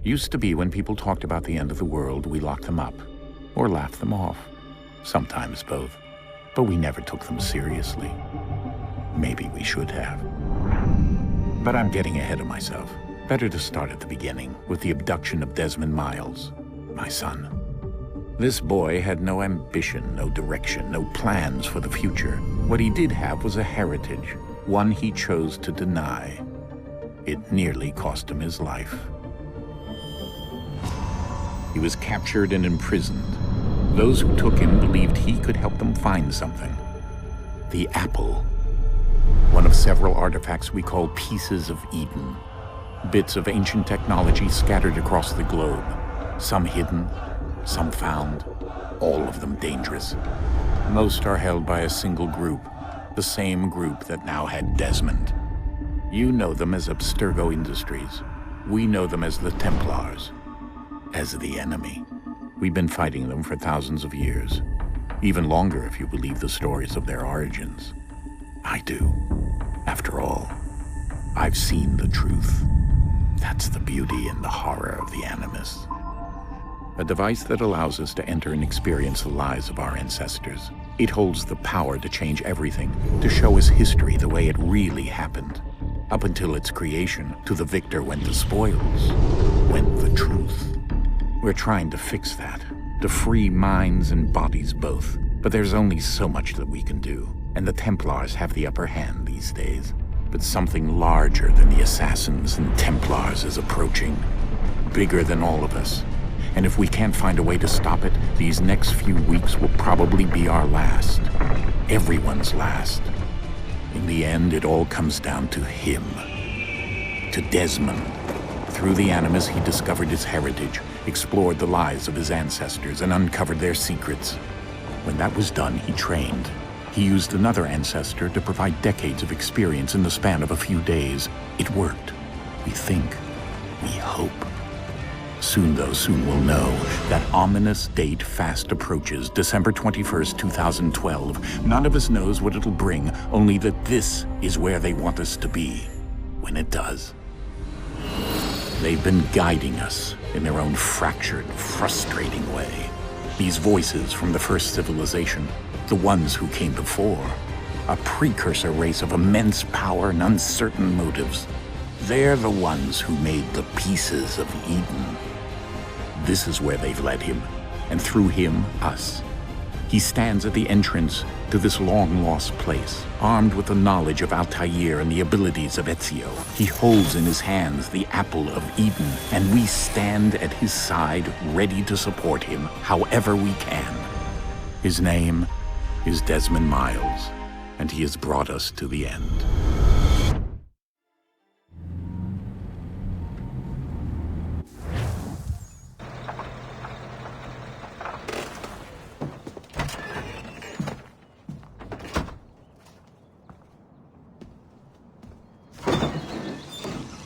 Used to be when people talked about the end of the world, we locked them up, or laughed them off. Sometimes both. But we never took them seriously. Maybe we should have. But I'm getting ahead of myself. Better to start at the beginning, with the abduction of Desmond Miles, my son. This boy had no ambition, no direction, no plans for the future. What he did have was a heritage, one he chose to deny. It nearly cost him his life. He was captured and imprisoned. Those who took him believed he could help them find something. The apple. One of several artifacts we call pieces of Eden. Bits of ancient technology scattered across the globe. Some hidden, some found, all of them dangerous. Most are held by a single group, the same group that now had Desmond. You know them as Abstergo Industries. We know them as the Templars, as the enemy. We've been fighting them for thousands of years, even longer if you believe the stories of their origins. I do. After all, I've seen the truth. That's the beauty and the horror of the Animus. A device that allows us to enter and experience the lives of our ancestors. It holds the power to change everything, to show us history the way it really happened. Up until its creation, to the victor went the spoils, went the truth. We're trying to fix that, to free minds and bodies both. But there's only so much that we can do, and the Templars have the upper hand these days. But something larger than the Assassins and Templars is approaching, bigger than all of us. And if we can't find a way to stop it, these next few weeks will probably be our last. Everyone's last. In the end, it all comes down to him. To Desmond. Through the Animus, he discovered his heritage, explored the lives of his ancestors, and uncovered their secrets. When that was done, he trained. He used another ancestor to provide decades of experience in the span of a few days. It worked. We think. We hope. Soon, though, soon we'll know. That ominous date fast approaches, December 21st, 2012. None of us knows what it'll bring, only that this is where they want us to be, when it does. They've been guiding us in their own fractured, frustrating way. These voices from the first civilization, the ones who came before, a precursor race of immense power and uncertain motives. They're the ones who made the pieces of Eden. This is where they've led him, and through him, us. He stands at the entrance to this long-lost place, armed with the knowledge of Altair and the abilities of Ezio. He holds in his hands the apple of Eden, and we stand at his side, ready to support him however we can. His name is Desmond Miles, and he has brought us to the end.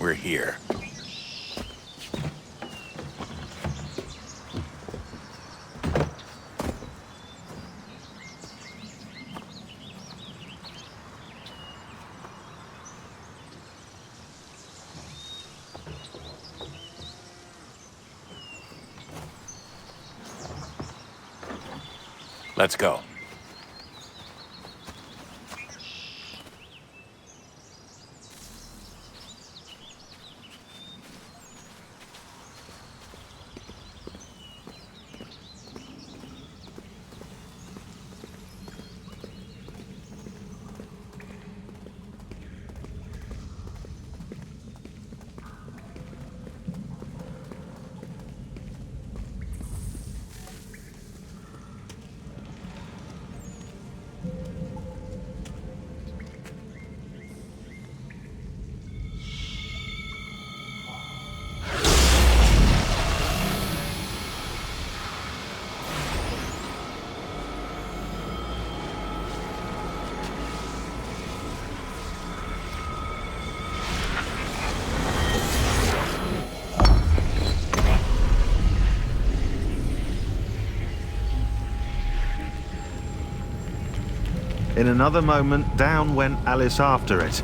We're here. Let's go. In another moment, down went Alice after it.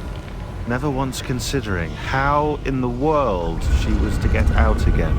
never once considering how in the world she was to get out again.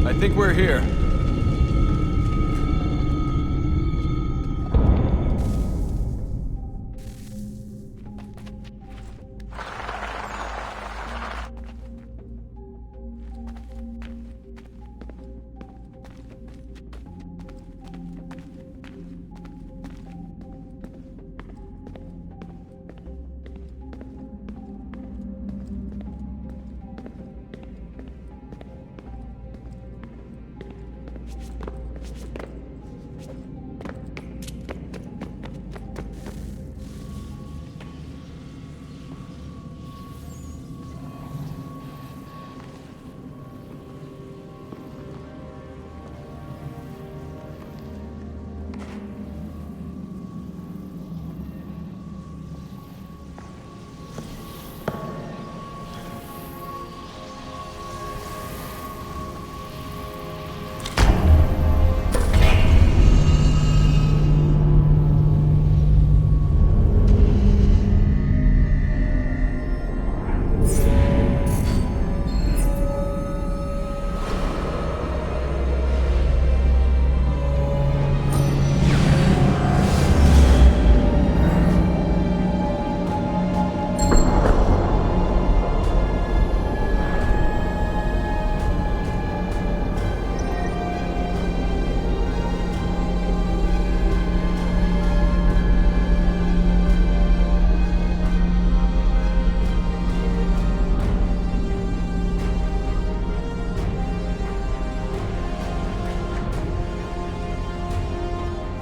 I think we're here.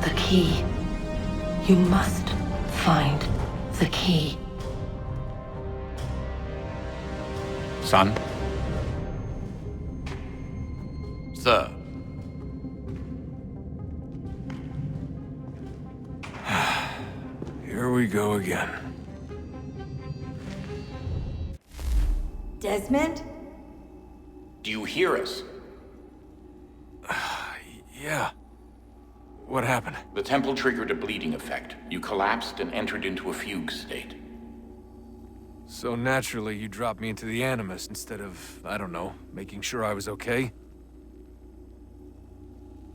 The key. You must find the key. Son? Sir. Here we go again. Desmond? Do you hear us? Yeah. What happened? The temple triggered a bleeding effect. You collapsed and entered into a fugue state. So naturally, you dropped me into the Animus instead of, I don't know, making sure I was okay?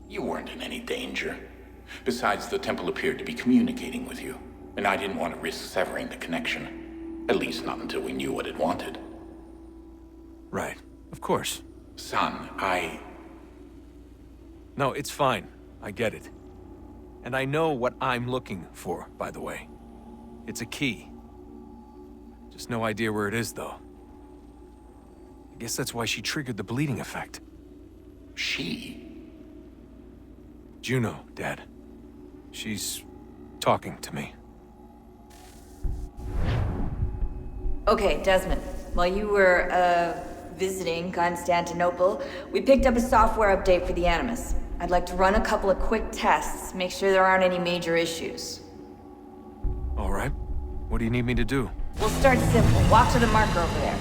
You weren't in any danger. Besides, the temple appeared to be communicating with you, and I didn't want to risk severing the connection. At least not until we knew what it wanted. Right. Of course. Son, No, it's fine. I get it. And I know what I'm looking for, by the way. It's a key. Just no idea where it is, though. I guess that's why she triggered the bleeding effect. She? Juno, Dad. She's talking to me. Okay, Desmond. While you were, visiting Constantinople, we picked up a software update for the Animus. I'd like to run a couple of quick tests, make sure there aren't any major issues. All right. What do you need me to do? We'll start simple. Walk to the marker over there.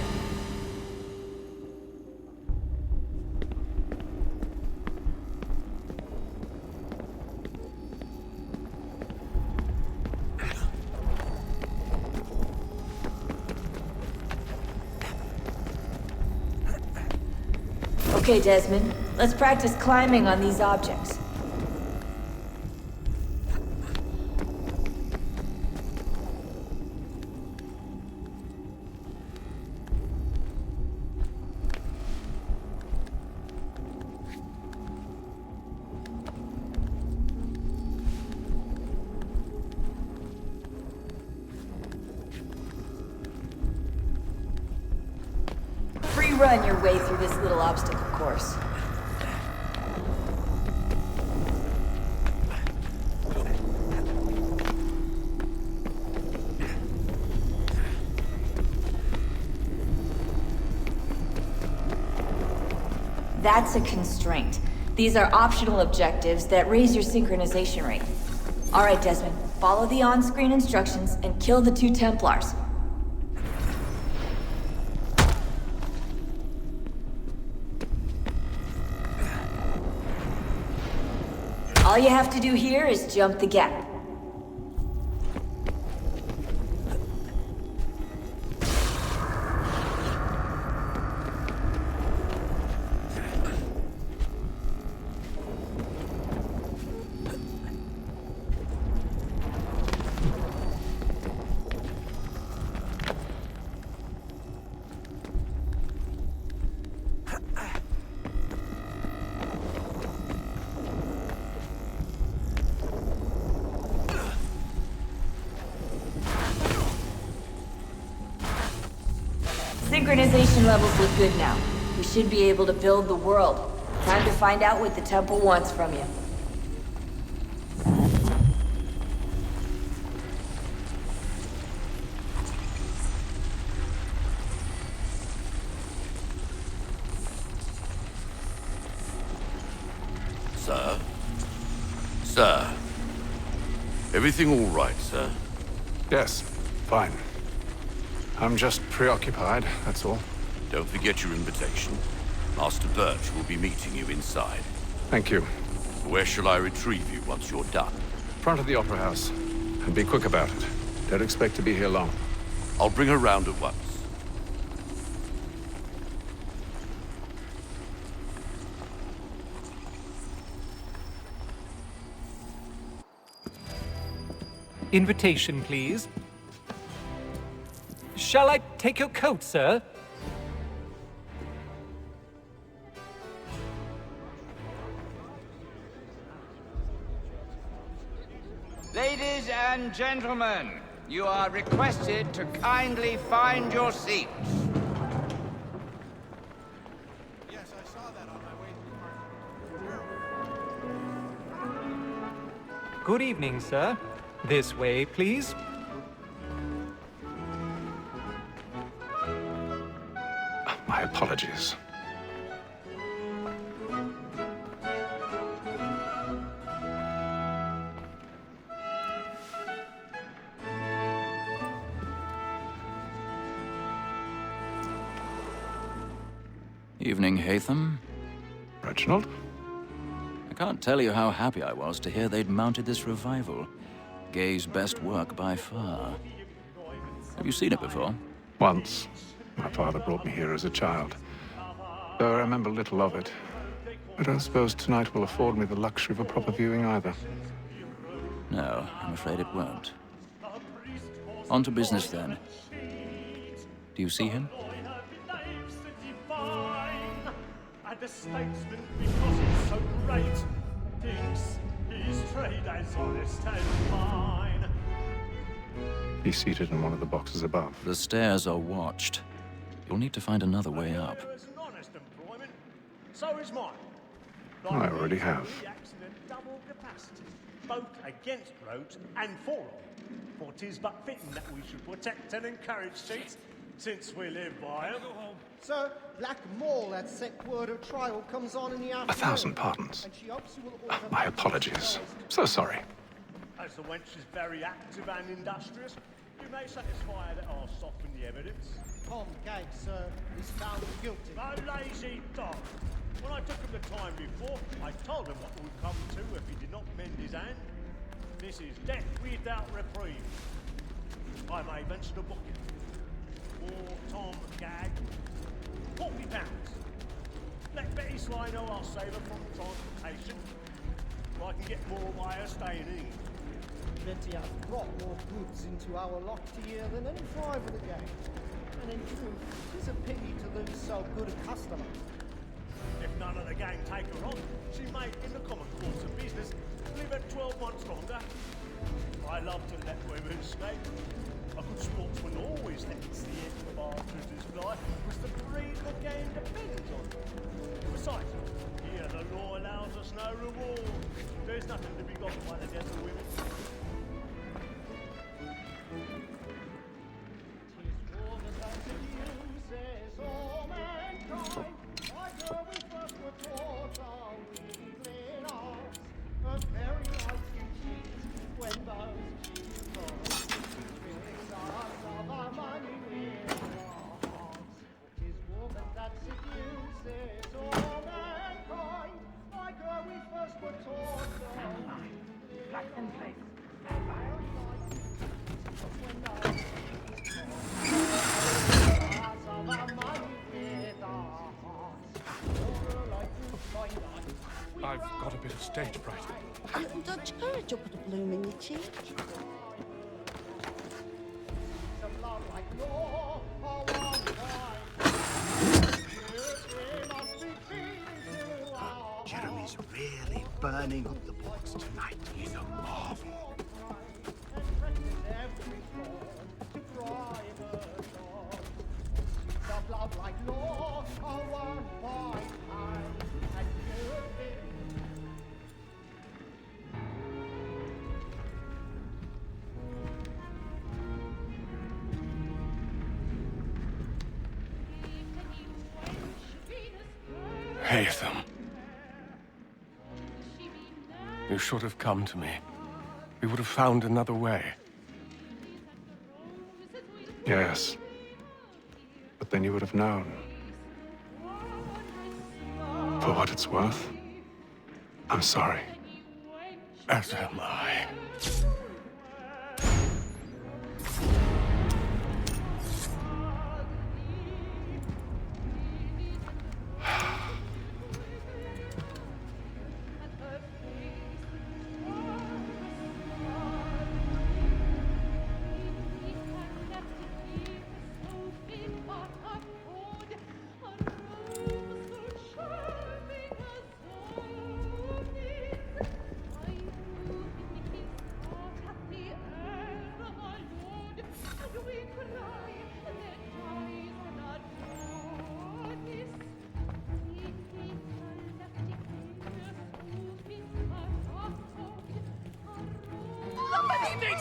Okay, Desmond. Let's practice climbing on these objects. run your way through this little obstacle course. That's a constraint. These are optional objectives that raise your synchronization rate. All right, Desmond, follow the on-screen instructions and kill the 2 Templars. All you have to do here is jump the gap. Synchronization levels look good now. We should be able to build the world. Time to find out what the temple wants from you. Sir? Sir? Everything all right, sir? Yes, fine. I'm just preoccupied, that's all. Don't forget your invitation. Master Birch will be meeting you inside. Thank you. Where shall I retrieve you once you're done? Front of the Opera House. And be quick about it. Don't expect to be here long. I'll bring her round at once. Invitation, please. Shall I take your coat, sir? Ladies and gentlemen, you are requested to kindly find your seats. Yes, I saw that on my way through. Good evening, sir. This way, please. My apologies. Evening, Hatham. Reginald? I can't tell you how happy I was to hear they'd mounted this revival. Gay's best work by far. Have you seen it before? Once. My father brought me here as a child. Though I remember little of it. I don't suppose tonight will afford me the luxury of a proper viewing either. No, I'm afraid it won't. On to business, then. Do you see him? The statesman, because he's so great, thinks his trade as honest as mine. He's seated in one of the boxes above. The stairs are watched. You'll need to find another way up. So is mine. I already have. Double capacity, both against roads and for them. For 'tis but fitting that we should protect and encourage seats, since we live by them. Sir, Black Mall at set word of trial comes on in the afternoon. 1,000 pardons. And she hopes you will order My apologies. So sorry. As the wench is very active and industrious, you may satisfy her that I'll soften the evidence. Tom Gag, sir, is found guilty. A lazy dog. When I took him the time before, I told him what would come to if he did not mend his hand. This is death without reprieve. I may venture to book it. For Tom Gag, £40. Let Betty Sly know I'll save her from transportation. So I can get more by her staying in. Betty has brought more goods into our locked year than any five of the gang. And in truth, it's a pity to lose so good a customer. If none of the gang take her on, she may, in the common course of business, live her 12 months longer. I love to let women escape. A good sportsman always lets the end of archers fly, because the breed of the game depends on it. Besides, here the law allows us no reward. There's nothing to be got by the death of women. I've got a bit of stage fright. Haven't Dutch courage or put a bloom in your cheek? Jeremy's really burning up the boards tonight. He's a marvel. Haytham. You should have come to me. We would have found another way. Yes. But then you would have known. For what it's worth, I'm sorry. As am I.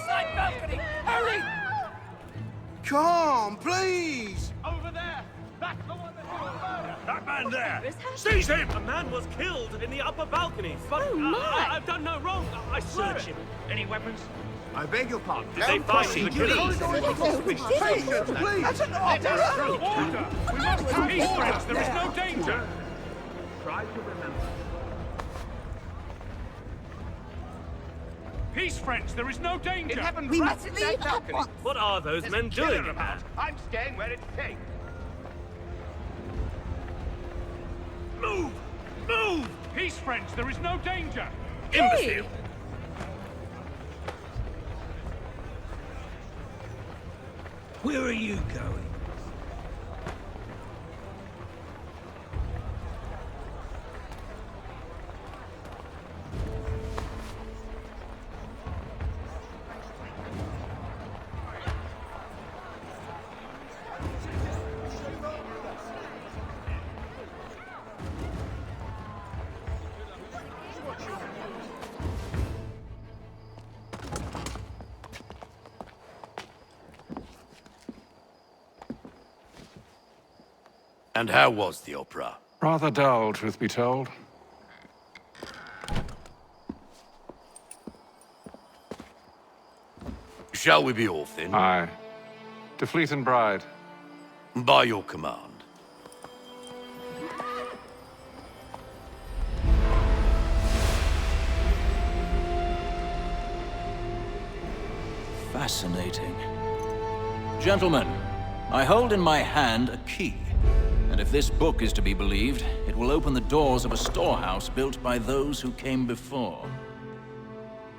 Side balcony! Hurry! Come, please! Over there! That's the one that's in the murder! That man there! Seize him! A man was killed in the upper balcony. But I've done no wrong. I searched him. Any weapons? I beg your pardon. Did they find the killer? Please! That's an order! Order! We must have peace, friends. There is no danger. Try to remember. Peace, friends. There is no danger. It happened right in that balcony. What are those men doing? I'm staying where it's safe. Move! Move! Peace, friends. There is no danger. Hey. Imbecile! Where are you going? And how was the opera? Rather dull, truth be told. Shall we be off then? Aye. To Fleet and Bride. By your command. Fascinating. Gentlemen, I hold in my hand a key. And if this book is to be believed, it will open the doors of a storehouse built by those who came before.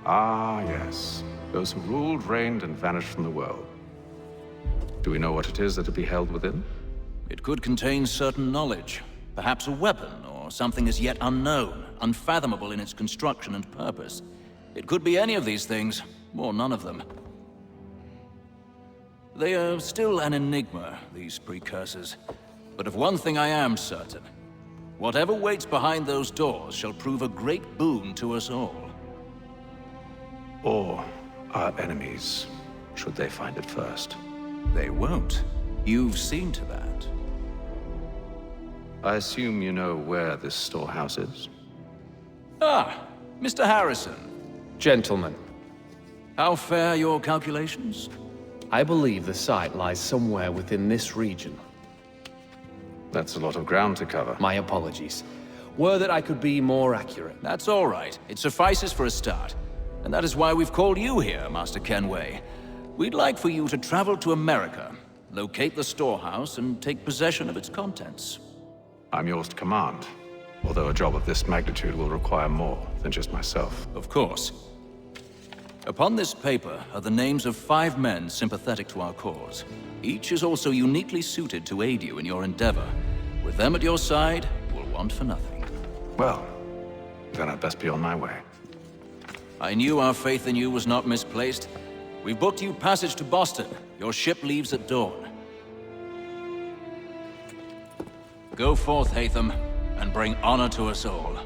Ah, yes. Those who ruled, reigned, and vanished from the world. Do we know what it is that will be held within? It could contain certain knowledge. Perhaps a weapon, or something as yet unknown, unfathomable in its construction and purpose. It could be any of these things, or none of them. They are still an enigma, these precursors. But of one thing I am certain. Whatever waits behind those doors shall prove a great boon to us all. Or our enemies, should they find it first. They won't. You've seen to that. I assume you know where this storehouse is? Ah, Mr. Harrison. Gentlemen, How fare your calculations? I believe the site lies somewhere within this region. That's a lot of ground to cover. My apologies. Were that I could be more accurate. That's all right. It suffices for a start. And that is why we've called you here, Master Kenway. We'd like for you to travel to America, locate the storehouse, and take possession of its contents. I'm yours to command, although a job of this magnitude will require more than just myself. Of course. Upon this paper are the names of 5 men sympathetic to our cause. Each is also uniquely suited to aid you in your endeavor. With them at your side, you'll want for nothing. Well, then I'd best be on my way. I knew our faith in you was not misplaced. We've booked you passage to Boston. Your ship leaves at dawn. Go forth, Hatham, and bring honor to us all.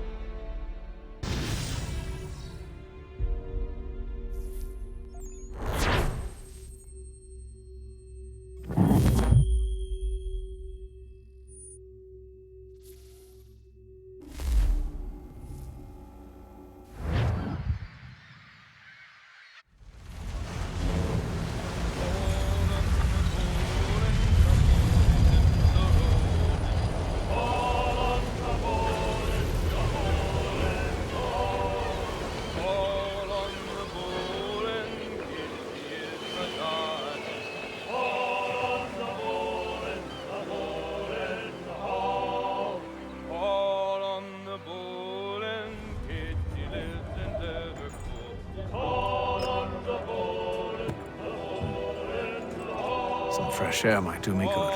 Some fresh air might do me good.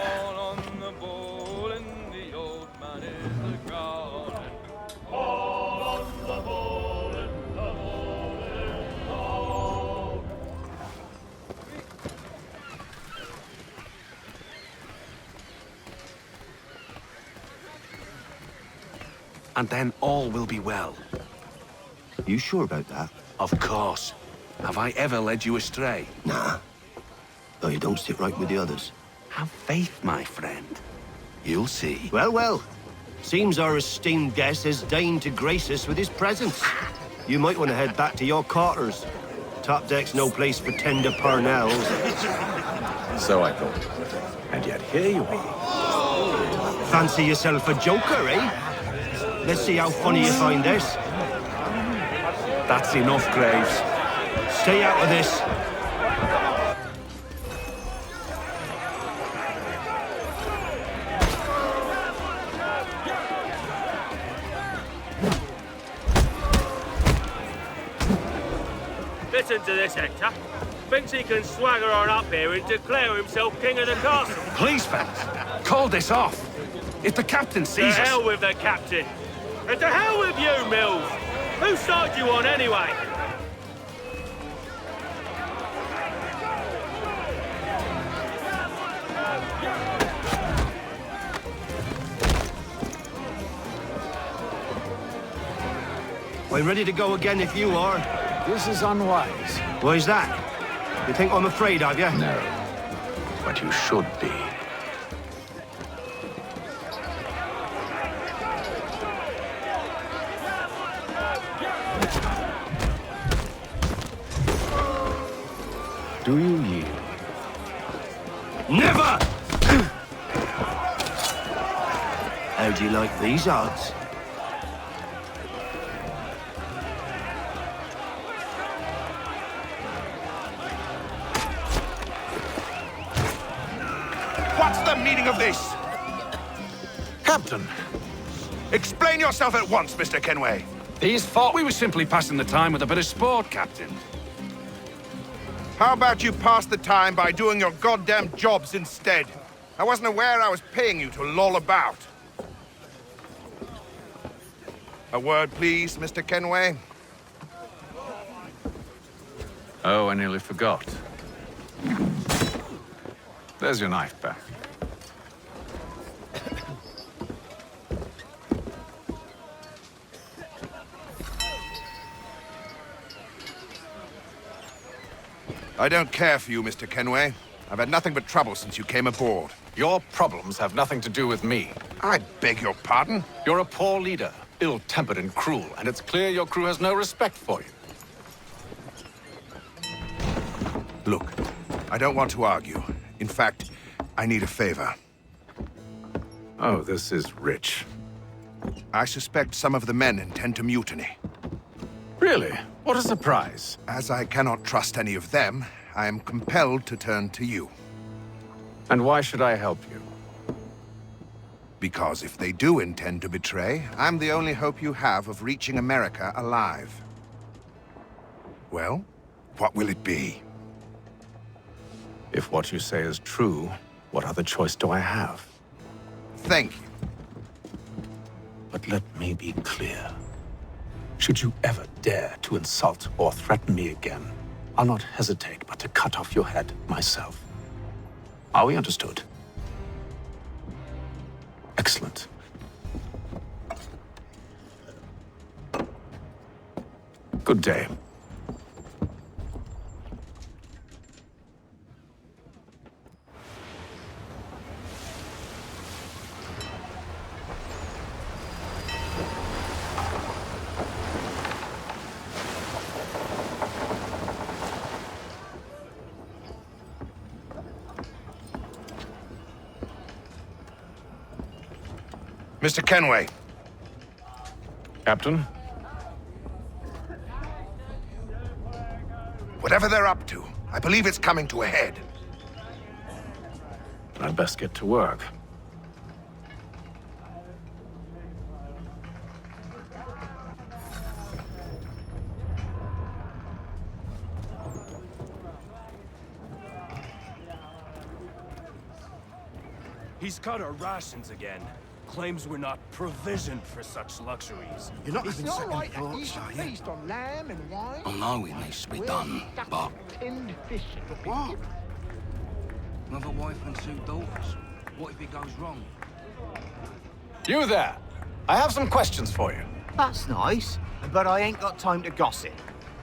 And then all will be well. You sure about that? Of course. Have I ever led you astray? Nah. Though you don't sit right with the others. Have faith, my friend. You'll see. Well, well. Seems our esteemed guest has deigned to grace us with his presence. You might want to head back to your quarters. Top deck's no place for tender parnells. So I thought. And yet here you are. Fancy yourself a joker, eh? Let's see how funny you find this. That's enough, Graves. Stay out of this. Listen to this, Hector. Thinks he can swagger on up here and declare himself king of the castle. Please, fellas, call this off. If the captain sees us... To hell with the captain. And to hell with you, Mills. Whose side you on, anyway? I'm ready to go again if you are. This is unwise. Why's that? You think I'm afraid of you? No. But you should be. Do you yield? Never! How do you like these odds? What's the meaning of this? Captain, explain yourself at once, Mr. Kenway. These thought we were simply passing the time with a bit of sport, Captain. How about you pass the time by doing your goddamn jobs instead? I wasn't aware I was paying you to loll about. A word, please, Mr. Kenway. Oh, I nearly forgot. There's your knife back. I don't care for you, Mr. Kenway. I've had nothing but trouble since you came aboard. Your problems have nothing to do with me. I beg your pardon? You're a poor leader, ill-tempered and cruel, and it's clear your crew has no respect for you. Look, I don't want to argue. In fact, I need a favor. Oh, this is rich. I suspect some of the men intend to mutiny. Really? What a surprise. As I cannot trust any of them, I am compelled to turn to you. And why should I help you? Because if they do intend to betray, I'm the only hope you have of reaching America alive. Well, what will it be? If what you say is true, what other choice do I have? Thank you. But let me be clear. Should you ever dare to insult or threaten me again, I'll not hesitate but to cut off your head myself. Are we understood? Excellent. Good day. Mr. Kenway. Captain? Whatever they're up to, I believe it's coming to a head. I'd best get to work. He's cut our rations again. Claims we're not provisioned for such luxuries. You're not having second thoughts, are you? Feast on lamb and wine. I know it needs to be done, but... Tinned fish. What? Another wife and 2 daughters. What if it goes wrong? You there! I have some questions for you. That's nice, but I ain't got time to gossip.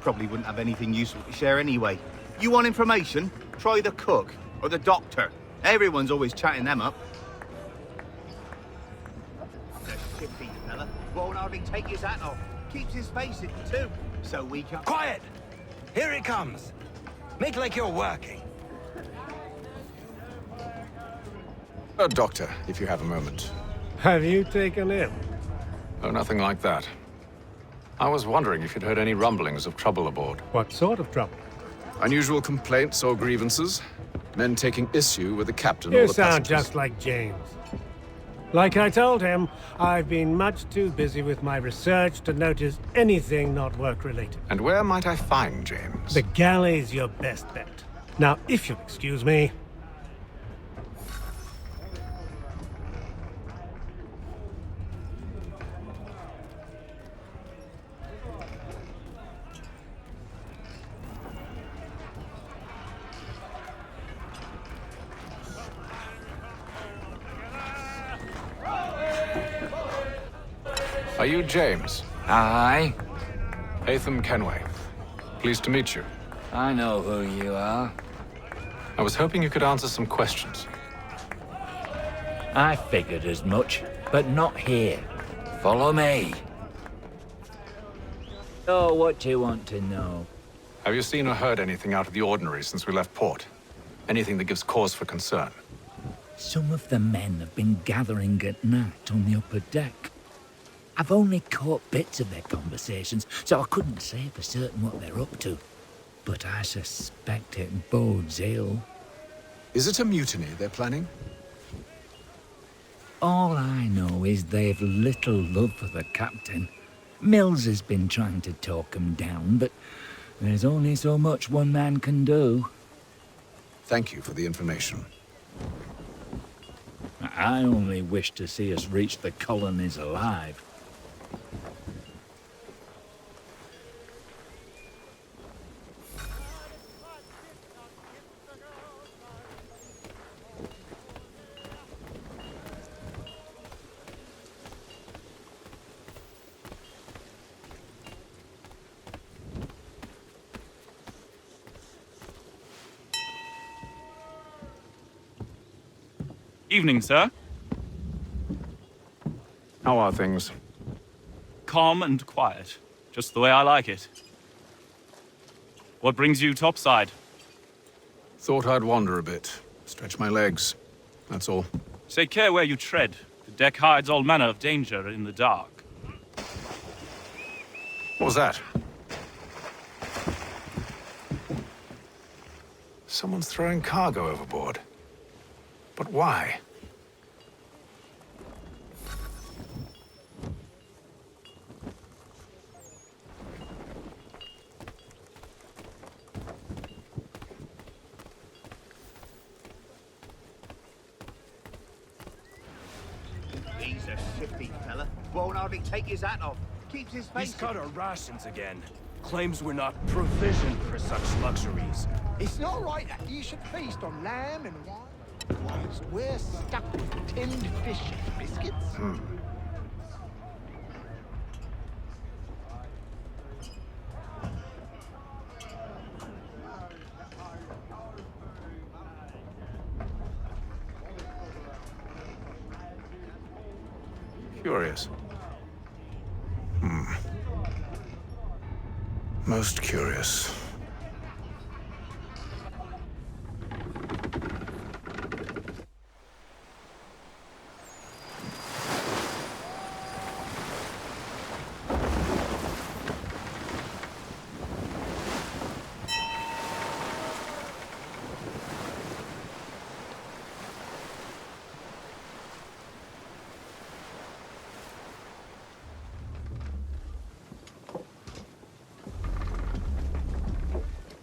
Probably wouldn't have anything useful to share anyway. You want information? Try the cook or the doctor. Everyone's always chatting them up. The shifty fella won't hardly take his hat off. Keeps his face in too, so we can... Quiet! Here it comes. Make like you're working. Doctor, if you have a moment. Have you taken ill? Oh, nothing like that. I was wondering if you'd heard any rumblings of trouble aboard. What sort of trouble? Unusual complaints or grievances? Men taking issue with the captain or You the sound passengers? just like James. Like I told him, I've been much too busy with my research to notice anything not work-related. And where might I find James? The galley's your best bet. Now, if you'll excuse me... Are you James? Aye. Atham Kenway. Pleased to meet you. I know who you are. I was hoping you could answer some questions. I figured as much, but not here. Follow me. Oh, what do you want to know? Have you seen or heard anything out of the ordinary since we left port? Anything that gives cause for concern? Some of the men have been gathering at night on the upper deck. I've only caught bits of their conversations, so I couldn't say for certain what they're up to. But I suspect it bodes ill. Is it a mutiny they're planning? All I know is they've little love for the captain. Mills has been trying to talk 'em down, but there's only so much one man can do. Thank you for the information. I only wish to see us reach the colonies alive. Evening, sir. How are things? Calm and quiet. Just the way I like it. What brings you topside? Thought I'd wander a bit. Stretch my legs. That's all. Take care where you tread. The deck hides all manner of danger in the dark. What was that? Someone's throwing cargo overboard. But why? He's a shifty fella. Won't hardly take his hat off. Keeps his face. He's cut our rations again. Claims we're not provisioned for such luxuries. It's not right that you should feast on lamb and wine, whilst we're stuck with tinned fish and biscuits. Curious. Most curious.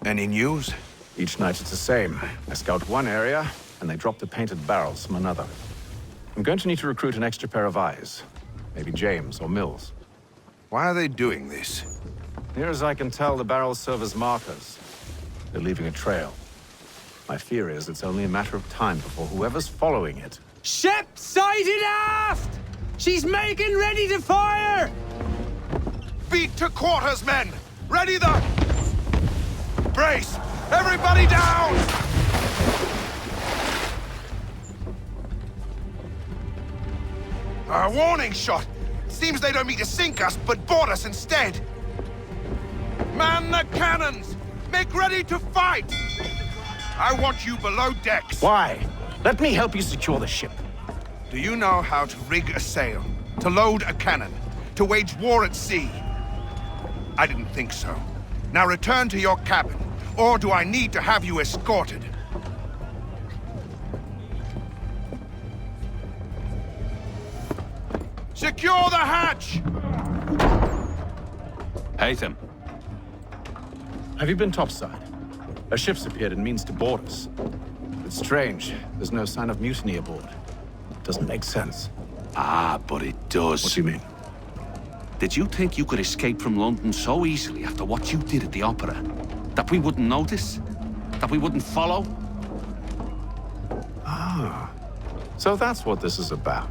Any news? Each night it's the same. I scout one area, and they drop the painted barrels from another. I'm going to need to recruit an extra pair of eyes. Maybe James or Mills. Why are they doing this? Near as I can tell, the barrels serve as markers. They're leaving a trail. My fear is it's only a matter of time before whoever's following it... Ship sighted aft! She's making ready to fire! Beat to quarters, men! Ready the... Brace! Everybody down! A warning shot! Seems they don't mean to sink us, but board us instead! Man the cannons! Make ready to fight! I want you below decks. Why? Let me help you secure the ship. Do you know how to rig a sail? To load a cannon? To wage war at sea? I didn't think so. Now return to your cabin, or do I need to have you escorted? Secure the hatch! Haytham. Have you been topside? A ship's appeared and means to board us. It's strange. There's no sign of mutiny aboard. Doesn't make sense. Ah, but it does. What do you mean? Did you think you could escape from London so easily after what you did at the opera? That we wouldn't notice? That we wouldn't follow? Ah. So that's what this is about.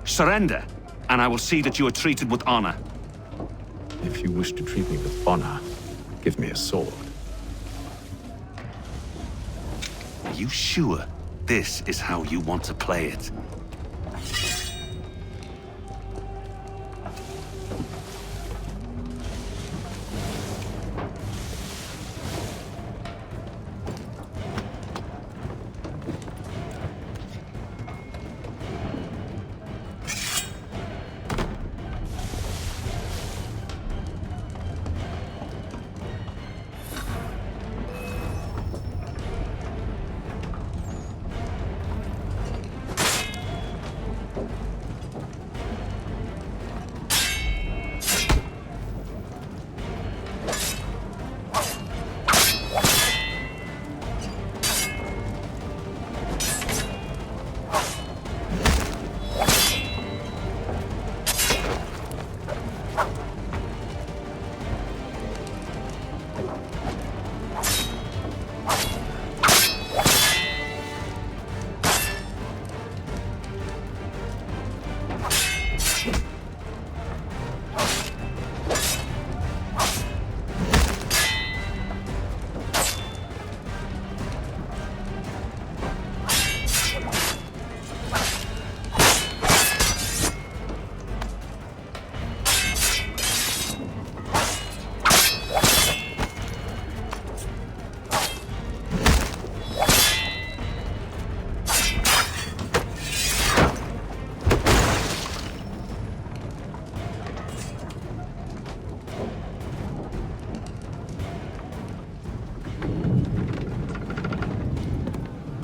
Surrender, and I will see that you are treated with honor. If you wish to treat me with honor, give me a sword. Are you sure this is how you want to play it?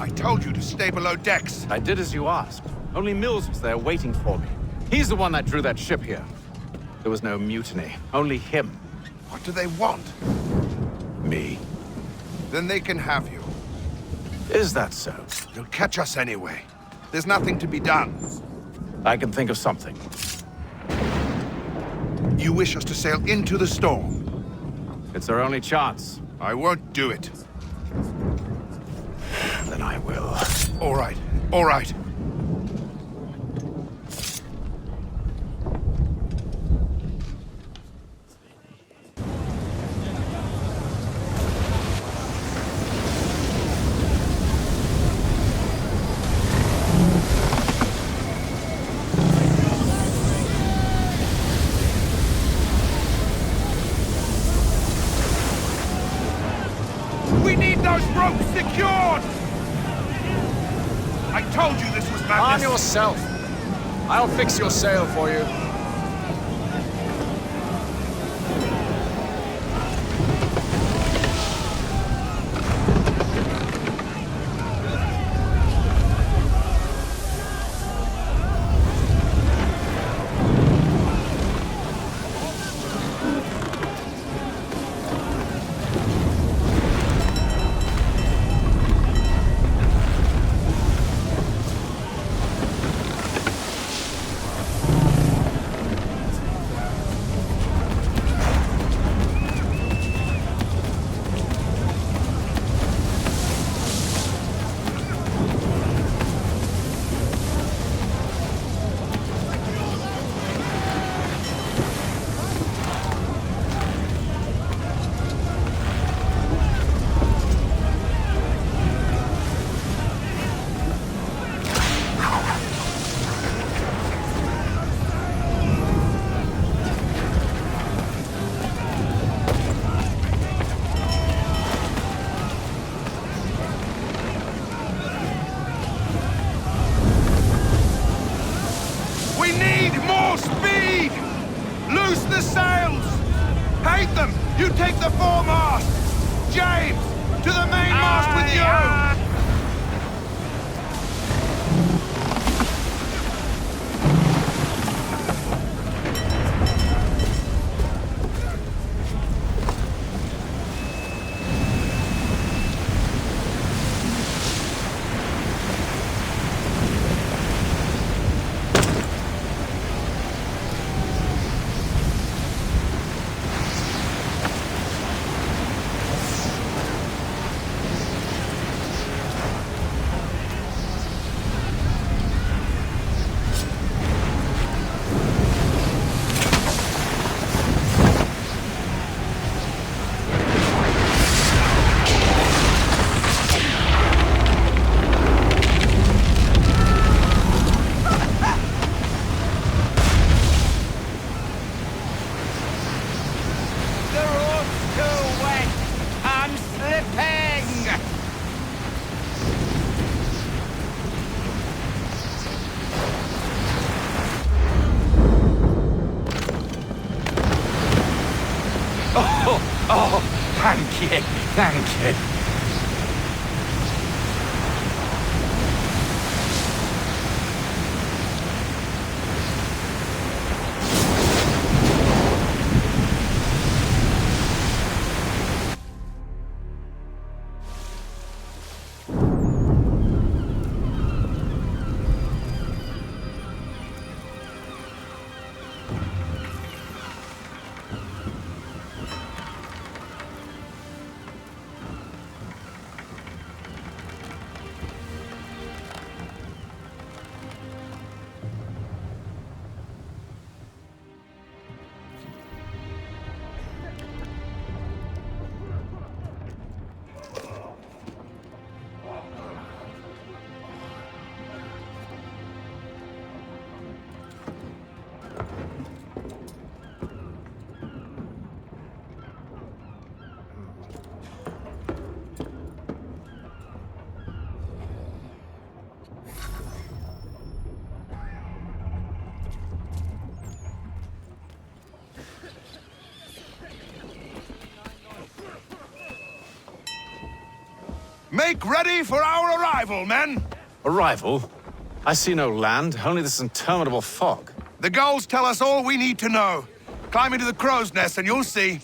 I told you to stay below decks. I did as you asked. Only Mills was there waiting for me. He's the one that drew that ship here. There was no mutiny, only him. What do they want? Me. Then they can have you. Is that so? You'll catch us anyway. There's nothing to be done. I can think of something. You wish us to sail into the storm? It's our only chance. I won't do it. Then I will. All right, all right. We need those ropes secured! I told you this was madness! Arm yourself. I'll fix your sail for you. Loose the sails! Hate them! You take the foremast! James! To the mainmast with you! Thank you, thank you. Make ready for our arrival, men! Arrival? I see no land, only this interminable fog. The gulls tell us all we need to know. Climb into the crow's nest and you'll see.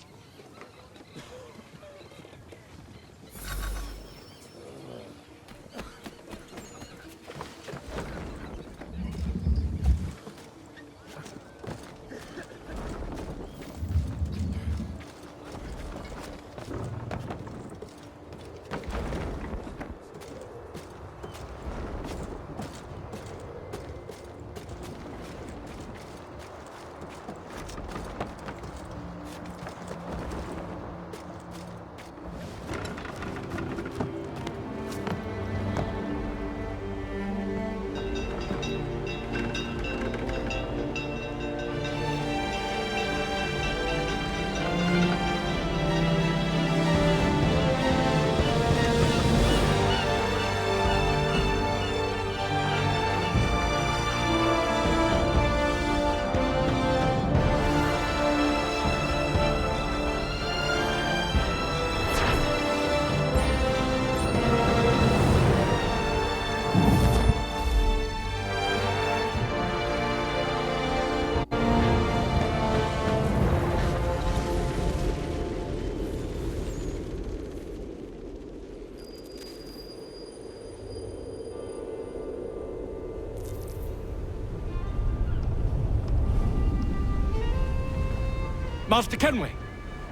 Master Kenway!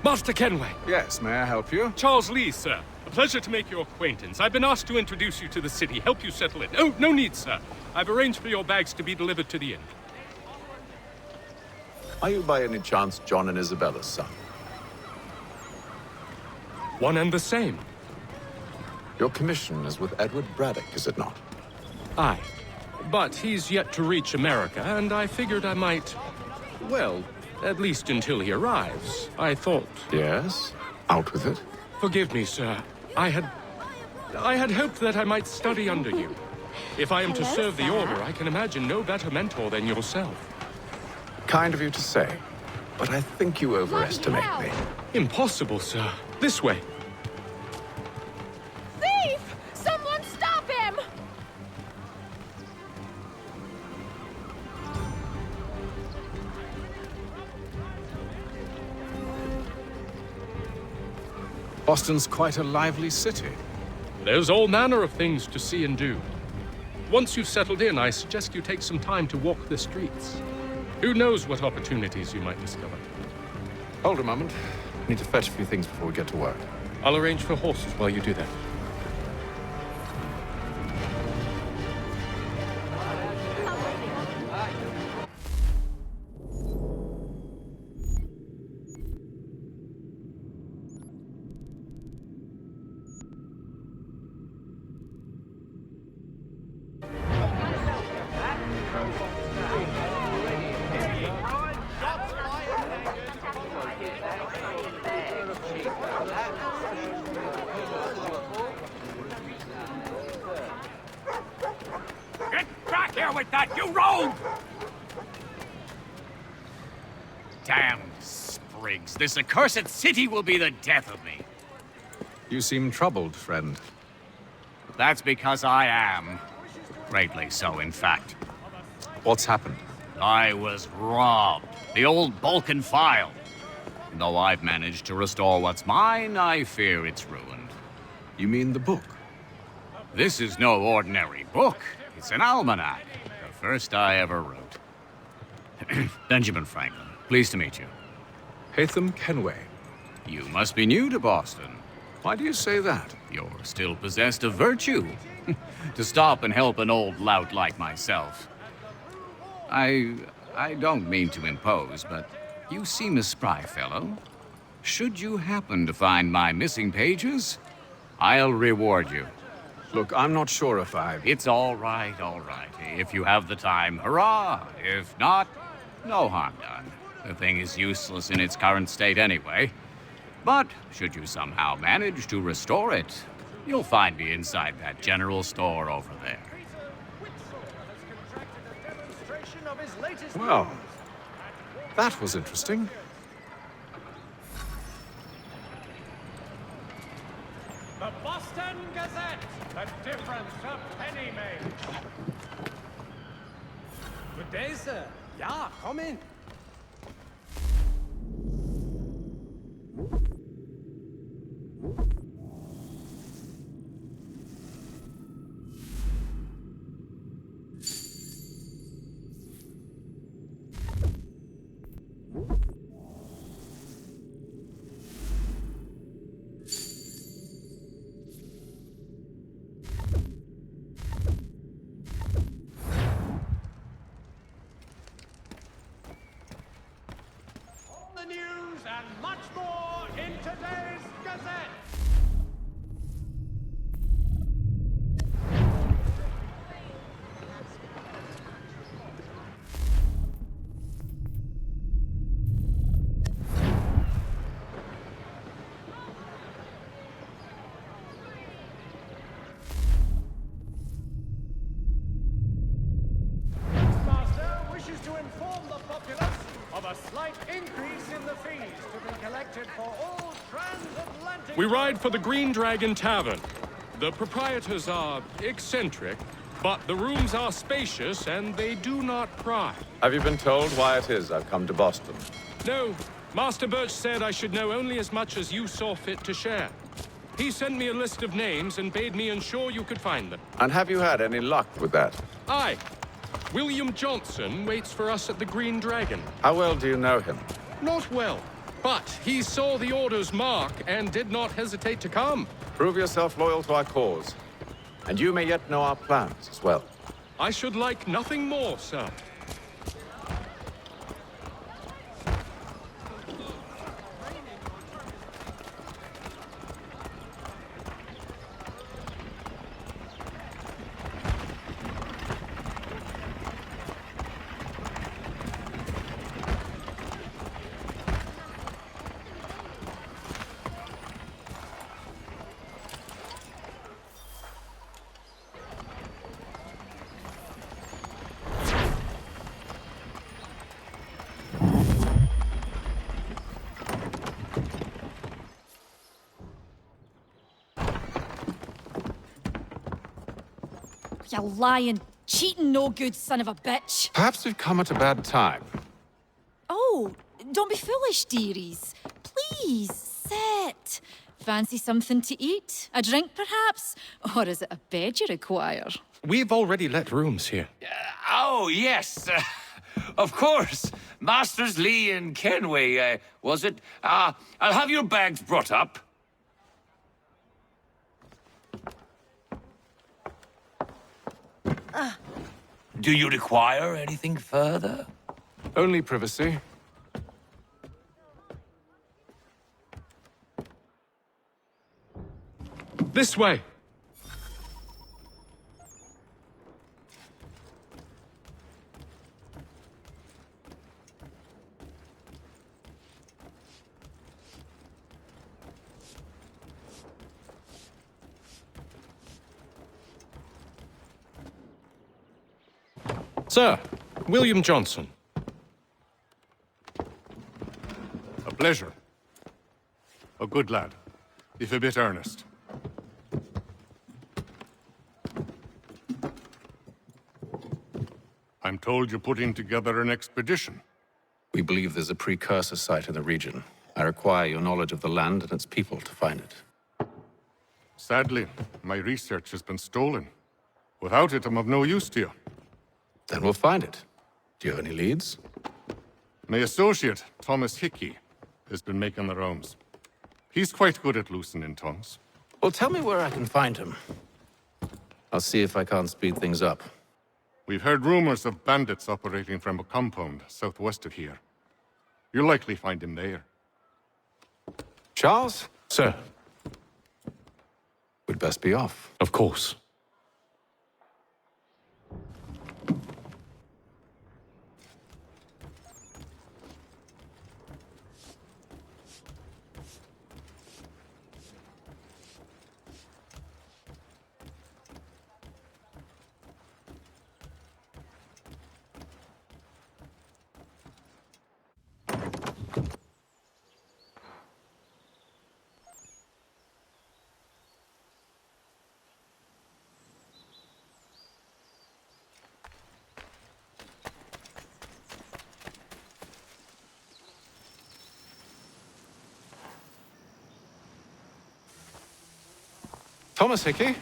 Master Kenway! Yes, may I help you? Charles Lee, sir. A pleasure to make your acquaintance. I've been asked to introduce you to the city, help you settle in. Oh, no need, sir. I've arranged for your bags to be delivered to the inn. Are you by any chance John and Isabella's son? One and the same. Your commission is with Edward Braddock, is it not? Aye. But he's yet to reach America, and I figured I might... well, at least until he arrives. I thought... Yes? Out with it. Forgive me, sir. I had hoped that I might study under you. If I am to serve the Order, I can imagine no better mentor than yourself. Kind of you to say, but I think you overestimate me. Impossible, sir. This way. Thief! Someone stop him! Boston's quite a lively city. There's all manner of things to see and do. Once you've settled in, I suggest you take some time to walk the streets. Who knows what opportunities you might discover. Hold a moment. I need to fetch a few things before we get to work. I'll arrange for horses while you do that. With that, you rogue! Damn sprigs. This accursed city will be the death of me. You seem troubled, friend. That's because I am. Greatly so, in fact. What's happened? I was robbed. The old Balkan file. Though I've managed to restore what's mine, I fear it's ruined. You mean the book? This is no ordinary book. It's an almanac. The first I ever wrote. Benjamin Franklin, pleased to meet you. Hatham Kenway. You must be new to Boston. Why do you say that? You're still possessed of virtue. To stop and help an old lout like myself. I don't mean to impose, but you seem a spry fellow. Should you happen to find my missing pages, I'll reward you. Look, I'm not sure if It's all right. If you have the time, hurrah! If not, no harm done. The thing is useless in its current state anyway. But should you somehow manage to restore it, you'll find me inside that general store over there. Well, that was interesting. The Boston Gazette! The difference a penny made! Good day, sir. Yeah, come in. News and much more in today's Gazette. Master wishes to inform the populace of a slight increase in the fees to be collected for all transatlantic... We ride for the Green Dragon Tavern. The proprietors are eccentric, but the rooms are spacious and they do not pry. Have you been told why it is I've come to Boston? No, Master Birch said I should know only as much as you saw fit to share. He sent me a list of names and bade me ensure you could find them. And have you had any luck with that? Aye. William Johnson waits for us at the Green Dragon. How well do you know him? Not well, but he saw the order's mark and did not hesitate to come. Prove yourself loyal to our cause. And you may yet know our plans as well. I should like nothing more, sir. You lying, cheating, no good son of a bitch. Perhaps we've come at a bad time. Oh, don't be foolish, dearies. Please, sit. Fancy something to eat? A drink, perhaps? Or is it a bed you require? We've already let rooms here. Oh, yes. Of course. Masters Lee and Kenway, was it? I'll have your bags brought up. Do you require anything further? Only privacy. This way. Sir, William Johnson. A pleasure. A good lad, if a bit earnest. I'm told you're putting together an expedition. We believe there's a precursor site in the region. I require your knowledge of the land and its people to find it. Sadly, my research has been stolen. Without it, I'm of no use to you. Then we'll find it. Do you have any leads? My associate, Thomas Hickey, has been making the rounds. He's quite good at loosening tongues. Well, tell me where I can find him. I'll see if I can't speed things up. We've heard rumors of bandits operating from a compound southwest of here. You'll likely find him there. Charles? Sir. We'd best be off. Of course. Thomas Hickey?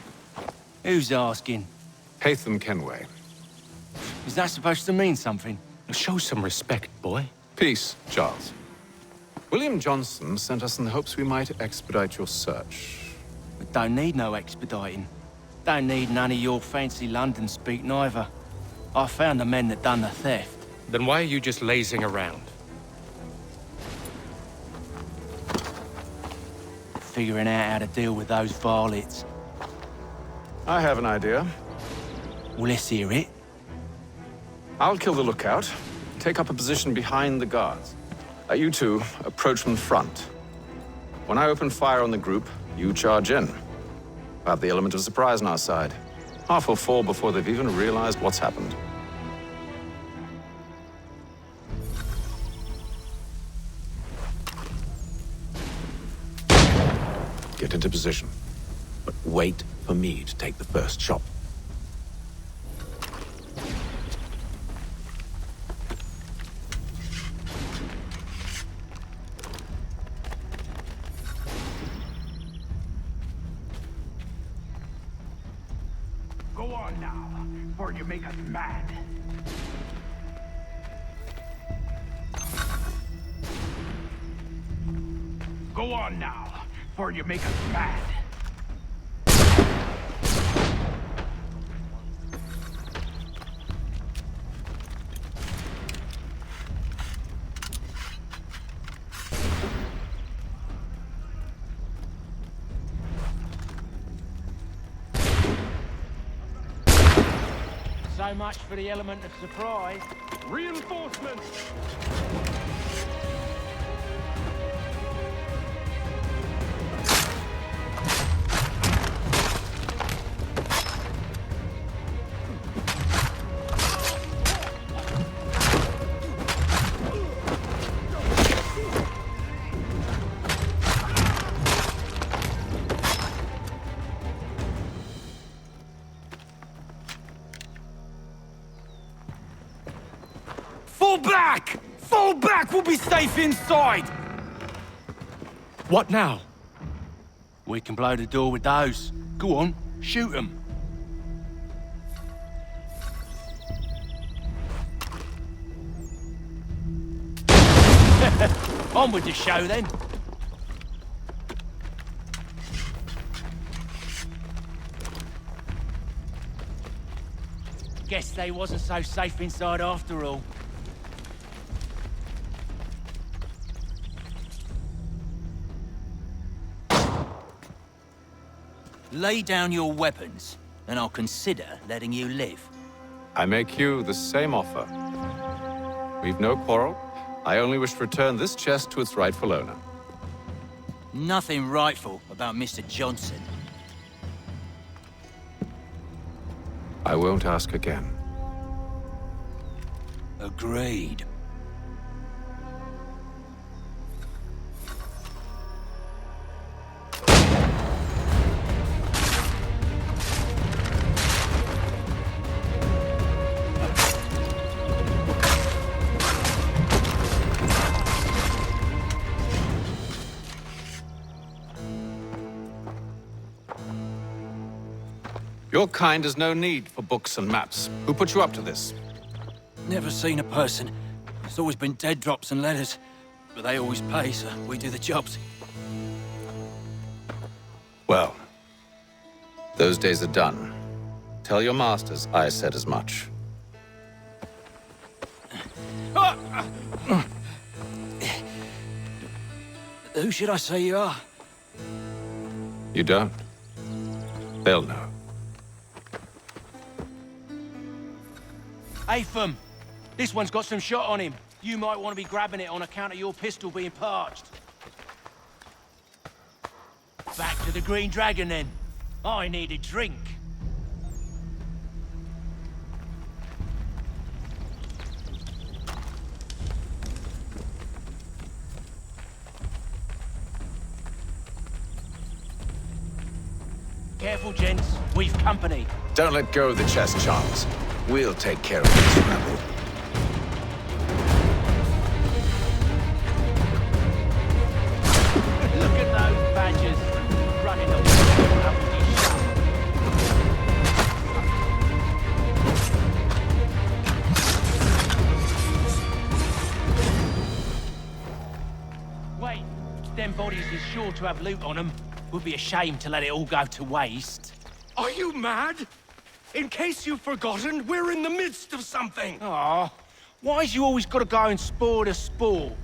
Who's asking? Haytham Kenway. Is that supposed to mean something? Show some respect, boy. Peace, Charles. William Johnson sent us in the hopes we might expedite your search. We don't need no expediting. Don't need none of your fancy London speak neither. I found the men that done the theft. Then why are you just lazing around? Figuring out how to deal with those varlets. I have an idea. Well, let's hear it. I'll kill the lookout, take up a position behind the guards. You two approach from the front. When I open fire on the group, you charge in. We'll have the element of surprise on our side. Half will fall before they've even realized what's happened. Get into position, but wait for me to take the first shot. Go on now, or you make us mad. Go on now, or you make us mad. So much for the element of surprise. Reinforcements! Fall back! Fall back! We'll be safe inside! What now? We can blow the door with those. Go on, shoot them. On with the show then. Guess they wasn't so safe inside after all. Lay down your weapons, and I'll consider letting you live. I make you the same offer. We've no quarrel. I only wish to return this chest to its rightful owner. Nothing rightful about Mr. Johnson. I won't ask again. Agreed. Your kind has no need for books and maps. Who put you up to this? Never seen a person. It's always been dead drops and letters. But they always pay, so we do the jobs. Well, those days are done. Tell your masters I said as much. Who should I say you are? You don't? They'll know. Haytham, this one's got some shot on him. You might want to be grabbing it on account of your pistol being parched. Back to the Green Dragon, then. I need a drink. Careful, gents. We've company. Don't let go of the chest, Charles. We'll take care of this rebel. Look at those badgers running away. sure to have loot on them. Would be a shame to let it all go to waste. Are you mad? In case you've forgotten, we're in the midst of something. Aw, why's you always gotta go and spoil the sport?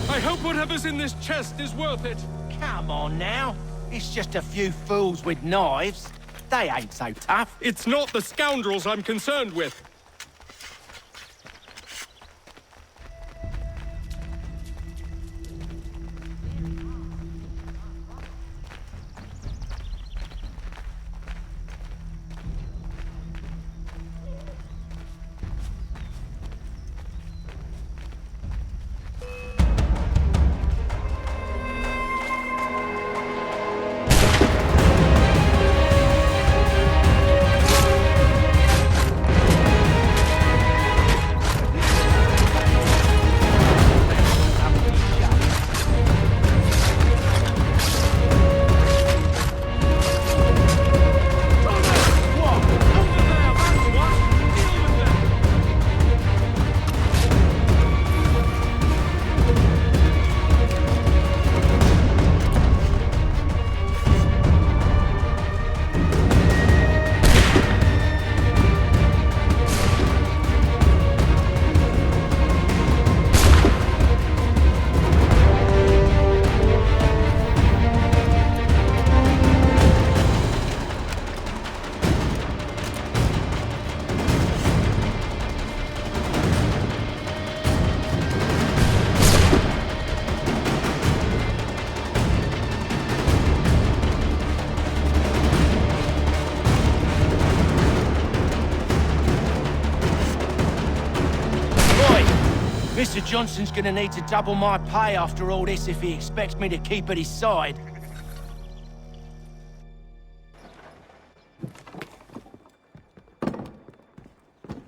I hope whatever's in this chest is worth it. Come on now. It's just a few fools with knives. They ain't so tough. It's not the scoundrels I'm concerned with. Mr. Johnson's gonna need to double my pay after all this if he expects me to keep at his side.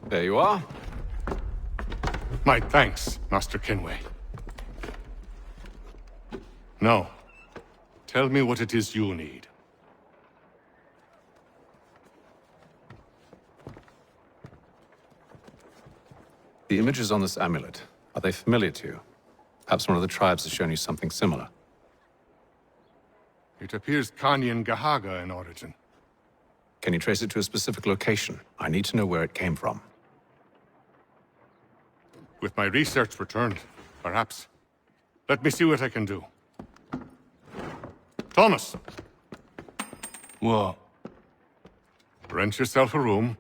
There you are. My thanks, Master Kenway. Now, tell me what it is you need. The images on this amulet, are they familiar to you? Perhaps one of the tribes has shown you something similar. It appears Kanyan Gahaga in origin. Can you trace it to a specific location? I need to know where it came from. With my research returned, perhaps. Let me see what I can do. Thomas! What? Rent yourself a room.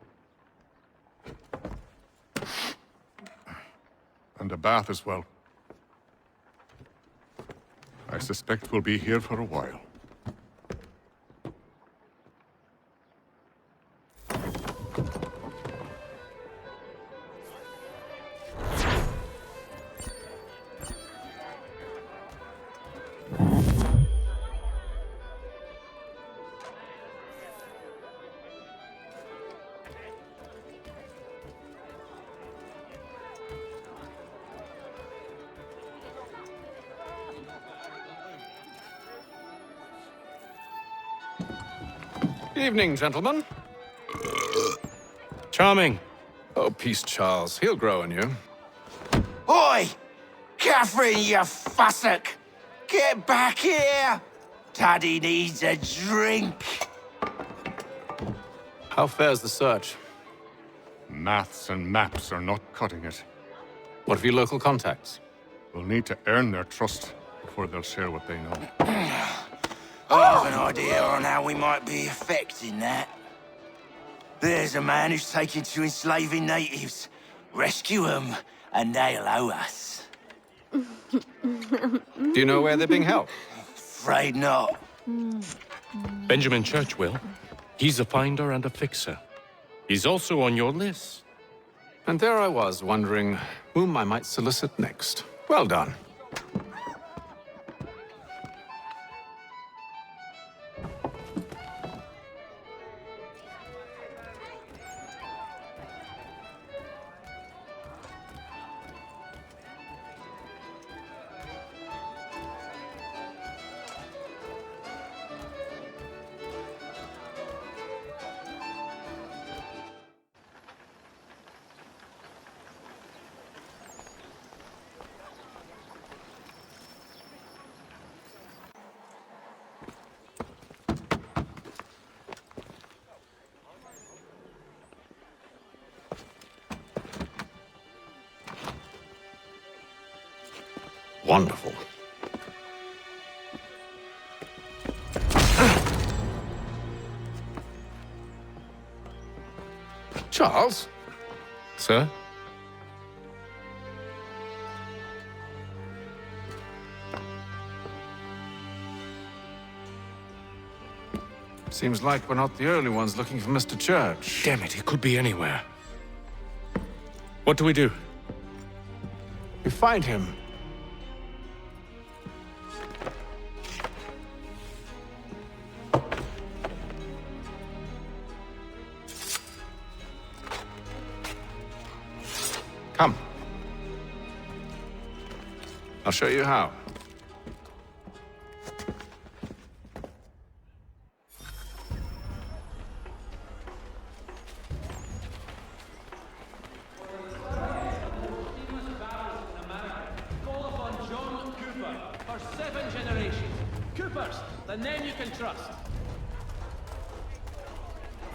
And a bath as well. I suspect we'll be here for a while. Evening, gentlemen. Charming. Oh, peace, Charles. He'll grow on you. Oi! Catherine, you fussock! Get back here! Daddy needs a drink. How fares the search? Maths and maps are not cutting it. What of your local contacts? We'll need to earn their trust before they'll share what they know. I have an idea on how we might be affecting that. There's a man who's taken to enslaving natives. Rescue them, and they'll owe us. Do you know where they're being held? Afraid not. Benjamin Church will. He's a finder and a fixer. He's also on your list. And there I was, wondering whom I might solicit next. Well done. Wonderful. Charles? Sir? Seems like we're not the only ones looking for Mr. Church. Damn it, he could be anywhere. What do we do? We find him. Come. I'll show you how.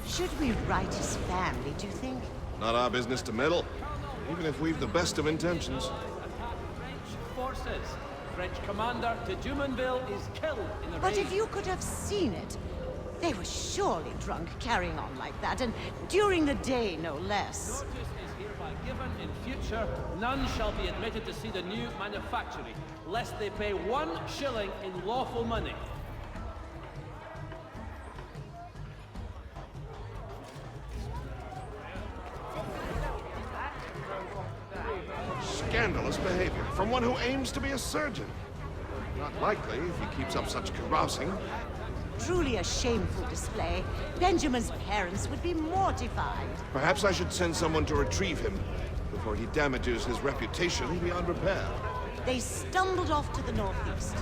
Should we write his family, do you think? Not our business to meddle, even if we've the best of intentions. Forces. French commander de Jumonville is killed in the But raid. if you could have seen it, they were surely drunk carrying on like that, and during the day, no less. Notice is hereby given in future, none shall be admitted to see the new manufactory, lest they pay 1 shilling in lawful money. Scandalous behavior from one who aims to be a surgeon. Not likely if he keeps up such carousing. Truly a shameful display. Benjamin's parents would be mortified. Perhaps I should send someone to retrieve him before he damages his reputation beyond repair. They stumbled off to the northeast,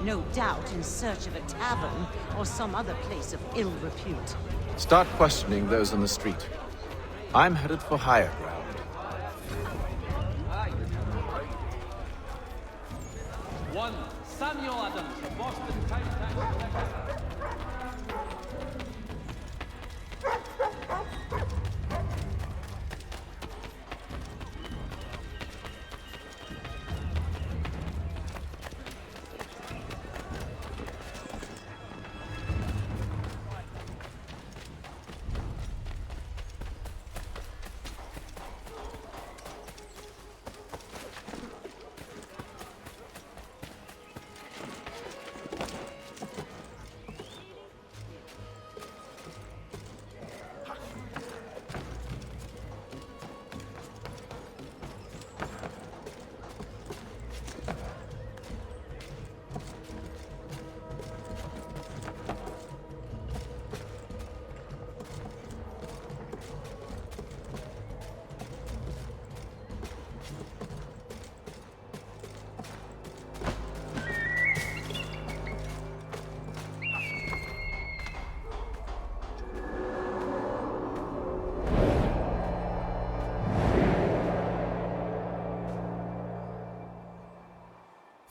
no doubt in search of a tavern or some other place of ill repute. Start questioning those on the street. I'm headed for higher ground. One, Samuel Adams, the Boston Town Tax Collector.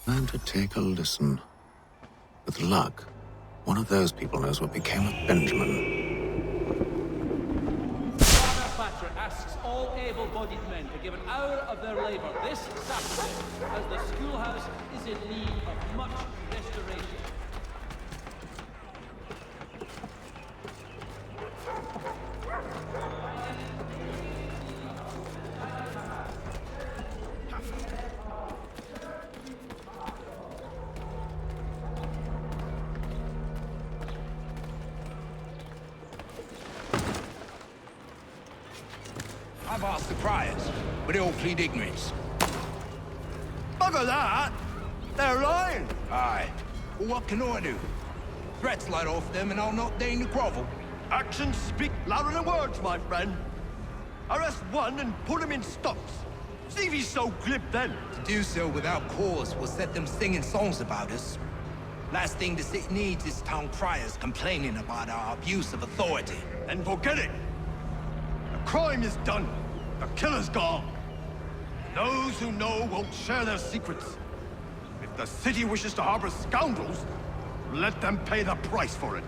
Time to take a listen. With luck, one of those people knows what became of Benjamin. Manufacturer asks asks all able-bodied men to give an hour of their labor this Saturday, as the schoolhouse is in need of much restoration. I've asked the criers, but they all plead ignorance. Bugger that! They're lying! Aye. Well, what can I do? Threats light off them and I'll not deign to grovel. Actions speak louder than words, my friend. Arrest one and put him in stocks. See if he's so glib then. To do so without cause will set them singing songs about us. Last thing the city needs is town criers complaining about our abuse of authority. Then forget it. The crime is done. The killer's gone. Those who know won't share their secrets. If the city wishes to harbor scoundrels, let them pay the price for it.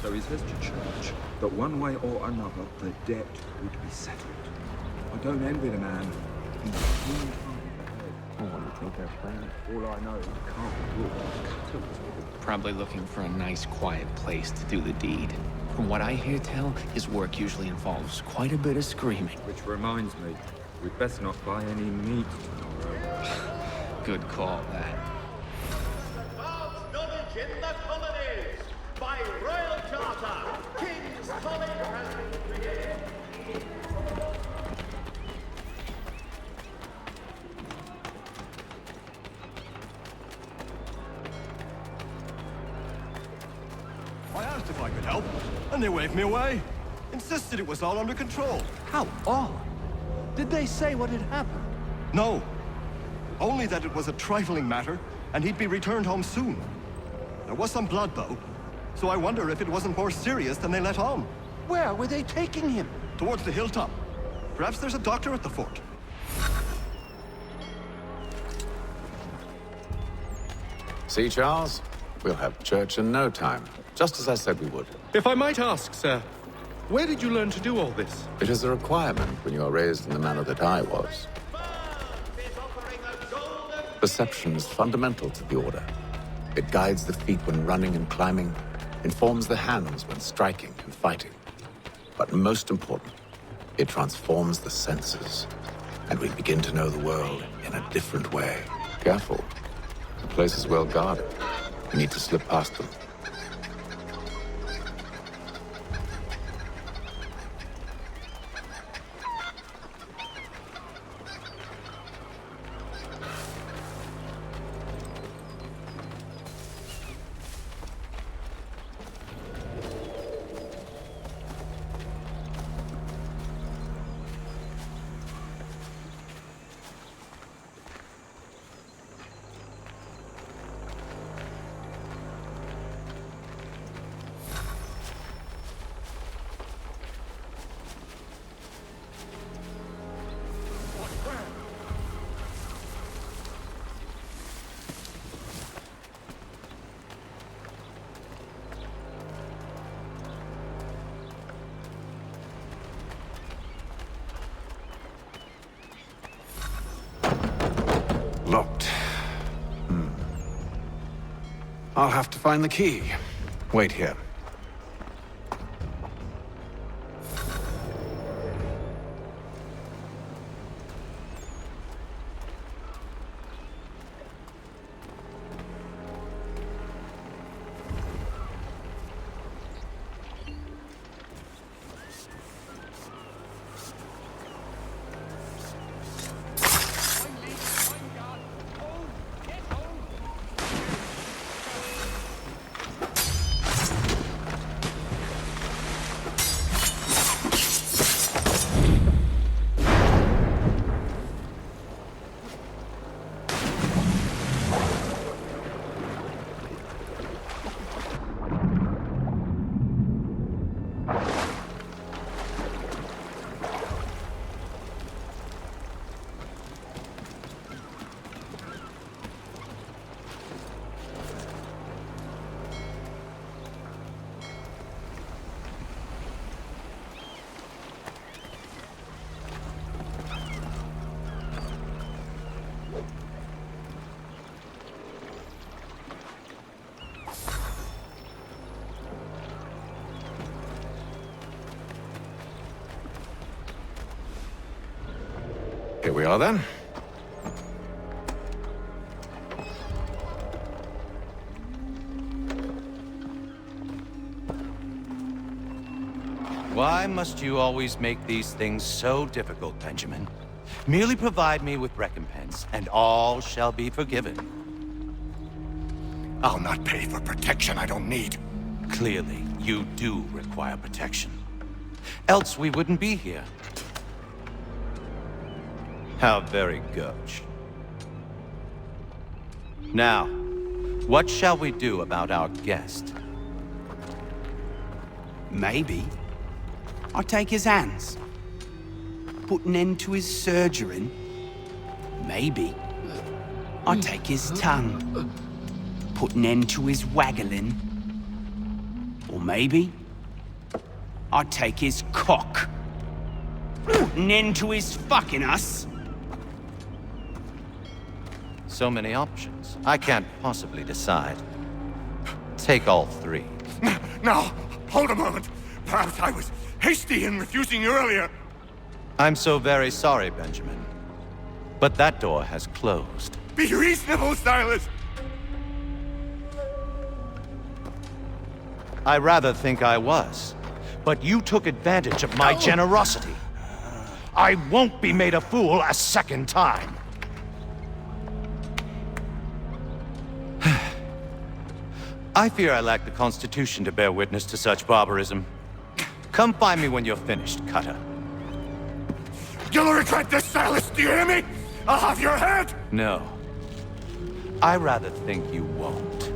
So he says to church that one way or another the debt would be settled. I don't envy the man. He's clean. Oh, what do you think they're playing? All I know is I can't walk. Probably looking for a nice, quiet place to do the deed. From what I hear tell, his work usually involves quite a bit of screaming. Which reminds me, we'd best not buy any meat tomorrow. Good call, that. Knowledge in the colonies! By royal charter, King's College has been created. I asked if I could help, and they waved me away. Insisted it was all under control. How odd. Did they say what had happened? No. Only that it was a trifling matter, and he'd be returned home soon. There was some blood, though, so I wonder if it wasn't more serious than they let on. Where were they taking him? Towards the hilltop. Perhaps there's a doctor at the fort. See, Charles? We'll have church in no time, just as I said we would. If I might ask, sir, where did you learn to do all this? It is a requirement when you are raised in the manner that I was. Perception is fundamental to the Order. It guides the feet when running and climbing, informs the hands when striking and fighting. But most important, it transforms the senses, and we begin to know the world in a different way. Careful. The place is well guarded. We need to slip past them. Locked. I'll have to find the key. Wait here. Here we are then. Why must you always make these things so difficult, Benjamin? Merely provide me with recompense, and all shall be forgiven. I'll not pay for protection I don't need. Clearly, you do require protection. Else we wouldn't be here. How very gauche. Now, what shall we do about our guest? Maybe I take his hands, put an end to his surgering. Maybe I take his tongue, put an end to his waggling. Or maybe I take his cock, put an end to his fucking us. So many options. I can't possibly decide. Take all three. No, hold a moment. Perhaps I was hasty in refusing you earlier. I'm so very sorry, Benjamin. But that door has closed. Be reasonable, Silas! I rather think I was. But you took advantage of my generosity. I won't be made a fool a second time. I fear I lack the constitution to bear witness to such barbarism. Come find me when you're finished, Cutter. You'll regret this, Silas, do you hear me? I'll have your head! No. I rather think you won't.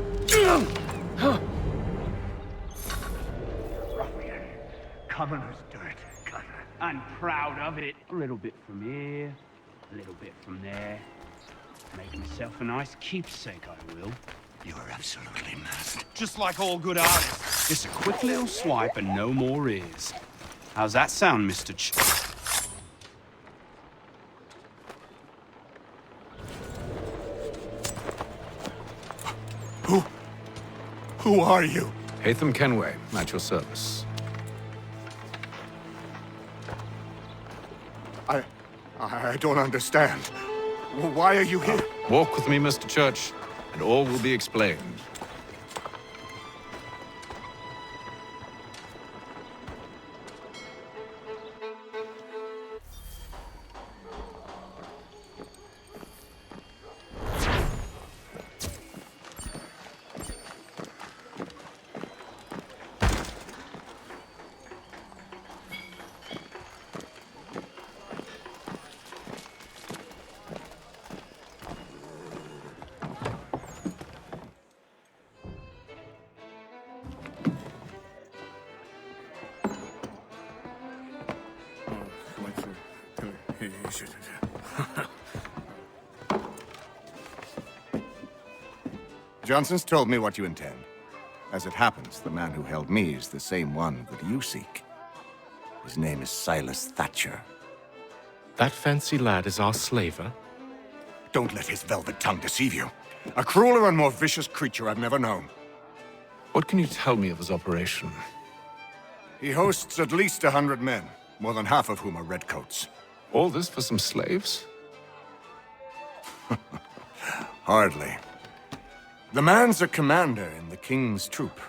Commoner's dirt, Cutter. I'm proud of it. A little bit from here, a little bit from there. Make myself a nice keepsake, I will. You're absolutely mad. Just like all good artists. Just a quick little swipe and no more is. How's that sound, Mr. Who are you? Hatham Kenway, at your service. I don't understand. Why are you here? Walk with me, Mr. Church, and all will be explained. Johnson's told me what you intend. As it happens, the man who held me is the same one that you seek. His name is Silas Thatcher. That fancy lad is our slaver? Don't let his velvet tongue deceive you. A crueler and more vicious creature I've never known. What can you tell me of his operation? He hosts at least 100 men, more than half of whom are redcoats. All this for some slaves? Hardly. The man's a commander in the King's troop,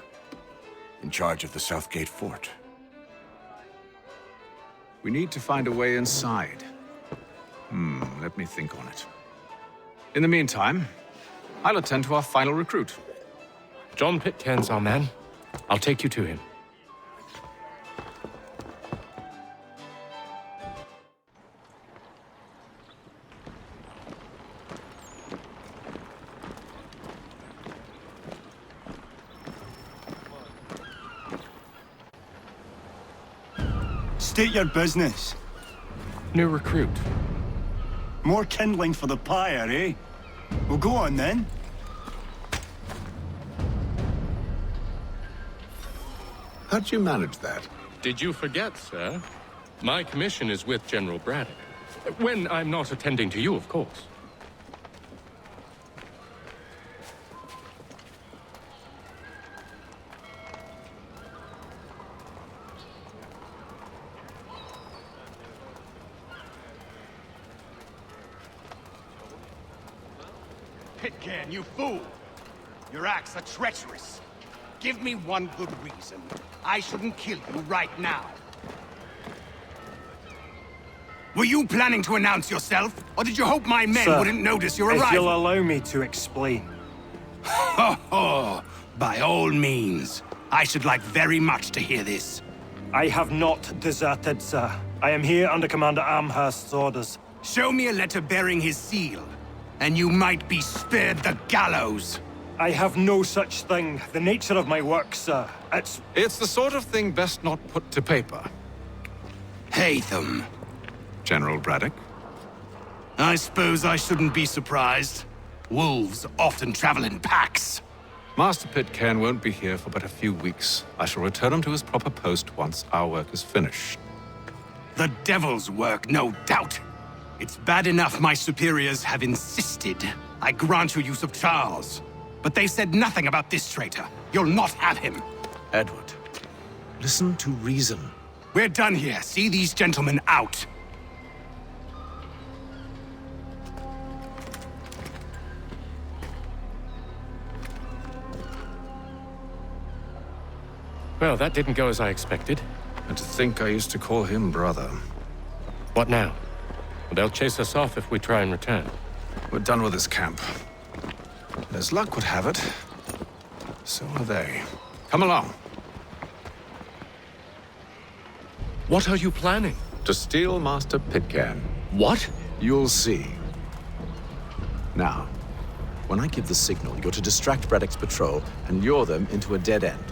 in charge of the Southgate Fort. We need to find a way inside. Let me think on it. In the meantime, I'll attend to our final recruit. John Pitcairn's our man. I'll take you to him. State your business. New recruit. More kindling for the pyre, eh? Well, go on then. How'd you manage that? Did you forget, sir? My commission is with General Braddock. When I'm not attending to you, of course. Pitcairn, you fool! Your acts are treacherous. Give me one good reason I shouldn't kill you right now. Were you planning to announce yourself, or did you hope my men Sir, wouldn't notice your if arrival? you'll allow me to explain. Ho ho! By all means. I should like very much to hear this. I have not deserted, sir. I am here under Commander Amherst's orders. Show me a letter bearing his seal, and you might be spared the gallows. I have no such thing. The nature of my work, sir, It's the sort of thing best not put to paper. Hatham. General Braddock? I suppose I shouldn't be surprised. Wolves often travel in packs. Master Pitcairn won't be here for but a few weeks. I shall return him to his proper post once our work is finished. The devil's work, no doubt. It's bad enough my superiors have insisted I grant you use of Charles. But they said nothing about this traitor. You'll not have him. Edward, listen to reason. We're done here. See these gentlemen out. Well, that didn't go as I expected. And to think I used to call him brother. What now? Well, they'll chase us off if we try and return. We're done with this camp. And as luck would have it, so are they. Come along. What are you planning? To steal Master Pitcairn. What? You'll see. Now, when I give the signal, you're to distract Braddock's patrol and lure them into a dead end.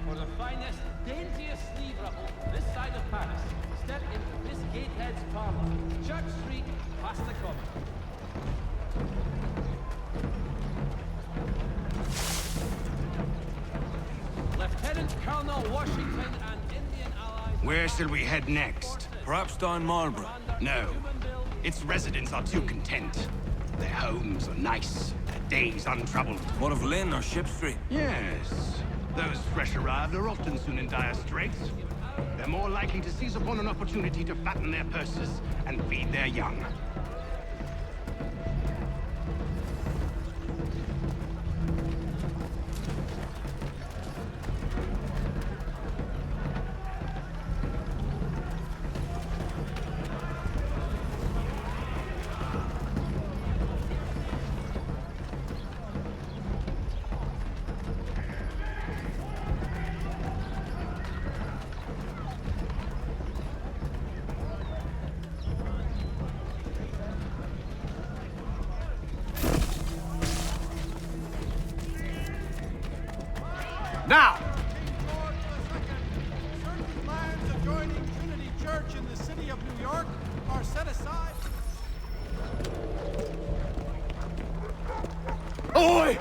For the finest, daintiest sleeve ruffle this side of Paris, step into Miss Gatehead's parlor, Church Street, past the common. Lieutenant Colonel Washington and Indian allies... Where shall we head next? Perhaps down Marlborough. No. Its residents are too content. Their homes are nice, their days untroubled. What of Lynn or Ship Street? Yes. Those fresh arrived are often soon in dire straits. They're more likely to seize upon an opportunity to fatten their purses and feed their young. Now! Certain lands adjoining Trinity Church in the city of New York are set aside. Oi!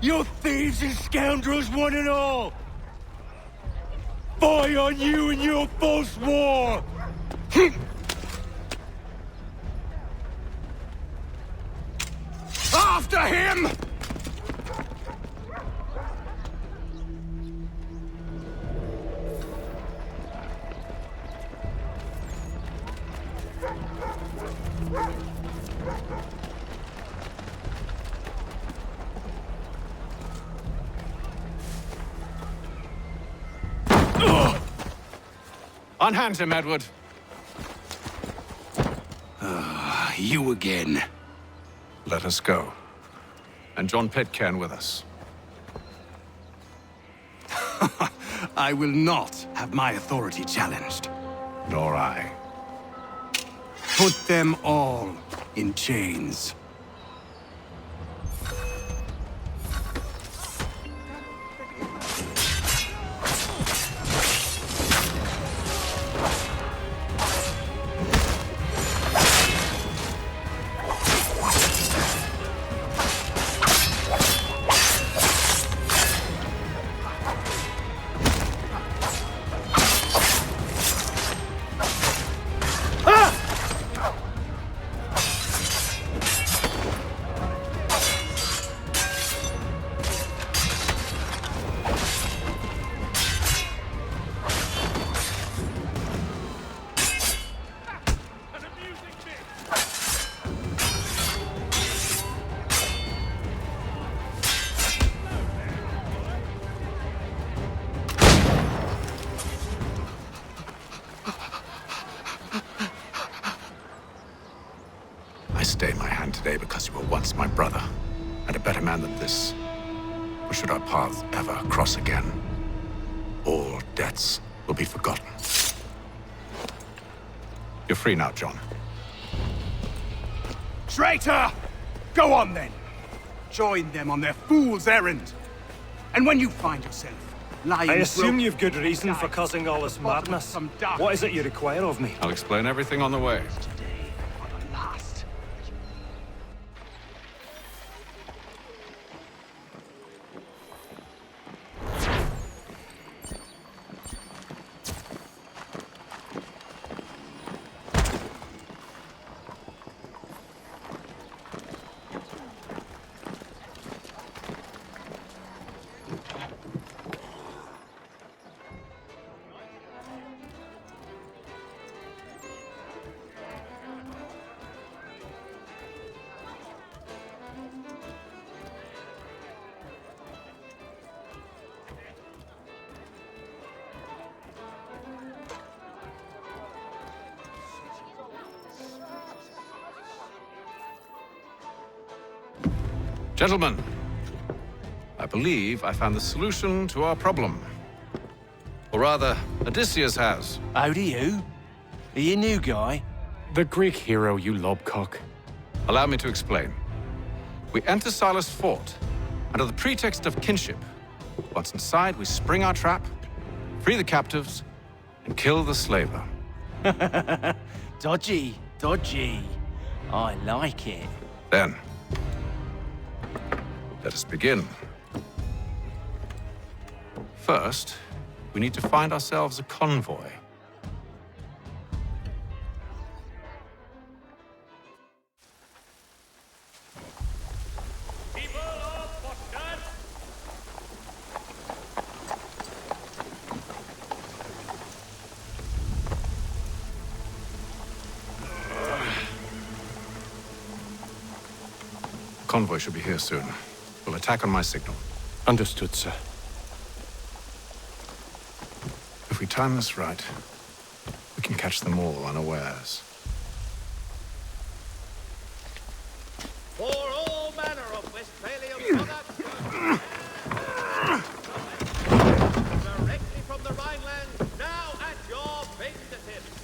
You thieves and scoundrels, one and all! Fie on you and your false war! After him! Unhand him, Edward. You again. Let us go. And John Pitcairn with us. I will not have my authority challenged. Nor I. Put them all in chains. stay my hand today because you were once my brother, and a better man than this. Or should our paths ever cross again, all debts will be forgotten. You're free now, John. Traitor! Go on then! Join them on their fool's errand. And when you find yourself lying... I assume you've good reason for causing all this madness. What is it you require of me? I'll explain everything on the way. Gentlemen, I believe I found the solution to our problem. Or rather, Odysseus has. How do you? Are you a new guy? The Greek hero, you lobcock. Allow me to explain. We enter Silas' fort, under the pretext of kinship. Once inside, we spring our trap, free the captives, and kill the slaver. Dodgy, dodgy. I like it. Then, let us begin. First, we need to find ourselves a convoy. Convoy should be here soon. We'll attack on my signal. Understood, sir. If we time this right, we can catch them all unawares. For all manner of Westphalian products, directly from the Rhineland, now at your fingertips.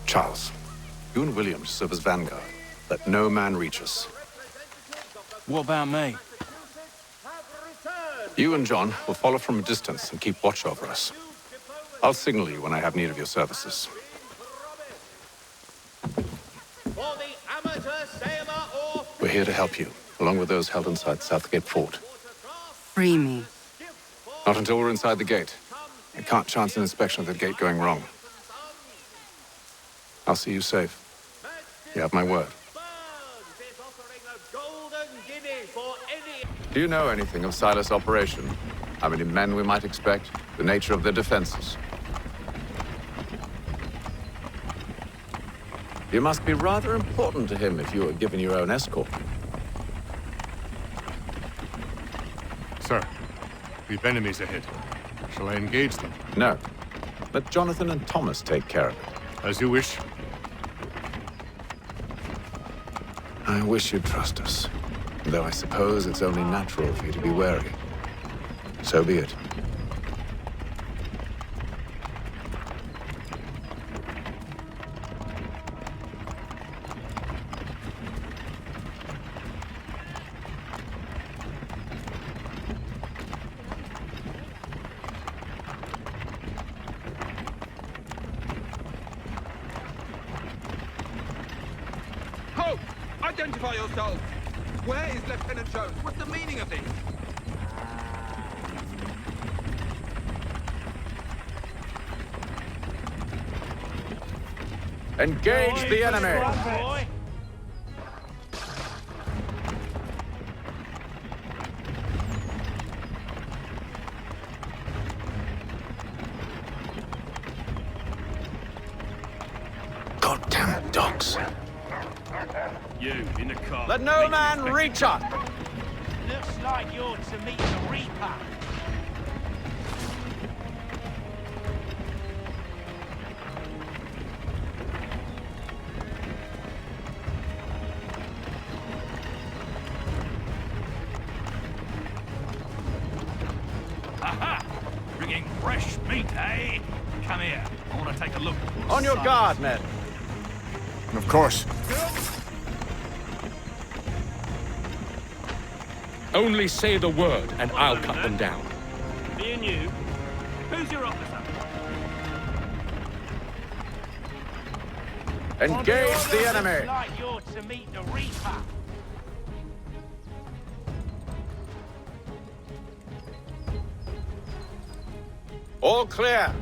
Charles, you and William serve as vanguard. Let no man reach us. What about me? You and John will follow from a distance and keep watch over us. I'll signal you when I have need of your services. We're here to help you, along with those held inside Southgate Fort. Free me. Not until we're inside the gate. I can't chance an inspection of the gate going wrong. I'll see you safe. You have my word. Do you know anything of Silas' operation? How many men we might expect? The nature of their defenses? You must be rather important to him if you were given your own escort. Sir, we've enemies ahead. Shall I engage them? No. Let Jonathan and Thomas take care of it. As you wish. I wish you'd trust us. Though I suppose it's only natural for you to be wary. So be it. Identify yourselves! Where is Lieutenant Jones? What's the meaning of this? Engage the enemy! Goddamn dogs. You, in the car. Let no man reach up! Looks like you're to meet the Reaper. Aha! Bringing fresh meat, eh? Come here. I want to take a look. On your guard, men. Of course. Only say the word, and I'll cut them down. Me and you. Who's your officer? Engage the enemy! Looks like you're to meet the Reaper. All clear.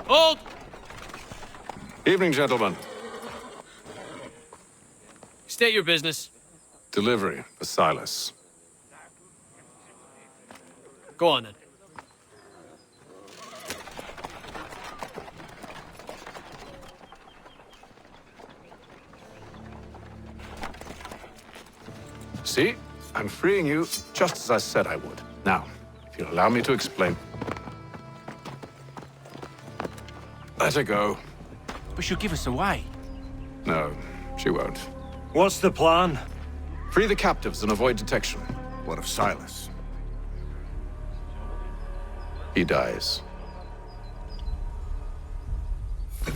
Hold! Evening, gentlemen. State your business. Delivery for Silas. Go on, then. See? I'm freeing you just as I said I would. Now, if you'll allow me to explain. Let her go. But she'll give us away. No, she won't. What's the plan? Free the captives and avoid detection. What of Silas? He dies.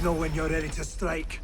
Know when you're ready to strike.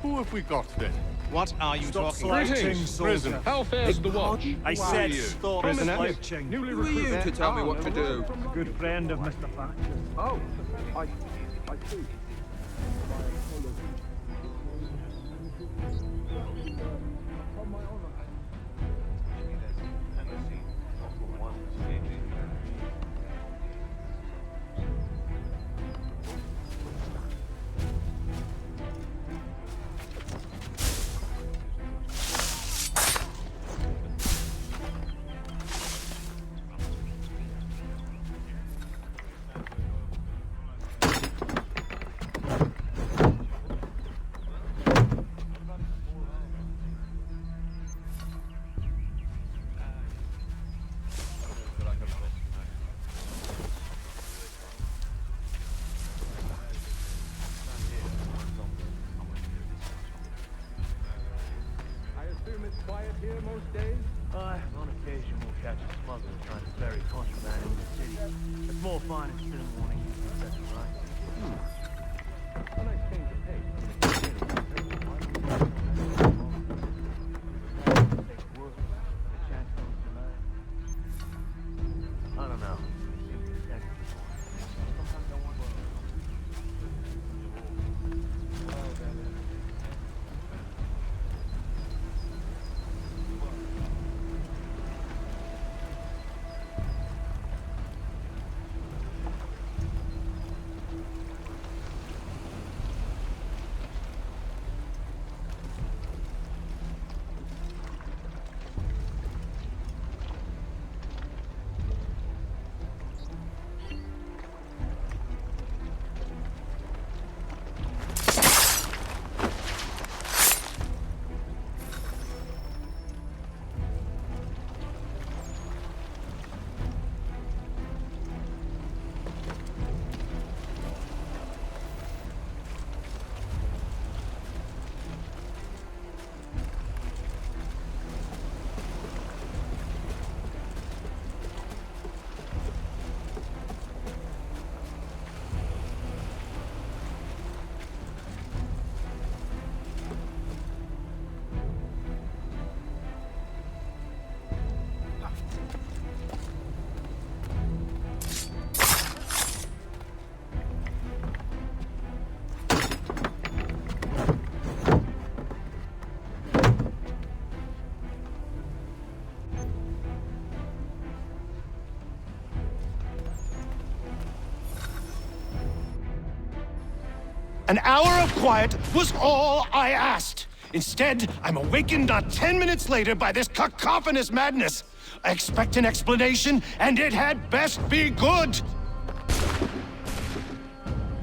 Who have we got then? What are you Stop talking slouching, about? soldier. How fares the watch? I said stop Prisoner? slouching. Who are you to tell me what to do? Good friend of Mr. Thatcher. Oh, I see. Quiet here most days? On occasion we'll catch a smuggler trying to ferry contraband into the city. It's more fun in the morning, that's right. A nice change of pace. I don't know. An hour of quiet was all I asked. Instead, I'm awakened not 10 minutes later by this cacophonous madness. I expect an explanation, and it had best be good.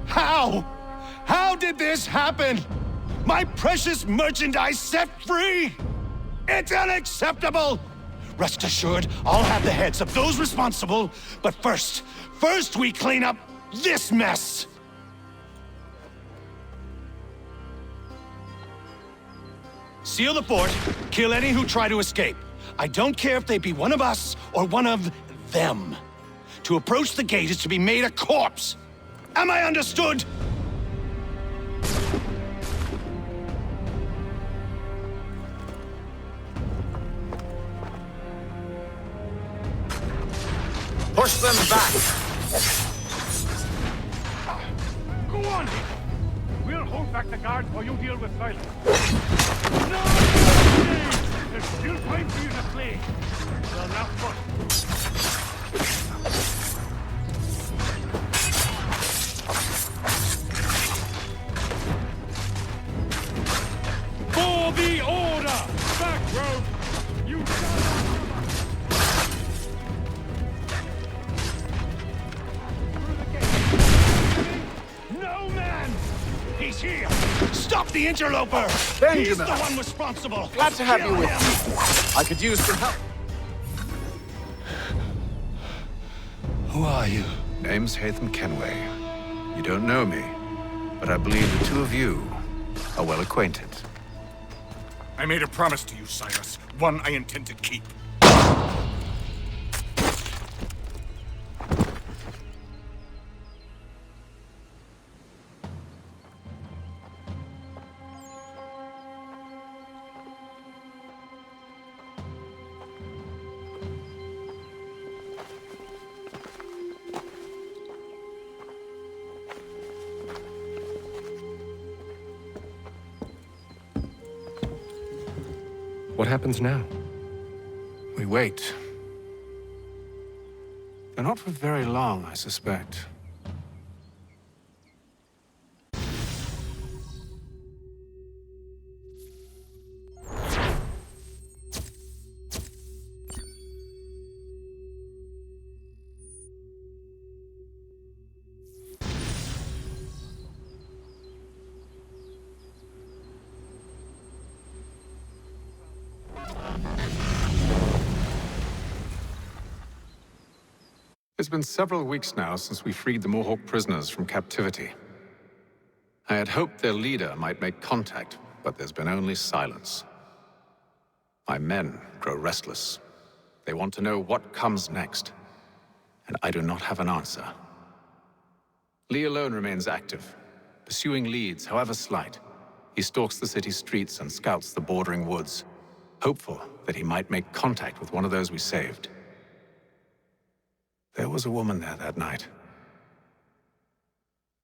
How? How did this happen? My precious merchandise set free? It's unacceptable! Rest assured, I'll have the heads of those responsible, but first we clean up this mess! Seal the fort, kill any who try to escape. I don't care if they be one of us or one of them. To approach the gate is to be made a corpse. Am I understood? Push them back! Go on! We'll hold back the guards while you deal with silence. No! There's still time for you to flee. Well, now first. For the order! Back, road! You shall not No man! He's here! Stop the interloper! Benjamin! He's the one responsible! Glad to have you with me. I could use some help. Who are you? Name's Hatham Kenway. You don't know me, but I believe the two of you are well acquainted. I made a promise to you, Cyrus. One I intend to keep. What happens now? We wait. But not for very long, I suspect. It's been several weeks now since we freed the Mohawk prisoners from captivity. I had hoped their leader might make contact, but there's been only silence. My men grow restless. They want to know what comes next, and I do not have an answer. Lee alone remains active, pursuing leads, however slight. He stalks the city streets and scouts the bordering woods, hopeful that he might make contact with one of those we saved. There was a woman there that night.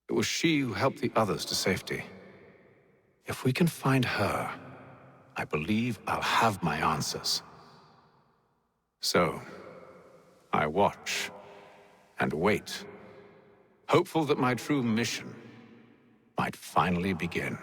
It was she who helped the others to safety. If we can find her, I believe I'll have my answers. So, I watch and wait, hopeful that my true mission might finally begin.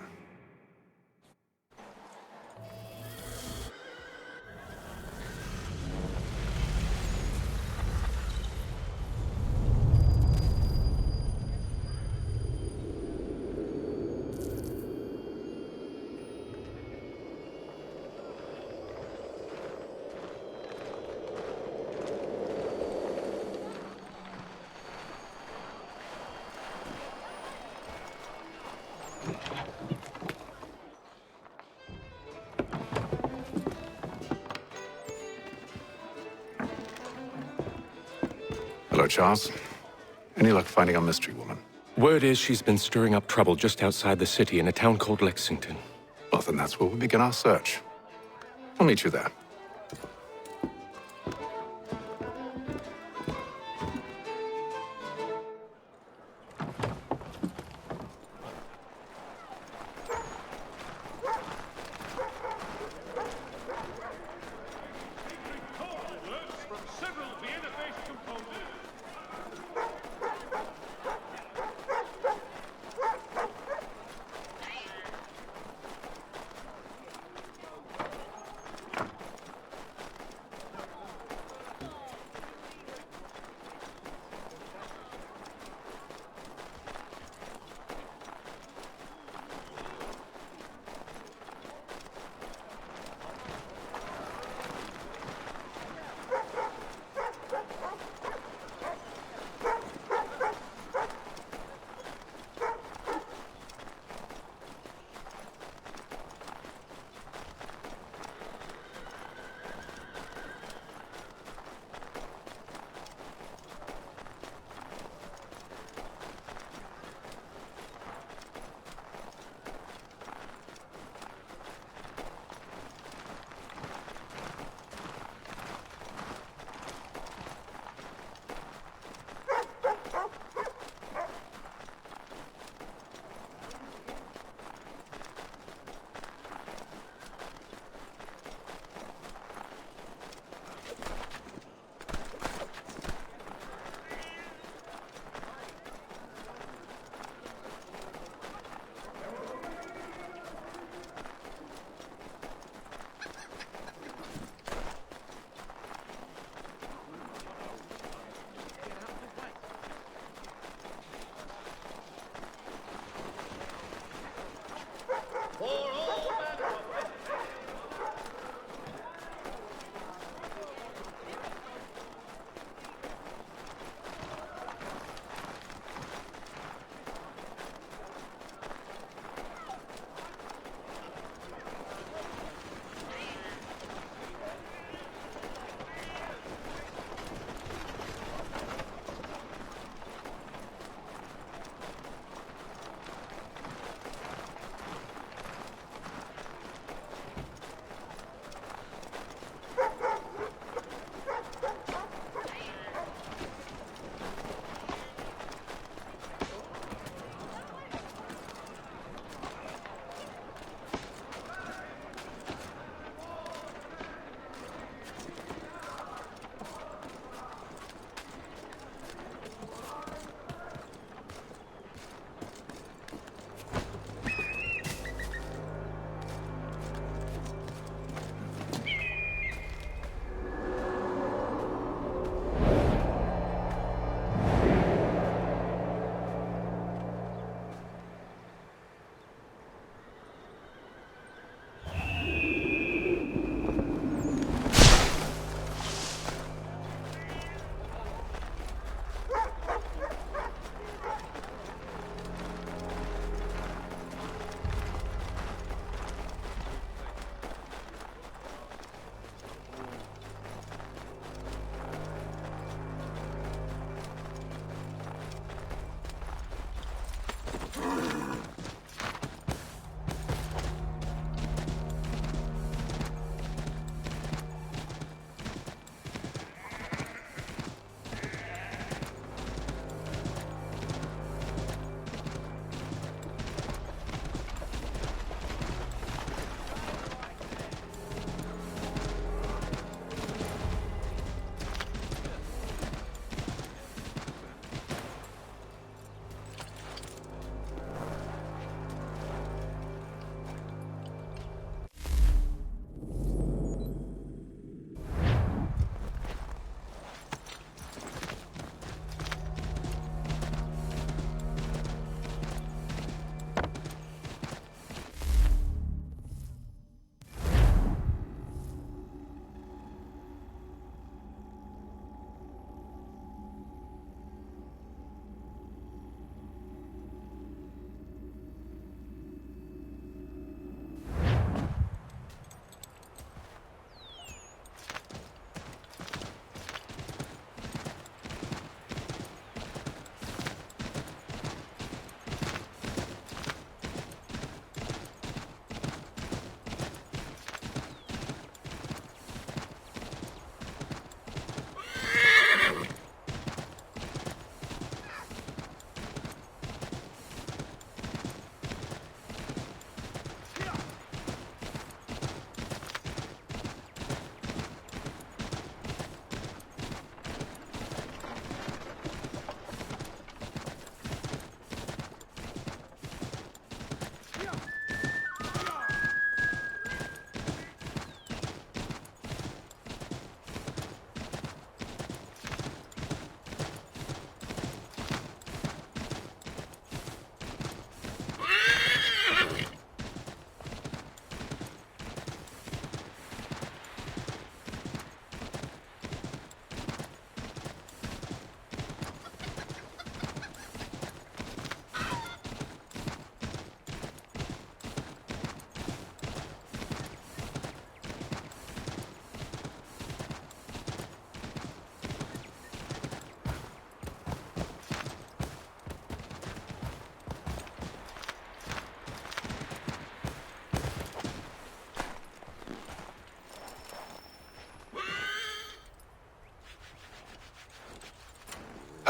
Hello, Charles. Any luck finding our mystery woman? Word is she's been stirring up trouble just outside the city in a town called Lexington. Well, then that's where we begin our search. I'll meet you there.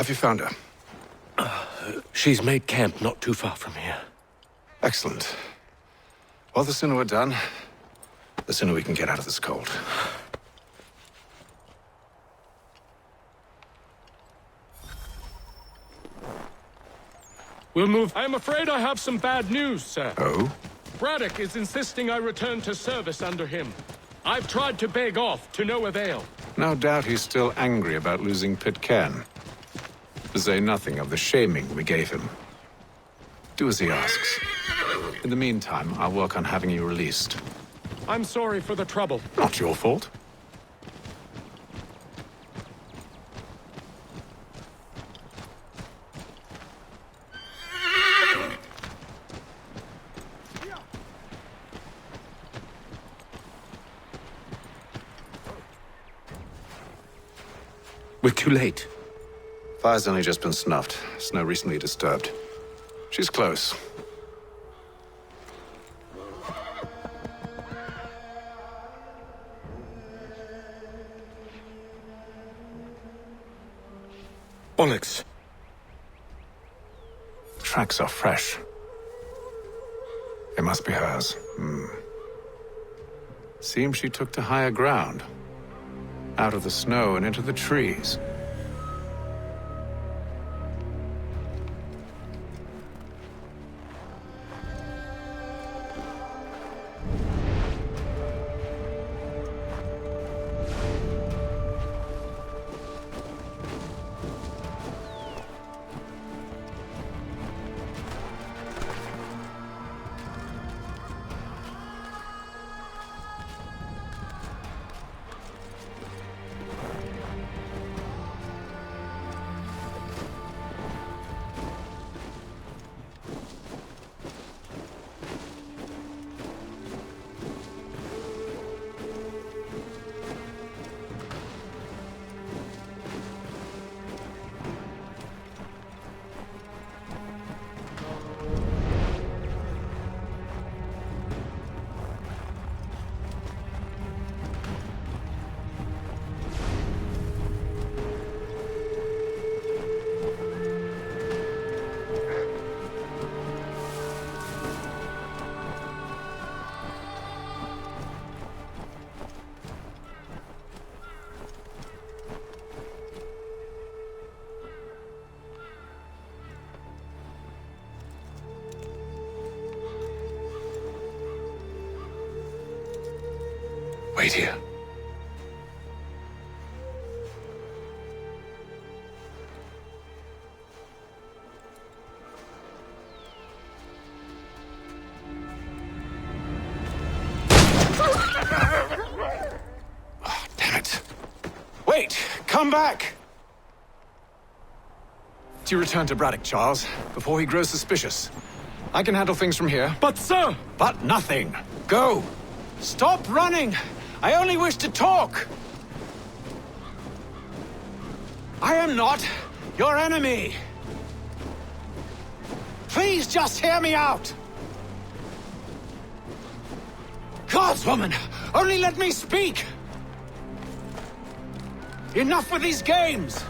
Have you found her? She's made camp not too far from here. Excellent. Well, the sooner we're done, the sooner we can get out of this cold. We'll move. I am afraid I have some bad news, sir. Oh? Braddock is insisting I return to service under him. I've tried to beg off, to no avail. No doubt he's still angry about losing Pitcairn. To say nothing of the shaming we gave him. Do as he asks. In the meantime, I'll work on having you released. I'm sorry for the trouble. Not your fault. We're too late. Fire's only just been snuffed. Snow recently disturbed. She's close. Bollocks. The tracks are fresh. They must be hers. Seems she took to higher ground. Out of the snow and into the trees. Wait here. Oh, damn it. Wait! Come back! Do you return to Braddock, Charles, before he grows suspicious? I can handle things from here. But, sir! But nothing. Go! Stop running! I only wish to talk! I am not your enemy! Please just hear me out! Godswoman, only let me speak! Enough with these games!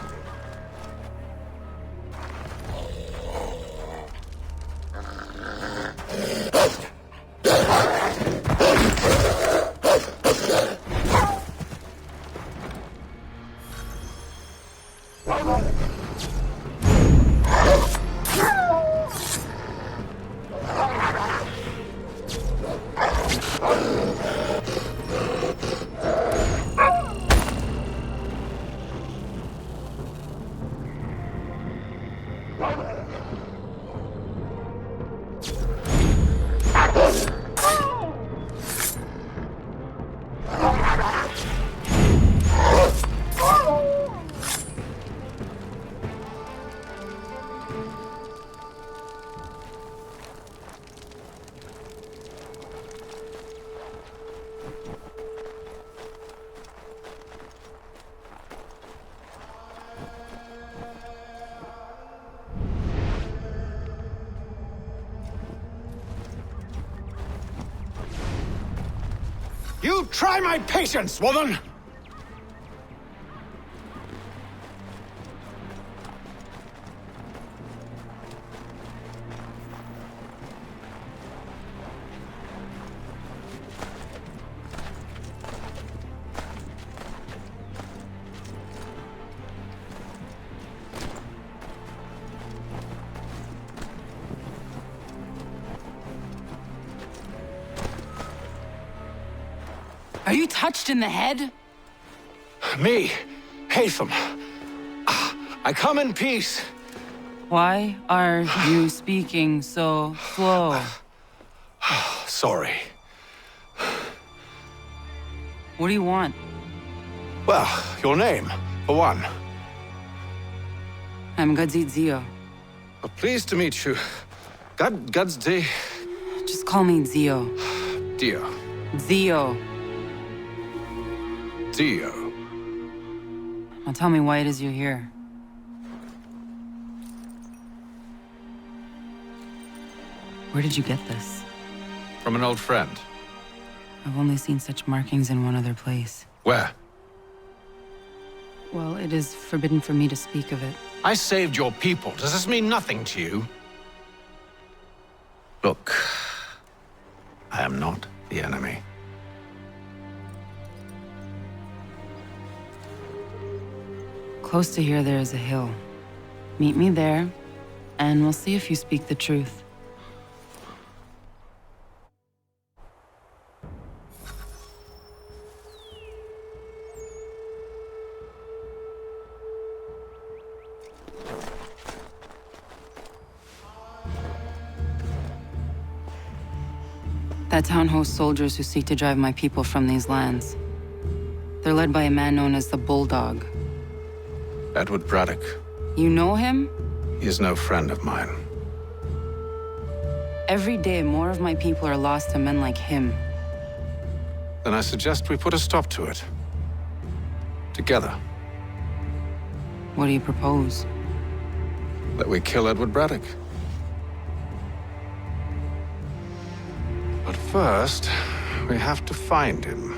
You try my patience, woman! Are you touched in the head? Me, Haytham. I come in peace. Why are you speaking so slow? Sorry. What do you want? Well, your name, for one. I'm Gadzit Zio. Pleased to meet you. Gadsdi. Just call me Zio. Dio. Zio. Dio. Now tell me why it is you're here. Where did you get this? From an old friend. I've only seen such markings in one other place. Where? Well, it is forbidden for me to speak of it. I saved your people. Does this mean nothing to you? Look, I am not the enemy. Close to here, there is a hill. Meet me there, and we'll see if you speak the truth. That town hosts soldiers who seek to drive my people from these lands. They're led by a man known as the Bulldog. Edward Braddock. You know him? He is no friend of mine. Every day, more of my people are lost to men like him. Then I suggest we put a stop to it. Together. What do you propose? That we kill Edward Braddock. But first, we have to find him.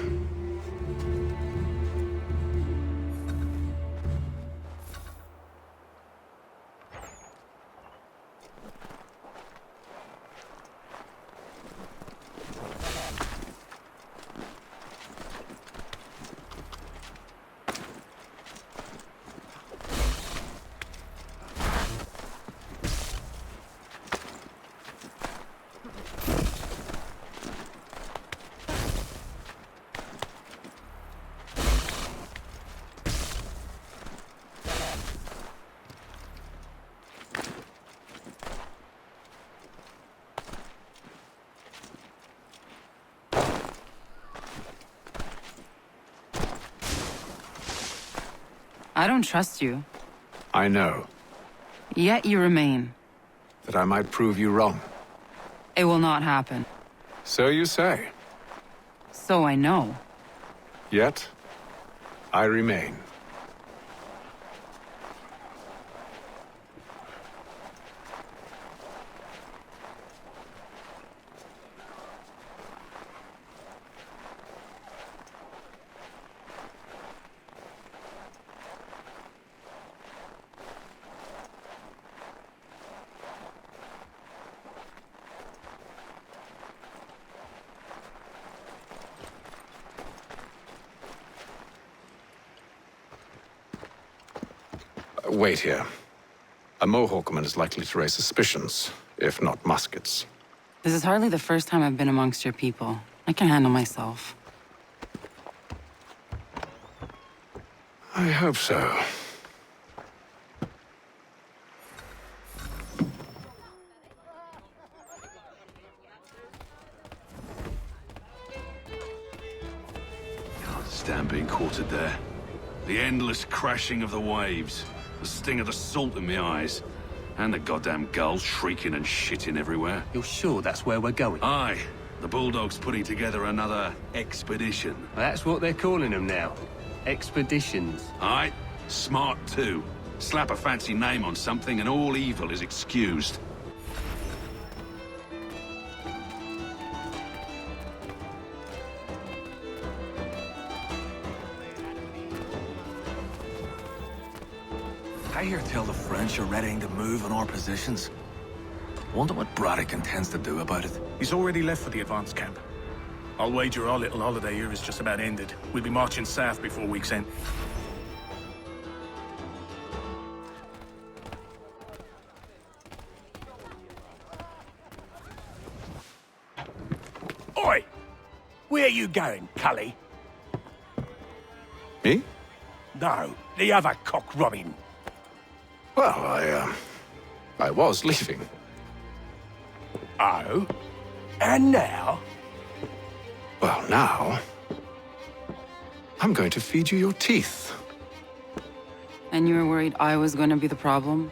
I don't trust you. I know. Yet you remain. That I might prove you wrong. It will not happen. So you say. So I know. Yet, I remain. Wait here. A Mohawkman is likely to raise suspicions, if not muskets. This is hardly the first time I've been amongst your people. I can handle myself. I hope so. Can't stand being quartered there. The endless crashing of the waves. The sting of the salt in my eyes. And the goddamn gulls shrieking and shitting everywhere. You're sure that's where we're going? Aye. The Bulldog's putting together another expedition. That's what they're calling them now. Expeditions. Aye. Smart too. Slap a fancy name on something and all evil is excused. I hear tell the French are readying to move on our positions. Wonder what Braddock intends to do about it. He's already left for the advance camp. I'll wager our little holiday here is just about ended. We'll be marching south before week's end. Oi! Where are you going, Cully? Me? No, the other cock robin. Well, I was leaving. Oh? And now? Well, now... I'm going to feed you your teeth. And you were worried I was going to be the problem?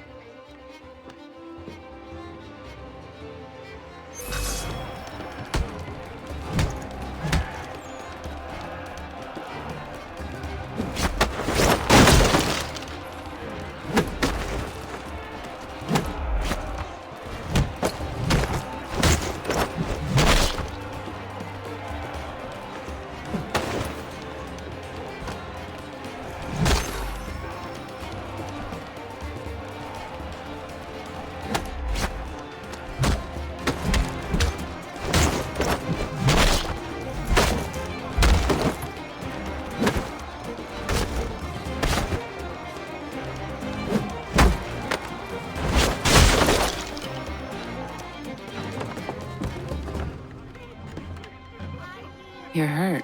You're hurt.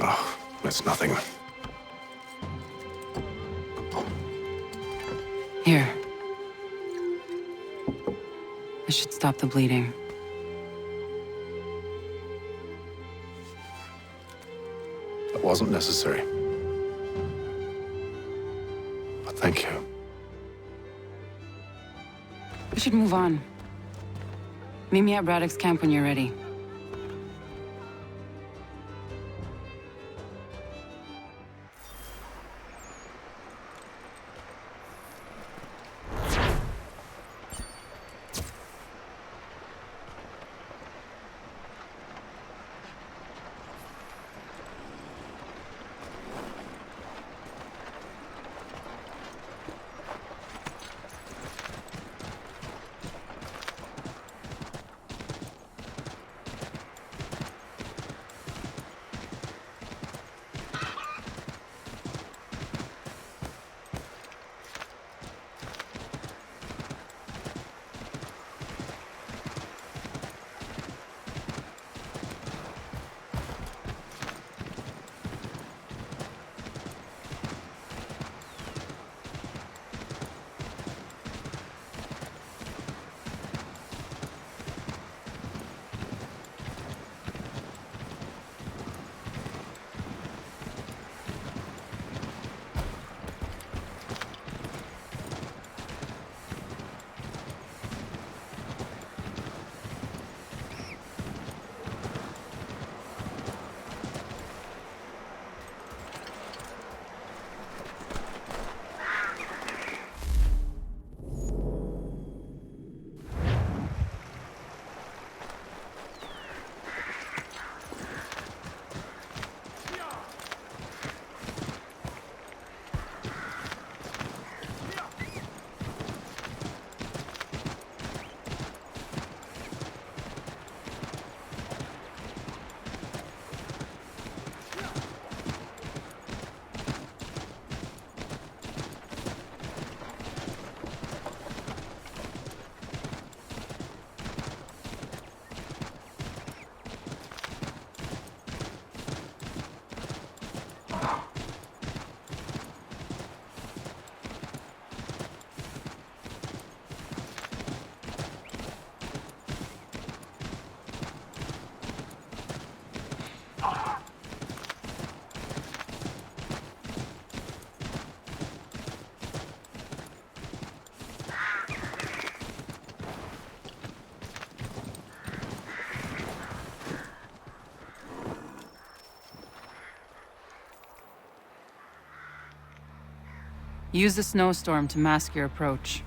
Oh, that's nothing. Here. This should stop the bleeding. That wasn't necessary. But thank you. We should move on. Meet me at Braddock's camp when you're ready. Use the snowstorm to mask your approach.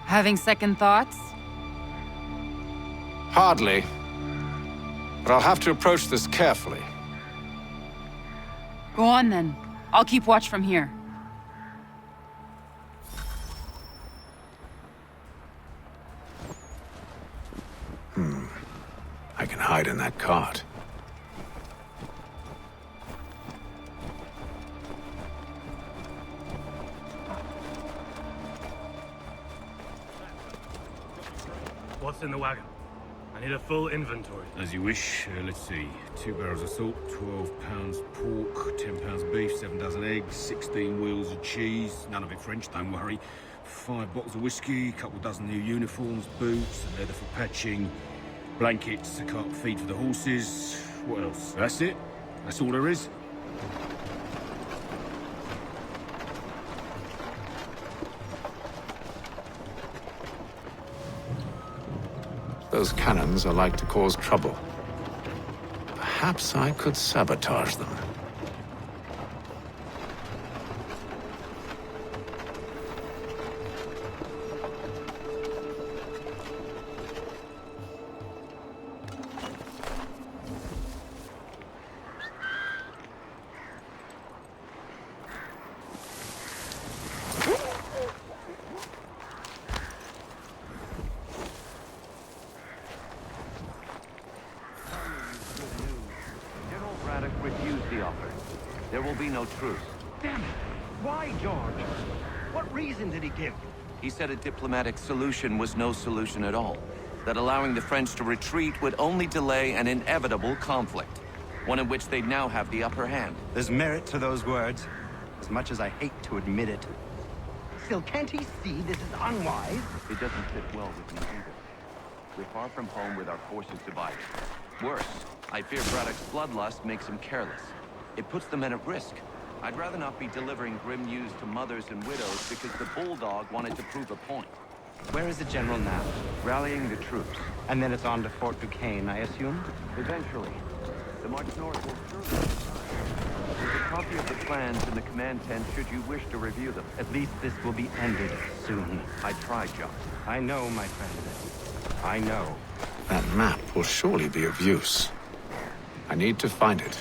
Having second thoughts? Hardly. But I'll have to approach this carefully. Go on then. I'll keep watch from here. I can hide in that cart. What's in the wagon? I need a full inventory. As you wish. Let's see. 2 barrels of salt, 12 pounds pork, 10 pounds beef, 7 dozen eggs, 16 wheels of cheese. None of it French, don't worry. 5 bottles of whiskey, a couple dozen new uniforms, boots, leather for patching, blankets, a cart feed for the horses. What else? That's it? That's all there is? Those cannons are like to cause trouble. Perhaps I could sabotage them. Refused the offer. There will be no truce. Damn it! Why, George? What reason did he give? He said a diplomatic solution was no solution at all. That allowing the French to retreat would only delay an inevitable conflict. One in which they'd now have the upper hand. There's merit to those words, as much as I hate to admit it. Still, can't he see this is unwise? It doesn't fit well with me either. We're far from home with our forces divided. Worse, I fear Braddock's bloodlust makes him careless. It puts the men at risk. I'd rather not be delivering grim news to mothers and widows because the Bulldog wanted to prove a point. Where is the general now? Rallying the troops. And then it's on to Fort Duquesne, I assume? Eventually. The march north will surely start. There's a copy of the plans in the command tent should you wish to review them. At least this will be ended soon. I tried, John. I know, my friend. I know. That map will surely be of use. I need to find it.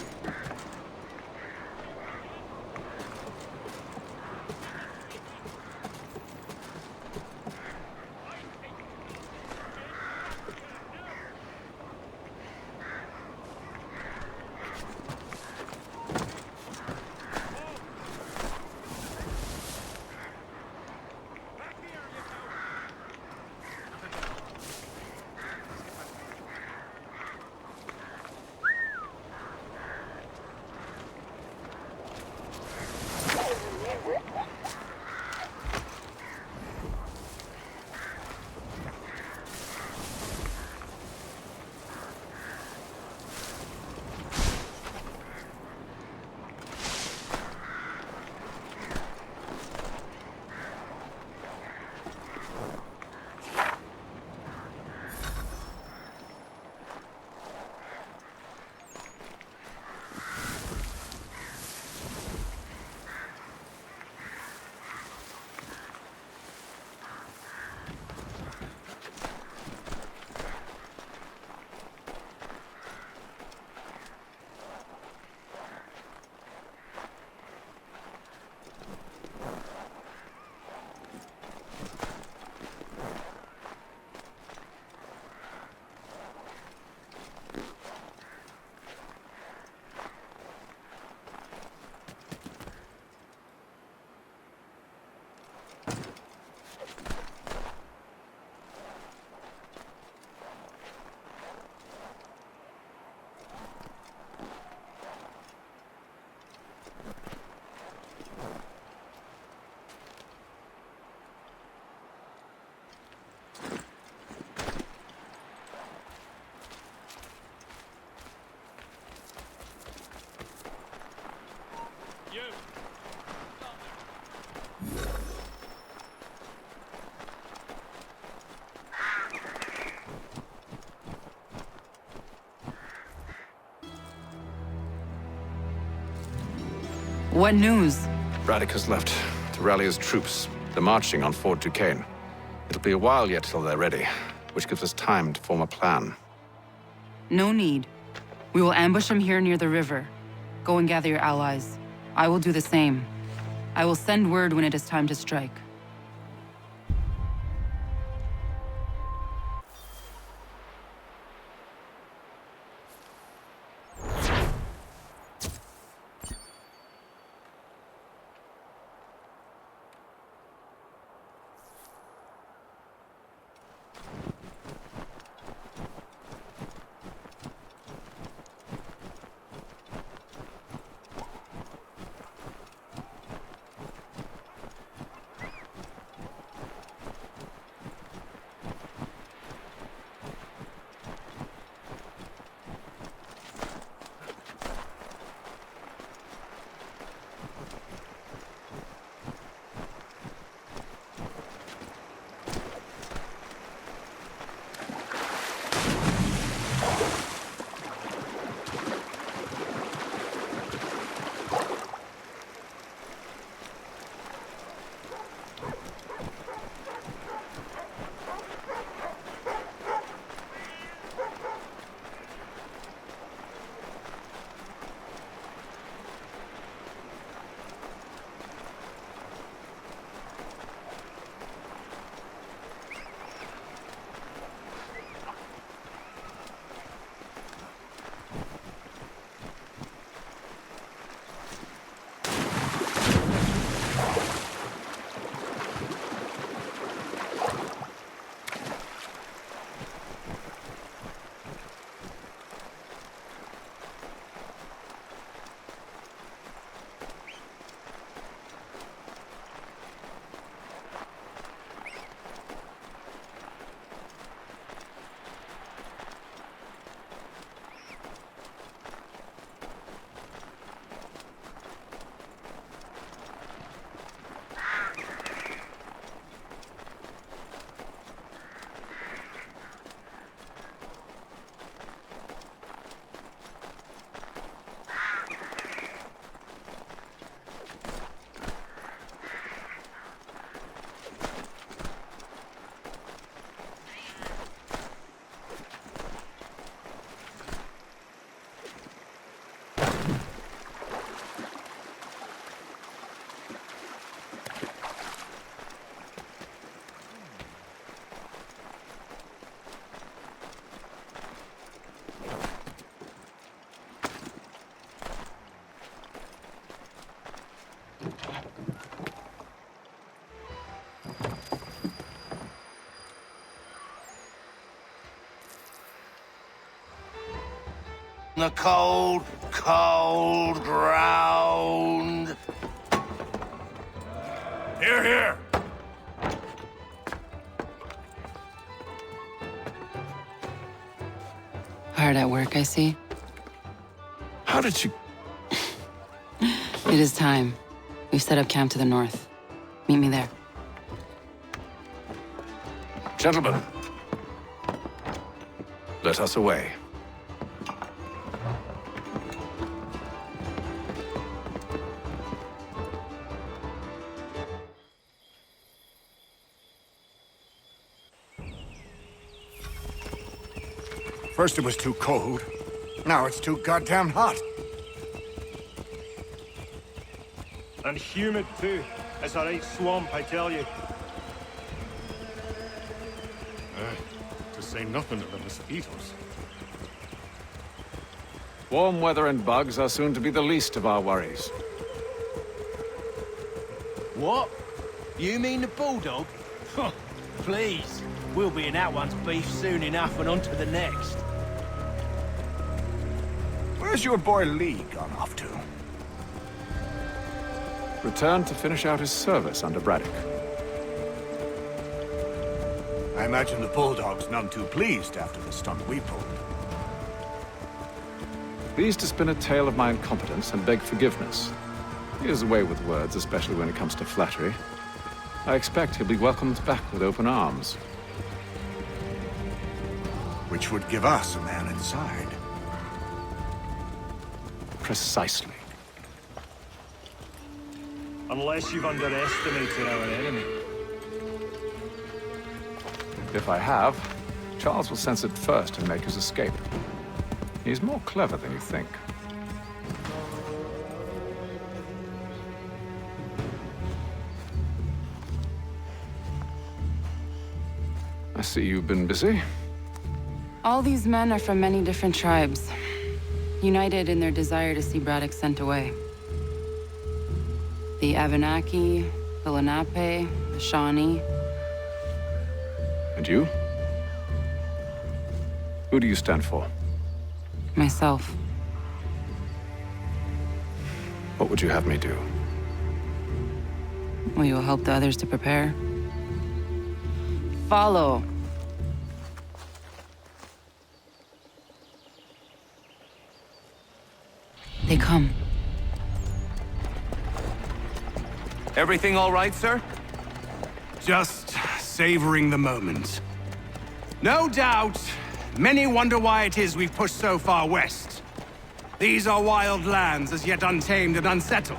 What news? Braddock has left to rally his troops. They're marching on Fort Duquesne. It'll be a while yet till they're ready, which gives us time to form a plan. No need. We will ambush them here near the river. Go and gather your allies. I will do the same. I will send word when it is time to strike. The cold, cold ground. Here, here. Hard at work, I see. How did you... It is time. We've set up camp to the north. Meet me there. Gentlemen, let us away. First it was too cold. Now it's too goddamn hot. And humid too. It's a right swamp, I tell you. To say nothing of the mosquitoes. Warm weather and bugs are soon to be the least of our worries. What? You mean the bulldog? Huh, please. We'll be in that one's beef soon enough and on to the next. Where's your boy Lee gone off to? Returned to finish out his service under Braddock. I imagine the Bulldog's none too pleased after the stunt we pulled. Pleased to spin a tale of my incompetence and beg forgiveness. He is away with words, especially when it comes to flattery. I expect he'll be welcomed back with open arms. Which would give us a man inside. Precisely. Unless you've underestimated our enemy. If I have, Charles will sense it first and make his escape. He's more clever than you think. I see you've been busy. All these men are from many different tribes, united in their desire to see Braddock sent away. The Abenaki, the Lenape, the Shawnee. And you? Who do you stand for? Myself. What would you have me do? Will you help the others to prepare? Follow. They come. Everything all right, sir? Just savoring the moment. No doubt, many wonder why it is we've pushed so far west. These are wild lands, as yet untamed and unsettled.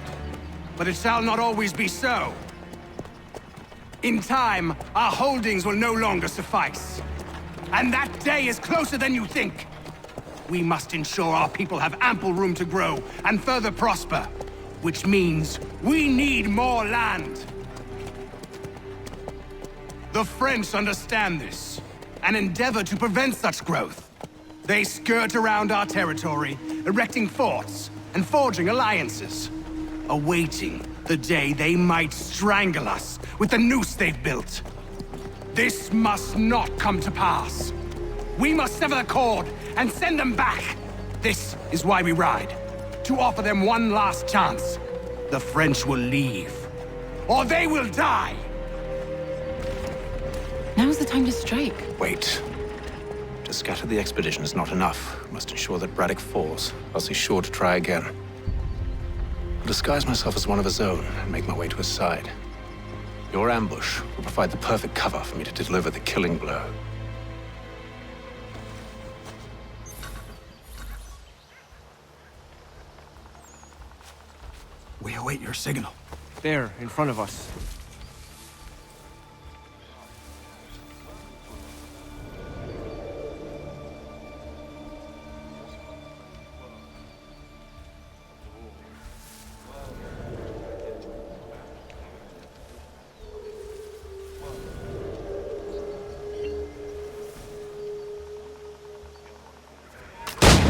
But it shall not always be so. In time, our holdings will no longer suffice. And that day is closer than you think. We must ensure our people have ample room to grow and further prosper. Which means we need more land. The French understand this, and endeavor to prevent such growth. They skirt around our territory, erecting forts and forging alliances, awaiting the day they might strangle us with the noose they've built. This must not come to pass. We must sever the cord and send them back. This is why we ride. To offer them one last chance. The French will leave, or they will die. Now's the time to strike. Wait. To scatter the expedition is not enough. We must ensure that Braddock falls, else he's sure to try again. I'll disguise myself as one of his own and make my way to his side. Your ambush will provide the perfect cover for me to deliver the killing blow. We await your signal. There, in front of us.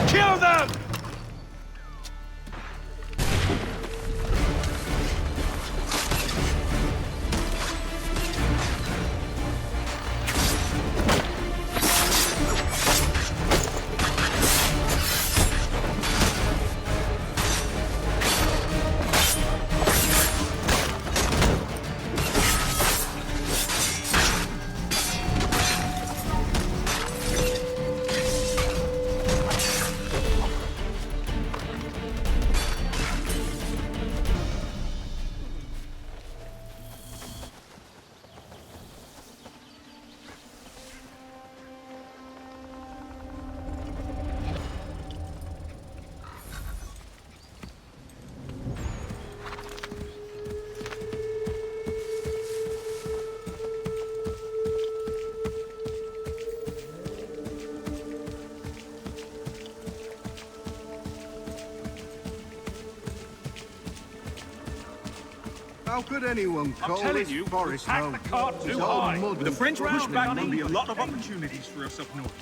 Kill them! How could anyone call I'm telling this you, forest pack home? the cart It's too all high. mud With the and French bushland pushback, there'll money. be a lot of opportunities for us up north.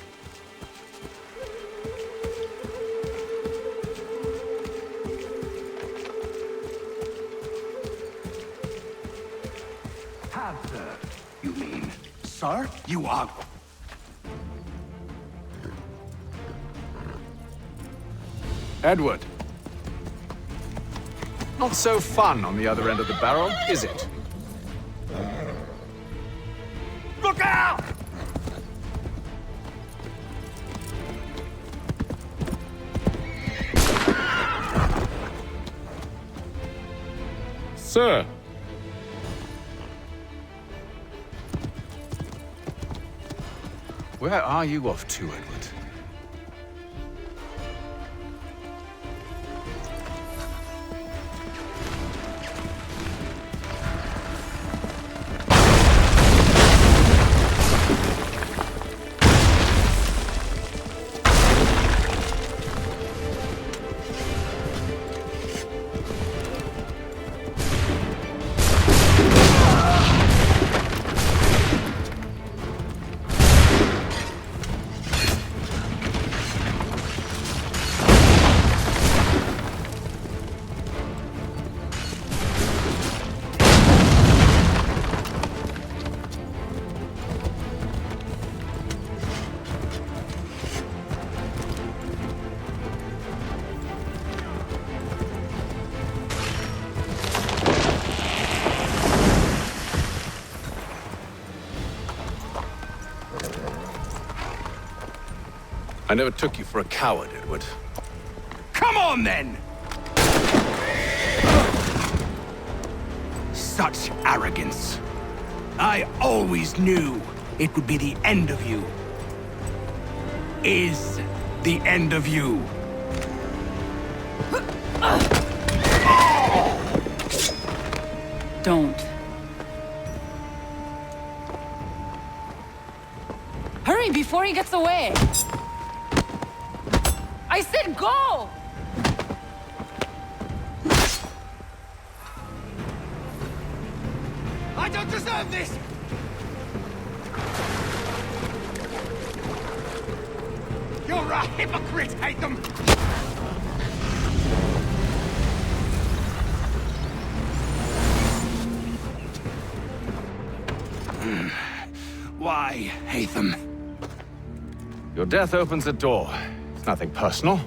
Have, sir. You mean, sir? You are... Edward. Not so fun on the other end of the barrel, is it? Look out! Sir! Where are you off to, Edward? I never took you for a coward, Edward. Come on, then! Such arrogance. I always knew it would be the end of you. Is the end of you. Don't. Hurry before he gets away! I said go! I don't deserve this! You're a hypocrite, Hatham! Why, Hatham? Your death opens a door. It's nothing personal.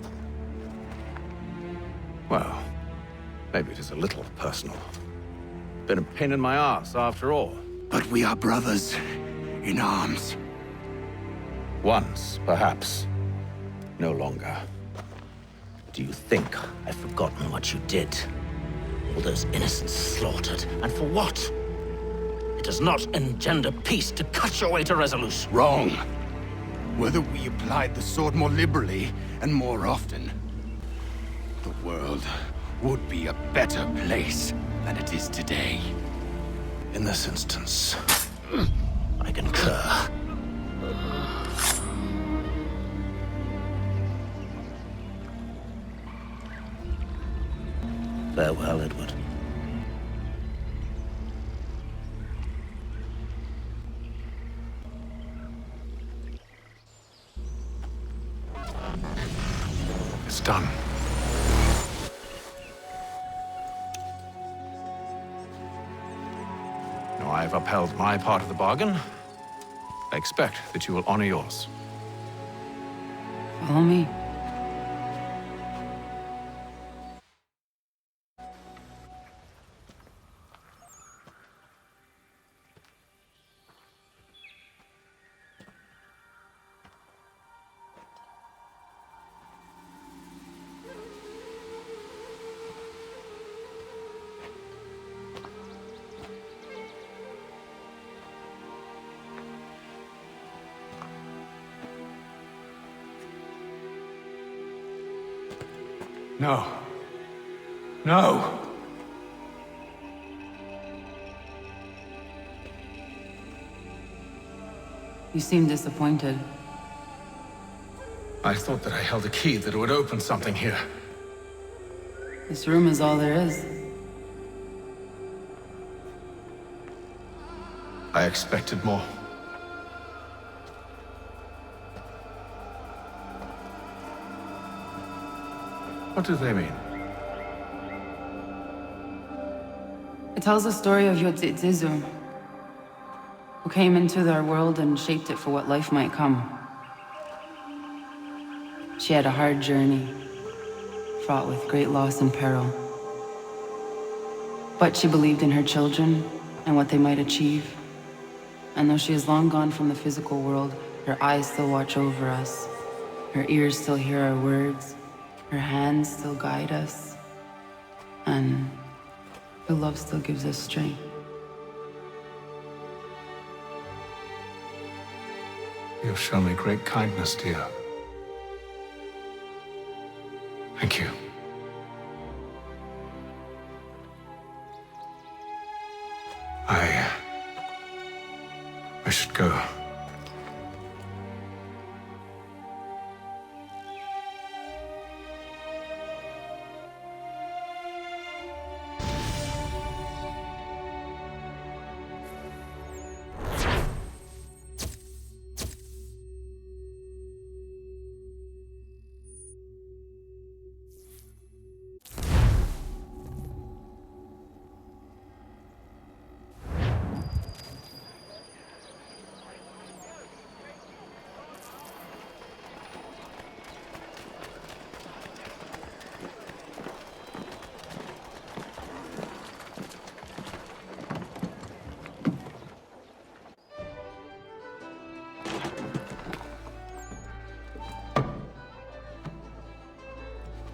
Well, maybe it is a little personal. Been a pain in my ass, after all. But we are brothers in arms. Once, perhaps. No longer. Do you think I've forgotten what you did? All those innocents slaughtered, and for what? It does not engender peace to cut your way to resolution. Wrong. Whether we applied the sword more liberally and more often, the world would be a better place than it is today. In this instance, I concur. Farewell, Edward. It's done. Now I've upheld my part of the bargain. I expect that you will honor yours. Follow me. No. No! You seem disappointed. I thought that I held a key that would open something here. This room is all there is. I expected more. What do they mean? It tells the story of Yodzizu, who came into their world and shaped it for what life might come. She had a hard journey, fraught with great loss and peril. But she believed in her children and what they might achieve. And though she is long gone from the physical world, her eyes still watch over us. Her ears still hear our words. Her hands still guide us. And her love still gives us strength. You've shown me great kindness, dear. Thank you. I should go.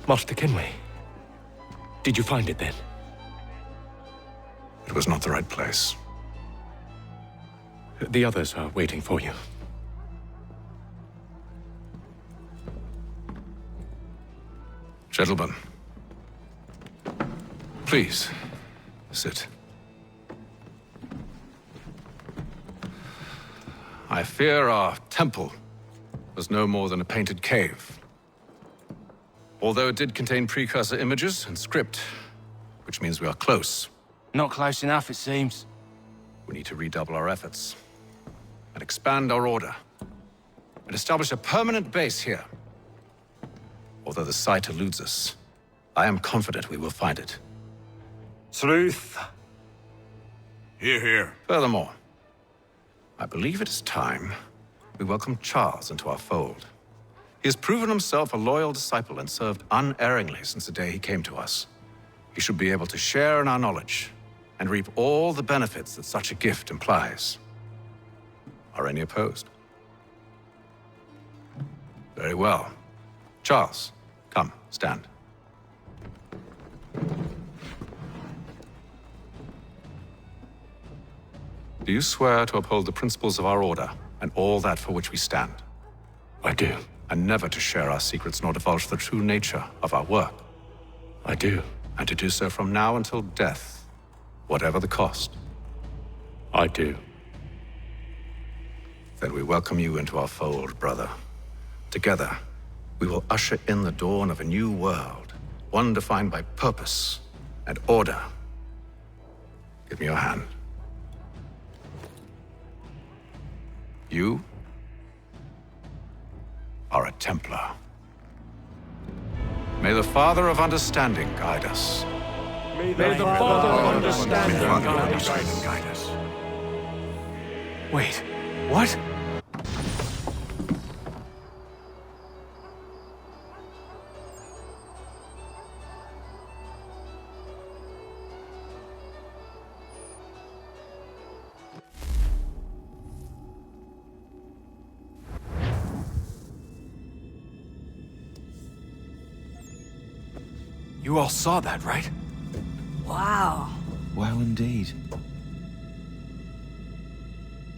Master Kenway, did you find it then? It was not the right place. The others are waiting for you. Gentlemen, please, sit. I fear our temple was no more than a painted cave. Although it did contain precursor images and script, which means we are close. Not close enough, it seems. We need to redouble our efforts and expand our order and establish a permanent base here. Although the site eludes us, I am confident we will find it. Truth. Hear, hear. Furthermore, I believe it is time we welcome Charles into our fold. He has proven himself a loyal disciple and served unerringly since the day he came to us. He should be able to share in our knowledge and reap all the benefits that such a gift implies. Are any opposed? Very well. Charles, come, stand. Do you swear to uphold the principles of our order and all that for which we stand? I do. And never to share our secrets nor divulge the true nature of our work? I do. And to do so from now until death, whatever the cost? I do. Then we welcome you into our fold, brother. Together, we will usher in the dawn of a new world, one defined by purpose and order. Give me your hand. You are a Templar. May the Father of Understanding guide us. May the Father of Understanding guide us. Wait, what? You all saw that, right? Wow. Well, indeed.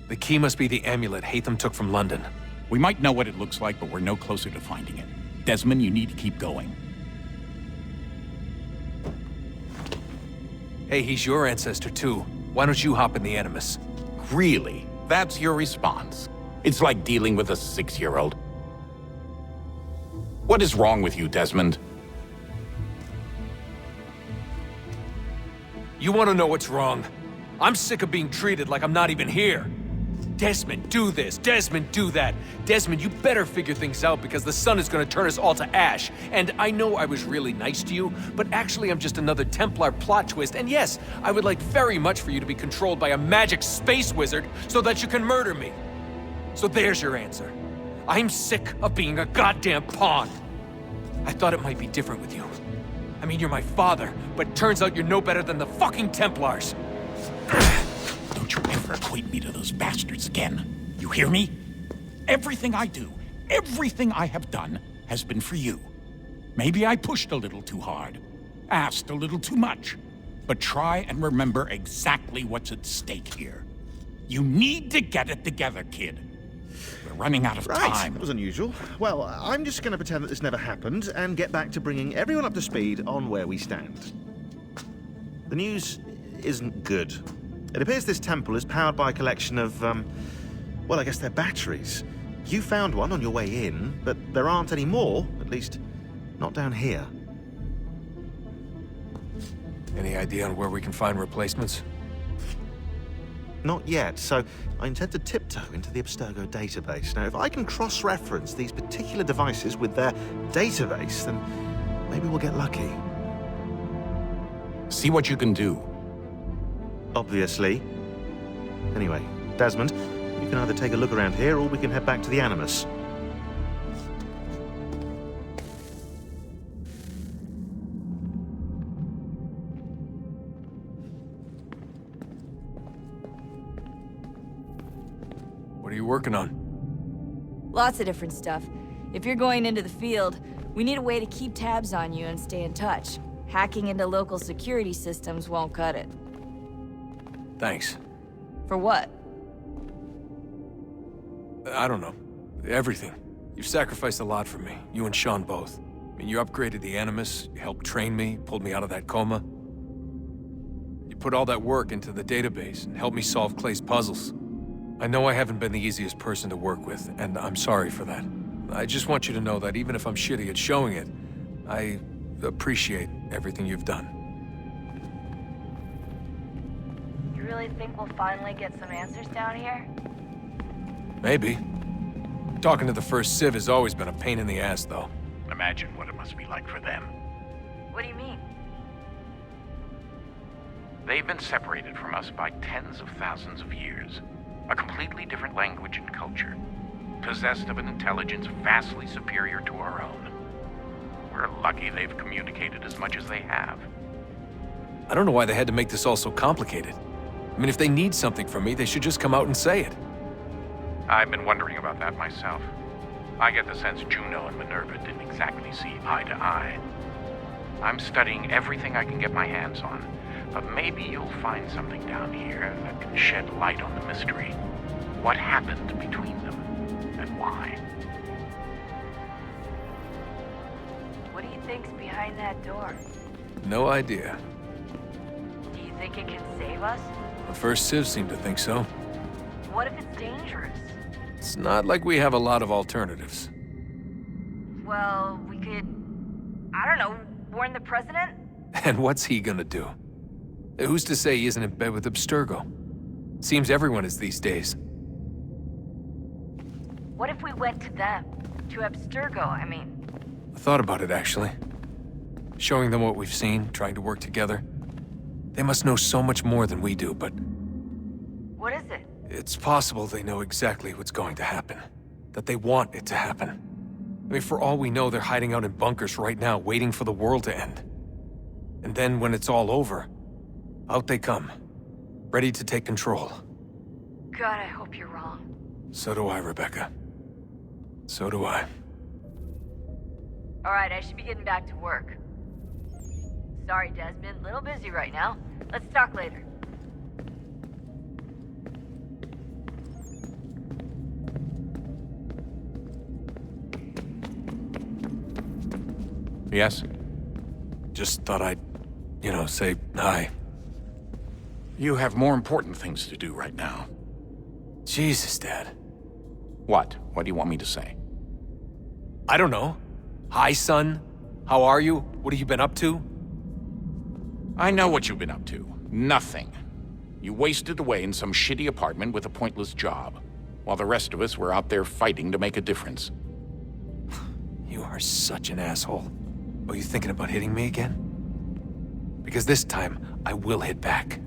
The key must be the amulet Hatham took from London. We might know what it looks like, but we're no closer to finding it. Desmond, you need to keep going. Hey, he's your ancestor too. Why don't you hop in the Animus? Really? That's your response? It's like dealing with a 6-year-old. What is wrong with you, Desmond? You want to know what's wrong? I'm sick of being treated like I'm not even here. Desmond, do this. Desmond, do that. Desmond, you better figure things out because the sun is gonna turn us all to ash. And I know I was really nice to you, but actually I'm just another Templar plot twist. And yes, I would like very much for you to be controlled by a magic space wizard so that you can murder me. So there's your answer. I'm sick of being a goddamn pawn. I thought it might be different with you. I mean, you're my father, but turns out you're no better than the fucking Templars. Don't you ever equate me to those bastards again. You hear me? Everything I do, everything I have done, has been for you. Maybe I pushed a little too hard, asked a little too much, but try and remember exactly what's at stake here. You need to get it together, kid. We're running out of time. That was unusual. Well, I'm just going to pretend that this never happened and get back to bringing everyone up to speed on where we stand. The news isn't good. It appears this temple is powered by a collection of, well, I guess they're batteries. You found one on your way in, but there aren't any more, at least not down here. Any idea on where we can find replacements? Not yet, so I intend to tiptoe into the Abstergo database. Now, if I can cross-reference these particular devices with their database, then maybe we'll get lucky. See what you can do. Obviously. Anyway, Desmond, you can either take a look around here or we can head back to the Animus. What are you working on? Lots of different stuff. If you're going into the field, we need a way to keep tabs on you and stay in touch. Hacking into local security systems won't cut it. Thanks. For what? I don't know. Everything. You've sacrificed a lot for me, you and Sean both. I mean, you upgraded the Animus, you helped train me, pulled me out of that coma. You put all that work into the database and helped me solve Clay's puzzles. I know I haven't been the easiest person to work with, and I'm sorry for that. I just want you to know that even if I'm shitty at showing it, I appreciate everything you've done. You really think we'll finally get some answers down here? Maybe. Talking to the first Civ has always been a pain in the ass, though. Imagine what it must be like for them. What do you mean? They've been separated from us by tens of thousands of years. A completely different language and culture. Possessed of an intelligence vastly superior to our own. We're lucky they've communicated as much as they have. I don't know why they had to make this all so complicated. I mean, if they need something from me, they should just come out and say it. I've been wondering about that myself. I get the sense Juno and Minerva didn't exactly see eye to eye. I'm studying everything I can get my hands on, but maybe you'll find something down here that can shed light on the mystery. What happened between them, and why? What do you think's behind that door? No idea. Do you think it can save us? The first Civ seemed to think so. What if it's dangerous? It's not like we have a lot of alternatives. Well, we could... I don't know, warn the president? And what's he gonna do? Who's to say he isn't in bed with Abstergo? Seems everyone is these days. What if we went to them? To Abstergo, I mean. I thought about it, actually. Showing them what we've seen, trying to work together. They must know so much more than we do, but... What is it? It's possible they know exactly what's going to happen. That they want it to happen. I mean, for all we know, they're hiding out in bunkers right now, waiting for the world to end. And then when it's all over, out they come. Ready to take control. God, I hope you're wrong. So do I, Rebecca. So do I. All right, I should be getting back to work. Sorry, Desmond. Little busy right now. Let's talk later. Yes? Just thought I'd, say hi. You have more important things to do right now. Jesus, Dad. What? What do you want me to say? I don't know. Hi, son. How are you? What have you been up to? I know what you've been up to. Nothing. You wasted away in some shitty apartment with a pointless job, while the rest of us were out there fighting to make a difference. You are such an asshole. Are you thinking about hitting me again? Because this time, I will hit back.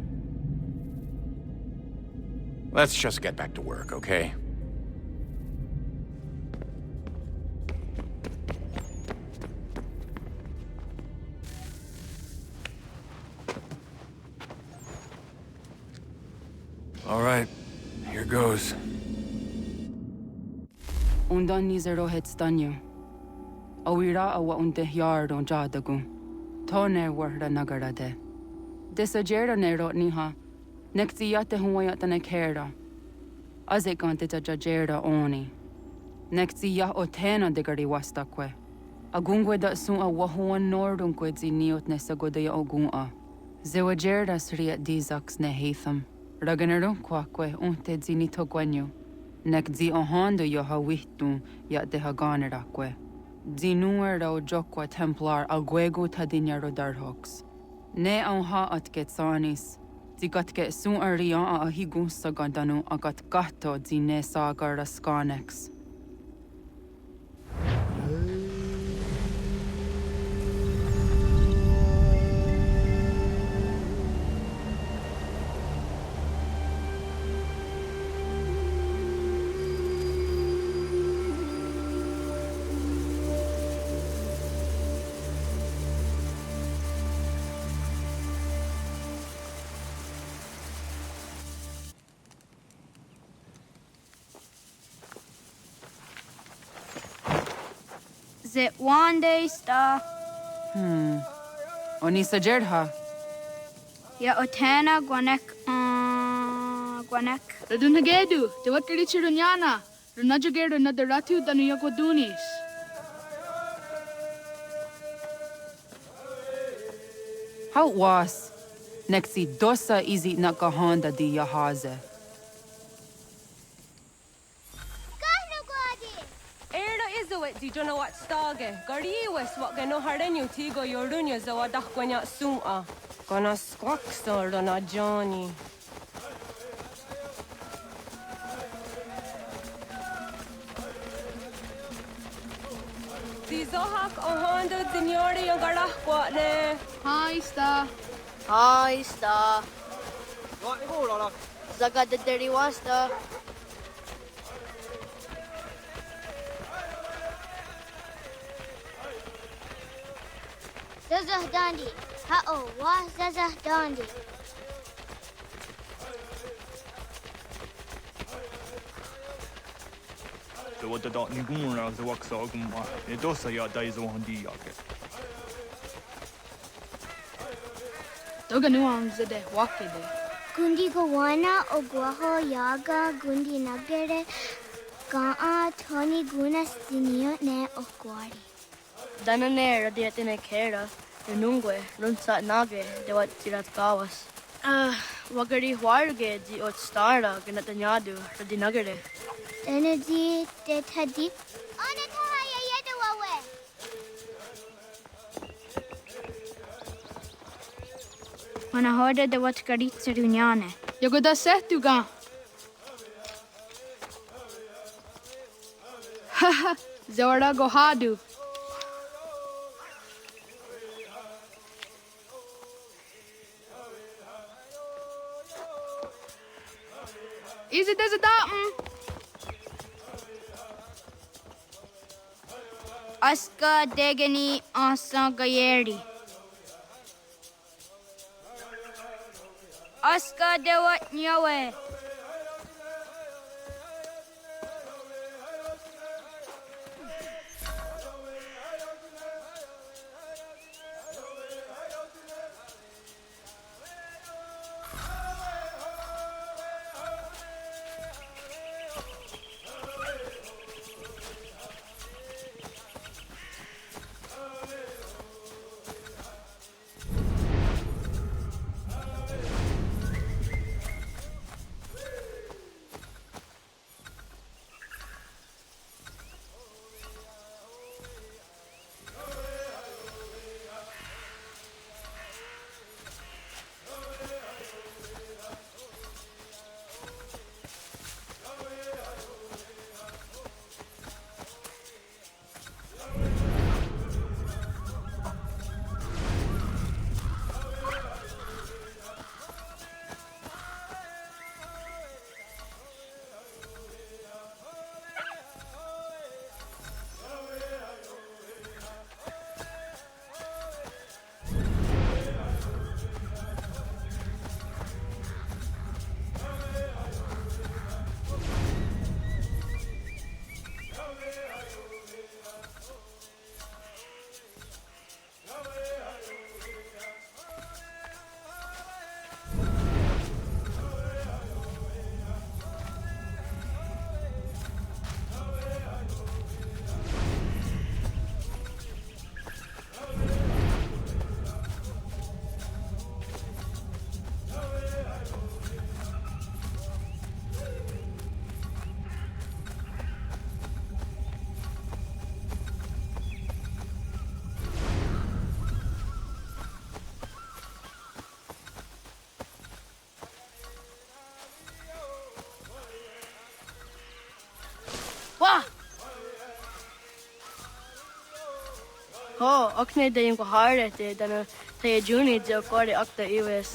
Let's just get back to work, okay? All right, here goes. Undan nizero het stanyo. Awira awa unte yardo jadagu. Tone warda nagara de. Desajera nero niha. Nexiyate huayata nekera. Azekante tajajera oni. Nexia otena degari wastakwe. Agungwe da sun a wahuan nordun kwedzi niot nesagodaya ogun'a. Zewajera sriat dizax ne heatham. Raganero kwakwe unte zini togwanyo. Nek zi ohando yo hawihtun ya de haganerakwe. Zinuer o jokwa templar agwego tadinyaro darhox. Ne ha at getsanis. Zigat get sun arian a higun sagandanu agat gato zine sagar skanex. Is it one day star? Oni sajerha. Ya otana gwanek gwanek. Radunagedu, de what richirunyana. Runajagedu nadaratu danu yagodunis. How was? Nexi dosa izi nakahanda di yahaze. Di jono wat stage. Gari wes wat gano hardenyo tigo yorunyo zawadah kwanya sum'a. Gana squaxor na Johnny. Di zohak ohando dinyori yung garah kwatne. Hi, Star. Hi, Star. Zaga de deriwasta. Zazah Dandi. Ha'o, wa Zazah Dandi. The what the dot nigumura the wax ogumma. It does ya days on the yake. Doga nuang zede wakede. Gundi Gawana o Guaho Yaga Gundi Nagere Ga'a Tony Gunas Dinio Ne Okwari. Danane radiatine kera. Nungwe, runsa nage, de wat tirat gawas. Wagari warge di ot stara ganatanyadu radinagere. Energy de tadip. Ona tahaya yedawawe. Mana hoda de wat karit sarunyane. Yagoda setuga. Haha, Zora gohadu. Is it as a datum? Aska degani asa gayeri. Aska dewat nyawe. Ho, akne de yung kuharete, dana tayo juni jo kore akta iwes.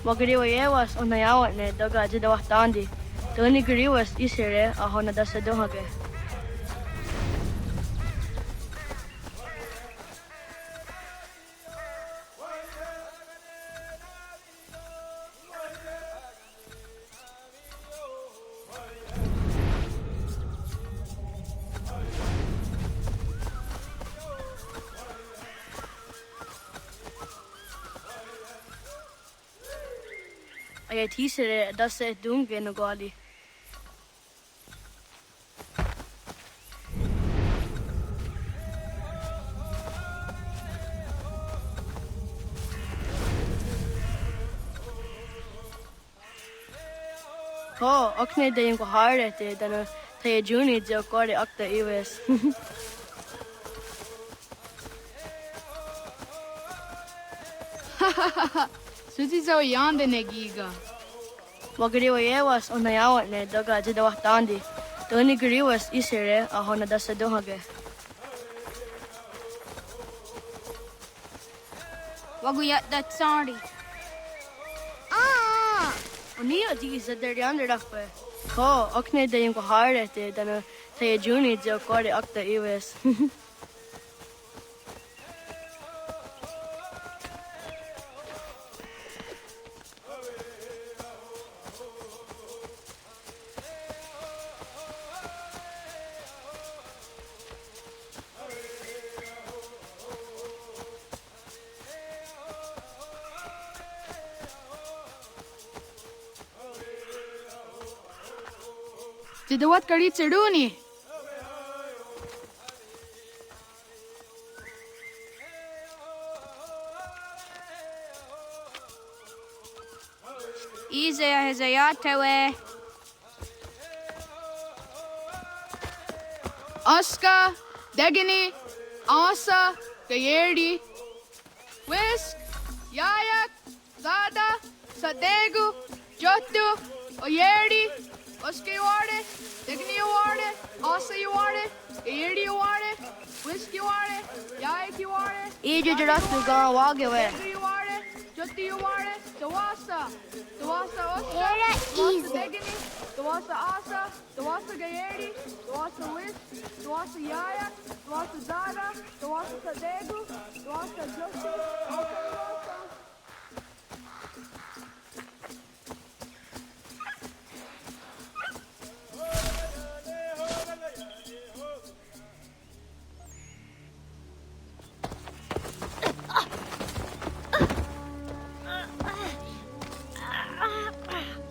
Wagariwa yewas onayawat ne doga jidawah tandi. Toni gariwas isire ahona dasa dohage. Ay tisere dasa dunge no gali. Ho, akne de yung kuharete, dana tayo juni jo kore akta iwes. Susi zo yande ne giga. Wagariwa yewas onayawat ne doga jidawah tandi. Toni gariwas isire ahona dasa dohage. Waguyat that sorry. Oniya di isa deryan rakpe. Ho, akne de yung kuharete, dana tayo juni jo kore akta iwes. Jidawat kari cheduni. Izaya hezayatawe. Aska, Degini, Asa, Gayerdi, Whisk, Yayak, Zada, Sadegu, Jotu, Oyerdi, Oska you are it, Degini you are it, Asa you are it, Gayerdi you are it, Whisk you are it, Yayak you are it, Iju jirastu ga wagewe. Degini you are it, Jotu you are it, Tawasa, Tawasa Oska, Era Tawasa easy. Degini, Tawasa Asa, Tawasa Gayerdi, Tawasa Whisk, Tawasa Yayak, Tawasa Zara, Tawasa Sadegu, Tawasa Jotu, Tawasa.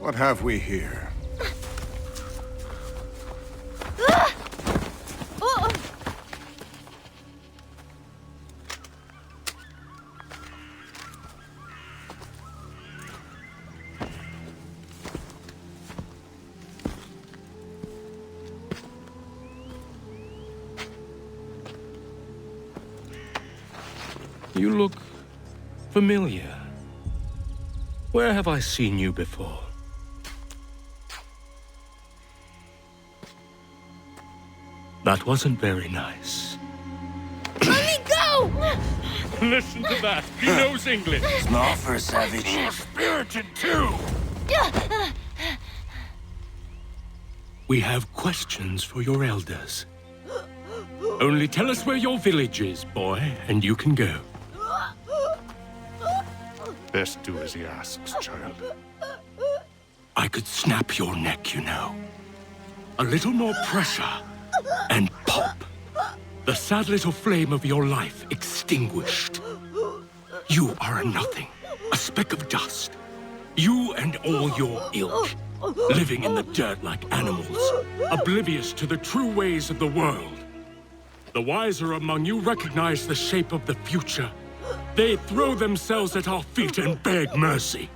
What have we here? You look familiar. Where have I seen you before? That wasn't very nice. Let me go! Listen to that. He knows English. Small for a savage. You're spirited too. We have questions for your elders. Only tell us where your village is, boy, and you can go. Best do as he asks, child. I could snap your neck, you know. A little more pressure, and pop. The sad little flame of your life extinguished. You are a nothing, a speck of dust. You and all your ilk, living in the dirt like animals, oblivious to the true ways of the world. The wiser among you recognize the shape of the future They throw themselves at our feet and beg mercy.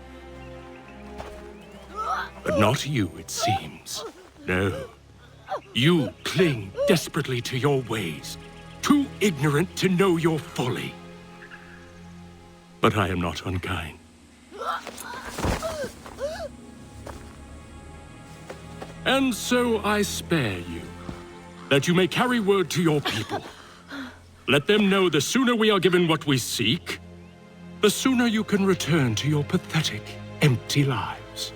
But not you, it seems. No. You cling desperately to your ways, too ignorant to know your folly. But I am not unkind. And so I spare you, that you may carry word to your people. Let them know the sooner we are given what we seek, the sooner you can return to your pathetic, empty lives.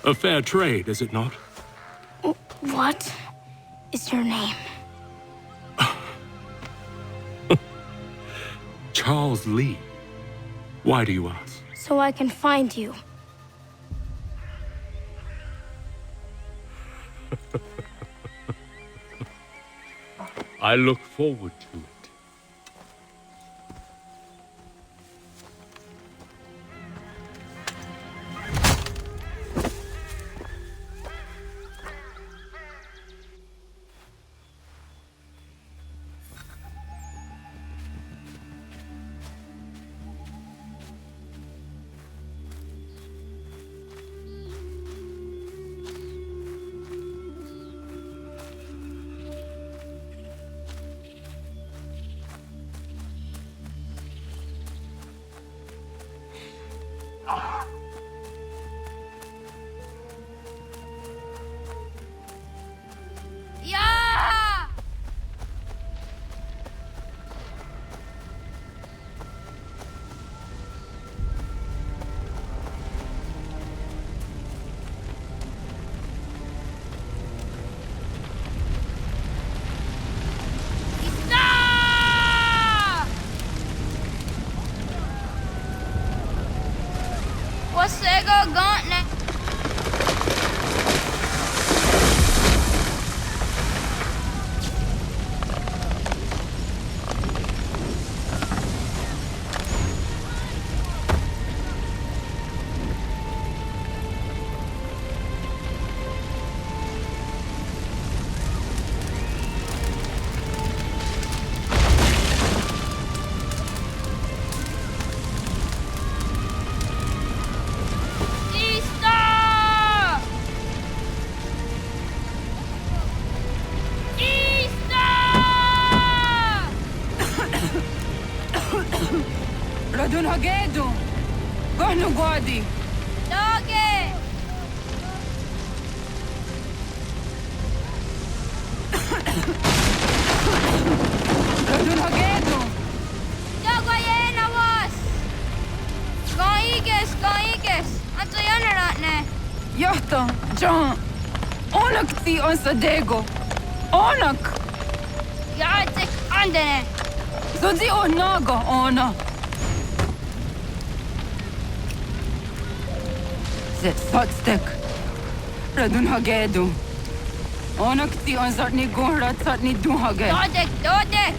A fair trade, is it not? What is your name? Charles Lee. Why do you ask? So I can find you. I look forward to it. Radun Hagedu! Gonu Gwadi! Doge! Radun Hagedu! Dogoyena was! Skaiges! Anto Janaratne! Jahta, John! Onak ti on Sadego! Onak! Jaatik andene! Zodi onaga ona! Zet Sotstek! Radun Hagedu! Onak ti on Zartni Gunrat Zartni Duhage! Dodek!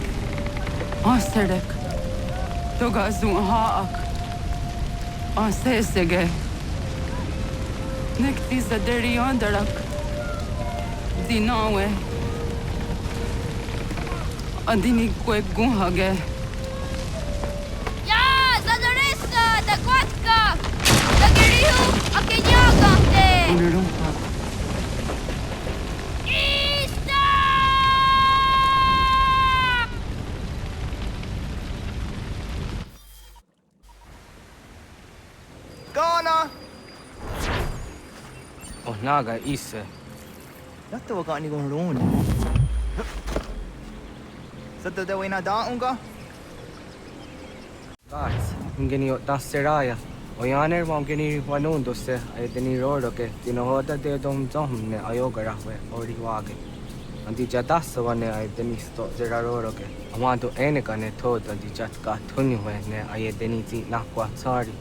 Asterdek! Toga Zun Haak! Asesege! Nekti Zaderi Ondarak! Dinawe! Adini Kwek Gunhage! Ja, Zadorissa! Da Gwatka! Da Girihu! Akinyaga! Unarumpa! Ghana! Oh, Naga, Issa. Latte wa kani gon ron. Sadda da wena da unga? Guys, ngeni das seraya. Oyaner wam geni wanun dosse ay deni rodo ke tinohoda de dom ne ayoga rahwe ori wage. Andi jadas wane ay deni sto zeraro ke. Amanto ene kane thod andi jatka thuni hwe ne ay deni ti nakwa sorry.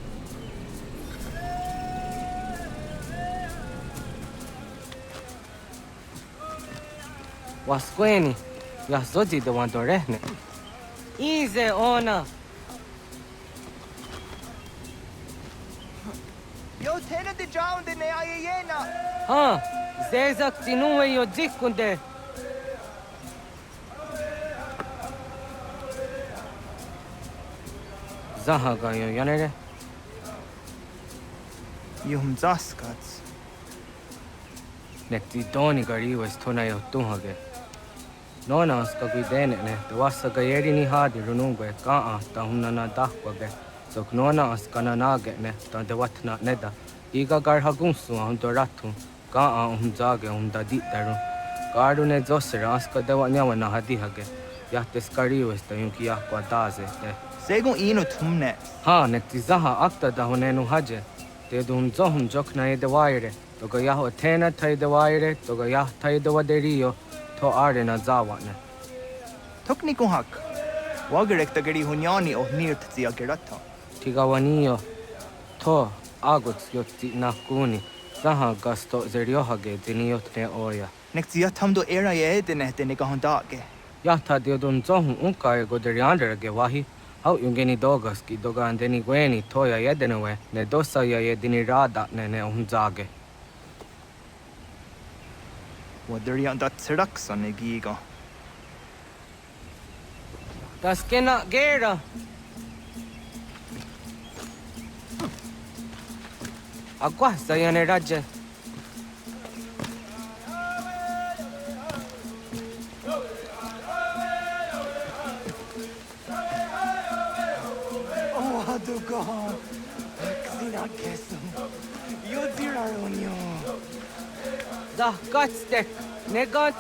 Wasqueni, ya zodi de wanto rehne. Ize ona. Yo tene de jaun de ne ayena. Ha, zezak tinuwe yo dikunde. Zahaga yo yanere. Yum zaskats. Nekti doni gari was tona yo tuhage. Nona ska guidene ne, the wasa gayeri ni hadi runungwe kaa ta hunana dahwage. So nona askana nage ne, ta de watna neda. Iga gar hagunsu hundo ratu, kaa zage hunda ditaru. Garu ne zosera aska de wanyawa na hadihage. Yahtes kariwes ta yunki yahkwa daze te. Segun ino tumne. Ha, nekti zaha akta da hunenu haje. Te dun zohum jokna e de waire. Toga yaho tena tai de waire, toga yah tai de waderio. To are na zawane. Tukni kuhak. Wagerek ta gari hunyani o nirt zia gerata. Tigawanio. To aguts yotti nakuni. Zaha gasto zeriohage diniotne oya. Nekzia tamdo era ye dene dene gahondage. Yahta diodun zohum unka e goderianderage wahi. Hau yungeni dogas ki doga andeni gweni toya yedenewe. Ne dosa ya yedini rada ne unzage. Waderian dat serakson e giga. Das kena gera. Agua sayane raje. Oh, aduga. Xina kesum. Yo diraronyo. Da gatstek. Ne gat.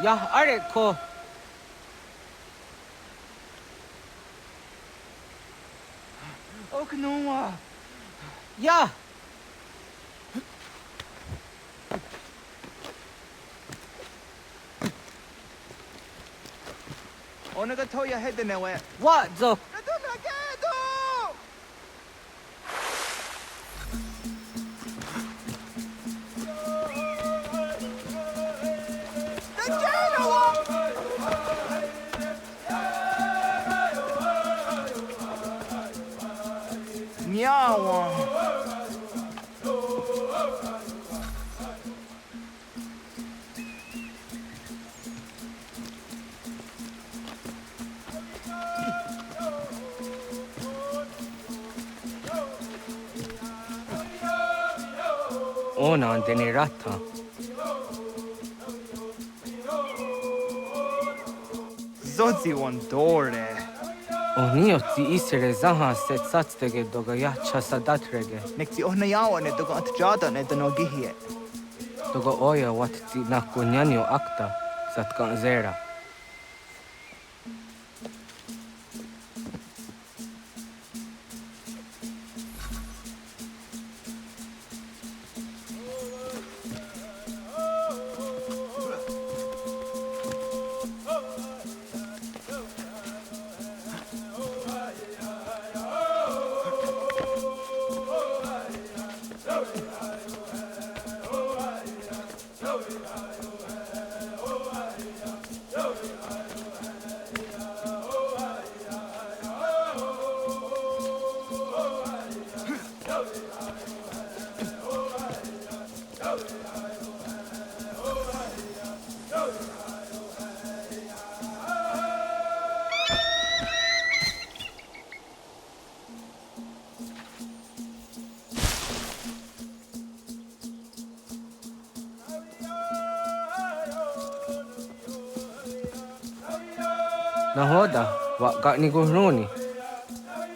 Yah are ko. Oknoa. Yah. Onaga toya hedenewe. What the? Nyawa. Ona andeni rata. Zodzi one dore. Onio ti isere zaha set satstege doga yacha sadatrege. Nekti ohna yawa ne doga atjada ne dano gihie. Doga oya wat ti nakunyanyo akta satkan zera. Nahoda, wa gani guhruni.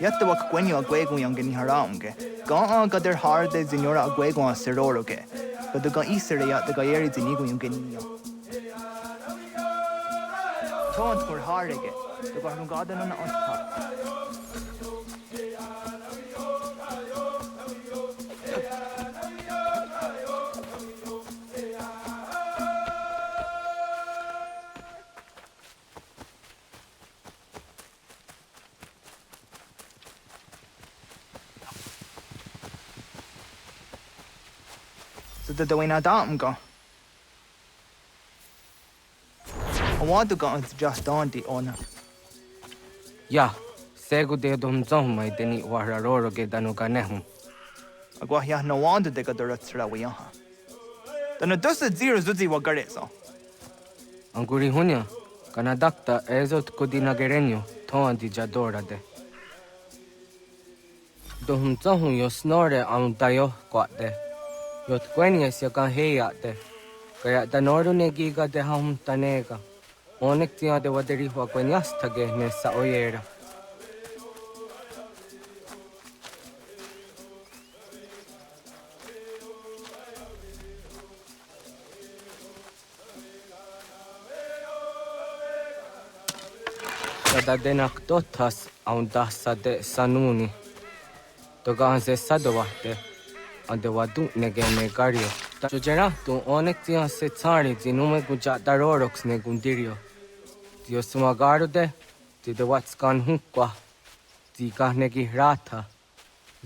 Yatta wa kwenyo agwego yangeni haraunge. Ga gader harde zinora agwego a seroroge. But the ga isere ya the gaeri zinigo yangeni. Taunt for harege. The ga hungada na onta. So the way na dam go. I want to go into just on the honor. Yeah, Segu de dom zom mai deni wararo ke danu kanehum. Agwa ya no wanda de kadora tsra wiyaha. Dana dosa zero zuzi wagareso. Anguri hunya, kana dakta ezot kodina gerenyo, toan di jadora de. Dohum zohum yo snore aun tayo kwate. Yot kwenies ya kan heya de. Kaya danoru ne giga de hum tanega. Onek tia de waderi hua kwenias tage ne sa oyera. Sada denak totas aun dassa de sanuni. Togaan se sadovahte. Ande wadu negene gario. Jojera tu onek tia se tsari zinume guja darorox ne gundirio. Tio sumagaro de, ti de watskan hukwa. Ti kahnegi rata.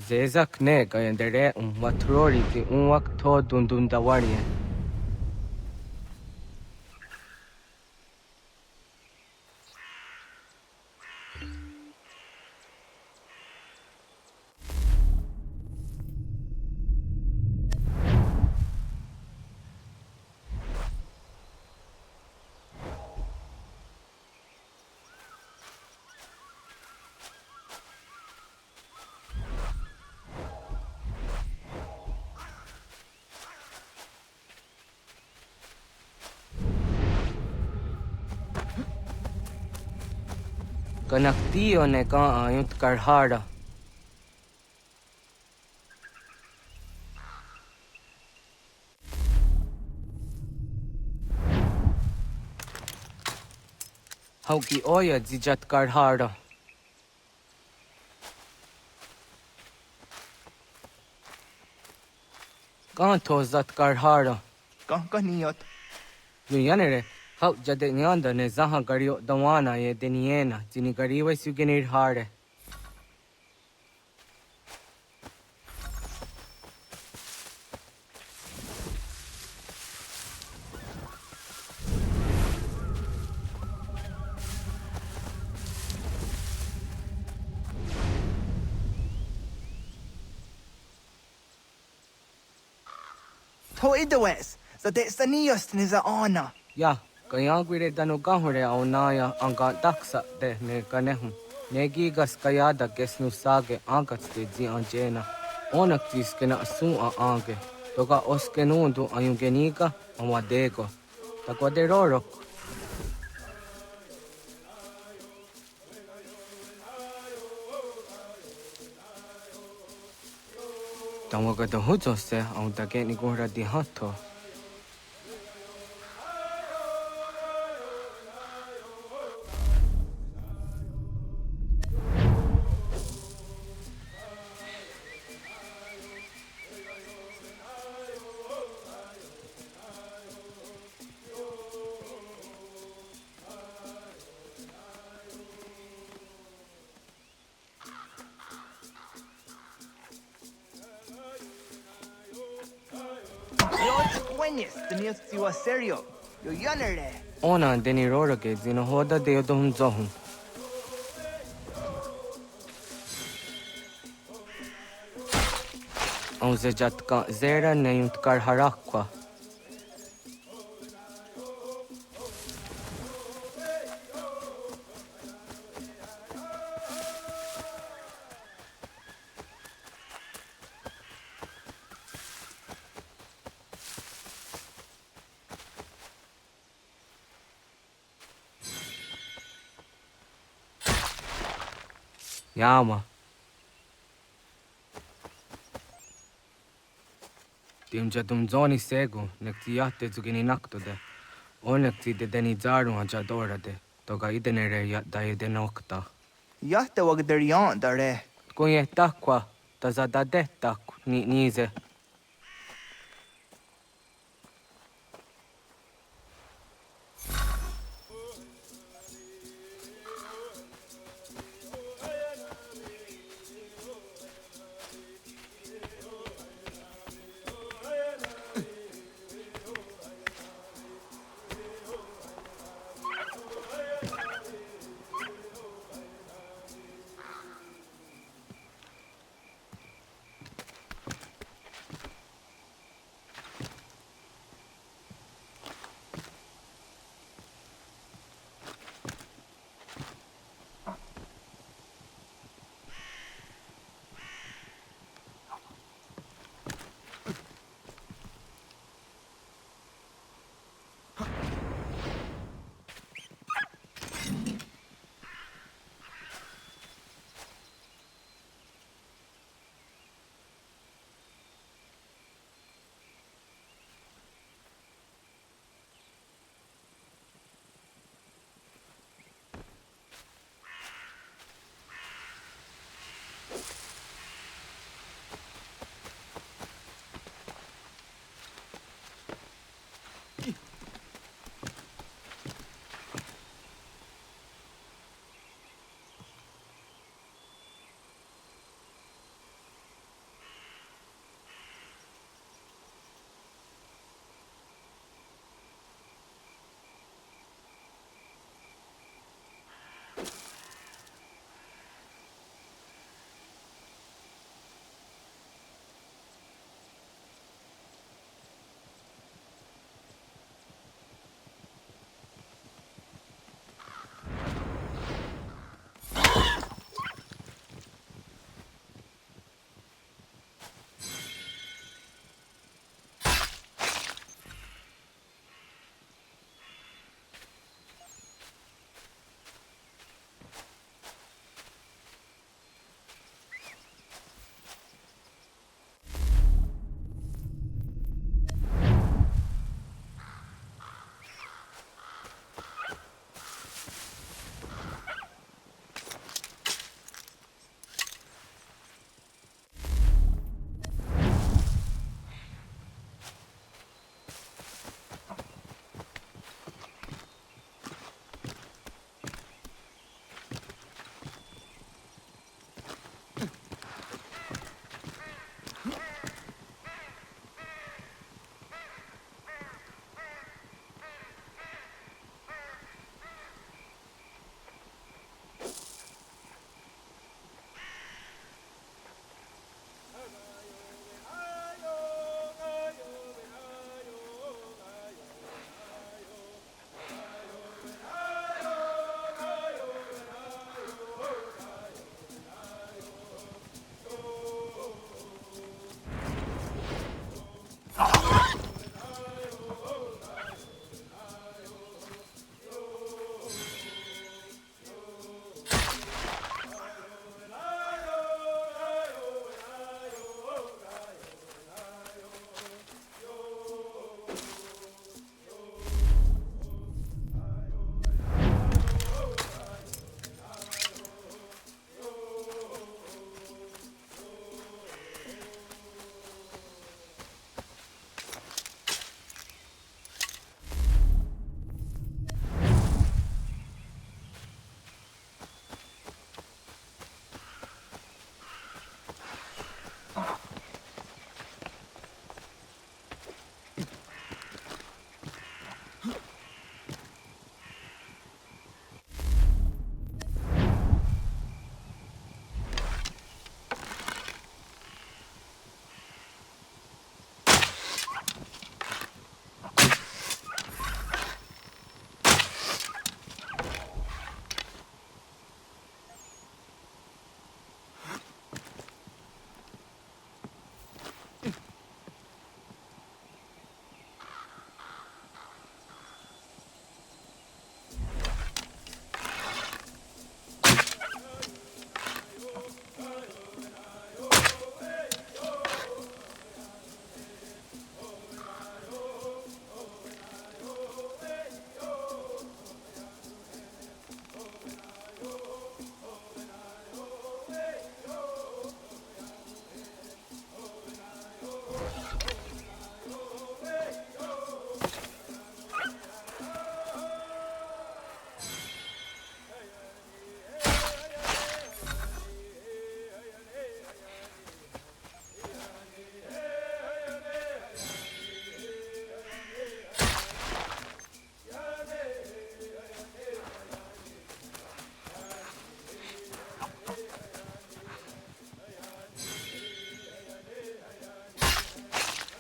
Zezak ne gayendere watrori ti unwak to dundundawarie. Kanak tio ne ka ayut karhara. Hauki oya zijat karhara. Kan tozat karhara. Kan niyot. Nuyanere. Hau jade nyanda ne zaha gario dawana ye deniena. Jini gariwa sugenir hare. To idawes. Sa de saniyos ni za ona. Ya, kaya gwire danu gahure au naya anga daksa de ne kanehum. Negigas kayada gesnu sage angats de zi anjena. Onak tiskena su a ange. Toga oskenundu ayungenika amadego. Takwa de rorok. Tamaga da huzo se au da geni gora di hatto. Tenía siwa serio. Yo yanere. Ona deni roro ke zino hoda de odom zohum. Au zejat ka zera ne yunt kar harakwa. Yama. Tim jadum zoni sego, nekti yatte zugini nakto de. Onekti de deni zaru ajadora de. Toga idenere ya daye de nokta. Yatte wagderian dare. Kunye takwa, tazada de tak ni nize.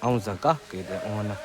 Aunzaka ke de ona.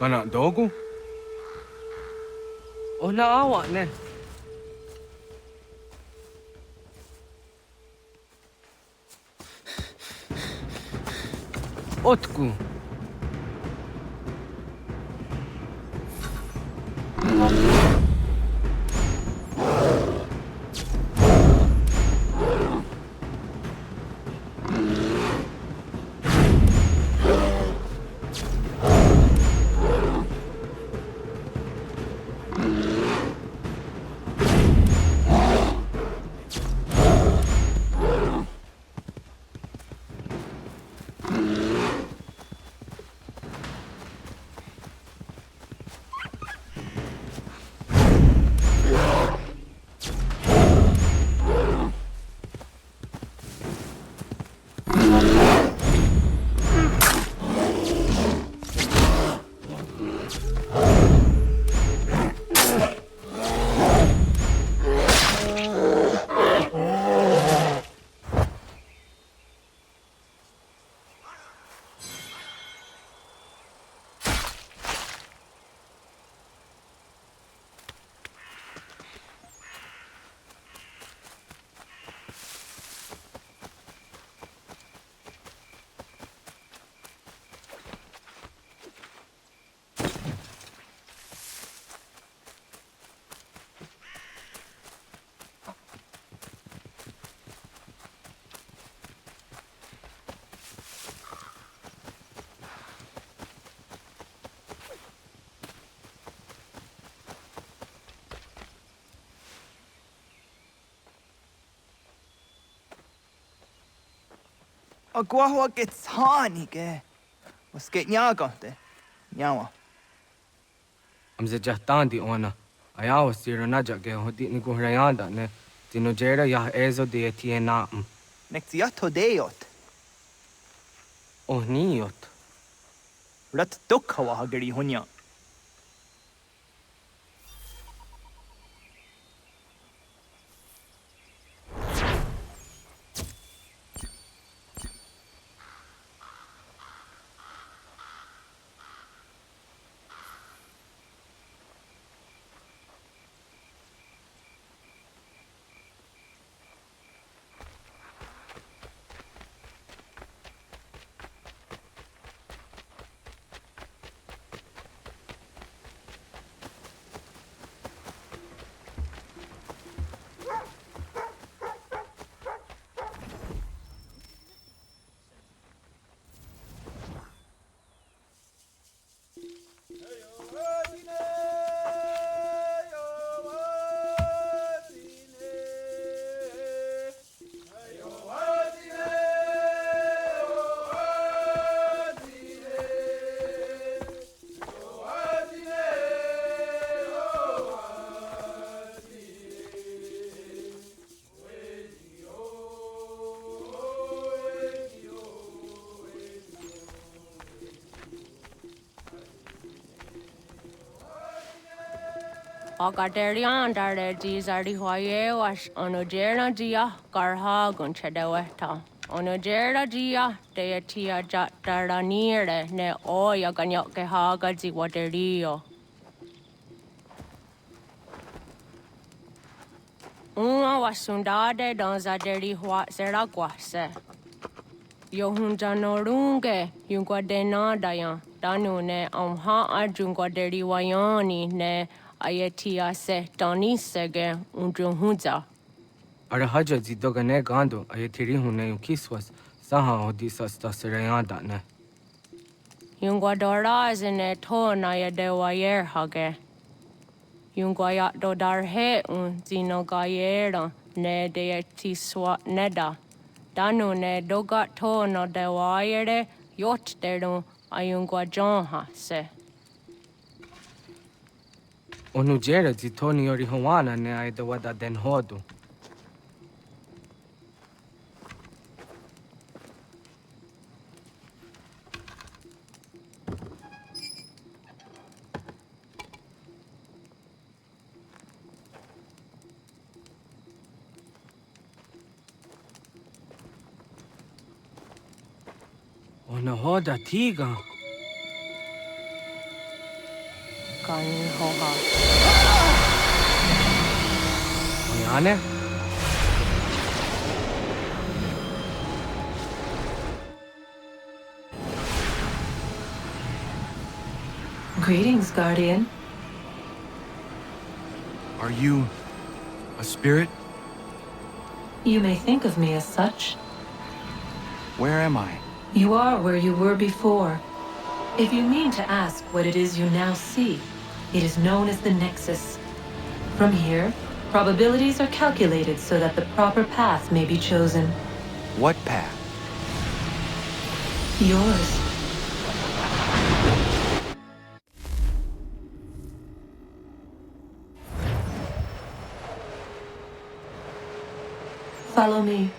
Kana dogu? Ona awa ne. Otku. Agua gets honey, ke. Was geht nyaga de? Nyawa. Amze jahtandi ona. Ayawa siro naja ge hodi ni guhrayanda ne. Tino jera ya ezo de tiena. Nexiato deot. Oh niot. Rat dukhawa hageri hunya. Agaderian dare dizardi hoye was onojera dia garha gunchedeweta. Onojera dia deatia jatardanire ne oya ganyoke haga ziwaderio. Uma wasundade donzaderi hua seraguase. Yohunjanorunge yungwadena dayan. Danu ne amha ajungwaderi wayani ne Ayatia se Donisege unjunhuza. Arahaja zidogane gando ayatiri hune kiswas saha odisas tasirayanda ne. Yungwadora zine to na yadewayer hage. Yung guayat do dar he un zino gayera ne de ti swat neda. Danu ne dogat to no de wayere yot deru ayun guajonha se. Onu jera di Tony ori Hawana ne ai da wada den hodu. Ona hoda tiga. Kan hoha. Oyane? Greetings, Guardian. Are you a spirit? You may think of me as such. Where am I? You are where you were before. If you mean to ask what it is you now see, it is known as the Nexus. From here, probabilities are calculated so that the proper path may be chosen. What path? Yours. Follow me.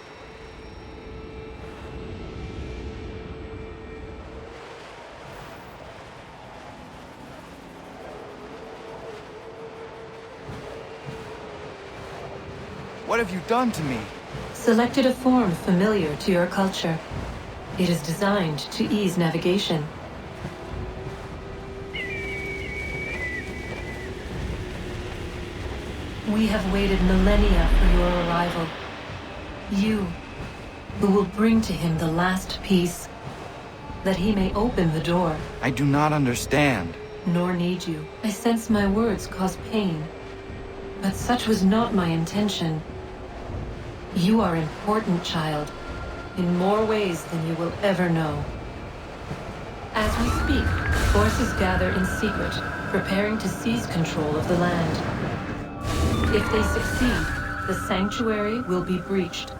What have you done to me? Selected a form familiar to your culture. It is designed to ease navigation. We have waited millennia for your arrival. You, who will bring to him the last piece, that he may open the door. I do not understand. Nor need you. I sense my words cause pain. But such was not my intention. You are important, child, in more ways than you will ever know. As we speak, forces gather in secret, preparing to seize control of the land. If they succeed, the sanctuary will be breached.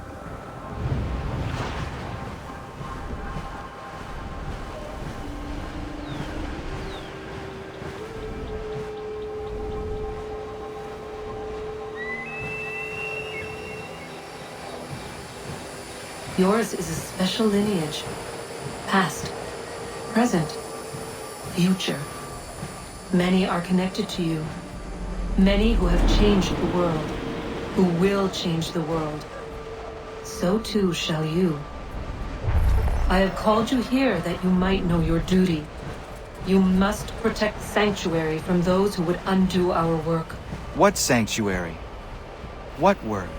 Yours is a special lineage. Past, present, future. Many are connected to you. Many who have changed the world, who will change the world. So too shall you. I have called you here that you might know your duty. You must protect Sanctuary from those who would undo our work. What sanctuary? What work?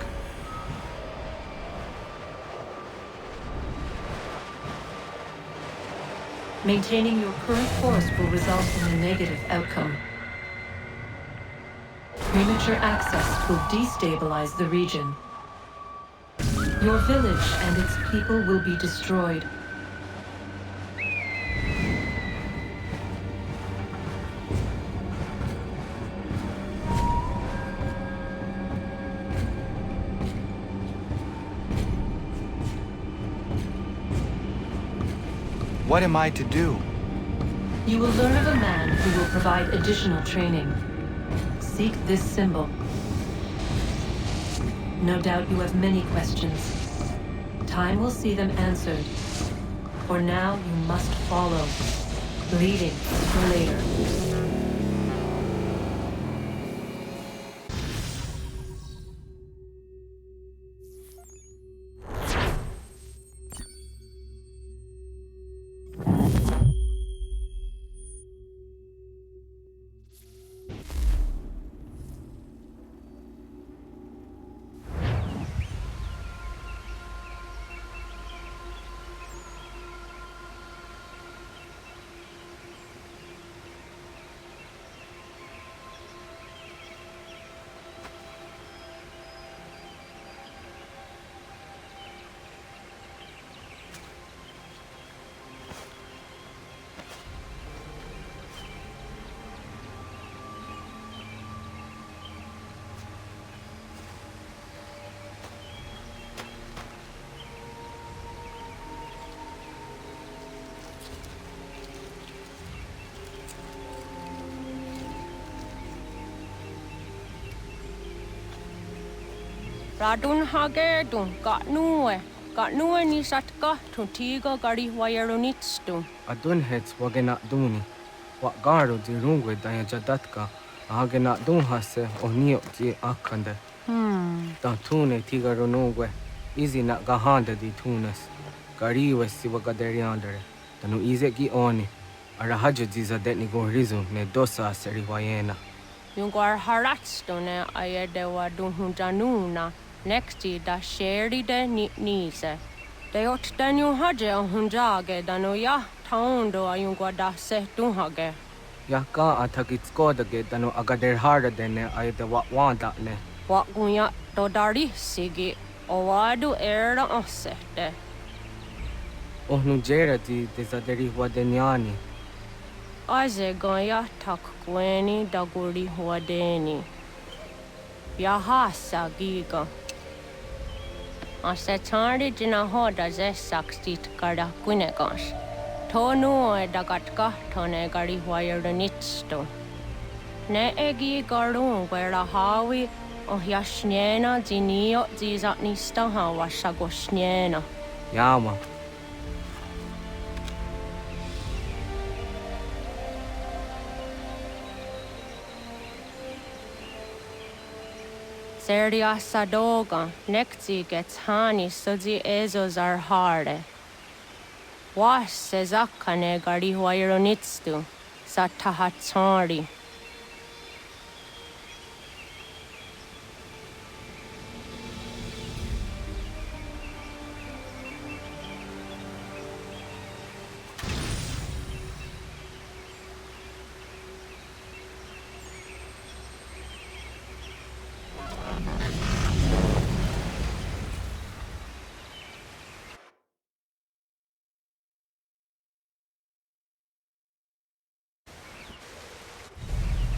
Maintaining your current course will result in a negative outcome. Premature access will destabilize the region. Your village and its people will be destroyed. What am I to do? You will learn of a man who will provide additional training. Seek this symbol. No doubt you have many questions. Time will see them answered. For now, you must follow, leading for later. Radun hagedun, got nue ni satka, tuntigo gari wayarunitstu. Adun hets wagena duni. Wa garu di rungwe daya jadatka. Ahagena dun hase onio di akande. Dan tune tigaro nungwe. Izi na gahanda di tunes. Gariwe si wagaderiandere. Danu ize gi oni. Arahaja ziza detni gorizu ne dosa seri wayena. Yungar haratstu ne ayede wa dunhunjanuna. Nexti da sheri de nise. De ot danu haje hunjage danu ya taundo ayungwa da se dunhage. Ya ka atakitskoda danu agader harda dene ayede wa wanda ne. Wa gunya do dari sigi owadu era osete. Ohnu jera di desaderi wadenyani. Aze goya tak gweni daguri wadeni. Yahasa giga. Ase tari jina hoda ze sakstit kada kunegas. Tonu e dagatka tone gari wayarunitsto. Ne egi garun gwera hawi o yashnena zinio zizatnista hawa shagoshnena. Yama. Seria sadoga, nekti gets hani sudzi ezos are harde. Was sezakane gari wayronitstu, satahatsari.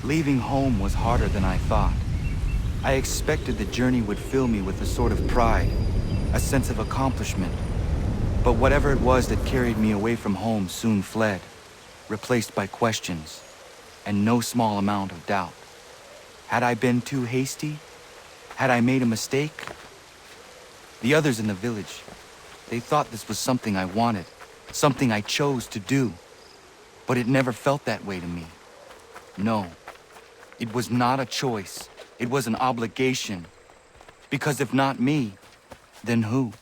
Leaving home was harder than I thought. I expected the journey would fill me with a sort of pride, a sense of accomplishment. But whatever it was that carried me away from home soon fled, replaced by questions, and no small amount of doubt. Had I been too hasty? Had I made a mistake? The others in the village, they thought this was something I wanted, something I chose to do. But it never felt that way to me. No. It was not a choice. It was an obligation. Because if not me, then who?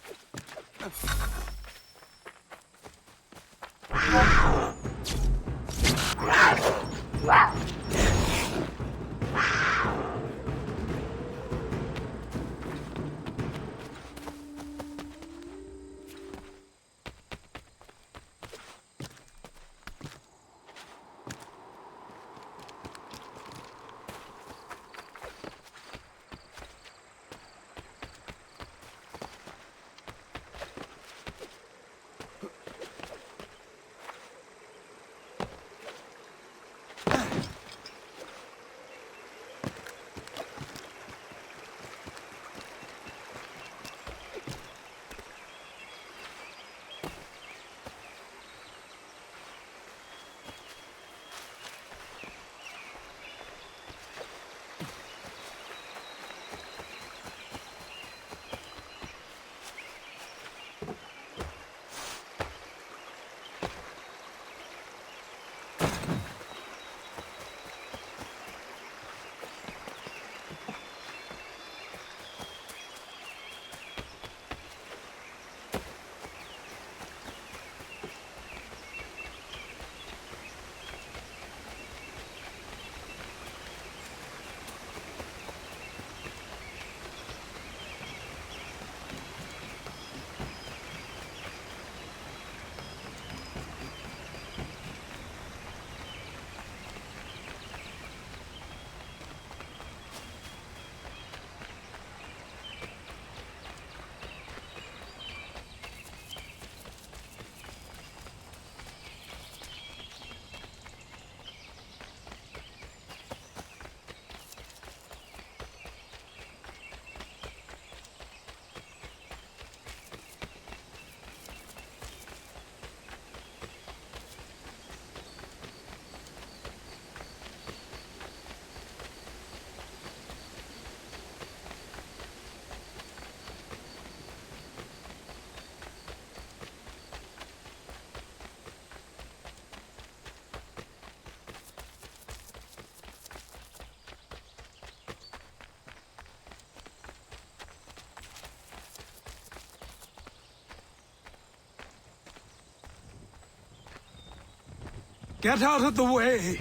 Get out of the way!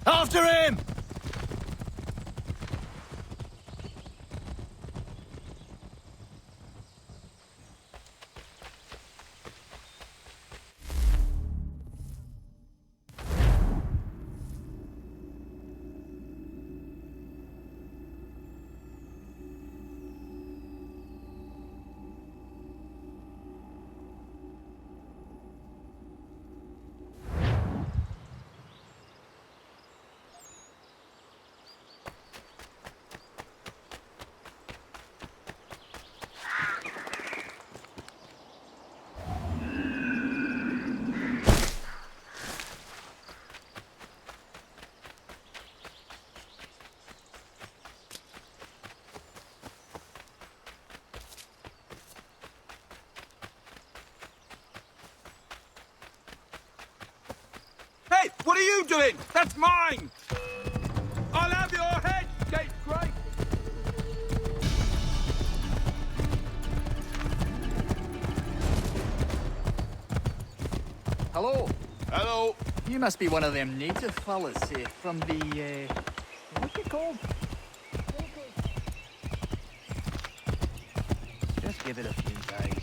After him! Hey, what are you doing? That's mine! I'll have your head, scapegrace! Hello. Hello. You must be one of them native fellas from the, what's it called? Just give it a few days.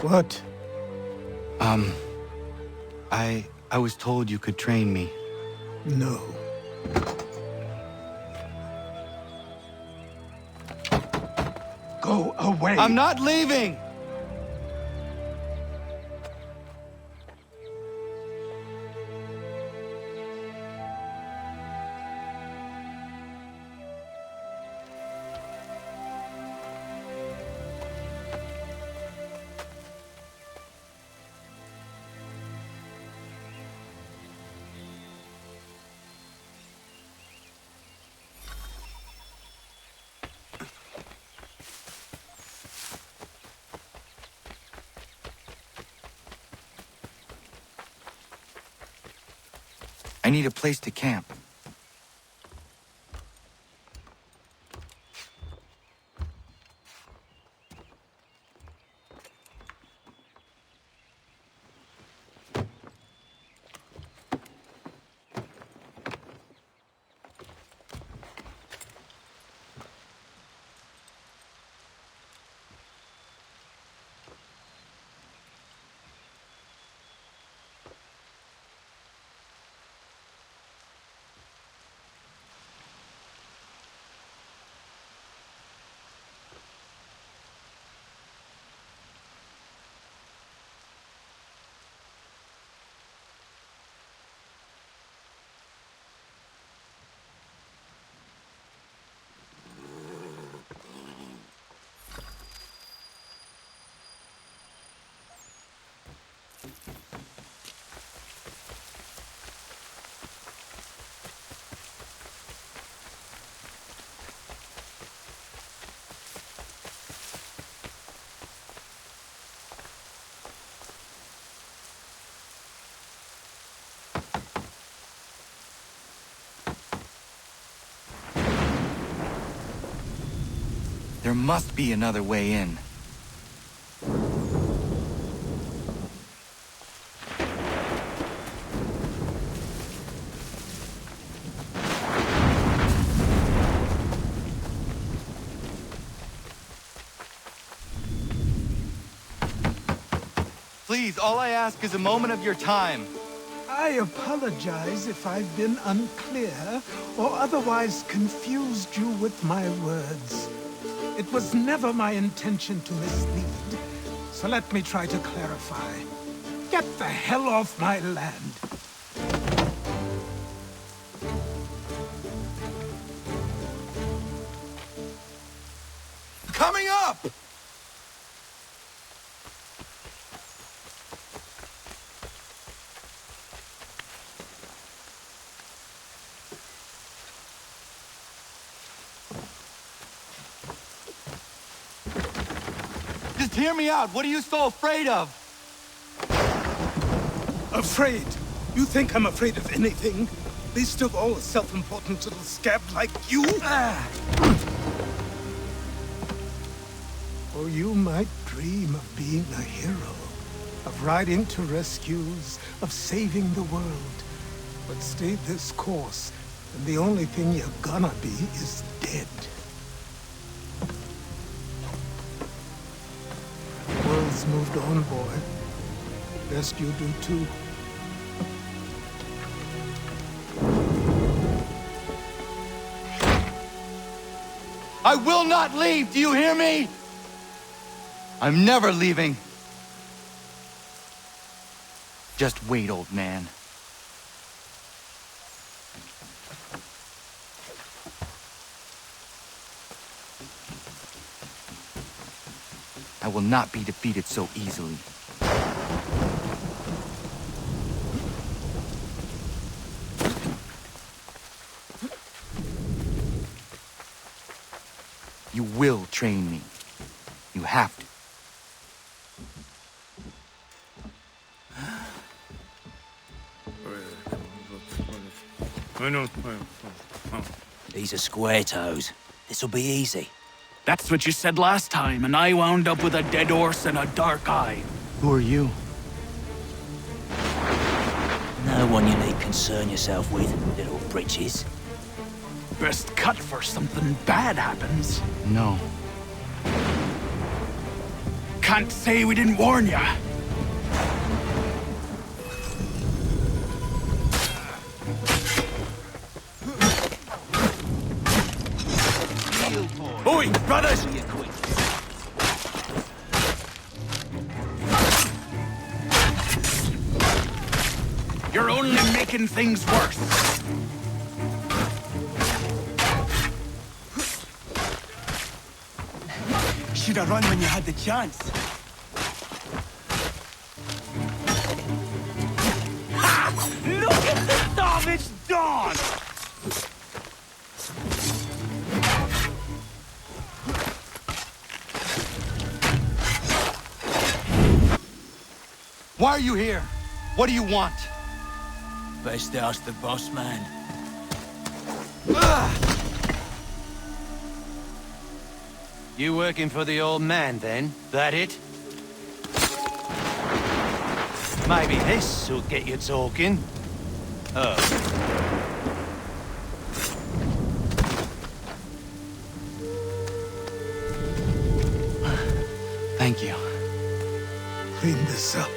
What? I was told you could train me. No. Go away! I'm not leaving! I need a place to camp. There must be another way in. Please, all I ask is a moment of your time. I apologize if I've been unclear or otherwise confused you with my words. It was never my intention to mislead, so let me try to clarify. Get the hell off my land. Coming up! Just hear me out. What are you so afraid of? Afraid? You think I'm afraid of anything? Least of all a self-important little scab like you? Or you might dream of being a hero, of riding to rescues, of saving the world. But stay this course, and the only thing you're gonna be is dead. The world's moved on, boy. Best you do too. I will not leave, do you hear me? I'm never leaving. Just wait, old man. I will not be defeated so easily. You will train me. You have to. These are square toes. This'll be easy. That's what you said last time, and I wound up with a dead horse and a dark eye. Who are you? No one you need concern yourself with, little britches. Best cut for something bad happens. No. Can't say we didn't warn ya. Oi, brothers! You're only making things worse. Should have run when you had the chance. Ha! Look at the savage dog! Why are you here? What do you want? Best ask the boss man. You working for the old man, then? That it? Maybe this'll get you talking. Oh. Thank you. Clean this up.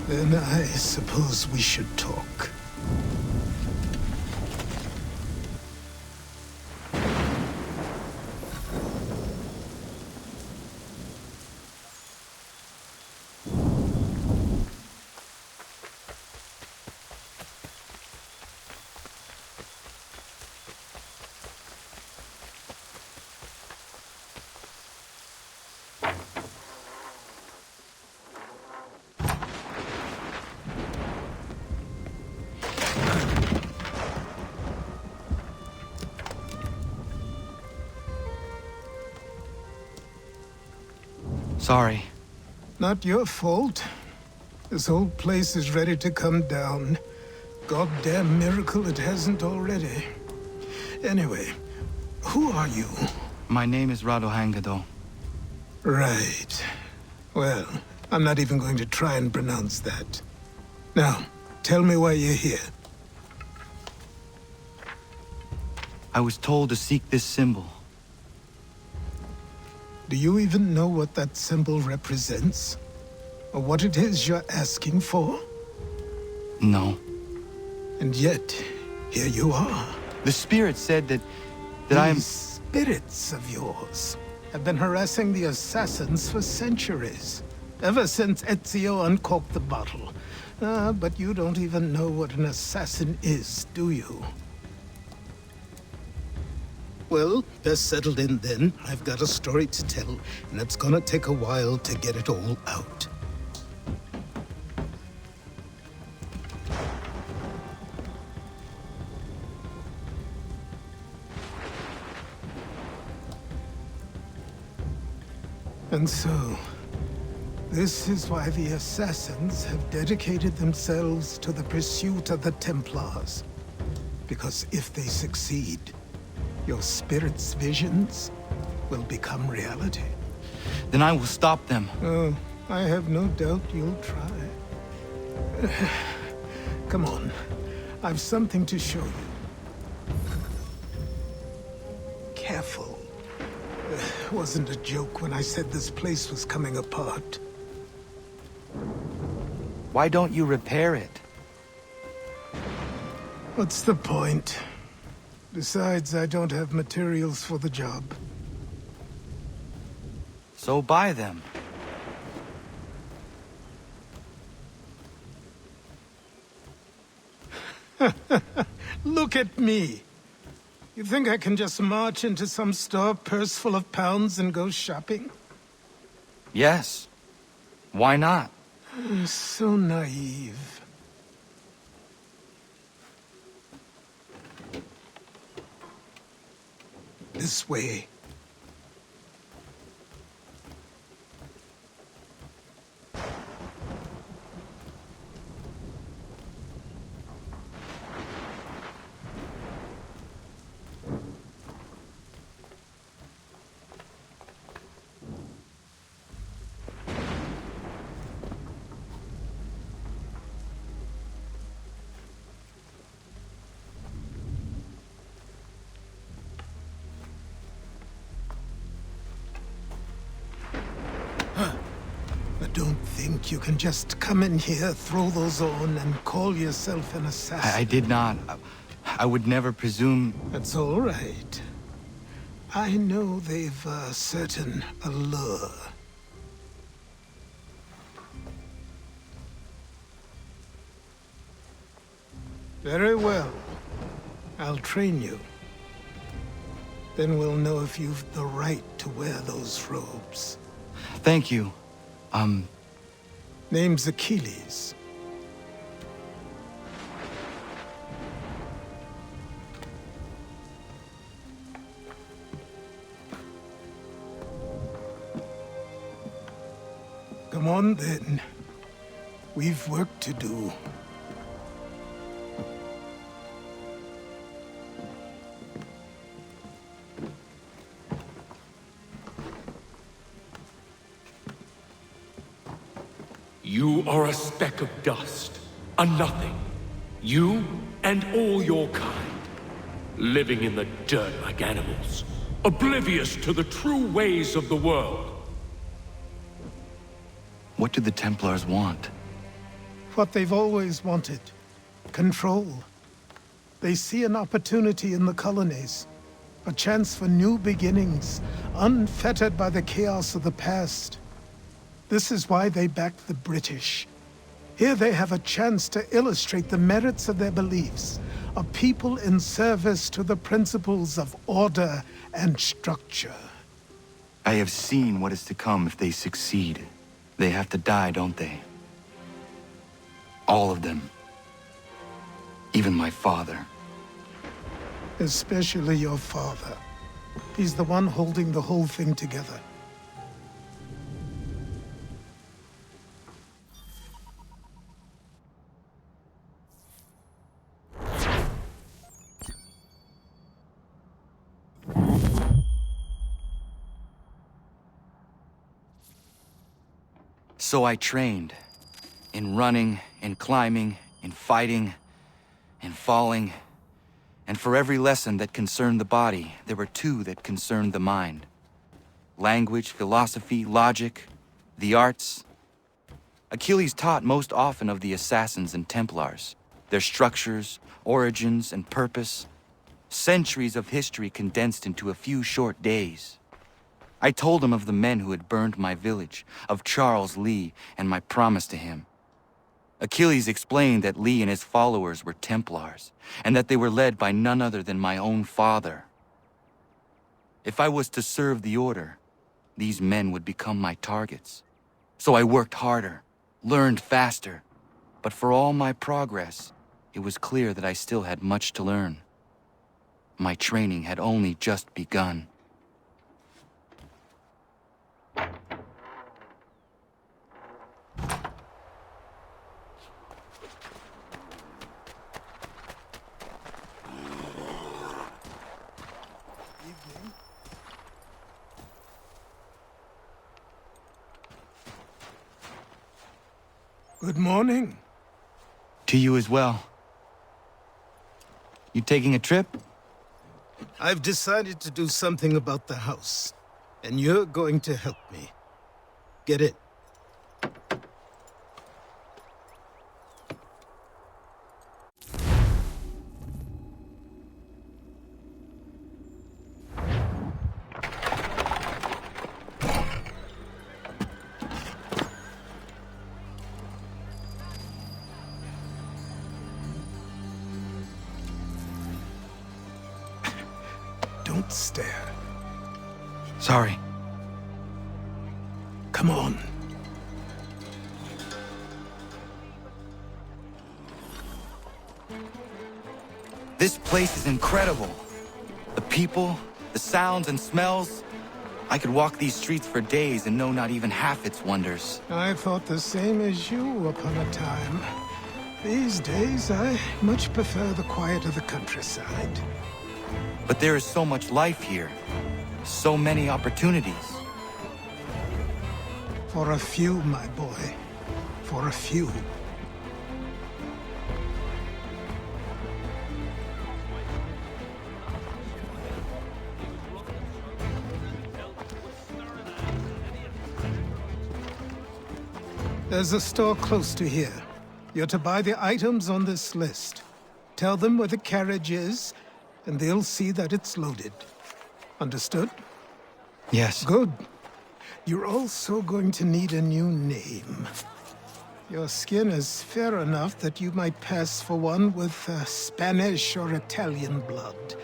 Then I suppose we should talk. Sorry. Not your fault. This whole place is ready to come down. Goddamn miracle it hasn't already. Anyway, who are you? My name is Rado Hangado. Right. Well, I'm not even going to try and pronounce that. Now, tell me why you're here. I was told to seek this symbol. Do you even know what that symbol represents? Or what it is you're asking for? No. And yet, here you are. The spirit said that I am... These spirits of yours have been harassing the assassins for centuries. Ever since Ezio uncorked the bottle. But you don't even know what an assassin is, do you? Well, best settled in then. I've got a story to tell, and it's gonna take a while to get it all out. And so, this is why the Assassins have dedicated themselves to the pursuit of the Templars. Because if they succeed, your spirit's visions will become reality. Then I will stop them. Oh, I have no doubt you'll try. Come on, I've something to show you. Careful. It wasn't a joke when I said this place was coming apart. Why don't you repair it? What's the point? Besides, I don't have materials for the job. So buy them. Look at me. You think I can just march into some store, purse full of pounds, and go shopping? Yes. Why not? So naive. This way. Don't think you can just come in here, throw those on, and call yourself an assassin. I did not. I would never presume... That's all right. I know they've a certain allure. Very well. I'll train you. Then we'll know if you've the right to wear those robes. Thank you. Name's Achilles. Come on, then. We've work to do. You are a speck of dust, a nothing. You and all your kind, living in the dirt like animals, oblivious to the true ways of the world. What do the Templars want? What they've always wanted. Control. They see an opportunity in the colonies. A chance for new beginnings, unfettered by the chaos of the past. This is why they backed the British. Here they have a chance to illustrate the merits of their beliefs. A people in service to the principles of order and structure. I have seen what is to come if they succeed. They have to die, don't they? All of them. Even my father. Especially your father. He's the one holding the whole thing together. So I trained. In running, in climbing, in fighting, in falling. And for every lesson that concerned the body, there were two that concerned the mind. Language, philosophy, logic, the arts. Achilles taught most often of the Assassins and Templars, their structures, origins, and purpose. Centuries of history condensed into a few short days. I told him of the men who had burned my village, of Charles Lee, and my promise to him. Achilles explained that Lee and his followers were Templars, and that they were led by none other than my own father. If I was to serve the Order, these men would become my targets. So I worked harder, learned faster. But for all my progress, it was clear that I still had much to learn. My training had only just begun. Good morning. To you as well. You taking a trip? I've decided to do something about the house, and you're going to help me. Get it? Don't stare. Sorry. Come on. This place is incredible. The people, the sounds and smells. I could walk these streets for days and know not even half its wonders. I thought the same as you upon a time. These days, I much prefer the quiet of the countryside. But there is so much life here. So many opportunities. For a few, my boy. For a few. There's a store close to here. You're to buy the items on this list. Tell them where the carriage is, and they'll see that it's loaded. Understood? Yes. Good. You're also going to need a new name. Your skin is fair enough that you might pass for one with Spanish or Italian blood.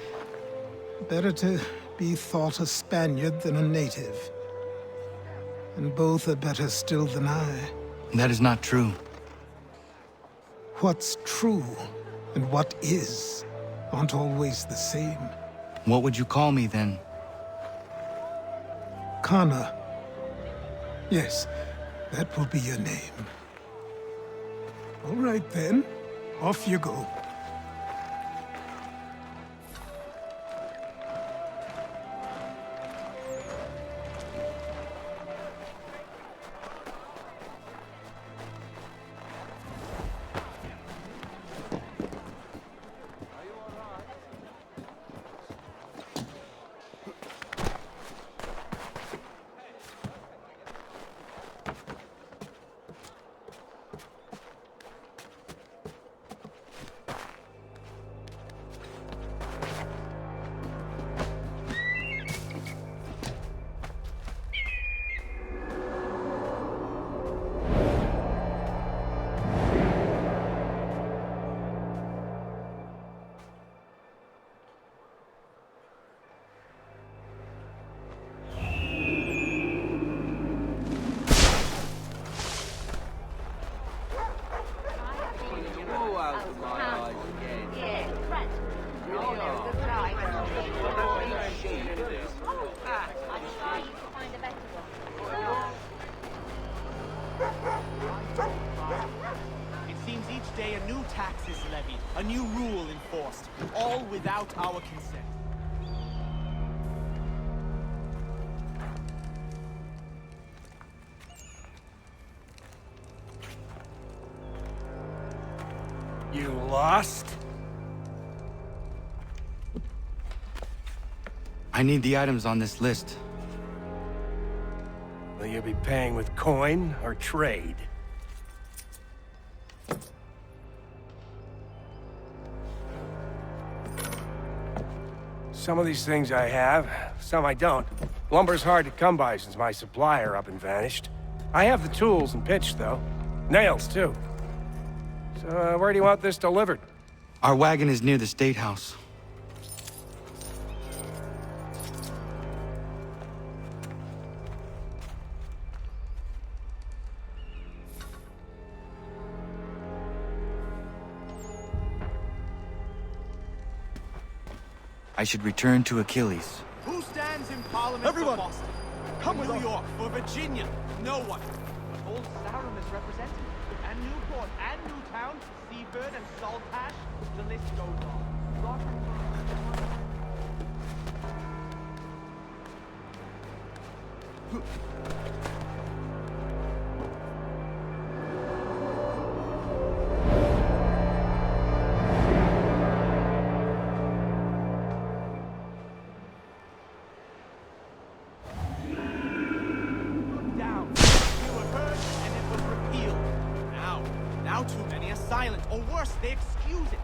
Better to be thought a Spaniard than a native. And both are better still than I. That is not true. What's true and what is aren't always the same. What would you call me then? Kana. Yes, that will be your name. All right then, off you go. It seems each day a new tax is levied, a new rule enforced, all without our consent. You lost? I need the items on this list. Will you be paying with coin or trade? Some of these things I have, some I don't. Lumber's hard to come by since my supplier up and vanished. I have the tools and pitch, though. Nails, too. So, where do you want this delivered? Our wagon is near the State House. I should return to Achilles. Who stands in Parliament for Boston? Come with New York, for Virginia, no one. Old Sarum is represented, and Newport, and Newtown, Seaford, and Saltash. The list goes on. Now too many are silent, or worse, they excuse it.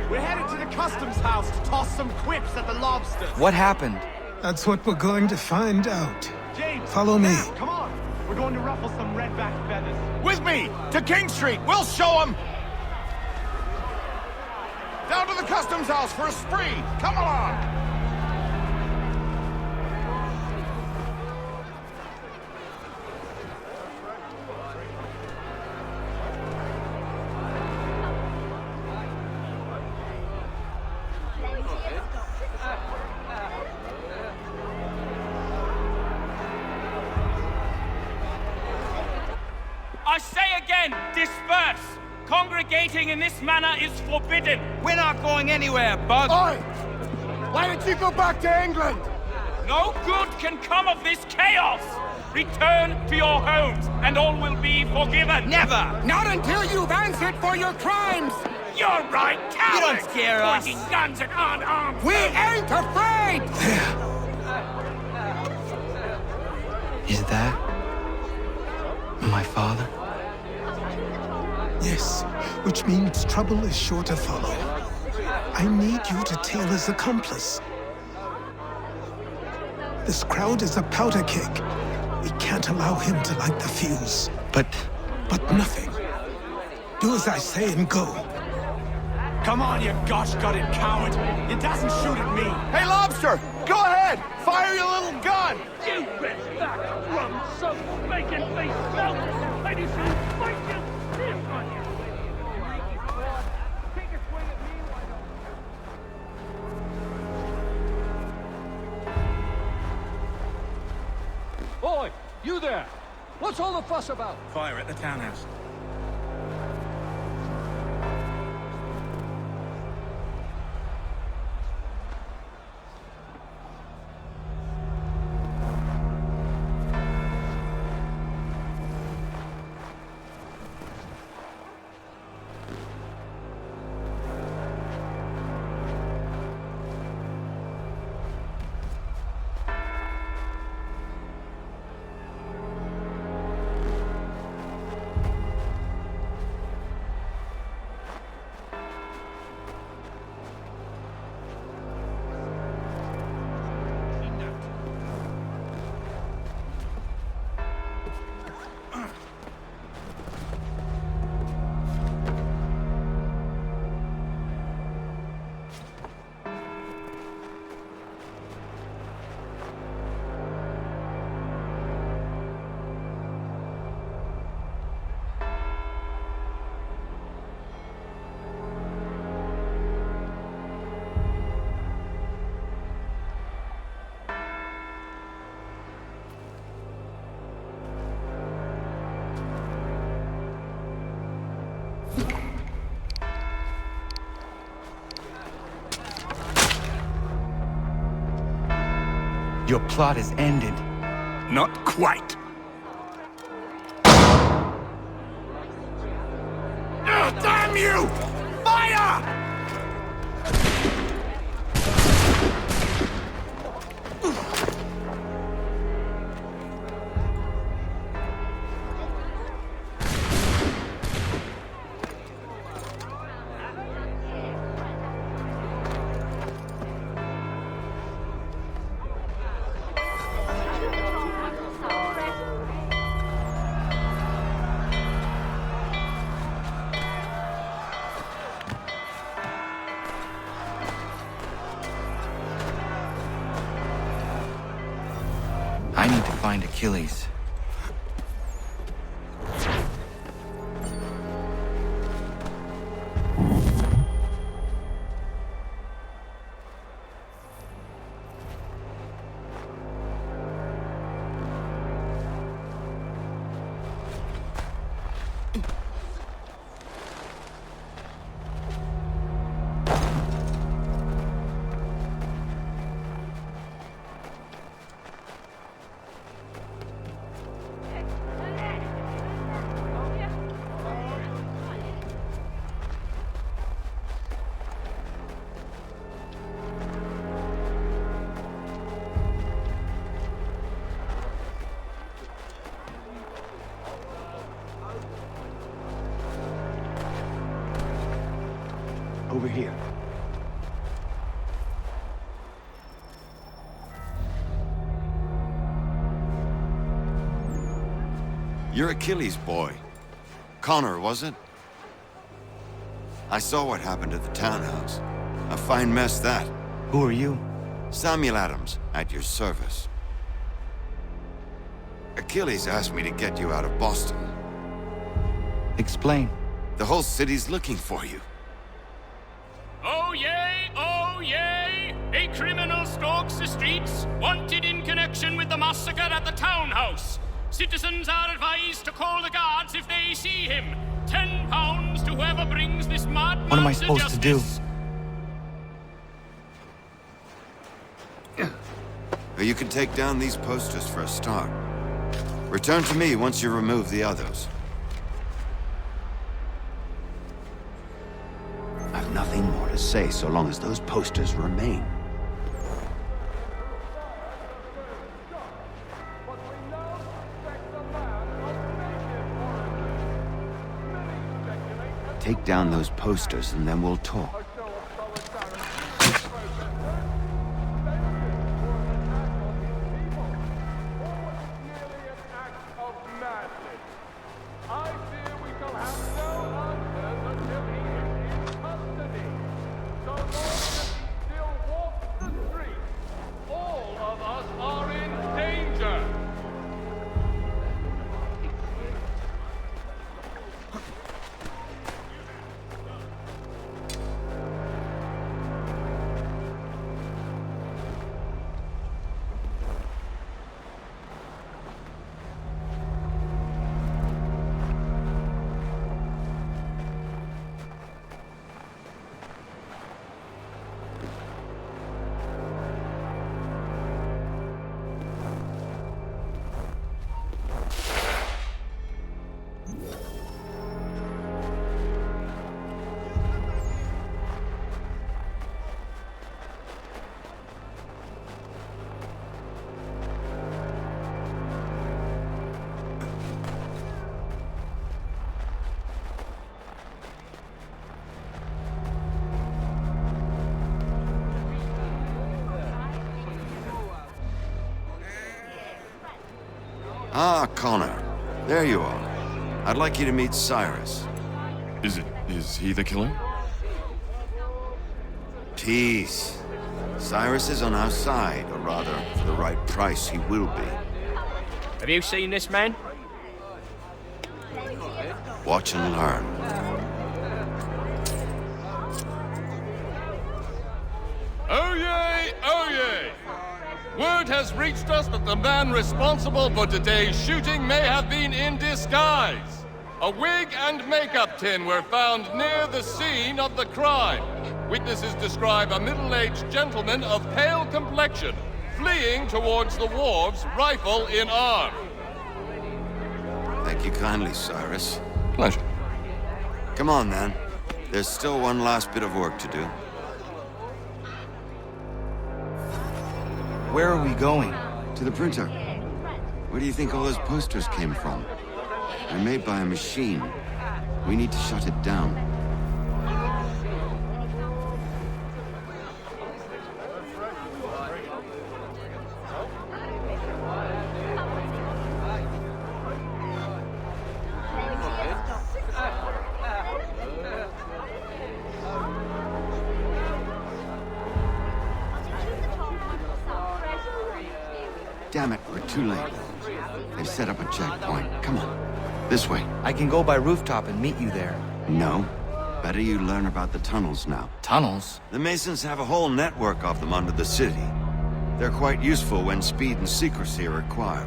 We're headed to the customs house to toss some quips at the lobsters. What happened? That's what we're going to find out. James, follow me. Come on. We're going to ruffle some redback feathers. With me! To King Street! We'll show them! Down to the customs house for a spree! Come along! I say again, disperse! Congregating in this manner is forbidden! We're not going anywhere, Bug! Oi! Why don't you go back to England? No good can come of this chaos! Return to your homes, and all will be forgiven! Never! Not until you've answered for your crimes! You're right, cowards! You don't scare us! Pointing guns at unarmed! We ain't afraid! Is that my father? Yes, which means trouble is sure to follow. I need you to tail his accomplice. This crowd is a powder keg. We can't allow him to light the fuse. But nothing. Do as I say and go. Come on, you gosh-gutted coward! It doesn't shoot at me! Hey, Lobster! Go ahead! Fire your little gun! You bet that rum some bacon face melt! I just fight you stiff on you! Take a swing at me, why don't Boy, you there! What's all the fuss about? Fire at the townhouse. Your plot is ended. Not quite. Damn you! Fire! I need to find Achilles. over here. You're Achilles' boy. Connor, was it? I saw what happened at the townhouse. A fine mess, that. Who are you? Samuel Adams, at your service. Achilles asked me to get you out of Boston. Explain. The whole city's looking for you. Oh yay, oh yay! A criminal stalks the streets, wanted in connection with the massacre at the townhouse. Citizens are advised to call the guards if they see him. £10 to whoever brings this madman. What am I supposed to do? You can take down these posters for a start. Return to me once you remove the others. I've nothing more to say so long as those posters remain. Take down those posters and then we'll talk. Ah, Connor. There you are. I'd like you to meet Cyrus. Is he the killer? Peace. Cyrus is on our side, or rather, for the right price, he will be. Have you seen this man? Watch and learn. Oh yay, oh yay! Word has reached us that the man responsible for today's shooting may have been in disguise. A wig and makeup tin were found near the scene of the crime. Witnesses describe a middle-aged gentleman of pale complexion fleeing towards the wharves, rifle in arm. Thank you kindly, Cyrus. Pleasure. Come on, then. There's still one last bit of work to do. Where are we going? To the printer. Where do you think all those posters came from? They're made by a machine. We need to shut it down. Damn it, we're too late. They've set up a checkpoint. Come on. This way. I can go by rooftop and meet you there. No. Better you learn about the tunnels now. Tunnels? The Masons have a whole network of them under the city. They're quite useful when speed and secrecy are required.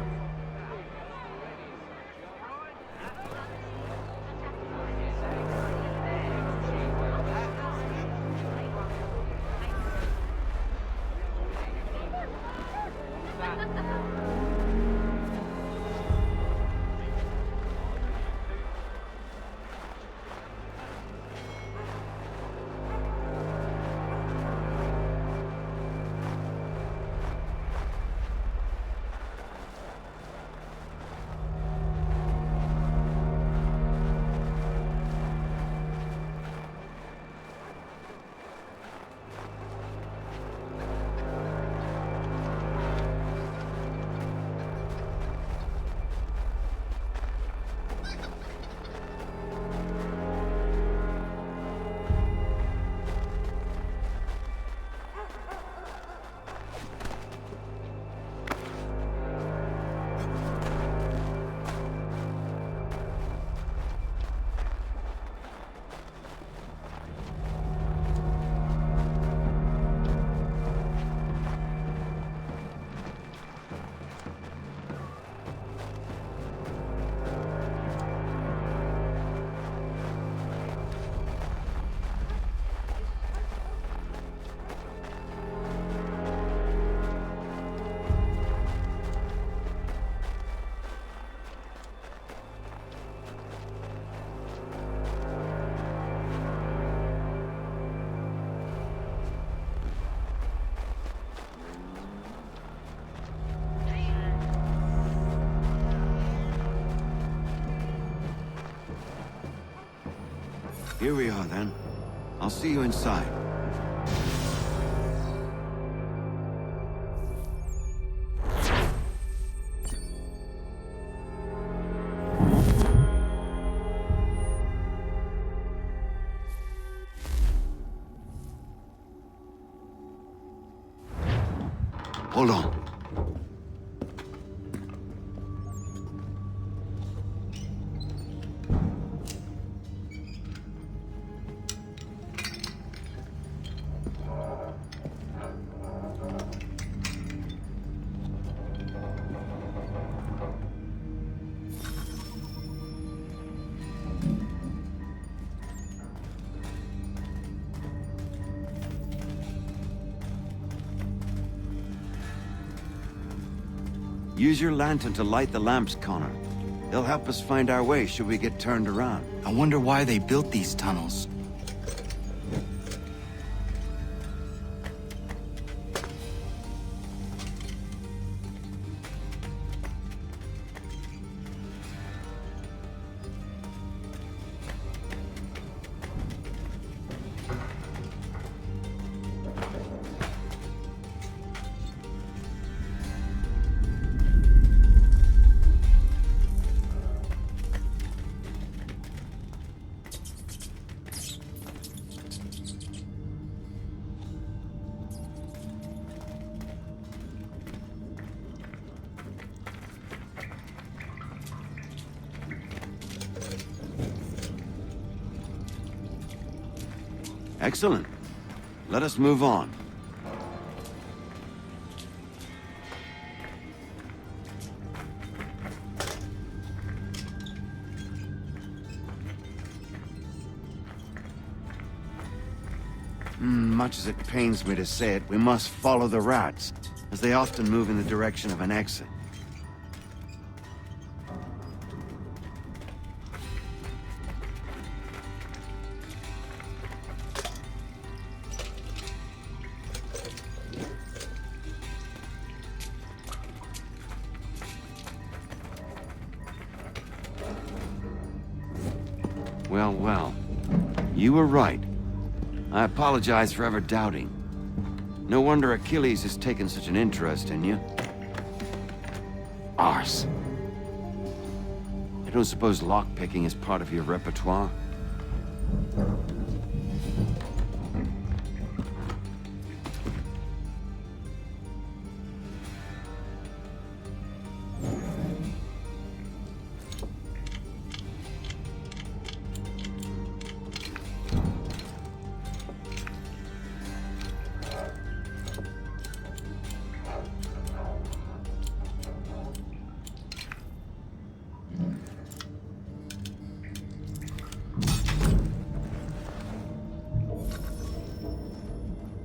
Here we are, then. I'll see you inside. Hold on. Use your lantern to light the lamps, Connor. They'll help us find our way should we get turned around. I wonder why they built these tunnels. Excellent. Let us move on. Much as it pains me to say it, we must follow the rats, as they often move in the direction of an exit. Well, well. You were right. I apologize for ever doubting. No wonder Achilles has taken such an interest in you. Arse. I don't suppose lockpicking is part of your repertoire?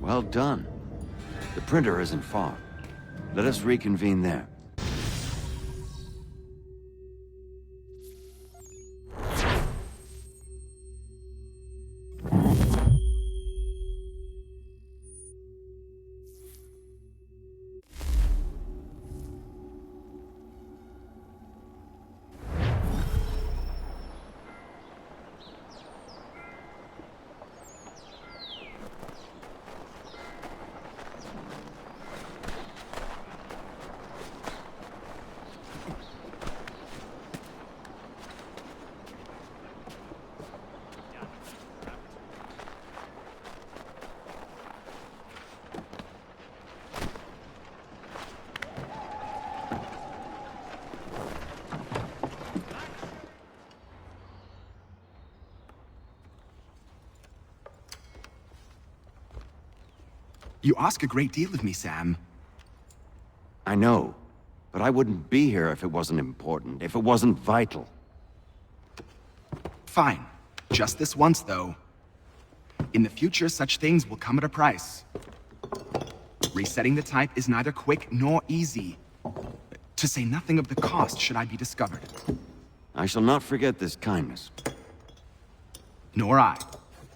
Well done. The printer isn't far. Let us reconvene there. You ask a great deal of me, Sam. I know, but I wouldn't be here if it wasn't important, if it wasn't vital. Fine. Just this once, though. In the future, such things will come at a price. Resetting the type is neither quick nor easy. To say nothing of the cost should I be discovered. I shall not forget this kindness. Nor I.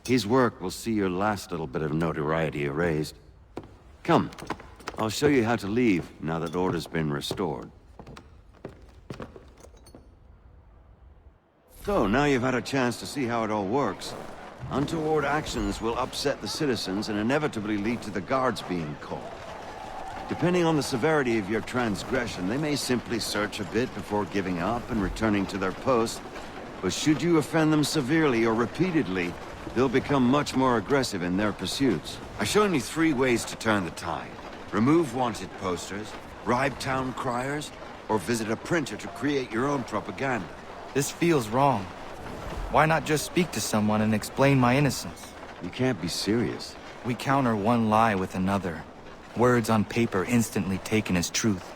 His work will see your last little bit of notoriety erased. Come, I'll show you how to leave now that order's been restored. So, now you've had a chance to see how it all works. Untoward actions will upset the citizens and inevitably lead to the guards being called. Depending on the severity of your transgression, they may simply search a bit before giving up and returning to their post. But should you offend them severely or repeatedly, they'll become much more aggressive in their pursuits. I've shown you 3 ways to turn the tide. Remove wanted posters, bribe town criers, or visit a printer to create your own propaganda. This feels wrong. Why not just speak to someone and explain my innocence? You can't be serious. We counter one lie with another. Words on paper instantly taken as truth.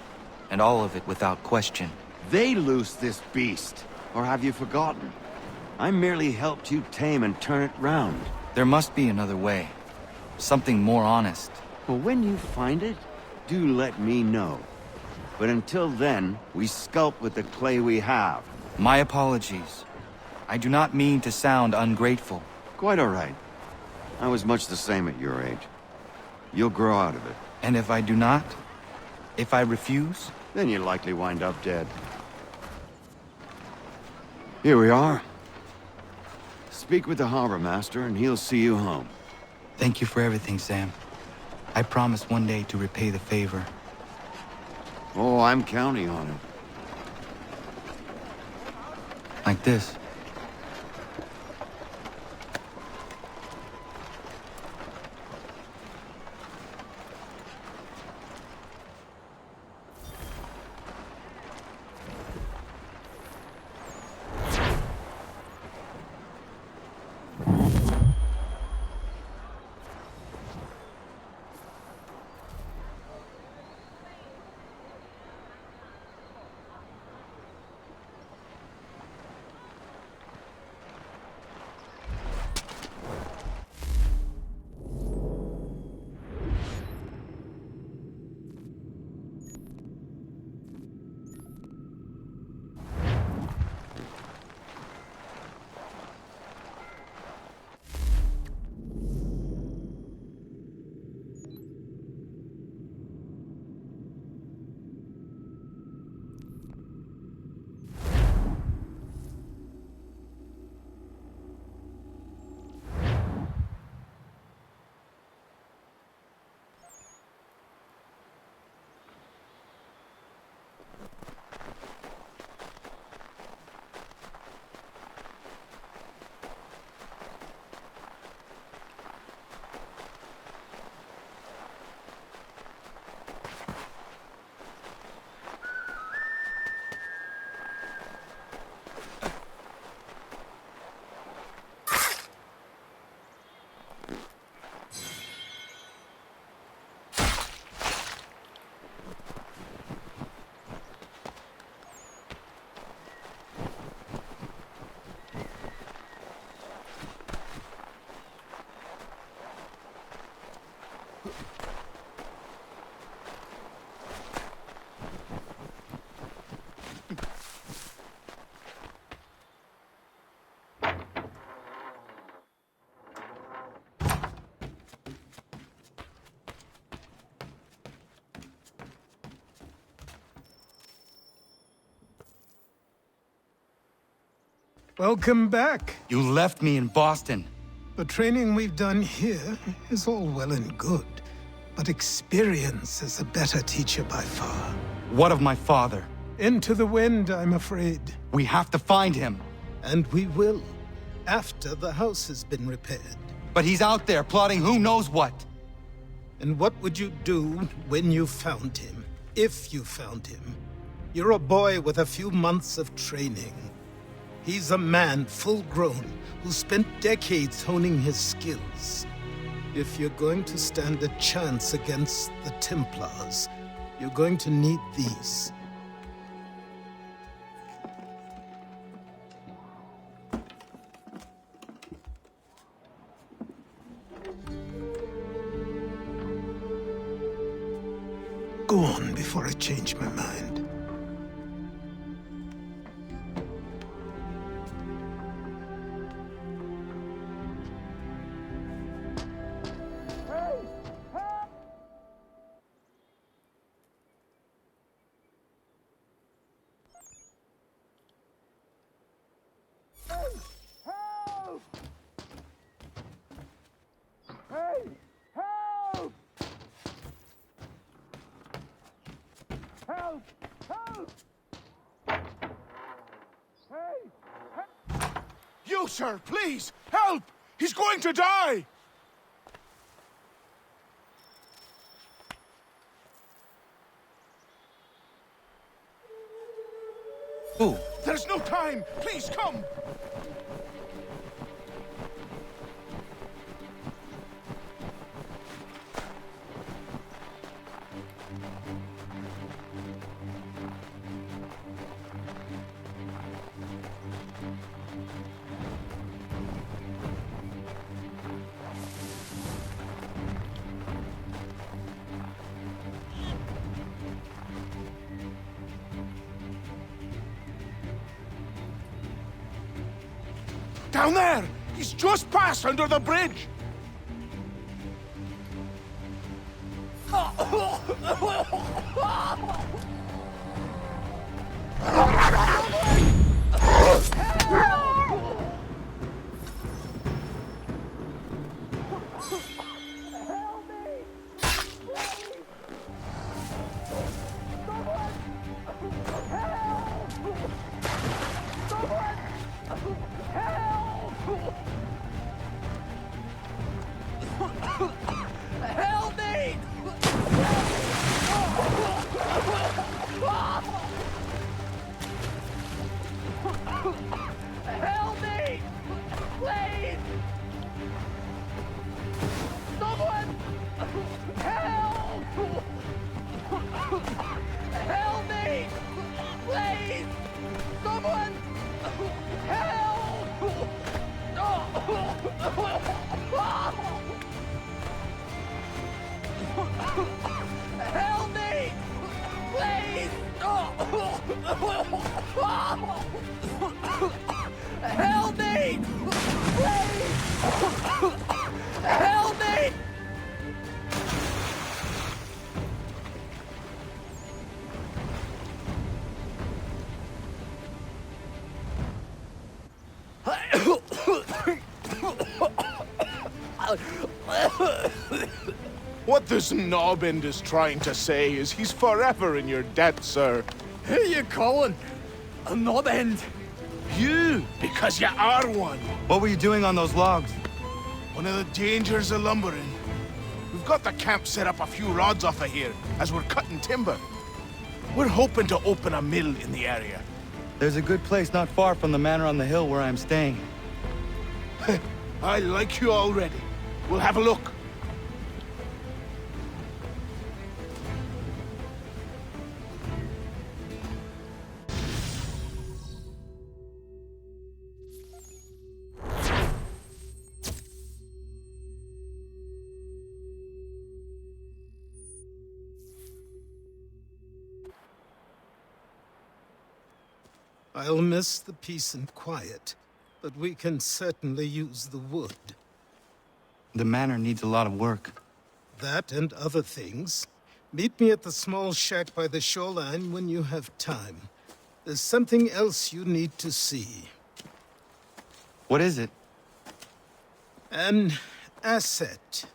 And all of it without question. They loose this beast. Or have you forgotten? I merely helped you tame and turn it round. There must be another way. Something more honest. Well, when you find it, do let me know. But until then, we sculpt with the clay we have. My apologies. I do not mean to sound ungrateful. Quite all right. I was much the same at your age. You'll grow out of it. And if I do not? If I refuse? Then you'll likely wind up dead. Here we are. Speak with the harbor master and he'll see you home. Thank you for everything, Sam. I promise one day to repay the favor. Oh, I'm counting on it. Like this. Welcome back. You left me in Boston. The training we've done here is all well and good, but experience is a better teacher by far. What of my father? Into the wind, I'm afraid. We have to find him. And we will, after the house has been repaired. But he's out there plotting who knows what. And what would you do when you found him? If you found him? You're a boy with a few months of training. He's a man full grown who spent decades honing his skills. If you're going to stand a chance against the Templars, you're going to need these. Go on before I change my mind. do, sir? Please, help! He's going to die! Who? There's no time! Please, come! Down there! He's just passed under the bridge! Help me! Help me! Please! Someone! Help! Help me! Please! Someone! Help! Help me! Please! Help me! Please! Help me! What this knobbend is trying to say is he's forever in your debt, sir. Who you calling? A knob end? You, because you are one. What were you doing on those logs? One of the dangers of lumbering. We've got the camp set up a few rods off of here, as we're cutting timber. We're hoping to open a mill in the area. There's a good place not far from the manor on the hill where I'm staying. I like you already. We'll have a look. I'll miss the peace and quiet, but we can certainly use the wood. The manor needs a lot of work. That and other things. Meet me at the small shack by the shoreline when you have time. There's something else you need to see. What is it? An asset.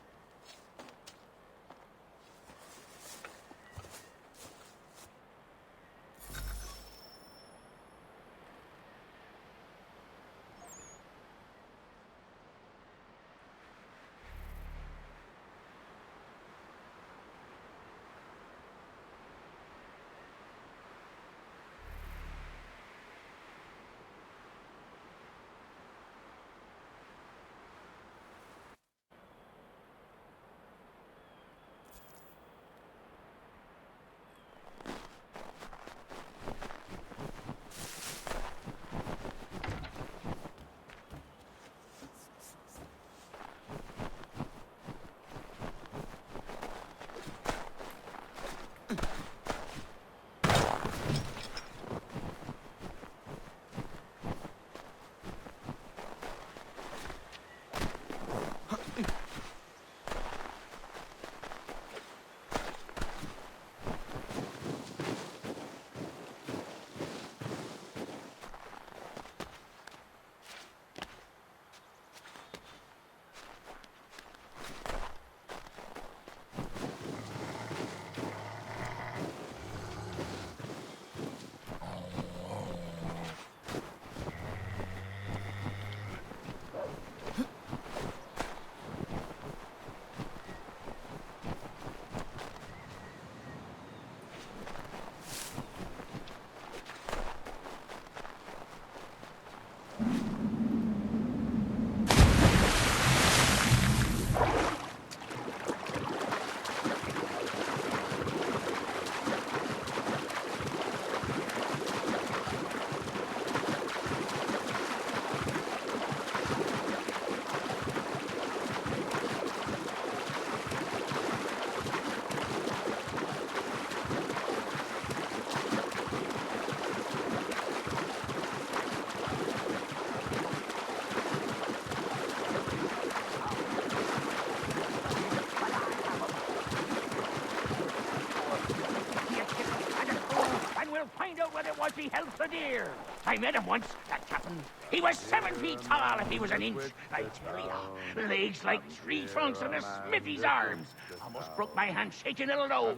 I met him once, that captain. He was 7 feet tall if he was an inch, I tell ya. Legs like tree trunks and a smithy's arms. Almost broke my hand shaking it'll know.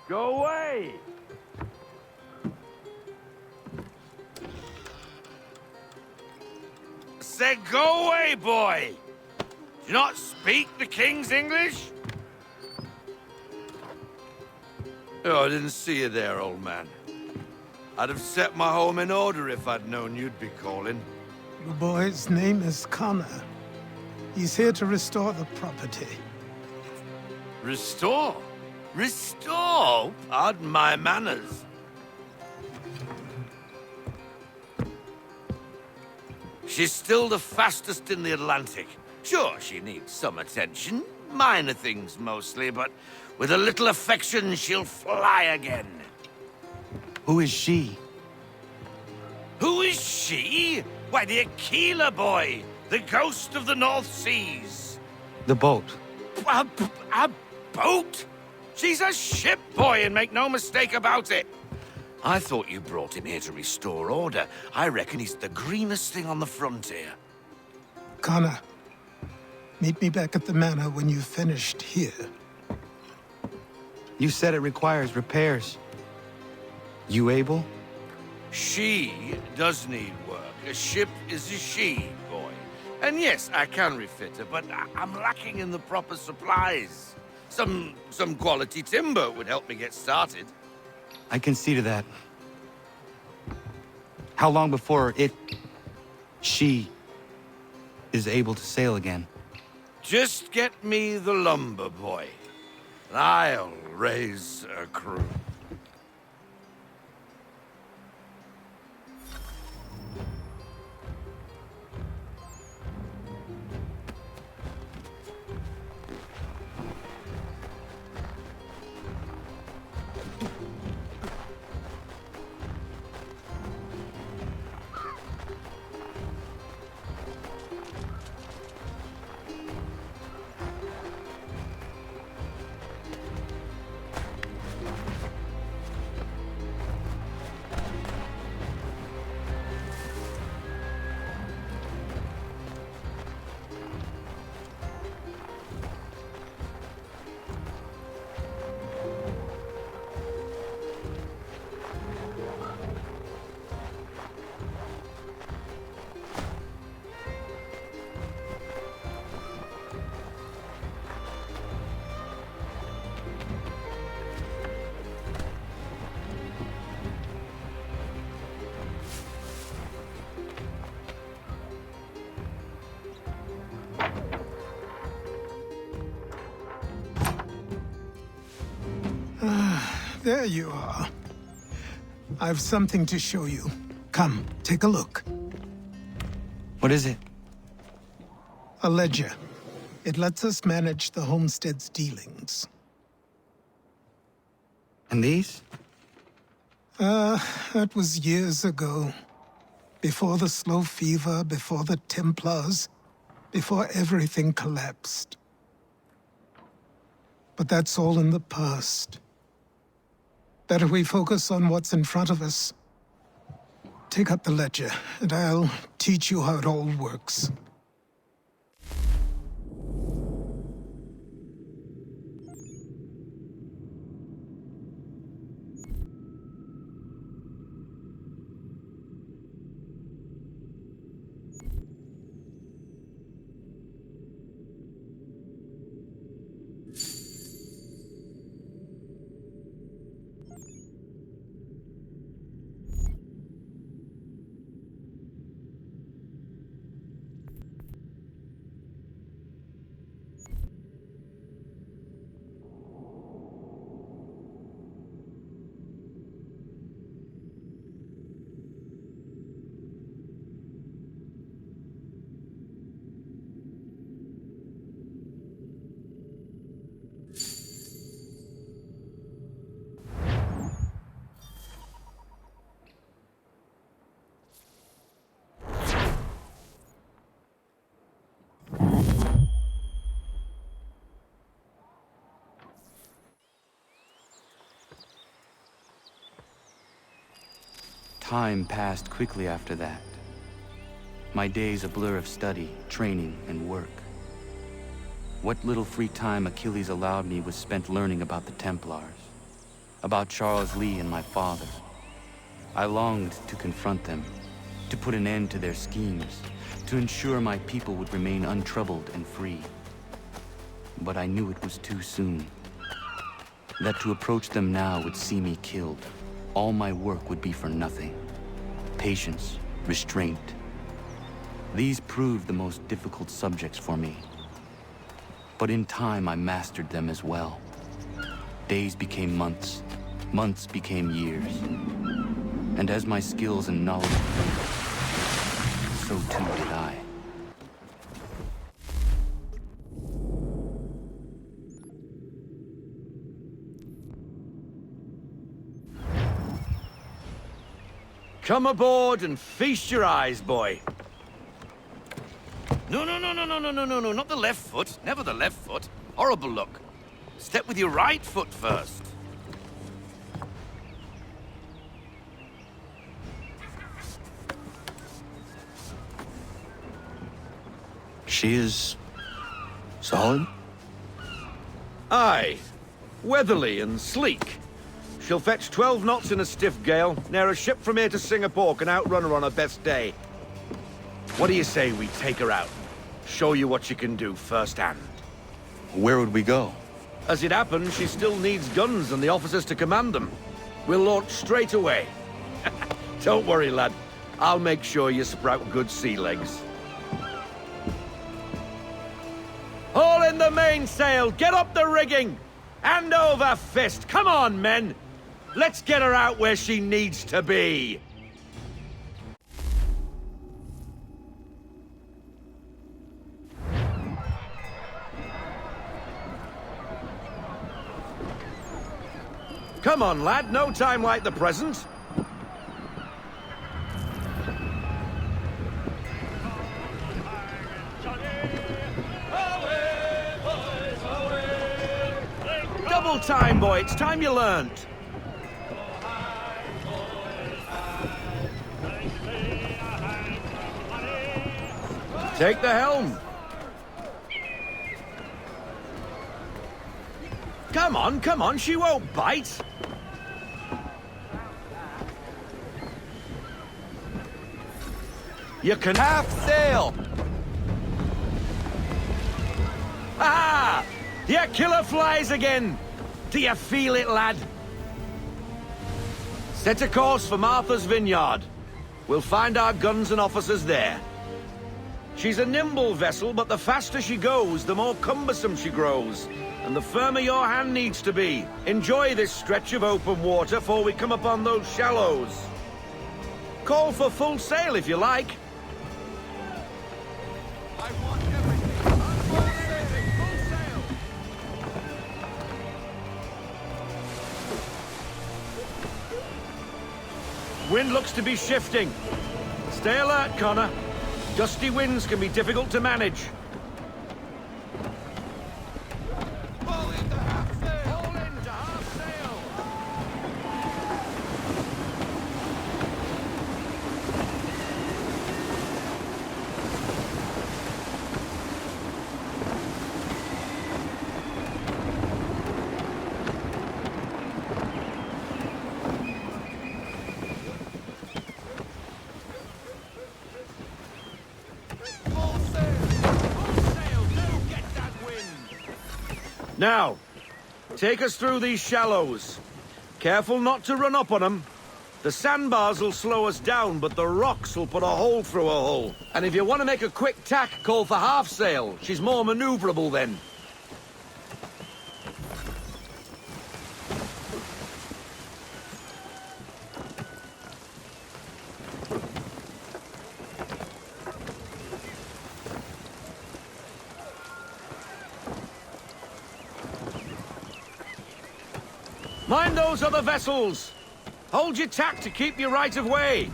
Go away! Said go away, boy! Do you not speak the King's English? Oh, I didn't see you there, old man. I'd have set my home in order if I'd known you'd be calling. The boy's name is Connor. He's here to restore the property. Restore? Restore? Pardon my manners. She's still the fastest in the Atlantic. Sure, she needs some attention. Minor things mostly, but with a little affection, she'll fly again. Who is she? Who is she? Why, the Aquila boy, the ghost of the North Seas. The boat. A boat? She's a ship boy, and make no mistake about it. I thought you brought him here to restore order. I reckon he's the greenest thing on the frontier. Connor, meet me back at the manor when you've finished here. You said it requires repairs. You able? She does need work. A ship is a she, boy. And yes, I can refit her, but I'm lacking in the proper supplies. Some quality timber would help me get started. I can see to that. How long before she is able to sail again? Just get me the lumber, boy. And I'll raise a crew. There you are. I've something to show you. Come, take a look. What is it? A ledger. It lets us manage the homestead's dealings. And these? That was years ago. Before the slow fever, before the Templars, before everything collapsed. But that's all in the past. Better we focus on what's in front of us. Take up the ledger, and I'll teach you how it all works. Time passed quickly after that. My days a blur of study, training, and work. What little free time Achilles allowed me was spent learning about the Templars, about Charles Lee and my father. I longed to confront them, to put an end to their schemes, to ensure my people would remain untroubled and free. But I knew it was too soon. That to approach them now would see me killed. All my work would be for nothing. Patience, restraint. These proved the most difficult subjects for me. But in time, I mastered them as well. Days became months, months became years. And as my skills and knowledge grew, so too did I. Come aboard and feast your eyes, boy. No, not the left foot. Never the left foot. Horrible look. Step with your right foot first. She is solid? Aye. Weatherly and sleek. She'll fetch 12 knots in a stiff gale, ne'er a ship from here to Singapore can outrun her on her best day. What do you say we take her out? Show you what she can do firsthand. Where would we go? As it happens, she still needs guns and the officers to command them. We'll launch straight away. Don't worry, lad. I'll make sure you sprout good sea legs. Haul in the mainsail! Get up the rigging! Hand over fist! Come on, men! Let's get her out where she needs to be! Come on, lad. No time like the present. Double time, boy. It's time you learned. Take the helm. Come on, she won't bite. You can half sail. Ah! Your killer flies again. Do you feel it, lad? Set a course for Martha's Vineyard. We'll find our guns and officers there. She's a nimble vessel, but the faster she goes, the more cumbersome she grows. And the firmer your hand needs to be. Enjoy this stretch of open water before we come upon those shallows. Call for full sail if you like. I want everything. Full sail. Wind looks to be shifting. Stay alert, Connor. Gusty winds can be difficult to manage. Now, take us through these shallows. Careful not to run up on them. The sandbars will slow us down, but the rocks will put a hole through a hull. And if you want to make a quick tack, call for half sail. She's more maneuverable then. Mind those other vessels! Hold your tack to keep your right of way!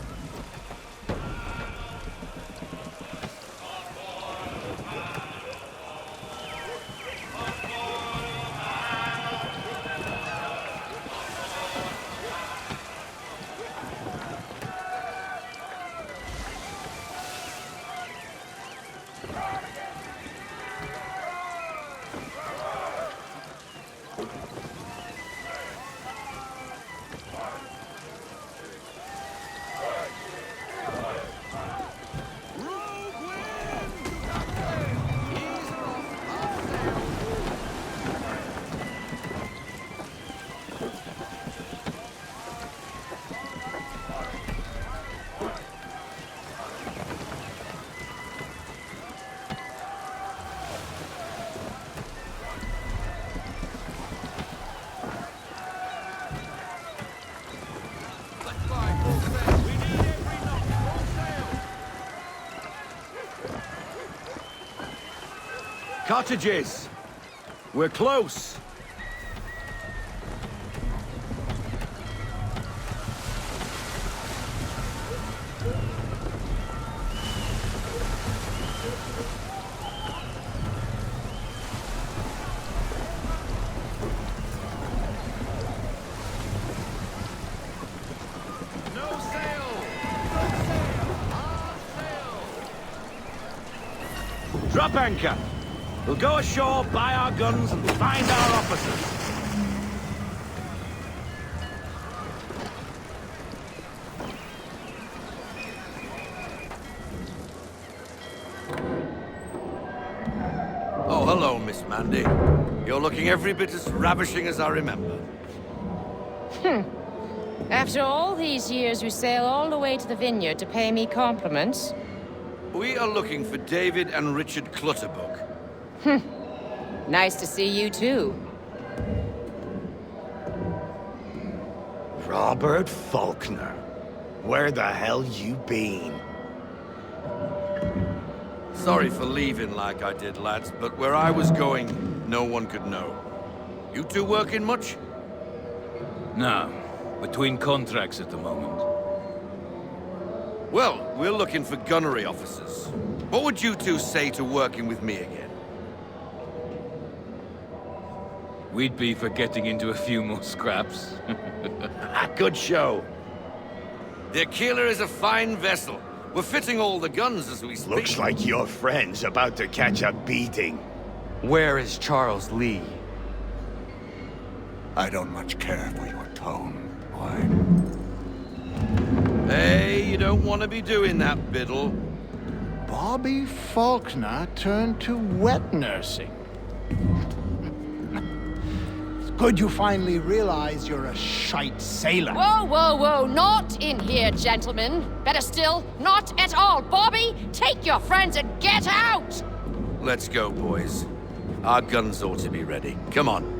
Cottages! We're close! Drop anchor. We'll go ashore, buy our guns, and find our officers. Oh, hello, Miss Mandy. You're looking every bit as ravishing as I remember. After all these years, you sail all the way to the vineyard to pay me compliments? We are looking for David and Richard Clutterbuck. Nice to see you, too. Robert Faulkner. Where the hell you been? Sorry for leaving like I did, lads, but where I was going, no one could know. You two working much? No. Between contracts at the moment. Well, we're looking for gunnery officers. What would you two say to working with me again? We'd be for getting into a few more scraps. Good show. The Aquila is a fine vessel. We're fitting all the guns as we speak. Looks like your friend's about to catch a beating. Where is Charles Lee? I don't much care for your tone, boy. Hey, you don't want to be doing that, Biddle. Bobby Faulkner turned to wet nursing. It's good you finally realize you're a shite sailor. Whoa, whoa, whoa, not in here, gentlemen. Better still, not at all. Bobby, take your friends and get out! Let's go, boys. Our guns ought to be ready. Come on.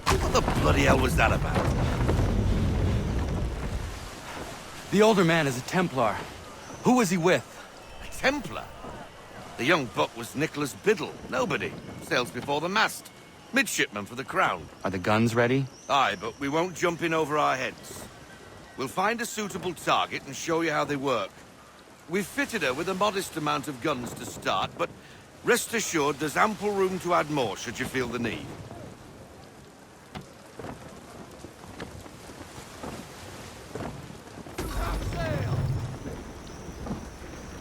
What the bloody hell was that about? The older man is a Templar. Who was he with? A Templar? The young buck was Nicholas Biddle. Nobody. Sails before the mast. Midshipman for the Crown. Are the guns ready? Aye, but we won't jump in over our heads. We'll find a suitable target and show you how they work. We've fitted her with a modest amount of guns to start, but rest assured there's ample room to add more should you feel the need.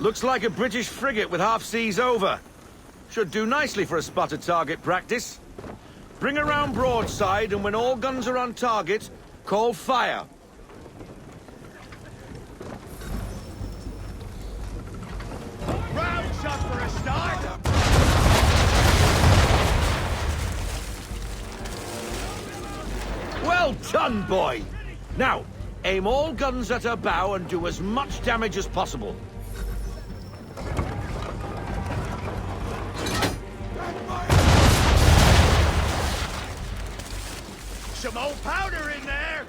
Looks like a British frigate with half seas over. Should do nicely for a spotted target practice. Bring around broadside, and when all guns are on target, call fire. Round shot for a start! Well done, boy! Now, aim all guns at her bow and do as much damage as possible. Some old powder in there!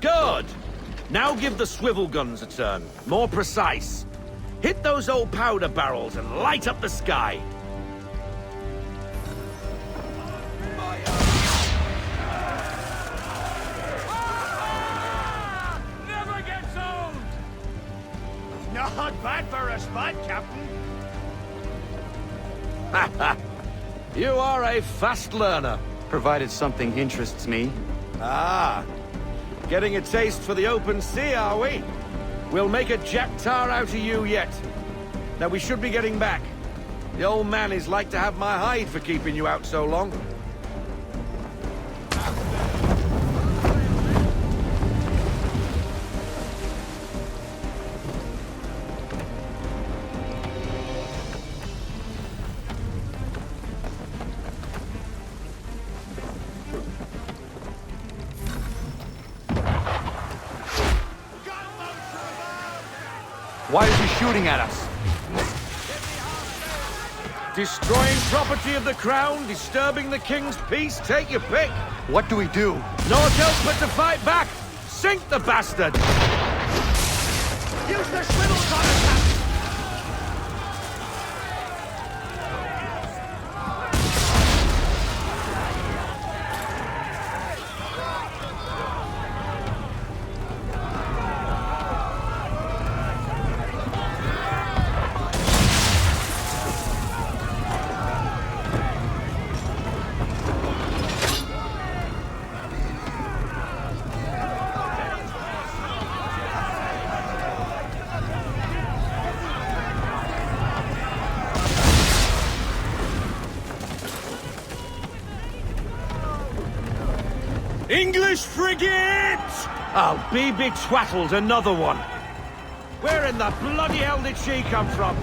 Good! Now give the swivel guns a turn. More precise. Hit those old powder barrels and light up the sky. Never gets old! Not bad for a spot, Captain. You are a fast learner. Provided something interests me. Ah, getting a taste for the open sea, are we? We'll make a jack tar out of you yet. Now we should be getting back. The old man is like to have my hide for keeping you out so long. shooting at us? Destroying property of the crown, disturbing the king's peace, take your pick. What do we do? Naught else but to fight back. Sink the bastard. Use the swivels on us! English frigate! Oh, BB Twattle's another one. Where in the bloody hell did she come from?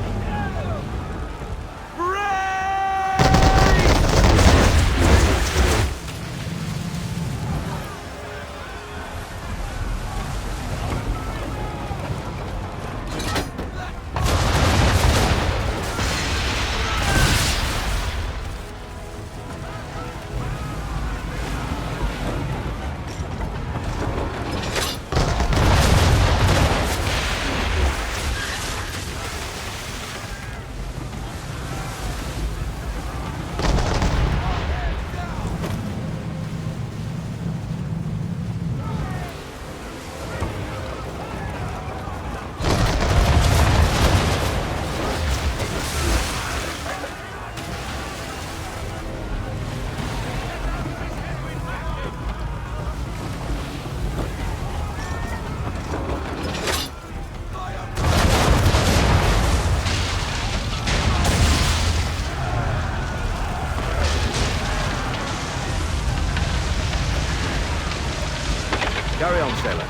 Carry on, sailor.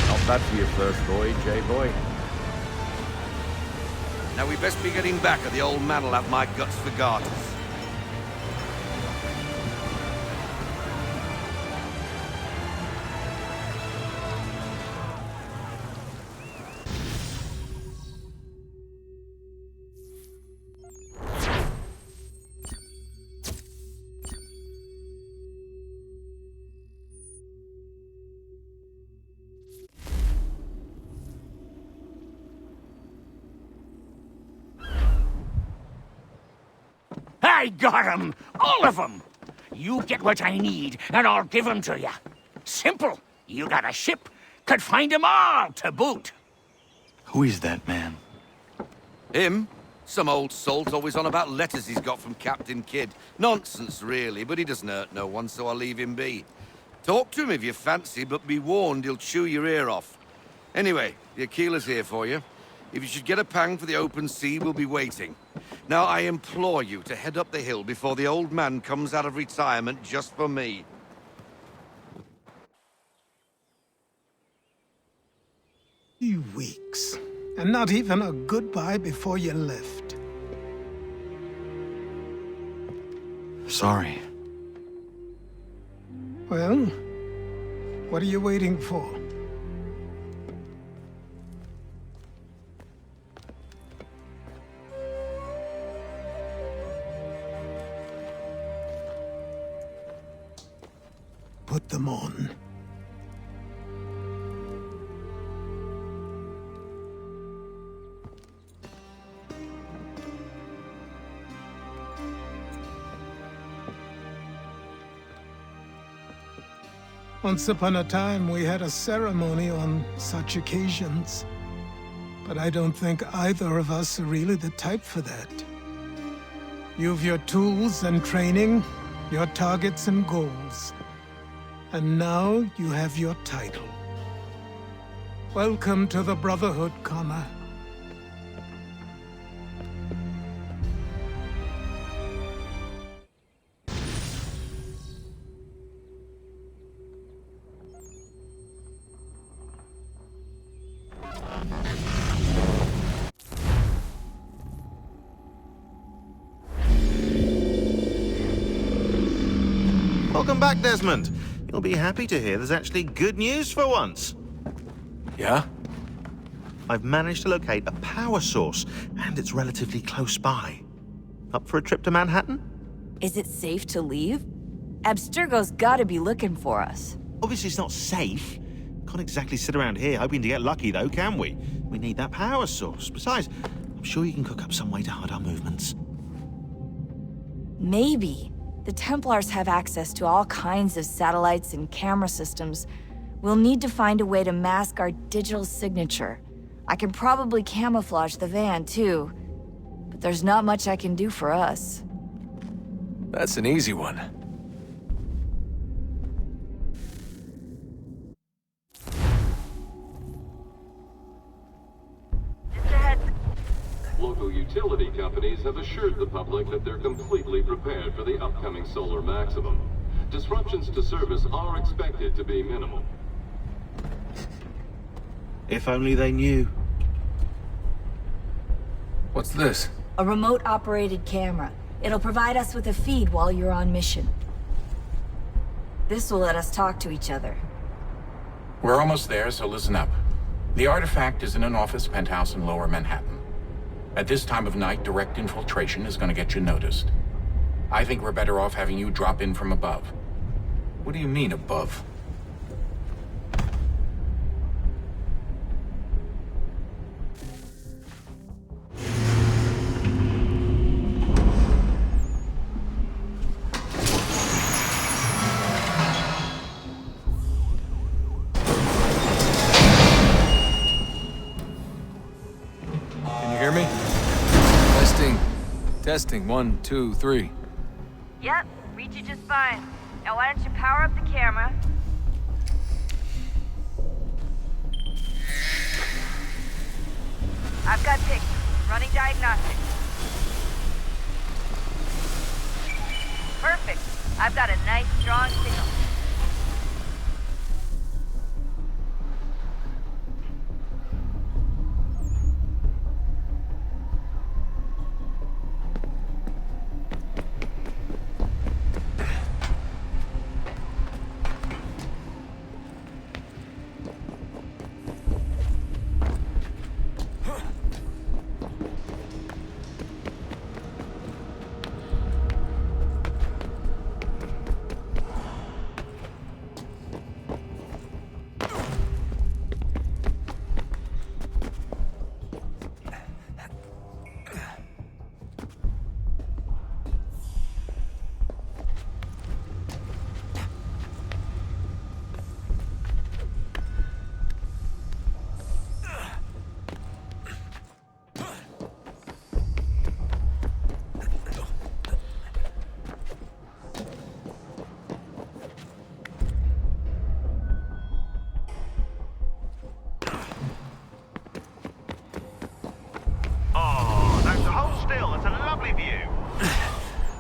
Not bad for your first voyage, eh, boy? Now we best be getting back, or the old man'll have my guts for garters. I got 'em! All of 'em! You get what I need, and I'll give 'em to you. Simple. You got a ship, could find 'em all to boot. Who is that man? Him? Some old salt always on about letters he's got from Captain Kidd. Nonsense, really, but he doesn't hurt no one, so I'll leave him be. Talk to him if you fancy, but be warned he'll chew your ear off. Anyway, the Aquila's here for you. If you should get a pang for the open sea, we'll be waiting. Now, I implore you to head up the hill before the old man comes out of retirement just for me. 3 weeks, and not even a goodbye before you left. Sorry. Well, what are you waiting for? Put them on. Once upon a time, we had a ceremony on such occasions. But I don't think either of us are really the type for that. You've your tools and training, your targets and goals. And now you have your title. Welcome to the Brotherhood, Connor. Welcome back, Desmond. You'll be happy to hear there's actually good news for once. Yeah? I've managed to locate a power source, and it's relatively close by. Up for a trip to Manhattan? Is it safe to leave? Abstergo's gotta be looking for us. Obviously it's not safe. Can't exactly sit around here hoping to get lucky, though, can we? We need that power source. Besides, I'm sure you can cook up some way to hide our movements. Maybe. The Templars have access to all kinds of satellites and camera systems. We'll need to find a way to mask our digital signature. I can probably camouflage the van, too. But there's not much I can do for us. That's an easy one. Local utility companies have assured the public that they're completely prepared for the upcoming solar maximum. Disruptions to service are expected to be minimal. If only they knew. What's this? A remote-operated camera. It'll provide us with a feed while you're on mission. This will let us talk to each other. We're almost there, so listen up. The artifact is in an office penthouse in Lower Manhattan. At this time of night, direct infiltration is going to get you noticed. I think we're better off having you drop in from above. What do you mean, above? Testing, 1, 2, 3. Yep, read you just fine. Now why don't you power up the camera? I've got pictures. Running diagnostics. Perfect. I've got a nice, strong signal.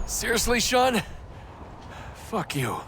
Seriously, Sean? Fuck you.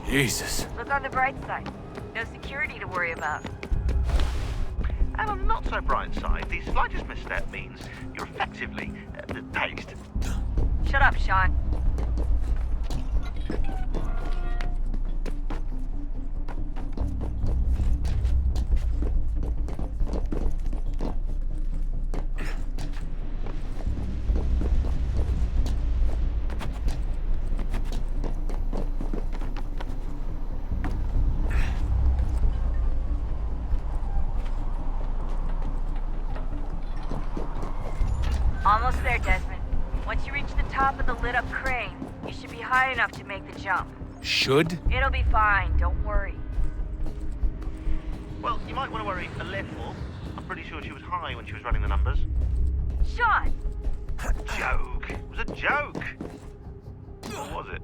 Jesus. Look on the bright side. No security to worry about. And on the not-so-bright side, the slightest misstep means you're effectively tased. Shut up, Sean. Almost there, Desmond. Once you reach the top of the lit-up crane, you should be high enough to make the jump. Should? It'll be fine, don't worry. Well, you might want to worry a little. I'm pretty sure she was high when she was running the numbers. Sean! Joke. It was a joke. Or was it?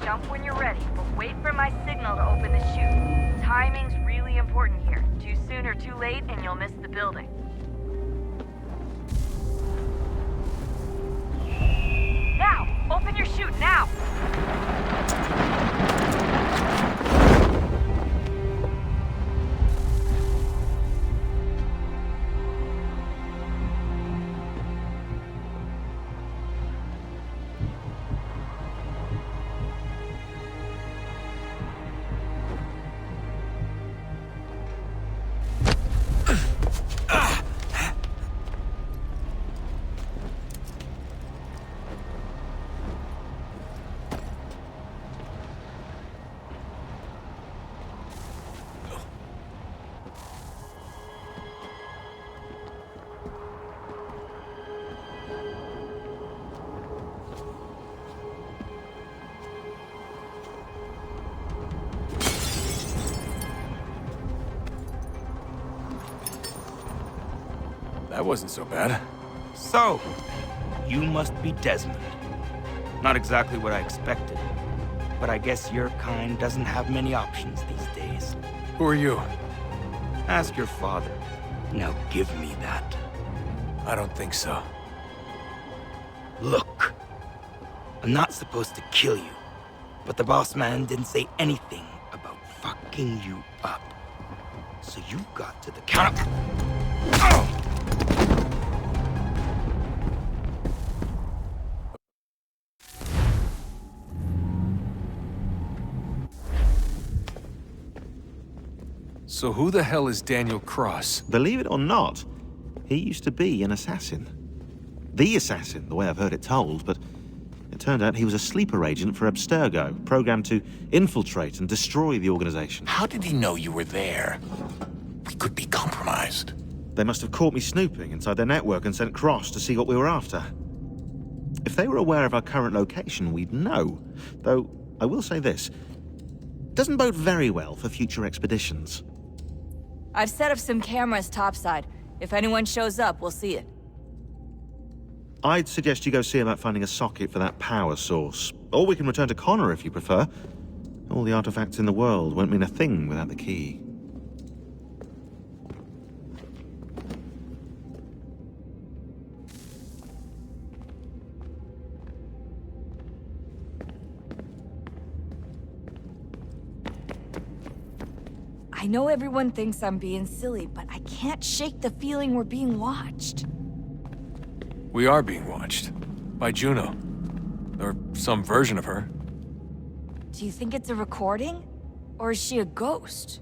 Jump when you're ready, but wait for my signal to open the chute. Timing's really important here. Too soon or too late, and you'll miss the building. Now! Open your chute, now! That wasn't so bad. So, you must be Desmond. Not exactly what I expected, but I guess your kind doesn't have many options these days. Who are you? Ask your father. Now give me that. I don't think so. Look, I'm not supposed to kill you, but the boss man didn't say anything about fucking you up. So you got to the counter. Oh! So who the hell is Daniel Cross? Believe it or not, he used to be an assassin. The assassin, the way I've heard it told, but it turned out he was a sleeper agent for Abstergo, programmed to infiltrate and destroy the organization. How did he know you were there? We could be compromised. They must have caught me snooping inside their network and sent Cross to see what we were after. If they were aware of our current location, we'd know. Though, I will say this, doesn't bode very well for future expeditions. I've set up some cameras topside. If anyone shows up, we'll see it. I'd suggest you go see about finding a socket for that power source. Or we can return to Connor if you prefer. All the artifacts in the world won't mean a thing without the key. I know everyone thinks I'm being silly, but I can't shake the feeling we're being watched. We are being watched. By Juno. Or some version of her. Do you think it's a recording? Or is she a ghost?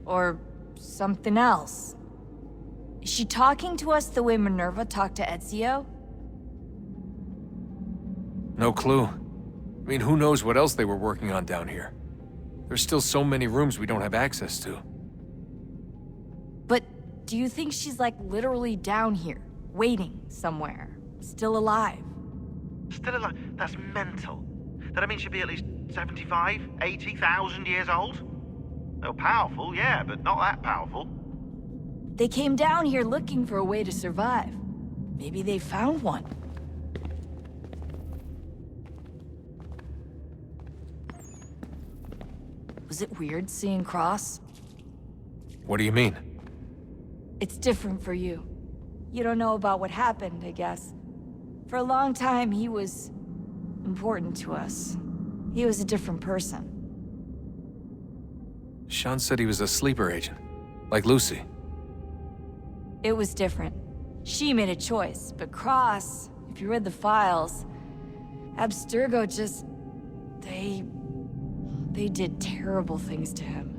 Or something else? Is she talking to us the way Minerva talked to Ezio? No clue. I mean, who knows what else they were working on down here? There's still so many rooms we don't have access to. But do you think she's like literally down here, waiting somewhere, still alive? Still alive? That's mental. That means she'd be at least 75, 80,000 years old? They're powerful, yeah, but not that powerful. They came down here looking for a way to survive. Maybe they found one. Was it weird seeing Cross? What do you mean? It's different for you. You don't know about what happened, I guess. For a long time, he was important to us. He was a different person. Sean said he was a sleeper agent. Like Lucy. It was different. She made a choice, but Cross, if you read the files, Abstergo just... They did terrible things to him.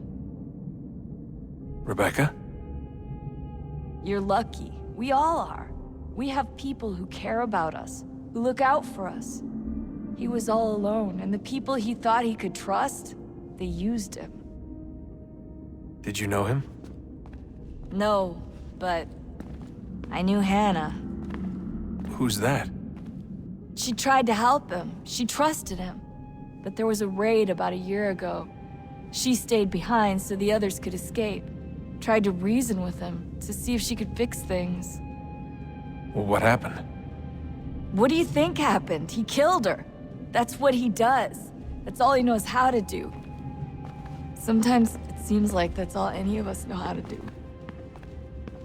Rebecca? You're lucky. We all are. We have people who care about us, who look out for us. He was all alone, and the people he thought he could trust, they used him. Did you know him? No, but I knew Hannah. Who's that? She tried to help him. She trusted him. But there was a raid about a year ago. She stayed behind so the others could escape. Tried to reason with him to see if she could fix things. Well, what happened? What do you think happened? He killed her. That's what he does. That's all he knows how to do. Sometimes it seems like that's all any of us know how to do.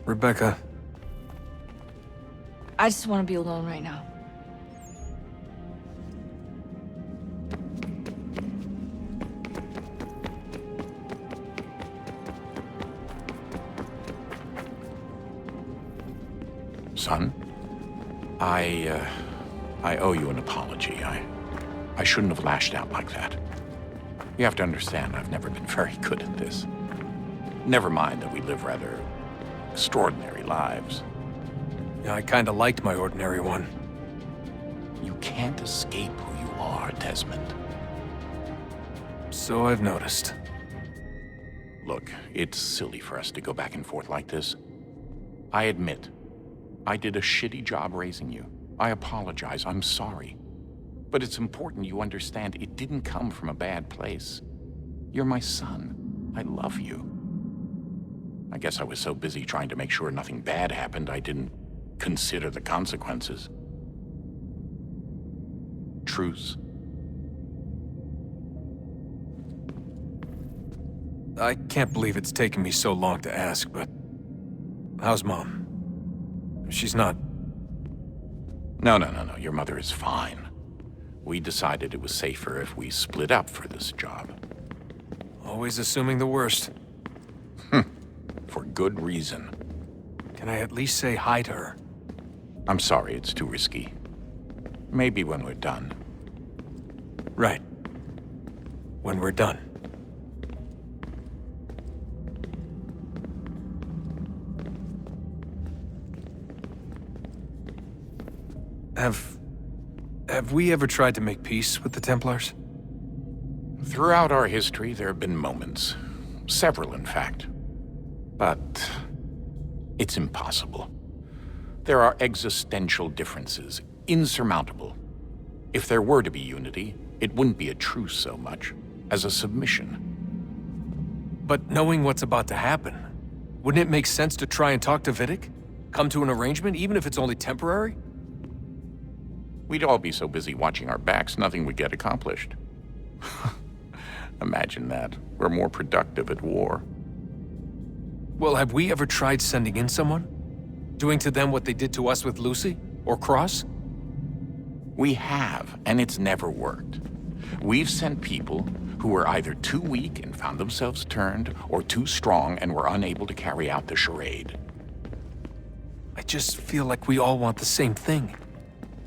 Rebecca. I just want to be alone right now. Son, I owe you an apology. I shouldn't have lashed out like that. You have to understand, I've never been very good at this. Never mind that we live rather extraordinary lives. Yeah, I kinda liked my ordinary one. You can't escape who you are, Desmond. So I've noticed. Look, it's silly for us to go back and forth like this. I admit, I did a shitty job raising you. I apologize, I'm sorry. But it's important you understand it didn't come from a bad place. You're my son. I love you. I guess I was so busy trying to make sure nothing bad happened, I didn't consider the consequences. Truce. I can't believe it's taken me so long to ask, but how's Mom? She's not... No. Your mother is fine. We decided it was safer if we split up for this job. Always assuming the worst. For good reason. Can I at least say hi to her? I'm sorry, it's too risky. Maybe when we're done. Right. When we're done. Have we ever tried to make peace with the Templars? Throughout our history, there have been moments. Several, in fact. But it's impossible. There are existential differences, insurmountable. If there were to be unity, it wouldn't be a truce so much as a submission. But knowing what's about to happen, wouldn't it make sense to try and talk to Vidic? Come to an arrangement, even if it's only temporary? We'd all be so busy watching our backs, nothing would get accomplished. Imagine that. We're more productive at war. Well, have we ever tried sending in someone? Doing to them what they did to us with Lucy? Or Cross? We have, and it's never worked. We've sent people who were either too weak and found themselves turned, or too strong and were unable to carry out the charade. I just feel like we all want the same thing.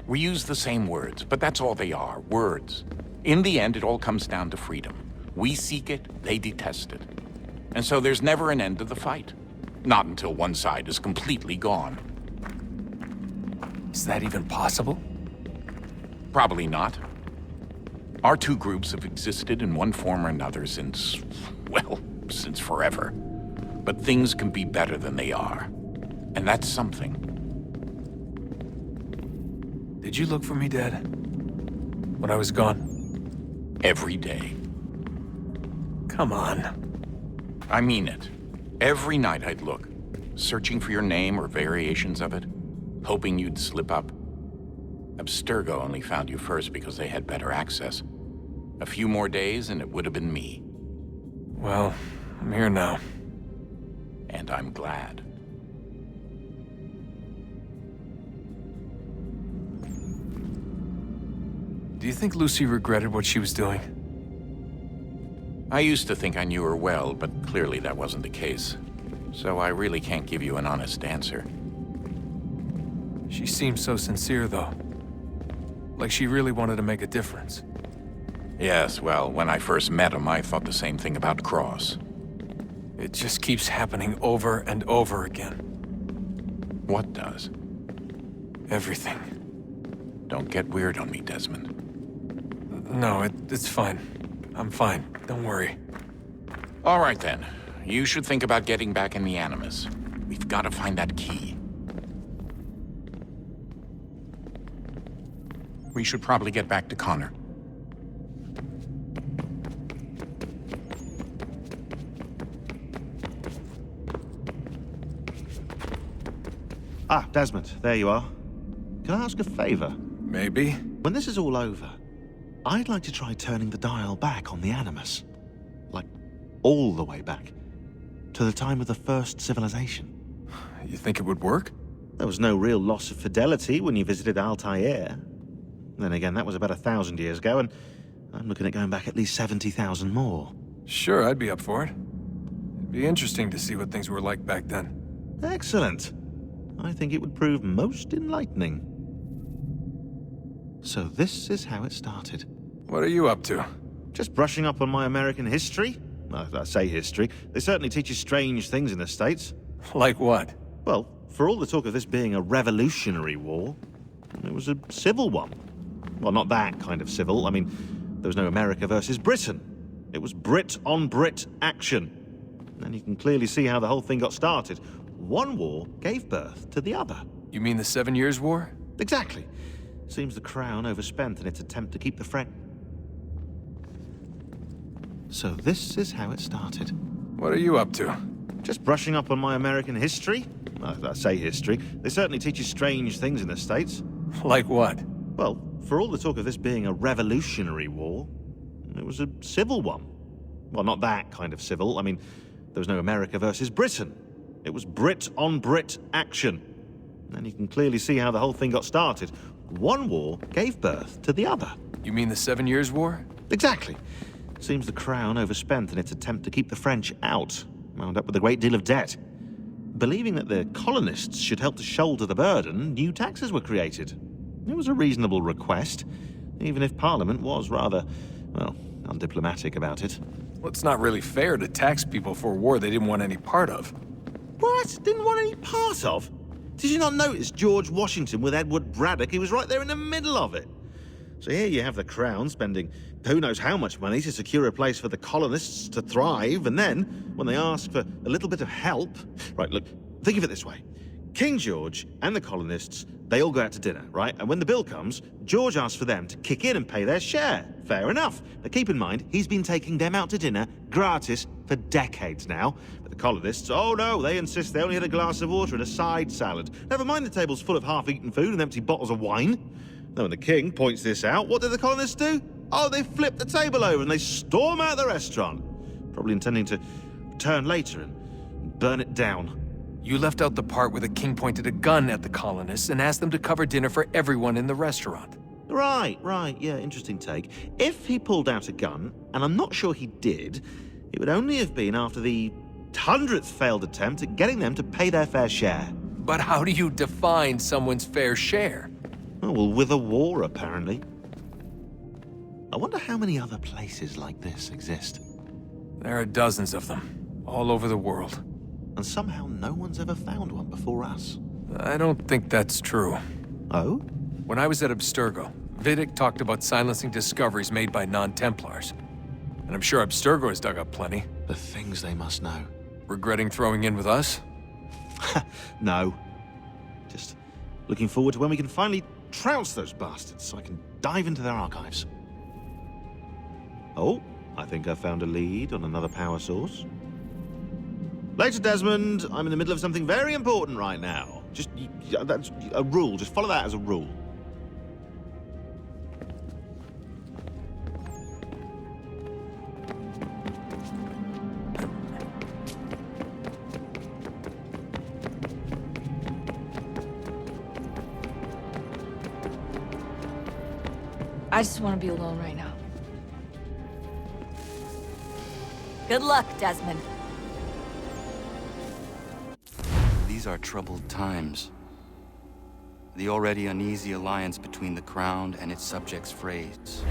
We use the same words, but that's all they are, words. In the end, it all comes down to freedom. We seek it, they detest it. And so there's never an end to the fight. Not until one side is completely gone. Is that even possible? Probably not. Our two groups have existed in one form or another since, well, since forever. But things can be better than they are. And that's something. Did you look for me, Dad? When I was gone? Every day. Come on. I mean it. Every night I'd look, searching for your name or variations of it, hoping you'd slip up. Abstergo only found you first because they had better access. A few more days and it would have been me. Well, I'm here now. And I'm glad. Do you think Lucy regretted what she was doing? I used to think I knew her well, but clearly that wasn't the case. So I really can't give you an honest answer. She seemed so sincere, though. Like she really wanted to make a difference. Yes, well, when I first met him, I thought the same thing about Cross. It just keeps happening over and over again. What does? Everything. Don't get weird on me, Desmond. No, it's fine. I'm fine. Don't worry. All right, then. You should think about getting back in the Animus. We've got to find that key. We should probably get back to Connor. Ah, Desmond, there you are. Can I ask a favor? Maybe. When this is all over, I'd like to try turning the dial back on the Animus. Like, all the way back. To the time of the first civilization. You think it would work? There was no real loss of fidelity when you visited Altair. Then again, that was about 1,000 years ago, and I'm looking at going back at least 70,000 more. Sure, I'd be up for it. It'd be interesting to see what things were like back then. Excellent. I think it would prove most enlightening. So this is how it started. What are you up to? Just brushing up on my American history. Well, I say history. They certainly teach you strange things in the States. Like what? Well, for all the talk of this being a revolutionary war, it was a civil one. Well, not that kind of civil. I mean, there was no America versus Britain. It was Brit on Brit action. And you can clearly see how the whole thing got started. One war gave birth to the other. You mean the 7 Years' War? Exactly. Seems the Crown overspent in its attempt to keep the French. So this is how it started. What are you up to? Just brushing up on my American history. Well, I say history. They certainly teach you strange things in the States. Like what? Well, for all the talk of this being a revolutionary war, it was a civil one. Well, not that kind of civil. I mean, there was no America versus Britain. It was Brit on Brit action. And you can clearly see how the whole thing got started. One war gave birth to the other. You mean the 7 Years' War? Exactly. Seems the Crown overspent in its attempt to keep the French out, wound up with a great deal of debt. Believing that the colonists should help to shoulder the burden, new taxes were created. It was a reasonable request, even if Parliament was rather, well, undiplomatic about it. Well, it's not really fair to tax people for a war they didn't want any part of. What? Didn't want any part of? Did you not notice George Washington with Edward Braddock? He was right there in the middle of it. So here you have the Crown spending who knows how much money to secure a place for the colonists to thrive, and then, when they ask for a little bit of help... Right, look, think of it this way. King George and the colonists, they all go out to dinner, right? And when the bill comes, George asks for them to kick in and pay their share. Fair enough. Now keep in mind, he's been taking them out to dinner gratis for decades now. But the colonists, oh no, they insist they only had a glass of water and a side salad. Never mind the table's full of half-eaten food and empty bottles of wine. Now when the king points this out, what do the colonists do? Oh, they flip the table over and they storm out the restaurant. Probably intending to return later and burn it down. You left out the part where the king pointed a gun at the colonists and asked them to cover dinner for everyone in the restaurant. Right, yeah, interesting take. If he pulled out a gun, and I'm not sure he did, it would only have been after the 100th failed attempt at getting them to pay their fair share. But how do you define someone's fair share? Oh, well, with a war, apparently. I wonder how many other places like this exist. There are dozens of them, all over the world. And somehow no one's ever found one before us. I don't think that's true. Oh? When I was at Abstergo, Vidic talked about silencing discoveries made by non-Templars. And I'm sure Abstergo has dug up plenty. The things they must know. Regretting throwing in with us? No. Just looking forward to when we can finally trounce those bastards so I can dive into their archives. Oh, I think I found a lead on another power source. Later, Desmond. I'm in the middle of something very important right now. Just, that's a rule. Just follow that as a rule. I just want to be alone right now. Good luck, Desmond. These are troubled times. The already uneasy alliance between the Crown and its subjects frays.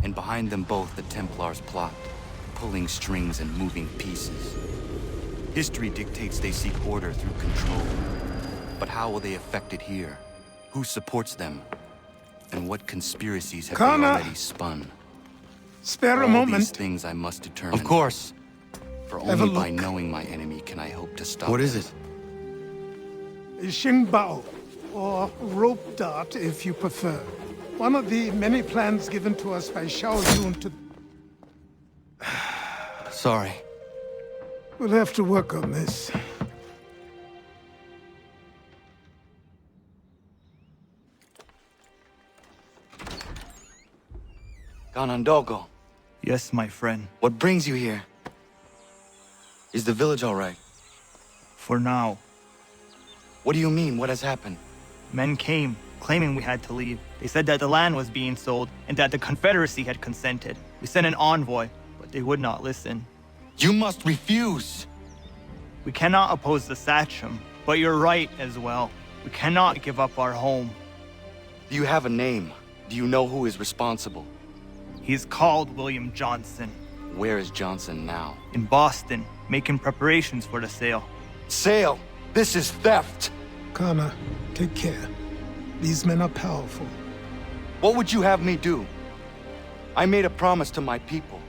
And behind them both the Templars plot, pulling strings and moving pieces. History dictates they seek order through control. But how will they affect it here? Who supports them? And what conspiracies have they Connor! already spun? Spare a All moment. these things I must determine. Of course. For Have a only by look. knowing my enemy can I hope to stop What is them. it? Xingbao, or rope dart if you prefer. One of the many plans given to us by Xiao Yun to... Sorry. We'll have to work on this. Ganondogo, Yes, my friend. what brings you here? Is the village all right? For now. What do you mean? What has happened? Men came, claiming we had to leave. They said that the land was being sold, and that the Confederacy had consented. We sent an envoy, but they would not listen. You must refuse! We cannot oppose the Sachem, but you're right as well. We cannot give up our home. Do you have a name? Do you know who is responsible? He's called William Johnson. Where is Johnson now? In Boston, making preparations for the sale. Sale! This is theft! Connor, take care. These men are powerful. What would you have me do? I made a promise to my people.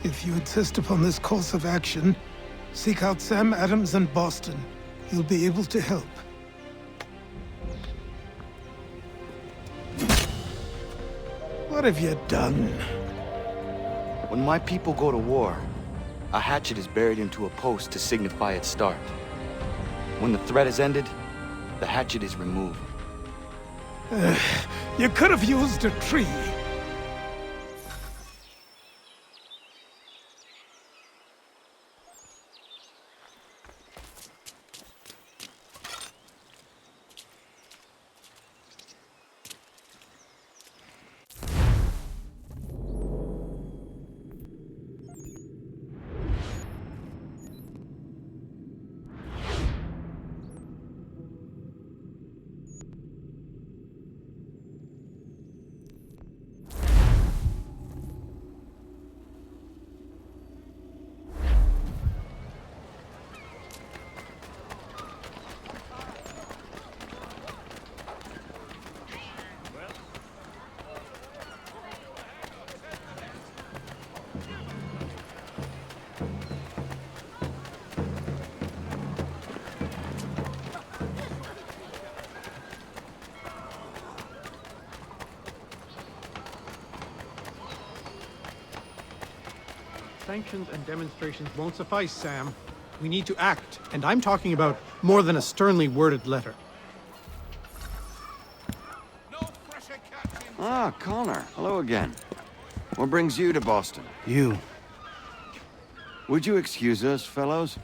If you insist upon this course of action, seek out Sam Adams in Boston. He'll be able to help. What have you done? When my people go to war, a hatchet is buried into a post to signify its start. When the threat is ended, the hatchet is removed. You could have used a tree. Sanctions and demonstrations won't suffice, Sam. We need to act, and I'm talking about more than a sternly worded letter. Ah, Connor. Hello again. What brings you to Boston? You. Would you excuse us, fellows?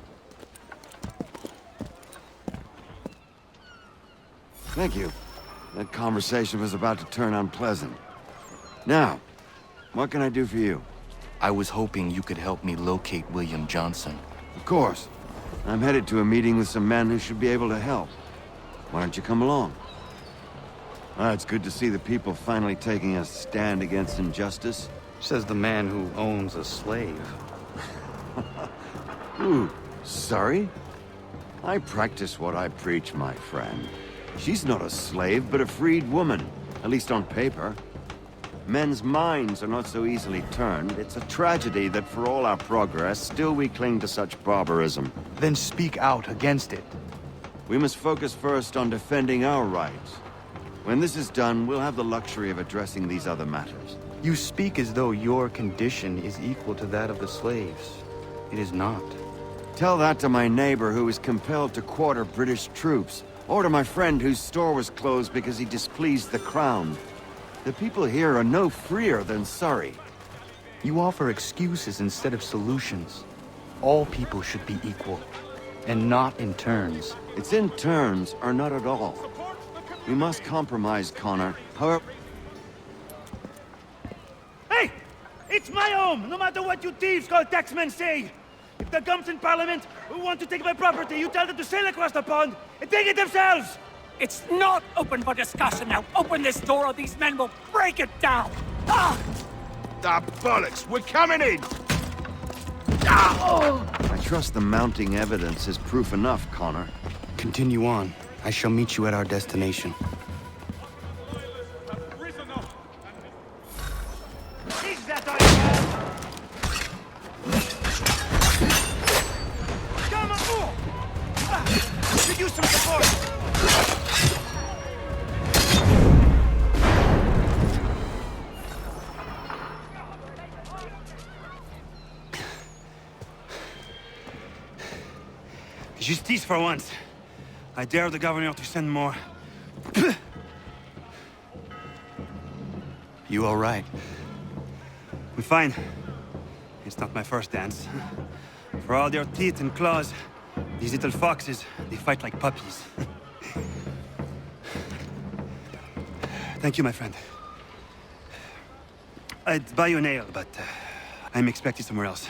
Thank you. That conversation was about to turn unpleasant. Now, what can I do for you? I was hoping you could help me locate William Johnson. Of course. I'm headed to a meeting with some men who should be able to help. Why don't you come along? It's good to see the people finally taking a stand against injustice. Says the man who owns a slave. Ooh, sorry? I practice what I preach, my friend. She's not a slave, but a freed woman, at least on paper. Men's minds are not so easily turned. It's a tragedy that for all our progress, still we cling to such barbarism. Then speak out against it. We must focus first on defending our rights. When this is done, we'll have the luxury of addressing these other matters. You speak as though your condition is equal to that of the slaves. It is not. Tell that to my neighbor who was compelled to quarter British troops, or to my friend whose store was closed because he displeased the crown. The people here are no freer than Surrey. You offer excuses instead of solutions. All people should be equal, and not in turns. It's in turns, or not at all. We must compromise, Connor. However... Hey! It's my home, no matter what you thieves called taxmen say! If the gums in Parliament who want to take my property, you tell them to sail across the pond and take it themselves! It's not open for discussion now. Open this door or these men will break it down. Ah! Ah, bollocks! We're coming in! I trust the mounting evidence is proof enough, Connor. Continue on. I shall meet you at our destination. Is that all you have? Come on, move! Could use some support! Justice for once. I dare the governor to send more. You all right? I'm fine. It's not my first dance. For all their teeth and claws, these little foxes, they fight like puppies. Thank you, my friend. I'd buy you an ale, but I'm expected somewhere else.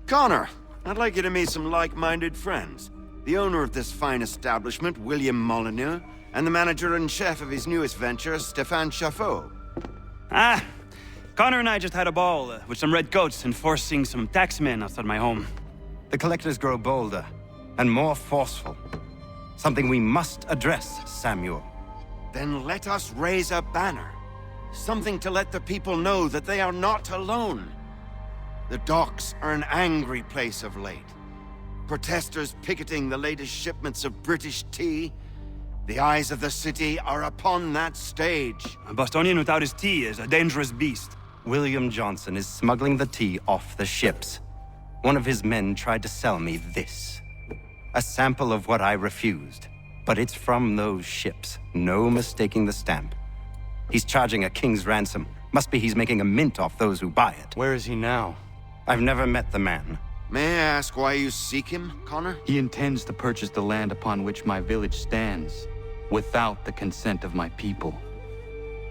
Connor, I'd like you to meet some like-minded friends. The owner of this fine establishment, William Molyneux, and the manager and chef of his newest venture, Stéphane Chaffeau. Ah, Connor and I just had a ball with some redcoats enforcing some taxmen outside my home. The collectors grow bolder and more forceful. Something we must address, Samuel. Then let us raise a banner. Something to let the people know that they are not alone. The docks are an angry place of late. Protesters picketing the latest shipments of British tea. The eyes of the city are upon that stage. A Bostonian without his tea is a dangerous beast. William Johnson is smuggling the tea off the ships. One of his men tried to sell me this. A sample of what I refused. But it's from those ships. No mistaking the stamp. He's charging a king's ransom. Must be he's making a mint off those who buy it. Where is he now? I've never met the man. May I ask why you seek him, Connor? He intends to purchase the land upon which my village stands, without the consent of my people.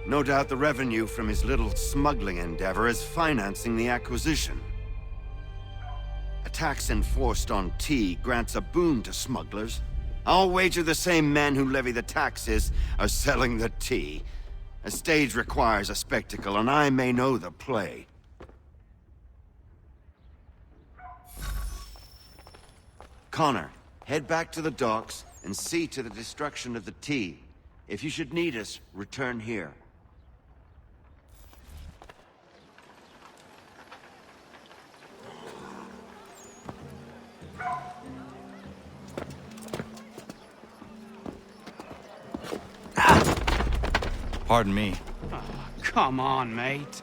No doubt the revenue from his little smuggling endeavor is financing the acquisition. A tax enforced on tea grants a boon to smugglers. I'll wager the same men who levy the taxes are selling the tea. A stage requires a spectacle, and I may know the play. Connor, head back to the docks and see to the destruction of the tea. If you should need us, return here. Pardon me. Oh, come on, mate.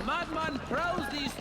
madman prowls these...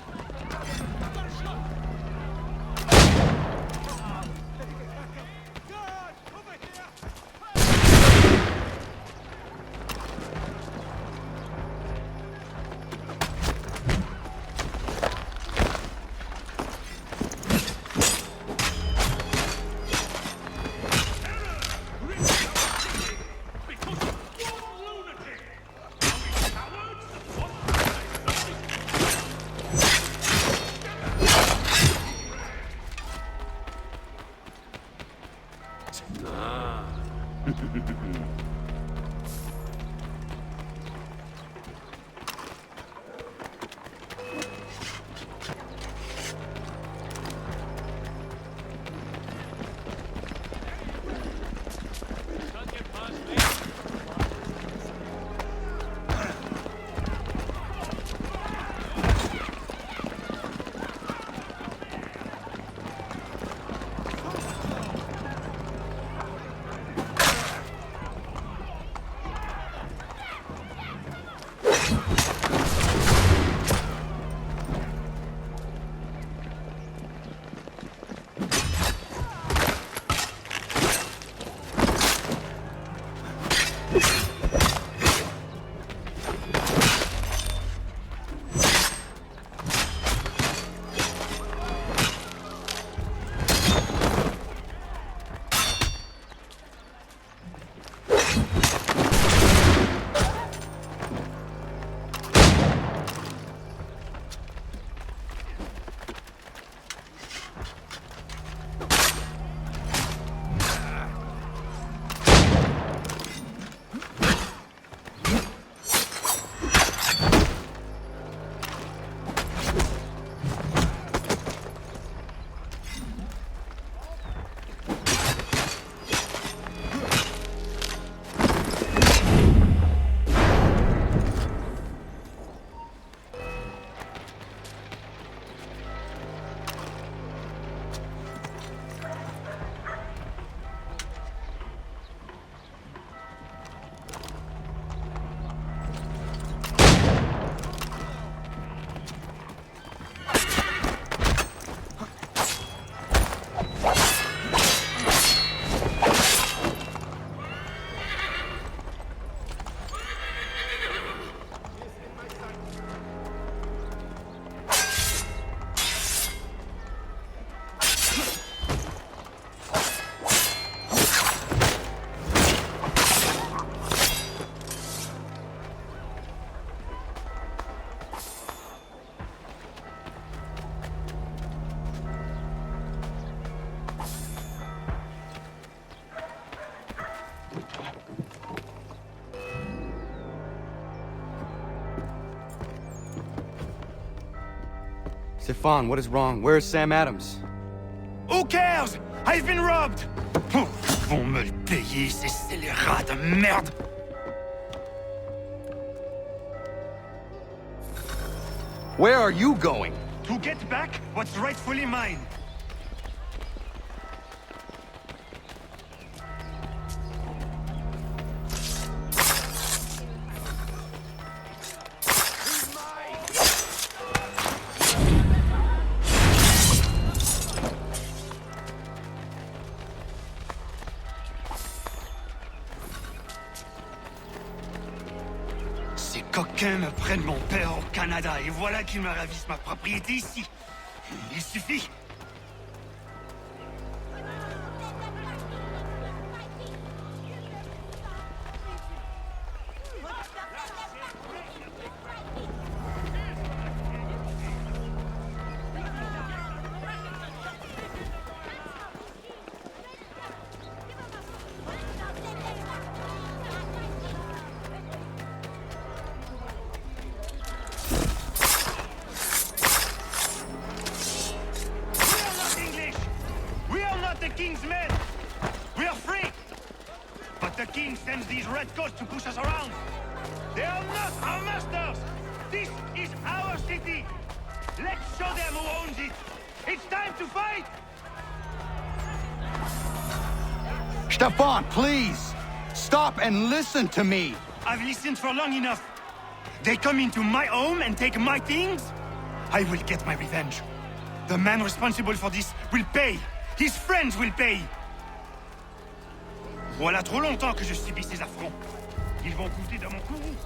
Stefan, what is wrong? Where is Sam Adams? Who cares? I've been robbed! Oh, ils vont me le payer, ces scélérats de merde! Where are you going? To get back what's rightfully mine. Ces coquins me prennent mon père au Canada et voilà qu'ils me ravissent ma propriété ici. Il suffit. King's men! We are free! But the king sends these redcoats to push us around! They are not our masters! This is our city! Let's show them who owns it! It's time to fight! Stefan, please! Stop and listen to me! I've listened for long enough. They come into my home and take my things? I will get my revenge. The man responsible for this will pay! His friends will pay! Voilà trop longtemps que je subis ces affronts. Ils vont goûter dans mon courroux.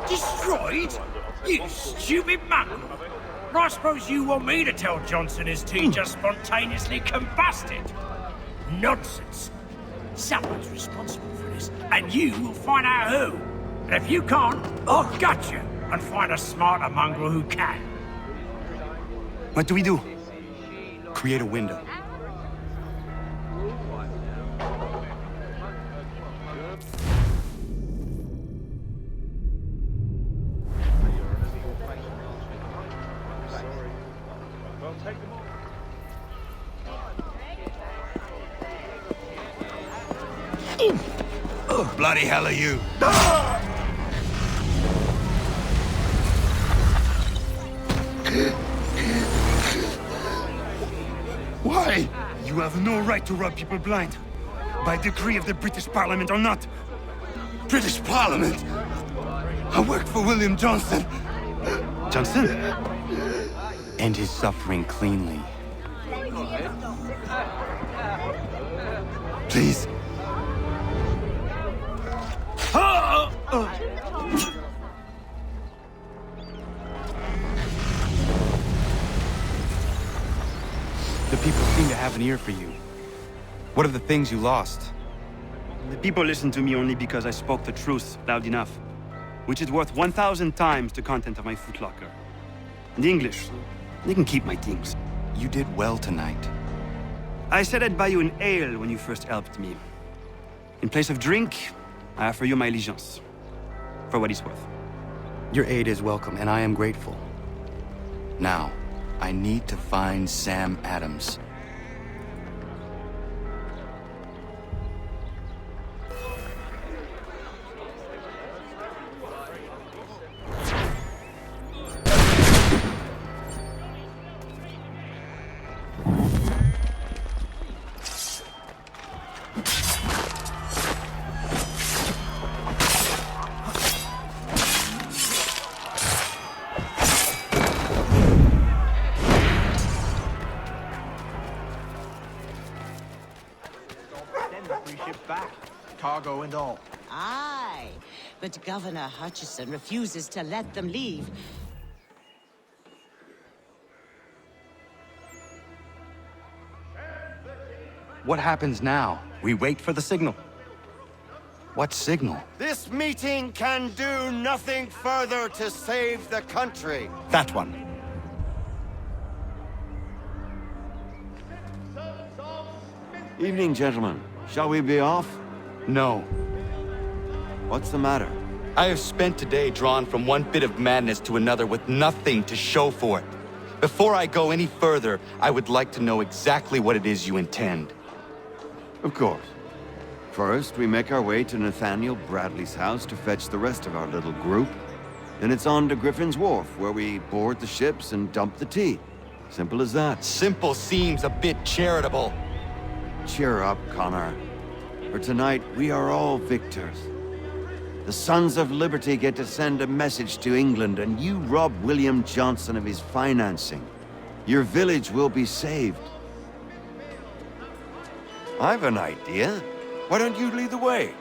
Destroyed? You stupid mongrel! I suppose you want me to tell Johnson his tea just spontaneously combusted? Nonsense! Someone's responsible for this, and you will find out who. And if you can't, I'll gut you and find a smarter mongrel who can. What do we do? Create a window. Bloody hell are you? Why? You have no right to rob people blind. By decree of the British Parliament or not. British Parliament? I worked for William Johnson. Johnson? End his suffering cleanly. Please. The people seem to have an ear for you. What are the things you lost? The people listen to me only because I spoke the truth loud enough, which is worth 1,000 times the content of my footlocker. The English, they can keep my things. You did well tonight. I said I'd buy you an ale when you first helped me. In place of drink, I offer you my allegiance. For what it's worth. Your aid is welcome, and I am grateful. Now, I need to find Sam Adams. Cargo and all. Aye, but Governor Hutchison refuses to let them leave. What happens now? We wait for the signal. What signal? This meeting can do nothing further to save the country. That one. Evening, gentlemen. Shall we be off? No. What's the matter? I have spent today drawn from one bit of madness to another with nothing to show for it. Before I go any further, I would like to know exactly what it is you intend. Of course. First, we make our way to Nathaniel Bradley's house to fetch the rest of our little group. Then it's on to Griffin's Wharf, where we board the ships and dump the tea. Simple as that. Simple seems a bit charitable. Cheer up, Connor. For tonight, we are all victors. The Sons of Liberty get to send a message to England, and you rob William Johnson of his financing. Your village will be saved. I've an idea. Why don't you lead the way?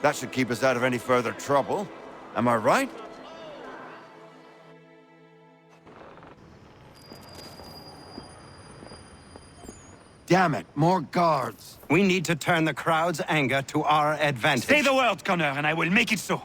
That should keep us out of any further trouble. Am I right? Damn it, more guards. We need to turn the crowd's anger to our advantage. Say the word, Connor, and I will make it so.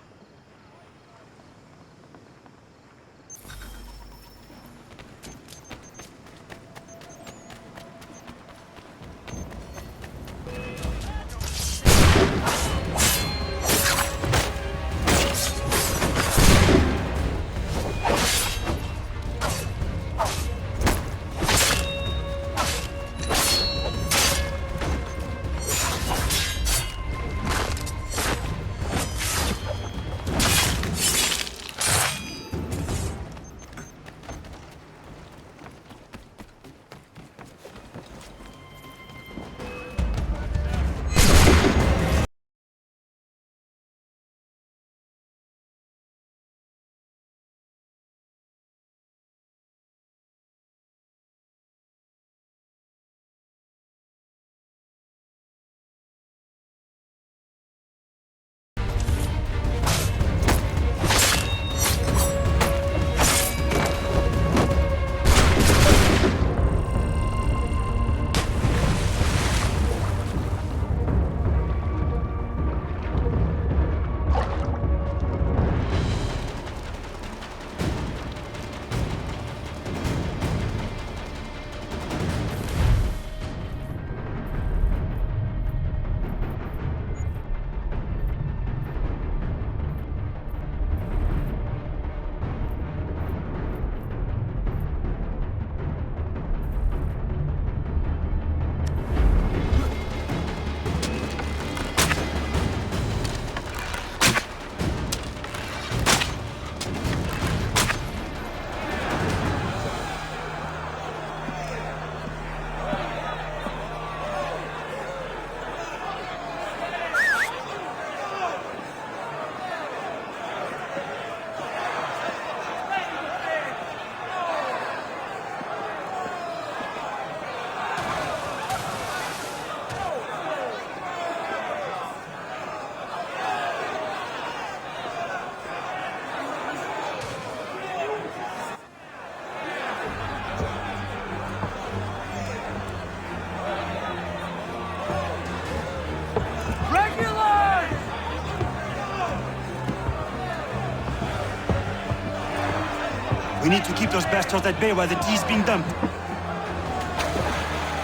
We need to keep those bastards at bay while the tea's being dumped.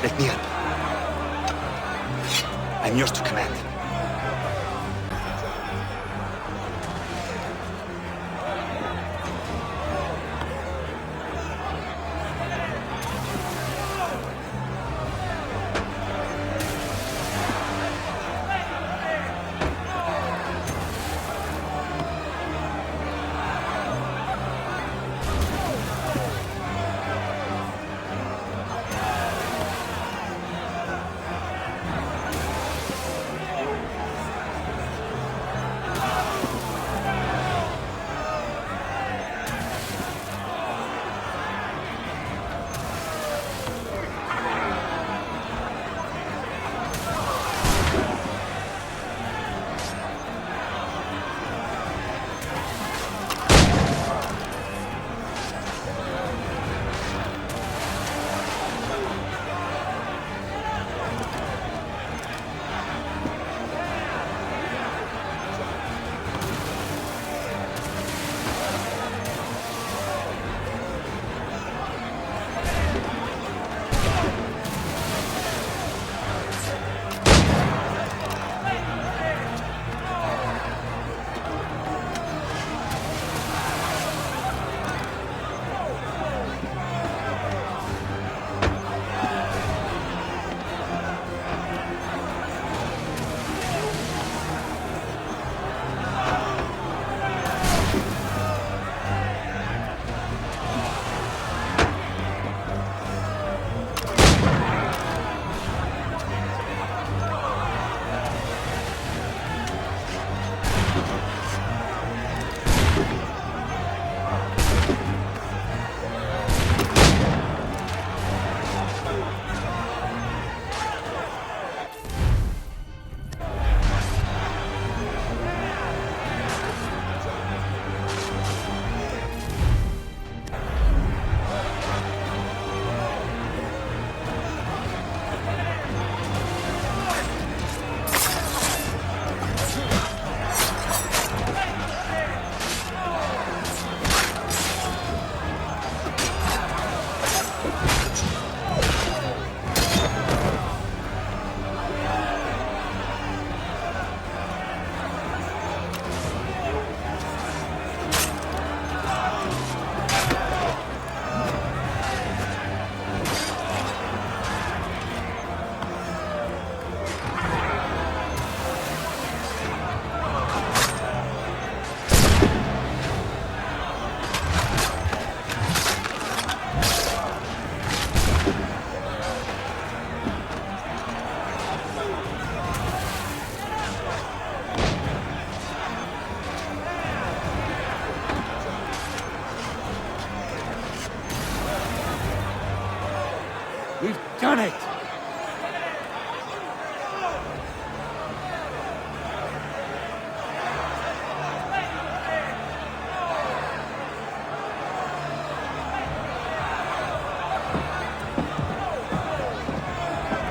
Let me help. I'm yours to command. We've done it!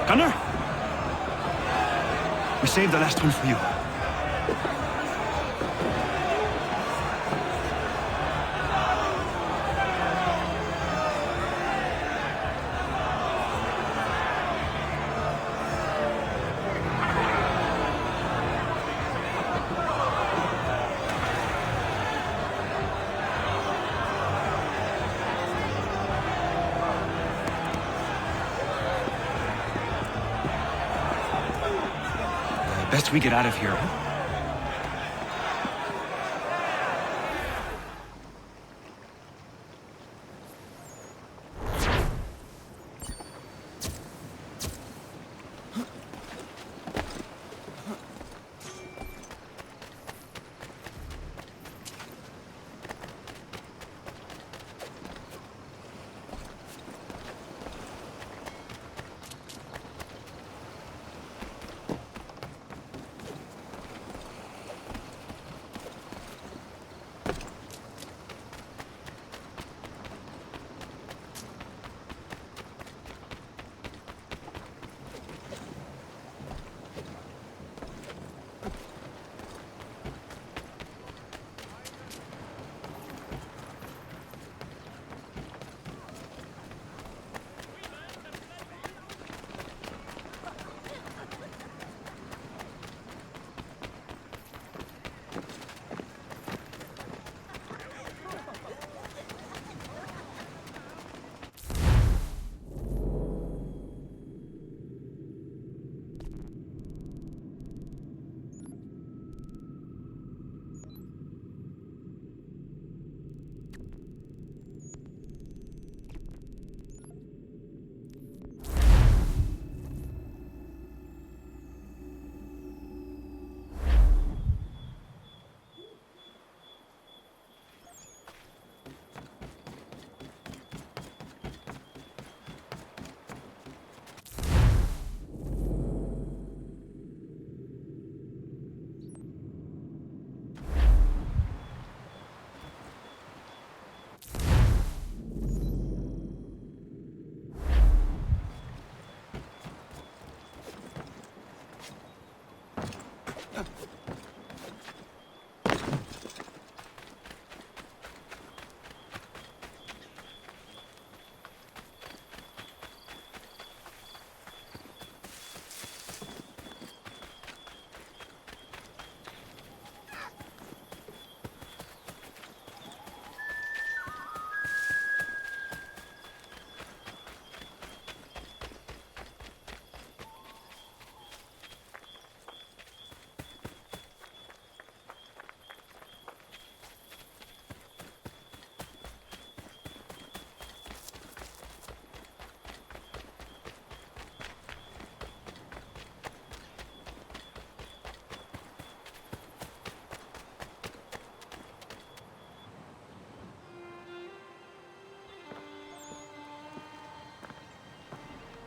Gunner? We saved the last one for you. Best we get out of here.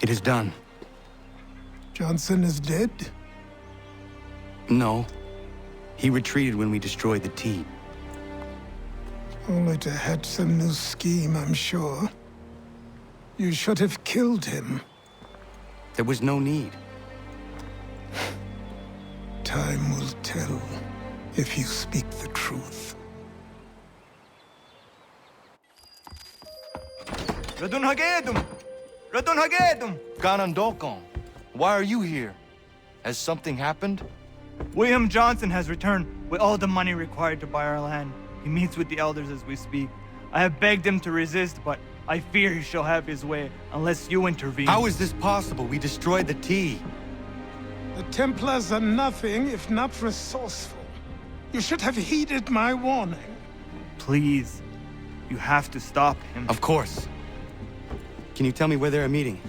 It is done. Johnson is dead? No. He retreated when we destroyed the T. Only to hatch some new scheme, I'm sure. You should have killed him. There was no need. Time will tell if you speak the truth. Radun Hagedum! Radun Hagedum! Ganondokon, why are you here? Has something happened? William Johnson has returned with all the money required to buy our land. He meets with the elders as we speak. I have begged him to resist, but I fear he shall have his way unless you intervene. How is this possible? We destroyed the T. The Templars are nothing if not resourceful. You should have heeded my warning. Please, you have to stop him. Of course. Can you tell me where they're meeting?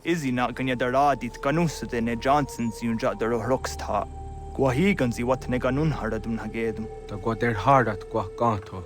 Izzy not ganya daradit ganusade ne Johnson's yunja daro rocksta. Gwahiganzi what ne ganun haradum hagedum. Da gwader harat gwa ganto.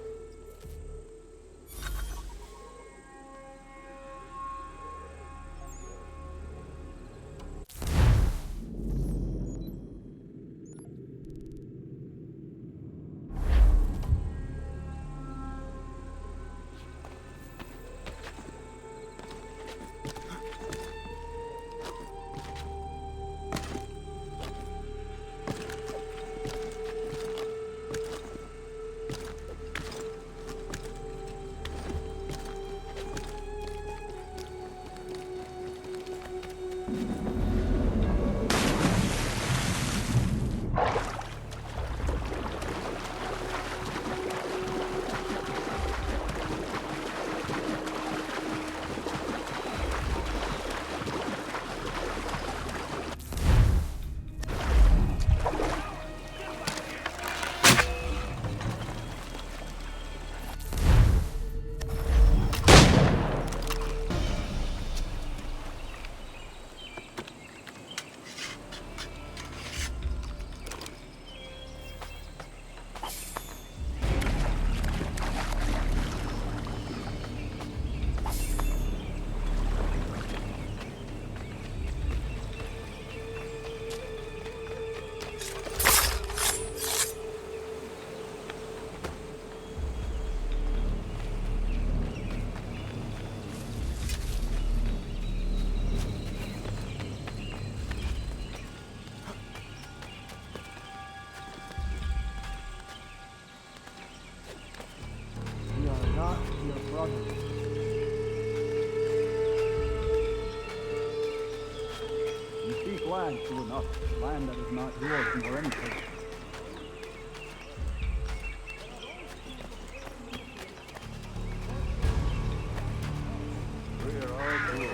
Land true enough, land that is not yours nor anything. We are all good.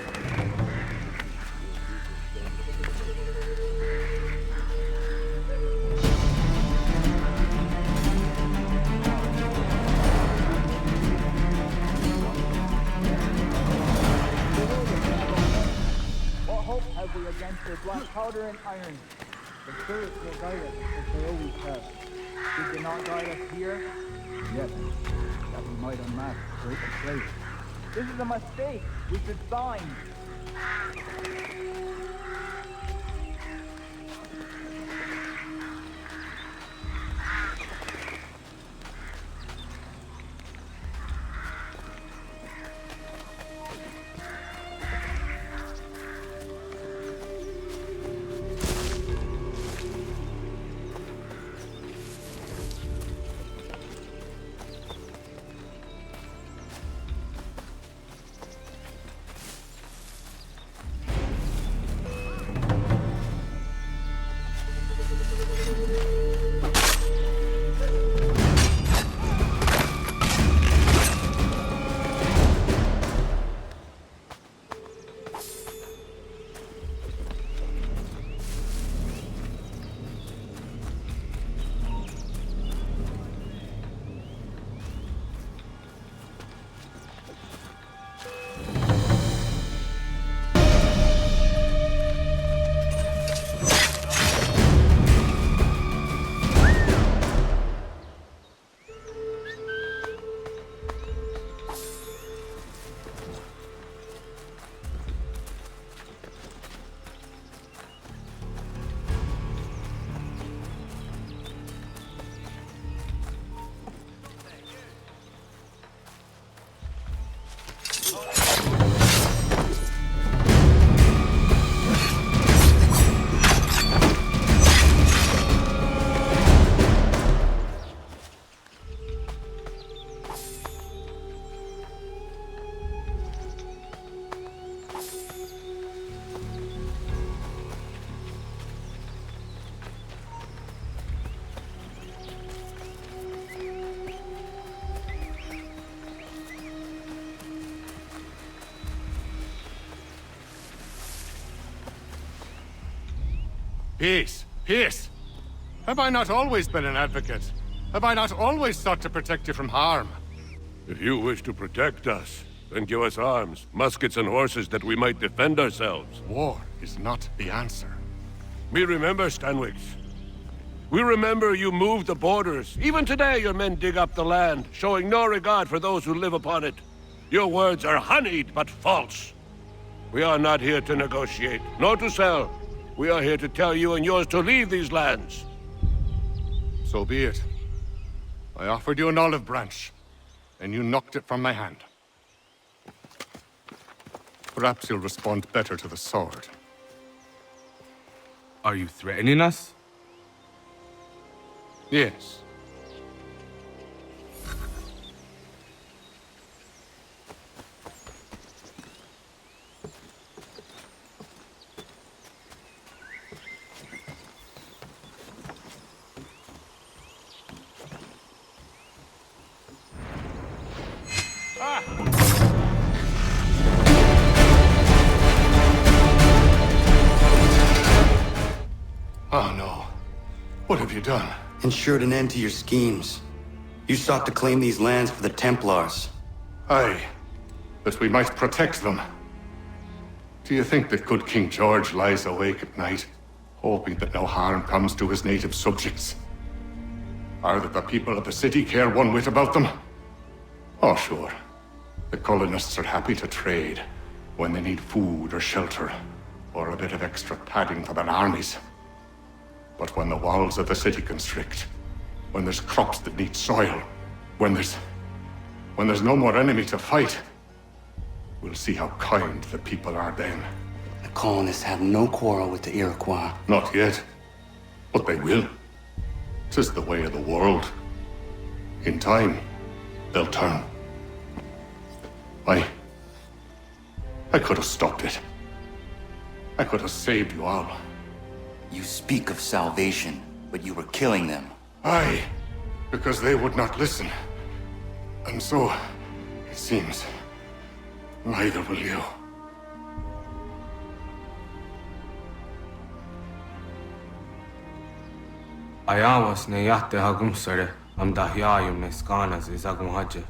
Against their black powder and iron. The spirits will guide us as they always have. Did they not guide us here? Yes, that we might unmask the great betrayal. This is a mistake. We should sign. Peace. Peace. Have I not always been an advocate? Have I not always sought to protect you from harm? If you wish to protect us, then give us arms, muskets and horses that we might defend ourselves. War is not the answer. We remember, Stanwix. We remember you moved the borders. Even today your men dig up the land, showing no regard for those who live upon it. Your words are honeyed, but false. We are not here to negotiate, nor to sell. We are here to tell you and yours to leave these lands. So be it. I offered you an olive branch, and you knocked it from my hand. Perhaps you'll respond better to the sword. Are you threatening us? Yes. Oh no. What have you done? Ensured an end to your schemes. You sought to claim these lands for the Templars. Aye, that we might protect them. Do you think that good King George lies awake at night, hoping that no harm comes to his native subjects? Or that the people of the city care one whit about them? Oh, sure. The colonists are happy to trade when they need food or shelter, or a bit of extra padding for their armies. But when the walls of the city constrict, when there's crops that need soil, when there's no more enemy to fight, we'll see how kind the people are then. The colonists have no quarrel with the Iroquois. Not yet, but they will. 'Tis the way of the world. In time, they'll turn. I could have stopped it. I could have saved you all. You speak of salvation, but you were killing them. Aye, because they would not listen. And so, it seems, neither will you. Ayawas ne yate hagum sare, am dahyayum ne skanas is agum haje.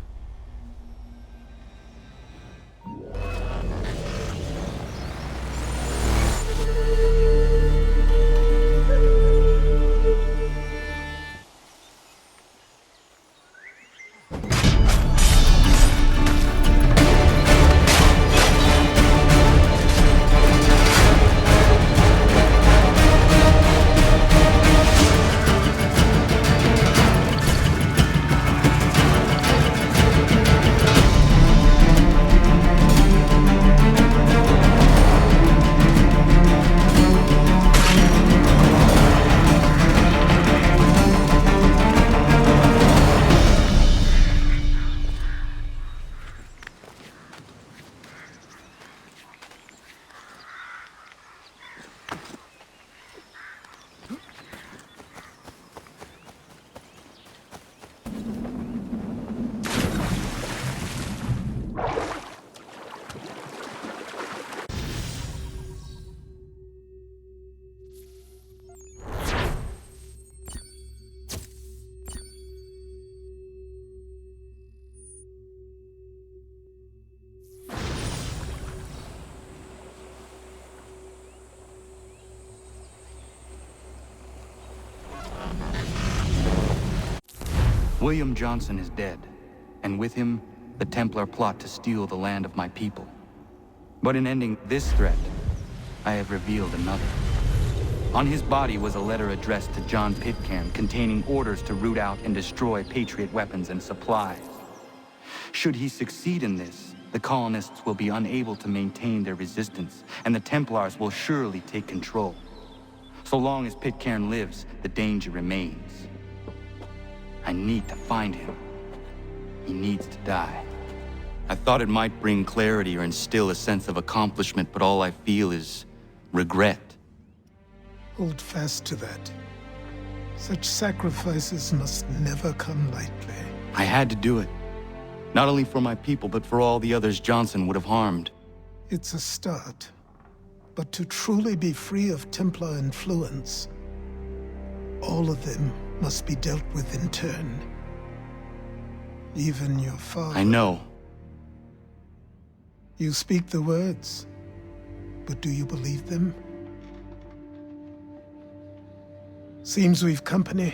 William Johnson is dead, and with him, the Templar plot to steal the land of my people. But in ending this threat, I have revealed another. On his body was a letter addressed to John Pitcairn containing orders to root out and destroy Patriot weapons and supplies. Should he succeed in this, the colonists will be unable to maintain their resistance, and the Templars will surely take control. So long as Pitcairn lives, the danger remains. I need to find him. He needs to die. I thought it might bring clarity or instill a sense of accomplishment, but all I feel is regret. Hold fast to that. Such sacrifices must never come lightly. I had to do it. Not only for my people, but for all the others Johnson would have harmed. It's a start. But to truly be free of Templar influence, all of them must be dealt with in turn. Even your father. I know. You speak the words, but do you believe them? Seems we've company.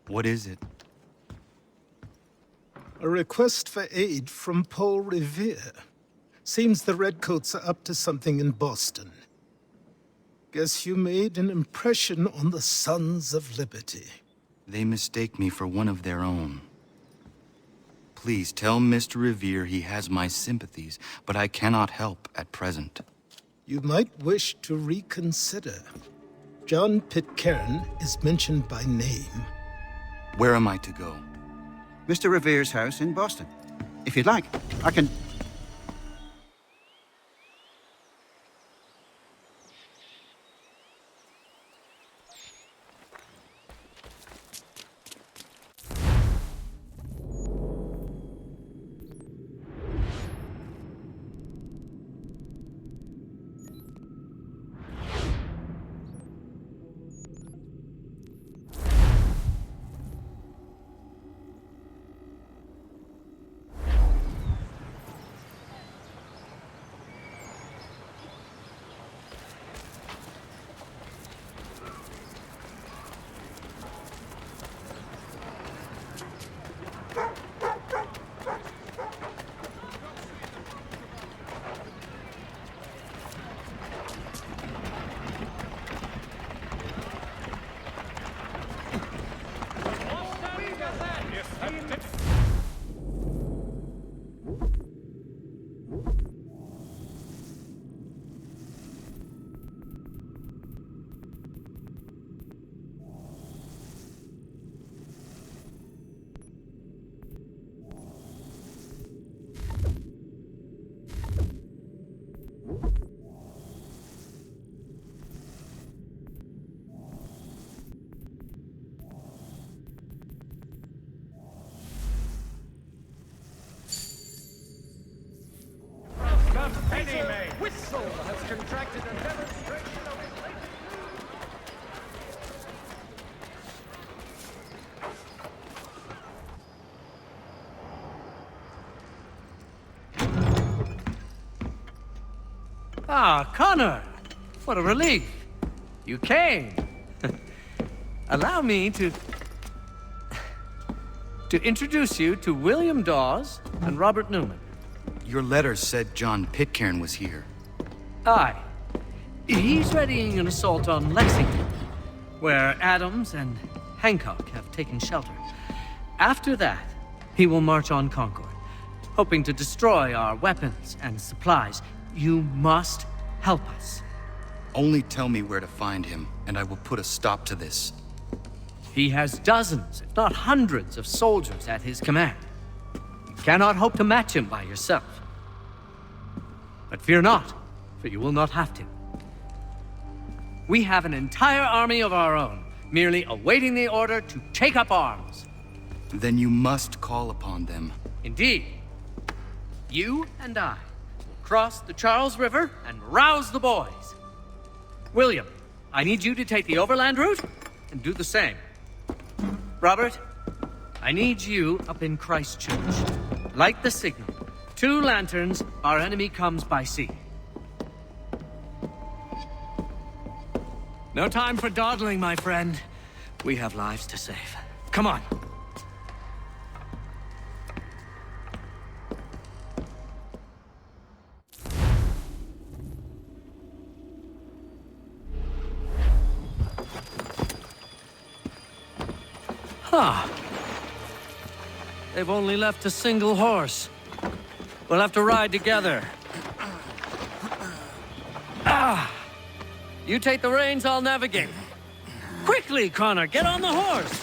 What is it? A request for aid from Paul Revere. Seems the Redcoats are up to something in Boston. Guess you made an impression on the Sons of Liberty. They mistake me for one of their own. Please tell Mr. Revere he has my sympathies, but I cannot help at present. You might wish to reconsider. John Pitcairn is mentioned by name. Where am I to go? Mr. Revere's house in Boston. If you'd like, I can... Whistle has contracted a demonstration of his latest... Ah, Connor! What a relief. You came. Allow me to introduce you to William Dawes and Robert Newman. Your letter said John Pitcairn was here. Aye. He's readying an assault on Lexington, where Adams and Hancock have taken shelter. After that, he will march on Concord, hoping to destroy our weapons and supplies. You must help us. Only tell me where to find him, and I will put a stop to this. He has dozens, if not hundreds, of soldiers at his command. You cannot hope to match him by yourself. But fear not, for you will not have to. We have an entire army of our own, merely awaiting the order to take up arms. Then you must call upon them. Indeed. You and I will cross the Charles River and rouse the boys. William, I need you to take the overland route and do the same. Robert, I need you up in Christchurch. Light the signal. 2 lanterns, our enemy comes by sea. No time for dawdling, my friend. We have lives to save. Come on. Huh. They've only left a single horse. We'll have to ride together. Ah! You take the reins, I'll navigate. Quickly, Connor, get on the horse!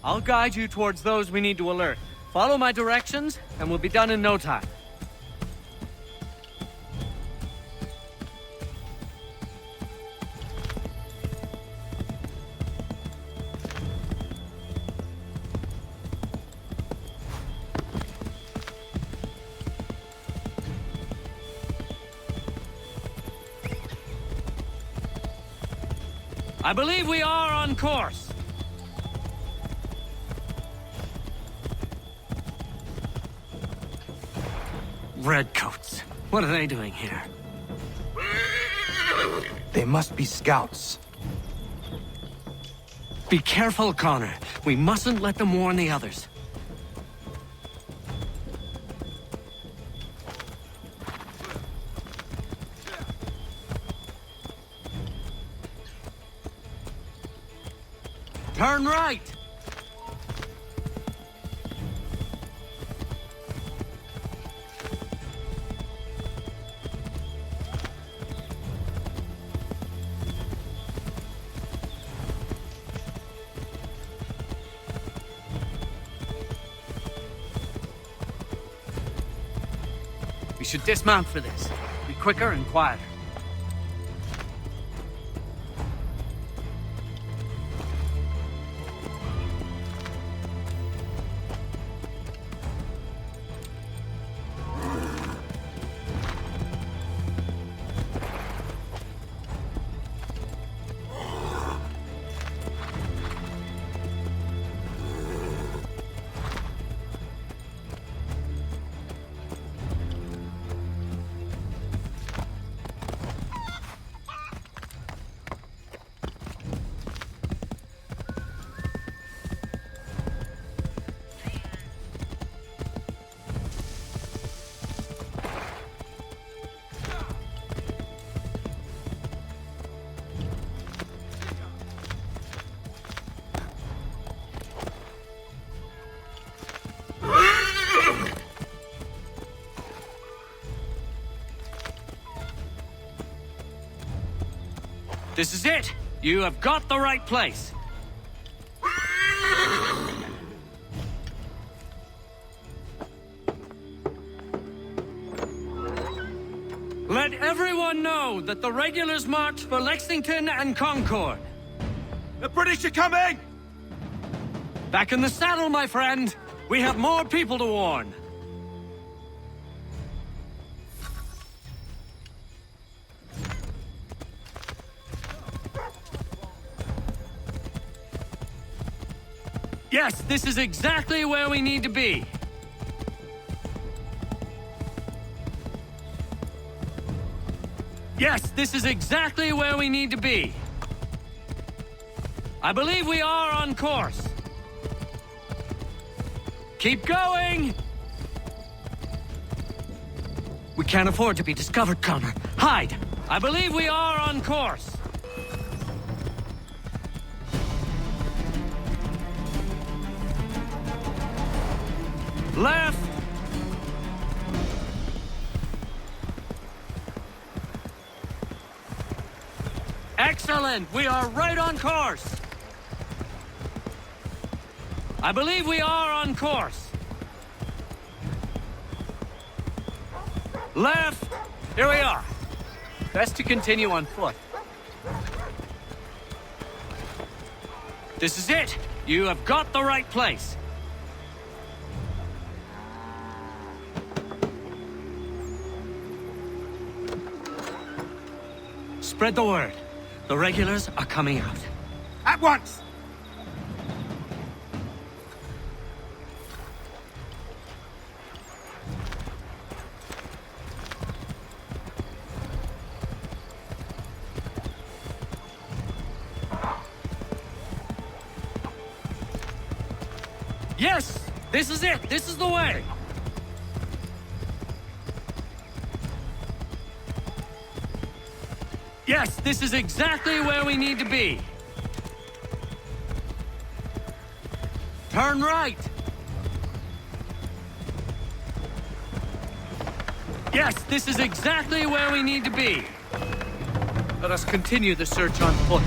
I'll guide you towards those we need to alert. Follow my directions, and we'll be done in no time. I believe we are on course. Redcoats. What are they doing here? They must be scouts. Be careful, Connor. We mustn't let them warn the others. Turn right! We should dismount for this. Be quicker and quieter. This is it! You have got the right place! Let everyone know that the regulars marched for Lexington and Concord. The British are coming! Back in the saddle, my friend! We have more people to warn. Yes, this is exactly where we need to be. Yes, this is exactly where we need to be. I believe we are on course. Keep going! We can't afford to be discovered, Connor. Hide! I believe we are on course. Left! Excellent! We are right on course! I believe we are on course. Left! Here we are. Best to continue on foot. This is it! You have got the right place. Spread the word. The regulars are coming out. At once! Yes! This is it! This is the way! Yes, this is exactly where we need to be. Turn right. Yes, this is exactly where we need to be. Let us continue the search on foot.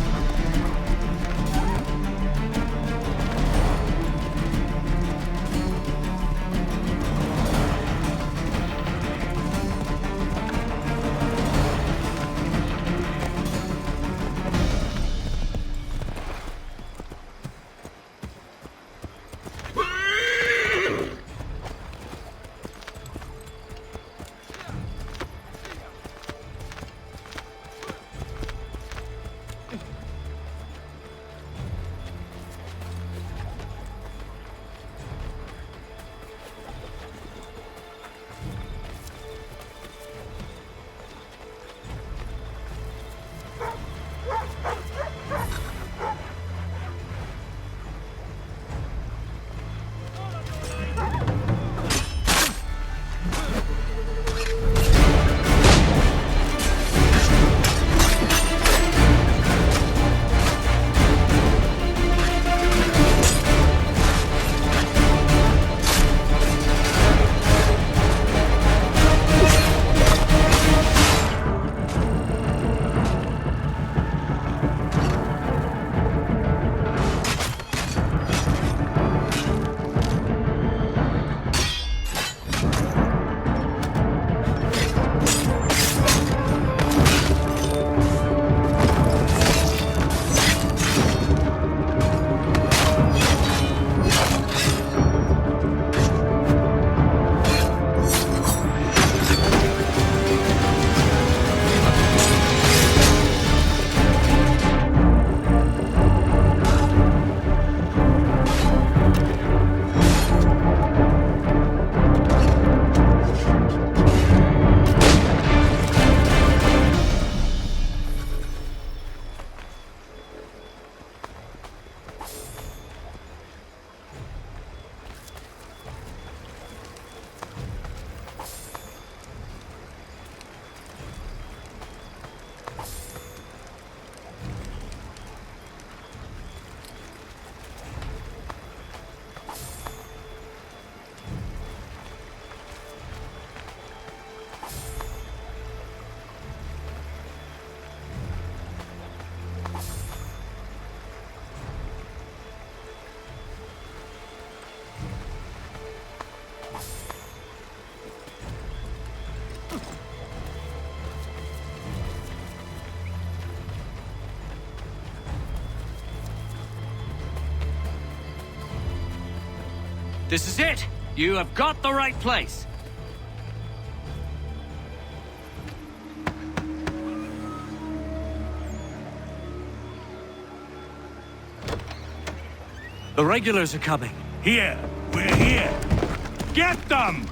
This is it! You have got the right place! The regulars are coming. Here! We're here! Get them!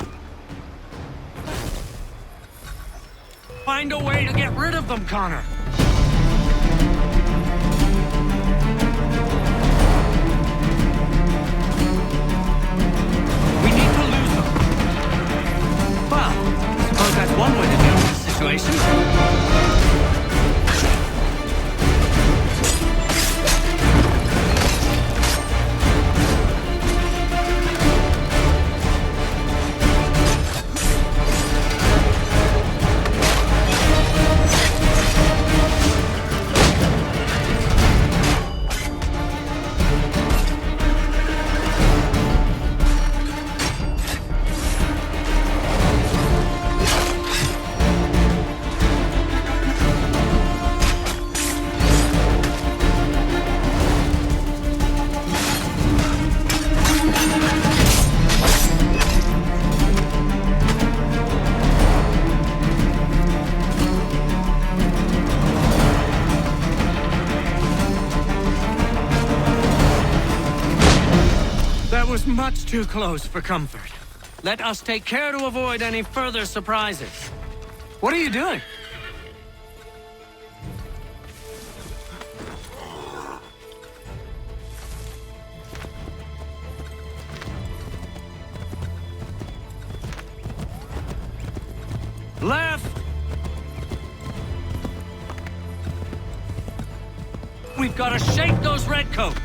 Find a way to get rid of them, Connor! One way to deal with the situation. Much too close for comfort. Let us take care to avoid any further surprises. What are you doing? Left! We've got to shake those redcoats!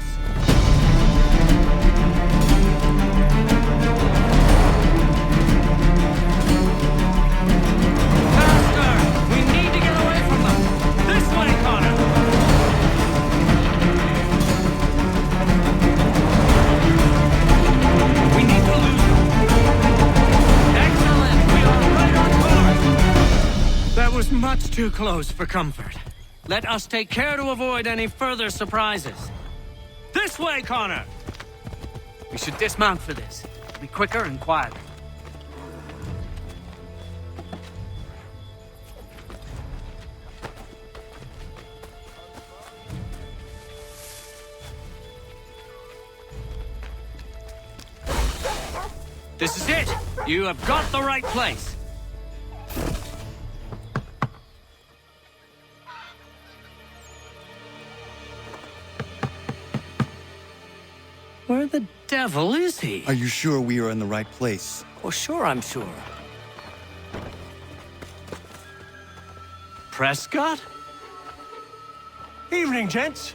Much too close for comfort. Let us take care to avoid any further surprises. This way, Connor! We should dismount for this. It'll be quicker and quieter. This is it! You have got the right place! Where the devil is he? Are you sure we are in the right place? Oh, sure, I'm sure. Prescott? Evening, gents.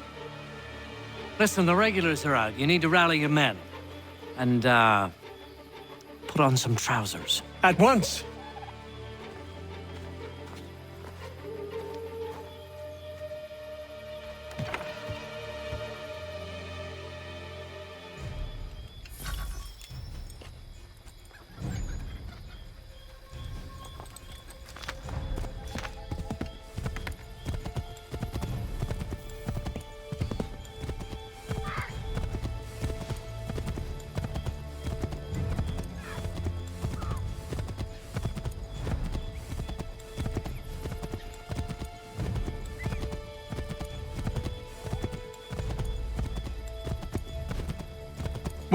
Listen, the regulars are out. You need to rally your men. And, put on some trousers. At once.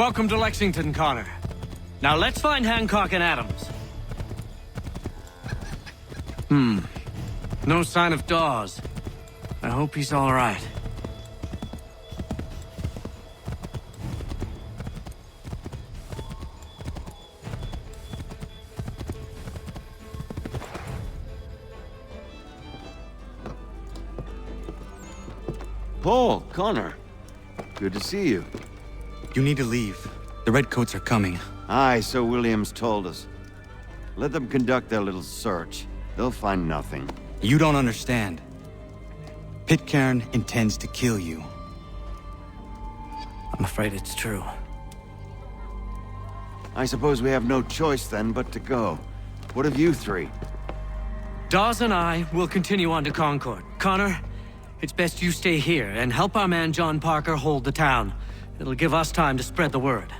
Welcome to Lexington, Connor. Now let's find Hancock and Adams. No sign of Dawes. I hope he's all right. Paul, Connor. Good to see you. You need to leave. The Redcoats are coming. Aye, so Williams told us. Let them conduct their little search. They'll find nothing. You don't understand. Pitcairn intends to kill you. I'm afraid it's true. I suppose we have no choice then but to go. What of you three? Dawes and I will continue on to Concord. Connor, it's best you stay here and help our man John Parker hold the town. It'll give us time to spread the word.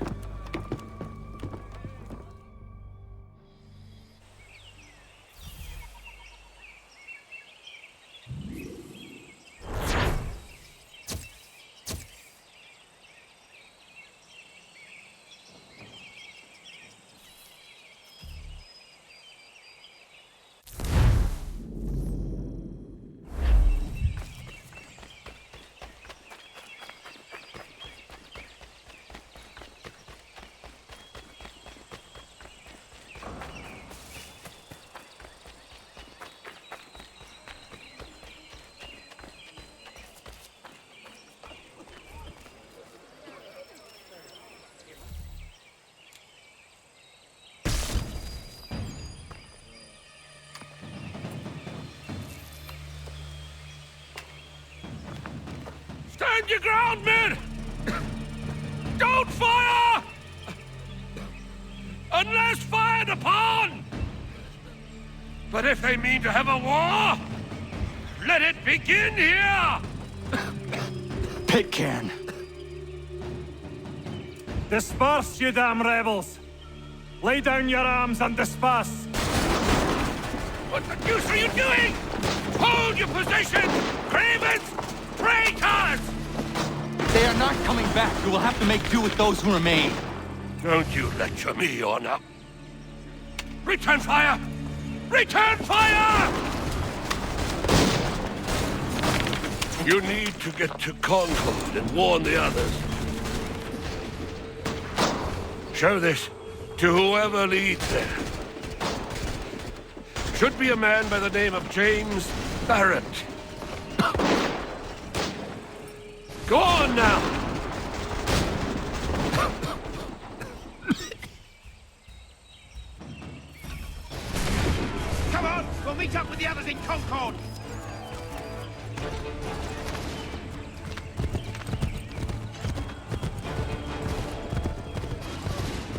Stand your ground, men! Don't fire! Unless fired upon! But if they mean to have a war, let it begin here! Pitcairn! Disperse, you damn rebels! Lay down your arms and disperse! What the deuce are you doing? Hold your position! Cravens! Traitors! They are not coming back. You will have to make do with those who remain. Don't you lecture me, or now. Return fire! Return fire! You need to get to Concord and warn the others. Show this to whoever leads there. Should be a man by the name of James Barrett. Go on now! Come on! We'll meet up with the others in Concord!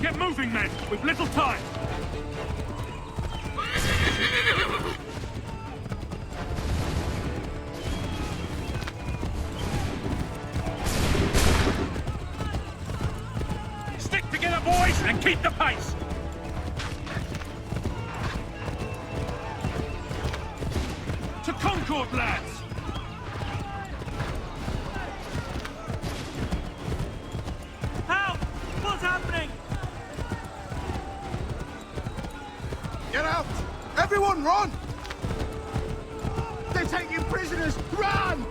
Get moving, men! We've little time! Stick together, boys, and keep the pace! To Concord, lads! Help! What's happening? Get out! Everyone run! They're taking prisoners! Run!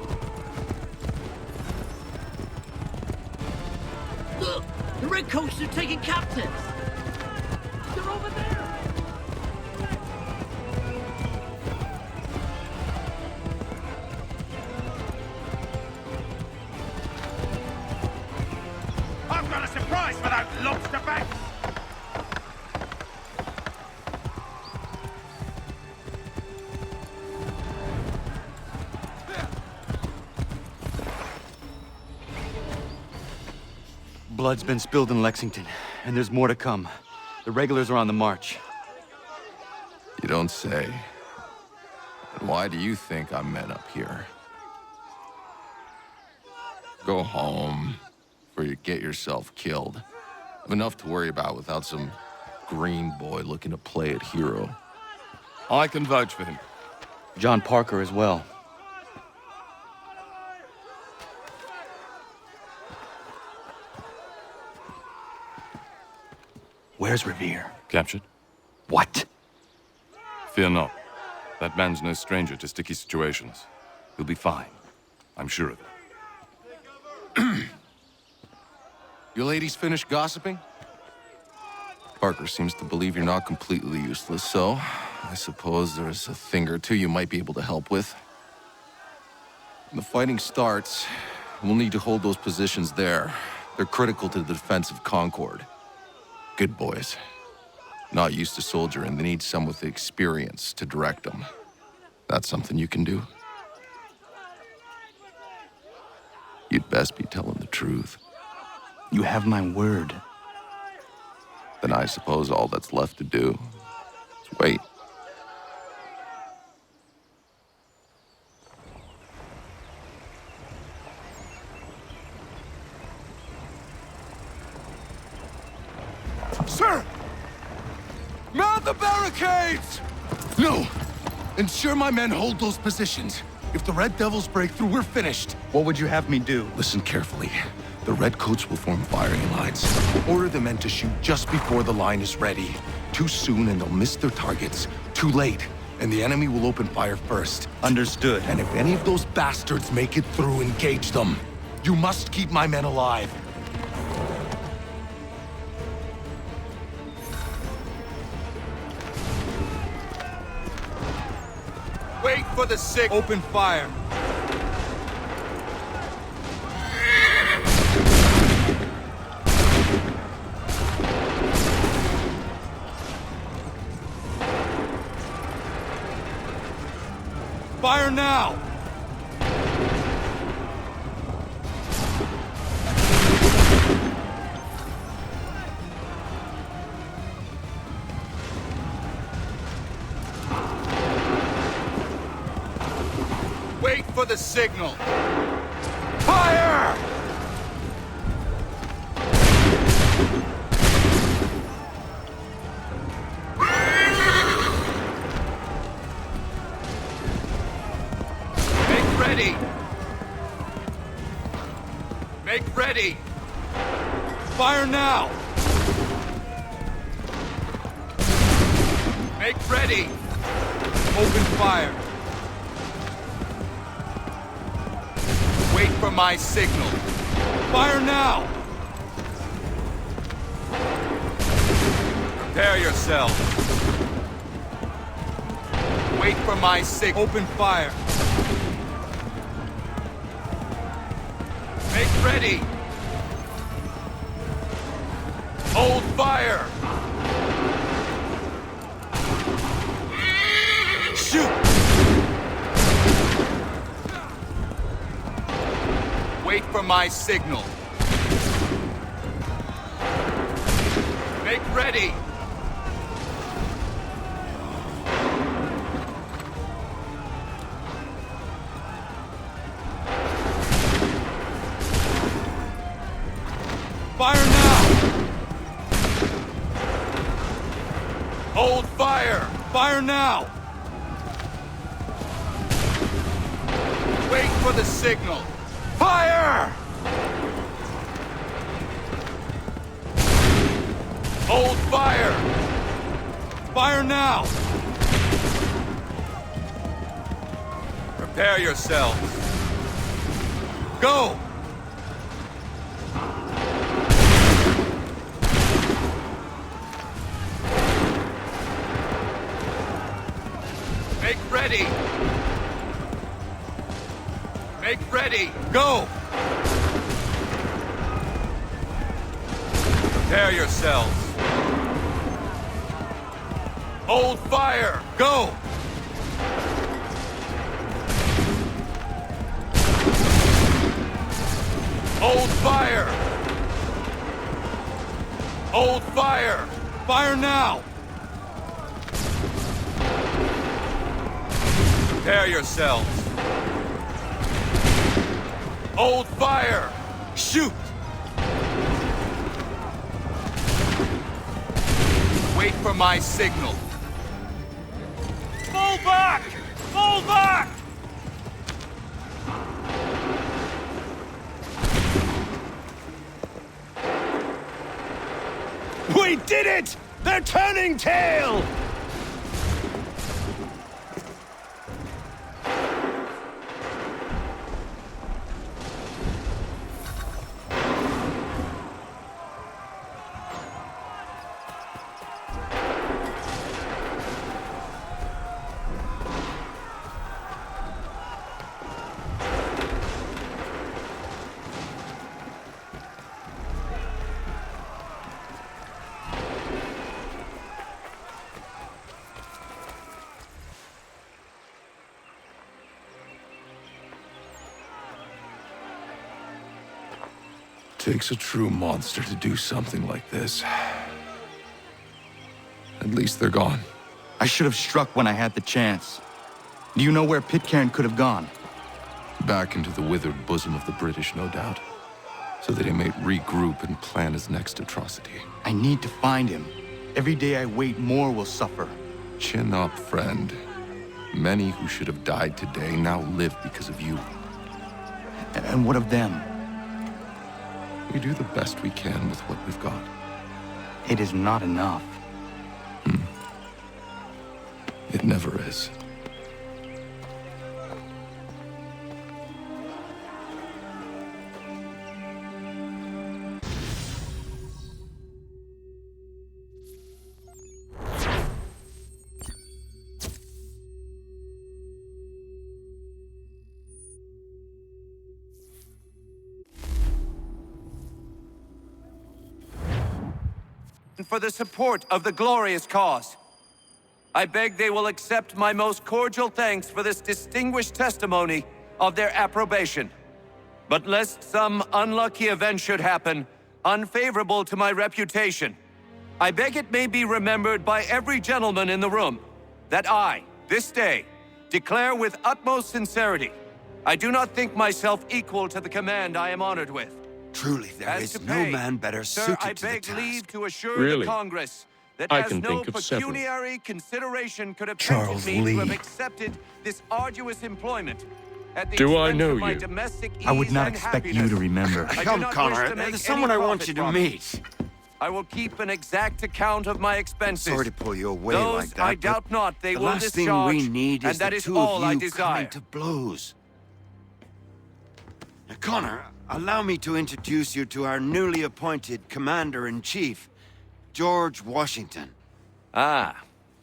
Look! The Redcoats are taking captives! They're over there! I've got a surprise for those lobster backs! Blood's been spilled in Lexington, and there's more to come. The regulars are on the march. You don't say. And why do you think I'm men up here? Go home, or you get yourself killed. I've enough to worry about without some green boy looking to play it hero. I can vouch for him. John Parker as well. Where's Revere? Captured? What? Fear not. That man's no stranger to sticky situations. He'll be fine. I'm sure of it. You ladies finished gossiping? Parker seems to believe you're not completely useless, so I suppose there's a thing or two you might be able to help with. When the fighting starts, we'll need to hold those positions there. They're critical to the defense of Concord. Good boys. Not used to soldiering, they need some with the experience to direct them. That's something you can do. You'd best be telling the truth. You have my word. Then I suppose all that's left to do is wait. Sir! Mount the barricades! No! Ensure my men hold those positions. If the Red Devils break through, we're finished. What would you have me do? Listen carefully. The Redcoats will form firing lines. Order the men to shoot just before the line is ready. Too soon and they'll miss their targets. Too late, and the enemy will open fire first. Understood. And if any of those bastards make it through, engage them. You must keep my men alive. Wait for the signal. Open fire. Fire now! Wait for the signal. Fire! Ready! Make ready! Fire now! Make ready! Open fire. Wait for my signal. Fire now! Prepare yourself. Wait for my signal. Open fire. Make ready! Hold fire! Shoot! Wait for my signal. Make ready! Fire now! Hold fire! Fire now! Wait for the signal. Fire! Hold fire! Fire now! Prepare yourselves. Go! Make ready! Make ready! Go! Prepare yourselves. Hold fire! Go! Hold fire! Hold fire! Fire now! Prepare yourselves. Hold fire! Shoot! Wait for my signal. Fall back! Fall back! We We did it! They're turning tail! Takes a true monster to do something like this. At least they're gone. I should have struck when I had the chance. Do you know where Pitcairn could have gone? Back into the withered bosom of the British, no doubt. So that he may regroup and plan his next atrocity. I need to find him. Every day I wait, more will suffer. Chin up, friend. Many who should have died today now live because of you. And what of them? We do the best we can with what we've got. It is not enough. It never is. For the support of the glorious cause. I beg they will accept my most cordial thanks for this distinguished testimony of their approbation. But lest some unlucky event should happen, unfavorable to my reputation, I beg it may be remembered by every gentleman in the room that I, this day, declare with utmost sincerity, I do not think myself equal to the command I am honored with. Truly, there is no man better Sir, suited I to the beg task. leave to assure Really? the Congress that I as can no think of several. pecuniary consideration could have Charles tempted me Lee. to have accepted this arduous employment at the Do I expense know of my you? domestic I would ease not and expect you happiness. to remember. I do Come, not Connor, wish to make there's someone any I want profit you to from it. meet. I will keep an exact account of my expenses. Sorry to pull you away Those like that, I but doubt not they the will last discharge, thing we need and is that the is two all of I you desire. coming to blows. Now, Connor, allow me to introduce you to our newly appointed Commander-in-Chief, George Washington. Ah,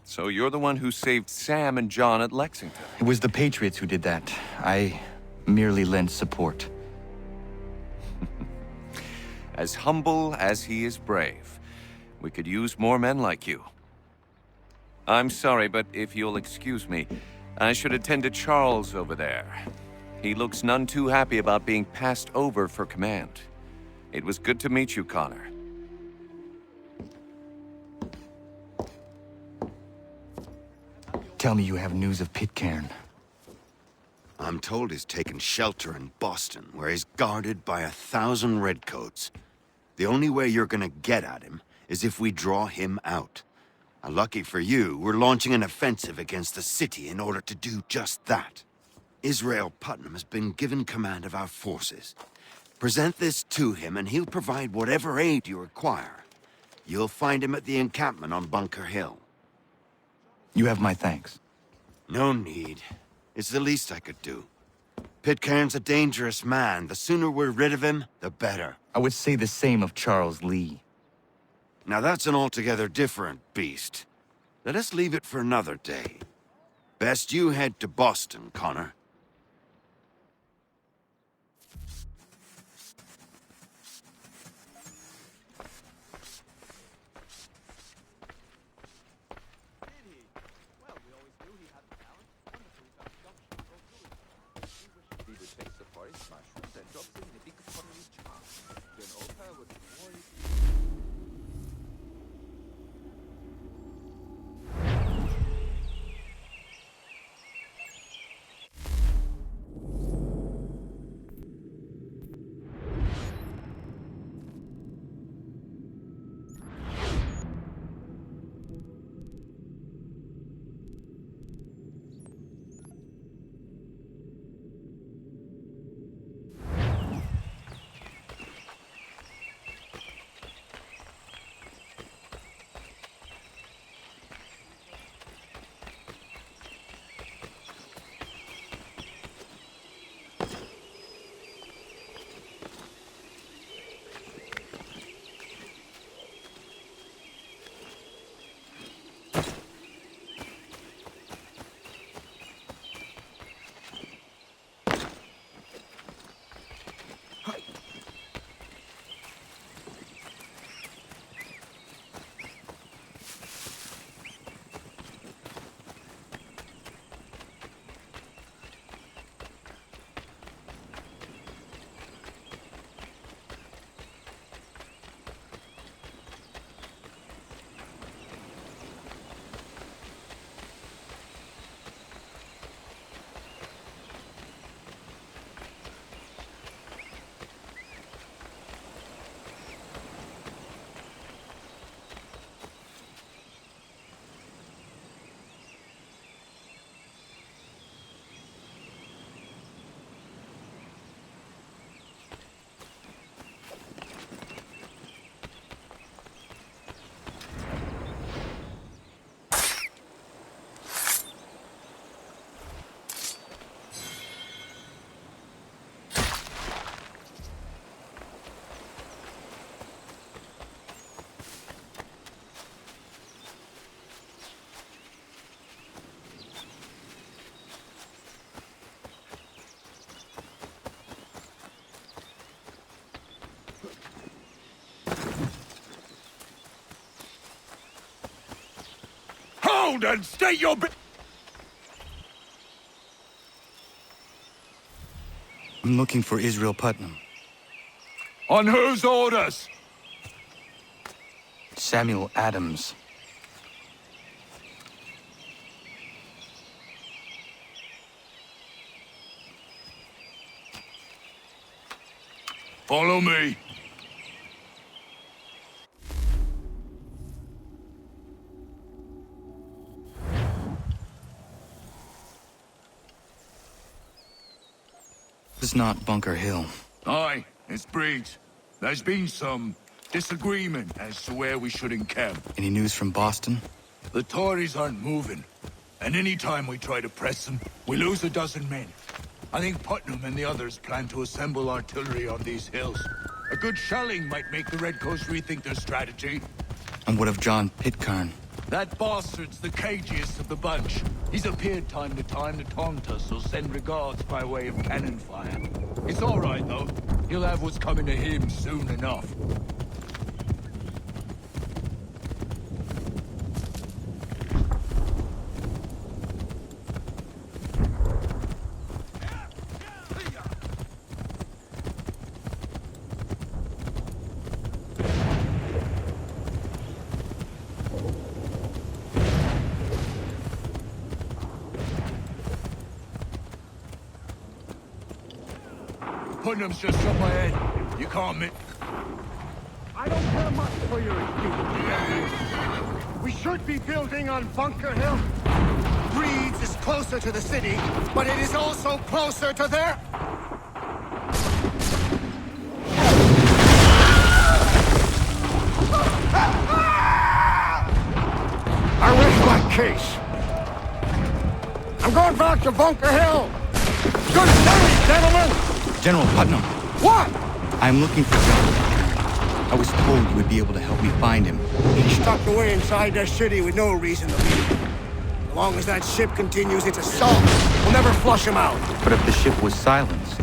so you're the one who saved Sam and John at Lexington. It was the Patriots who did that. I merely lent support. As humble as he is brave. We could use more men like you. I'm sorry, but if you'll excuse me, I should attend to Charles over there. He looks none too happy about being passed over for command. It was good to meet you, Connor. Tell me you have news of Pitcairn. I'm told he's taken shelter in Boston, where he's guarded by 1,000 redcoats. The only way you're gonna get at him is if we draw him out. Lucky for you, we're launching an offensive against the city in order to do just that. Israel Putnam has been given command of our forces. Present this to him and he'll provide whatever aid you require. You'll find him at the encampment on Bunker Hill. You have my thanks. No need. It's the least I could do. Pitcairn's a dangerous man. The sooner we're rid of him, the better. I would say the same of Charles Lee. Now that's an altogether different beast. Let us leave it for another day. Best you head to Boston, Connor. ground and state your I'm looking for Israel Putnam. On whose orders? Samuel Adams. Follow me. This is not Bunker Hill. Aye, it's Breach. There's been some disagreement as to where we should encamp. Any news from Boston? The Tories aren't moving, and any time we try to press them, we lose a dozen men. I think Putnam and the others plan to assemble artillery on these hills. A good shelling might make the Redcoats rethink their strategy. And what of John Pitcairn? That bastard's the cagiest of the bunch. He's appeared time to taunt us, so send regards by way of cannon fire. It's all right, though. He'll have what's coming to him soon enough. Putnam's just up ahead. You can't miss. I don't care much for your excuse. We should be building on Bunker Hill. Breeds is closer to the city, but it is also closer to their... I rest my case. I'm going back to Bunker Hill. Good day, gentlemen! General Putnam. What? I'm looking for John Pitcairn. I was told you would be able to help me find him. He's stuck away inside that city with no reason to leave. As long as that ship continues its assault, we'll never flush him out. But if the ship was silenced...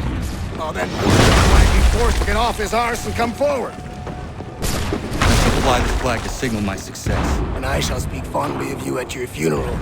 Oh, then John might be forced to get off his arse and come forward. I shall fly this flag to signal my success. And I shall speak fondly of you at your funeral.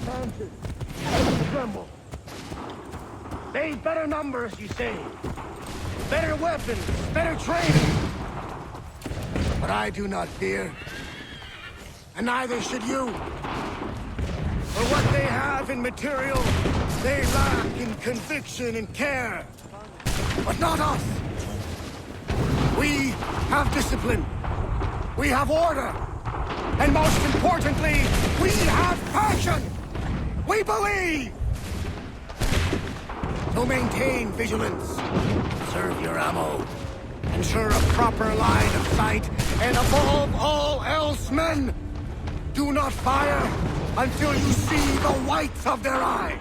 chances. Don't tremble. They've better numbers, you say. Better weapons, better training. But I do not fear. And neither should you. For what they have in material, they lack in conviction and care. But not us. We have discipline. We have order. And most importantly, we have passion. We believe. So maintain vigilance. Conserve your ammo. Ensure a proper line of sight. And above all else, men, do not fire until you see the whites of their eyes.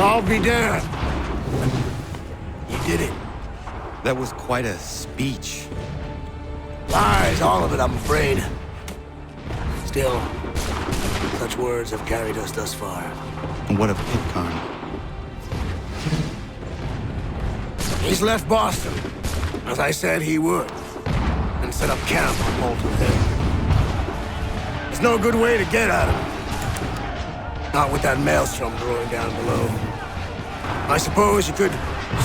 We'll all be dead. You did it. That was quite a speech. Lies, all of it, I'm afraid. Still, such words have carried us thus far. And what of Pitcairn? He's left Boston, as I said he would, and set up camp on Molten Hill. There's no good way to get at him. Not with that maelstrom brewing down below. I suppose you could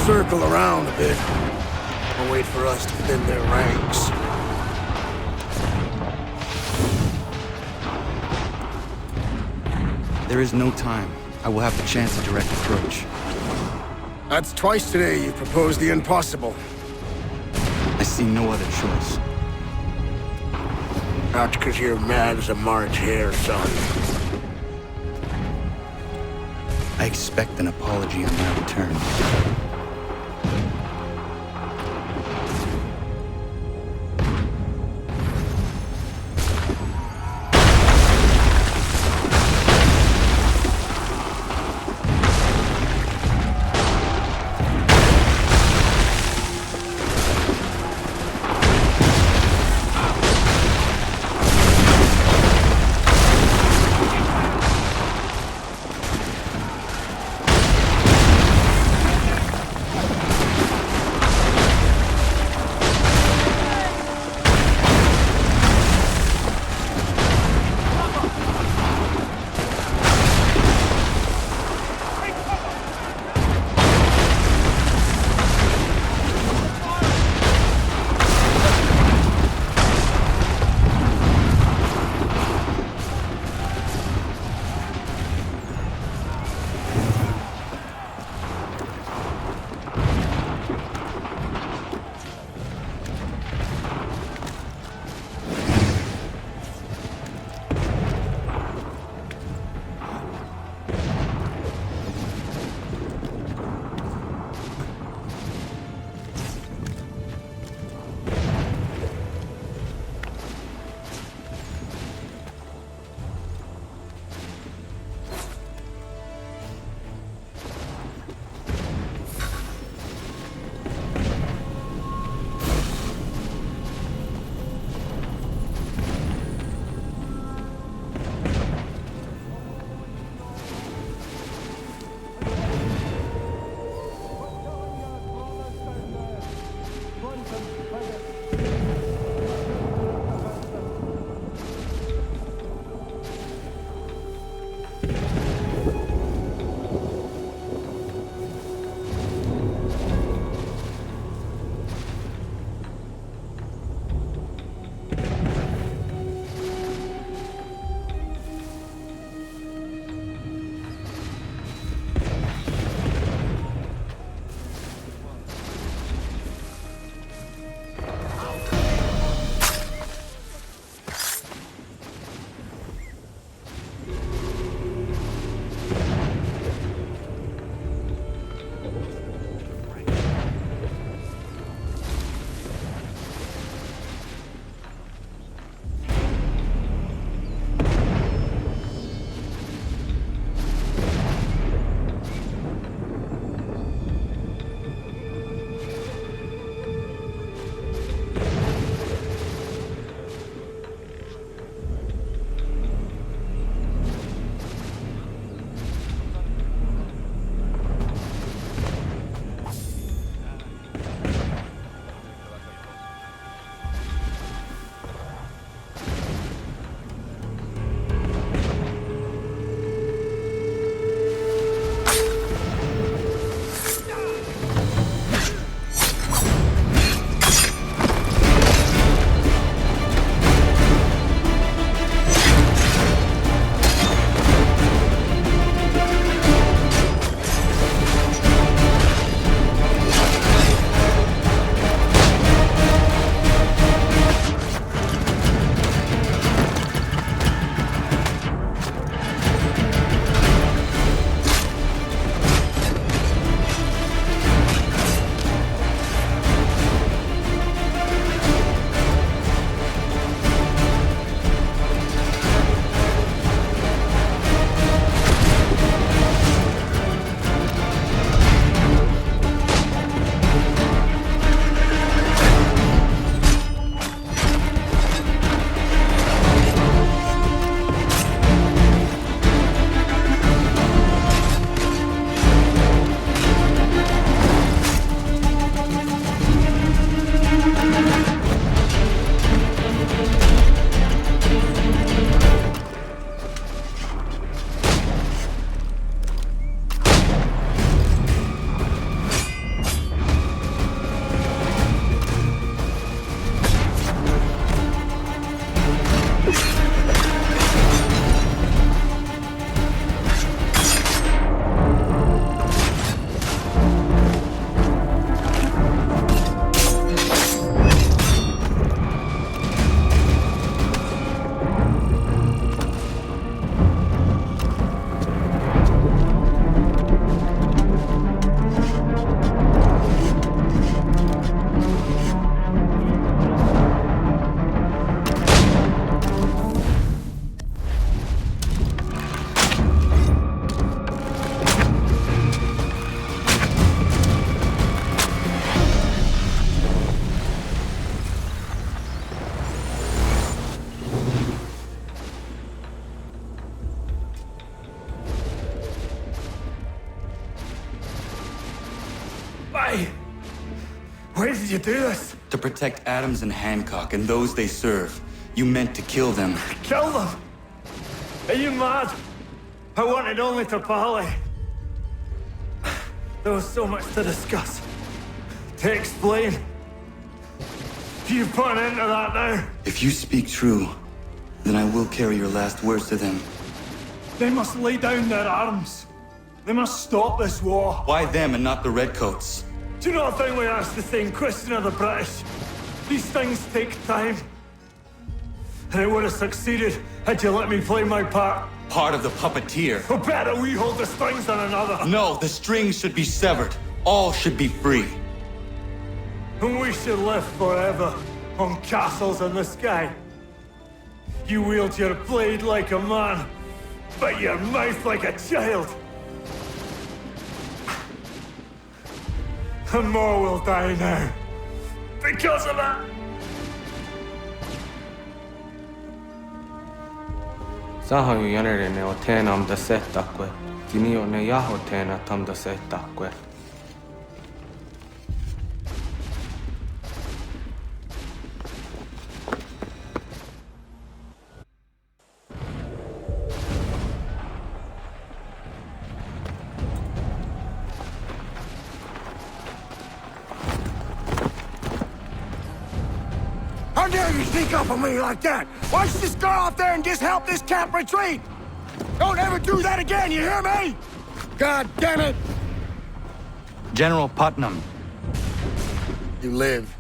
circle around a bit, and wait for us to thin their ranks. There is no time. I will have to chance a direct approach. That's twice today you've proposed the impossible. I see no other choice. Not because you're mad as a March hare, son. I expect an apology on my return. did you do this? To protect Adams and Hancock and those they serve, you meant to kill them. Kill them? Are you mad? I wanted only to parley. There was so much to discuss, to explain. You put an end to that now. If you speak true, then I will carry your last words to them. They must lay down their arms. They must stop this war. Why them and not the Redcoats? Do you not think we asked the same question of the British? These things take time. And it would have succeeded had you let me play my part. Part of the puppeteer. Or better we hold the strings on another. No, the strings should be severed. All should be free. And we should live forever on castles in the sky. You wield your blade like a man, but your mouth like a child. And more will die now. Because of it. Sahoju yanere ne otena am da setakwe. Tinio ne yahotena tam da setakwe. How dare you sneak up on me like that? Why don't you just go out there and just help this camp retreat? Don't ever do that again, you hear me? God damn it! General Putnam. You live.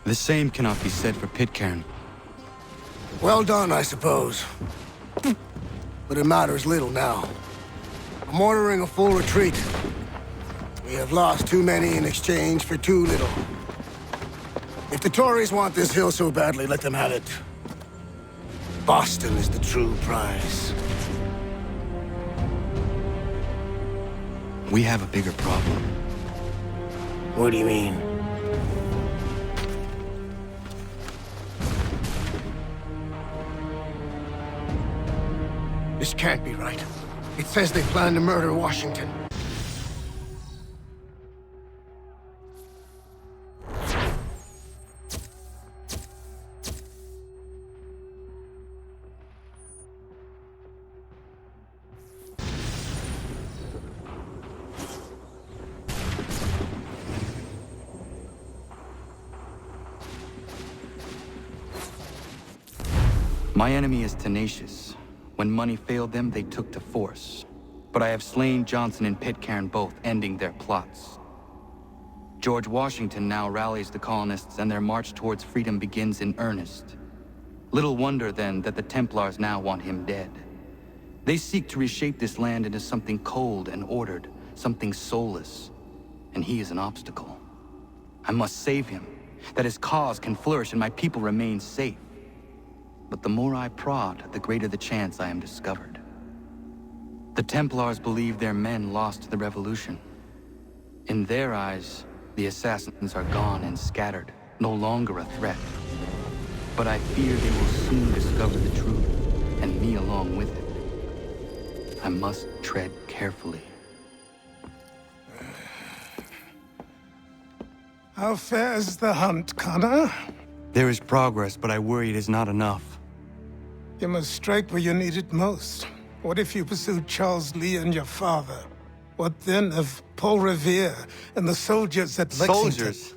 The same cannot be said for Pitcairn. Well done, I suppose. But it matters little now. I'm ordering a full retreat. We have lost too many in exchange for too little. If the Tories want this hill so badly, let them have it. Boston is the true prize. We have a bigger problem. What do you mean? This can't be right. It says they plan to murder Washington. My enemy is tenacious. When money failed them, they took to force. But I have slain Johnson and Pitcairn both, ending their plots. George Washington now rallies the colonists, and their march towards freedom begins in earnest. Little wonder, then, that the Templars now want him dead. They seek to reshape this land into something cold and ordered, something soulless. And he is an obstacle. I must save him, that his cause can flourish and my people remain safe. But the more I prod, the greater the chance I am discovered. The Templars believe their men lost the revolution. In their eyes, the assassins are gone and scattered, no longer a threat. But I fear they will soon discover the truth, and me along with it. I must tread carefully. How fares the hunt, Connor? There is progress, but I worry it is not enough. You must strike where you need it most. What if you pursued Charles Lee and your father? What then of Paul Revere and the soldiers at Lexington? Soldiers?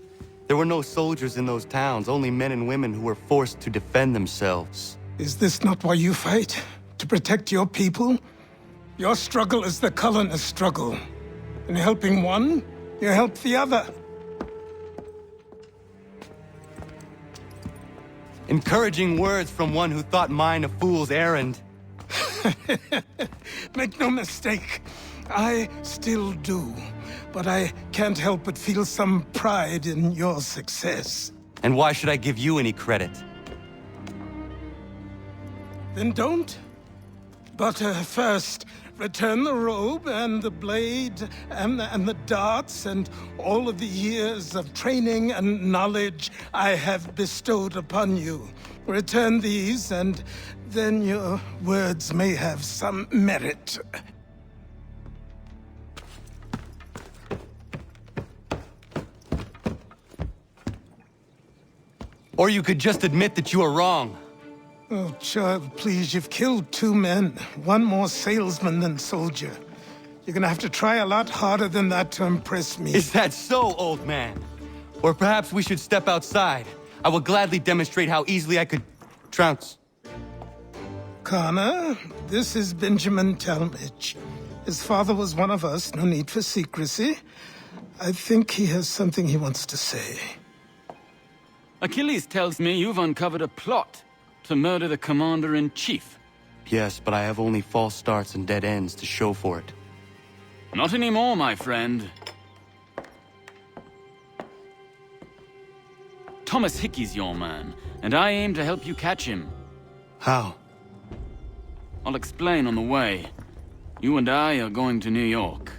There were no soldiers in those towns, only men and women who were forced to defend themselves. Is this not why you fight? To protect your people? Your struggle is the colonist struggle. In helping one, you help the other. Encouraging words from one who thought mine a fool's errand. Make no mistake, I still do. But I can't help but feel some pride in your success. And why should I give you any credit? Then don't. But first, return the robe and the blade and the darts and all of the years of training and knowledge I have bestowed upon you. Return these, and then your words may have some merit. Or you could just admit that you are wrong. Oh, child, please, you've killed 2 men. One more salesman than soldier. You're gonna have to try a lot harder than that to impress me. Is that so, old man? Or perhaps we should step outside. I will gladly demonstrate how easily I could trounce. Connor, this is Benjamin Talmadge. His father was one of us, no need for secrecy. I think he has something he wants to say. Achilles tells me you've uncovered a plot to murder the commander-in-chief. Yes, but I have only false starts and dead ends to show for it. Not anymore, my friend. Thomas Hickey's your man, and I aim to help you catch him. How? I'll explain on the way. You and I are going to New York.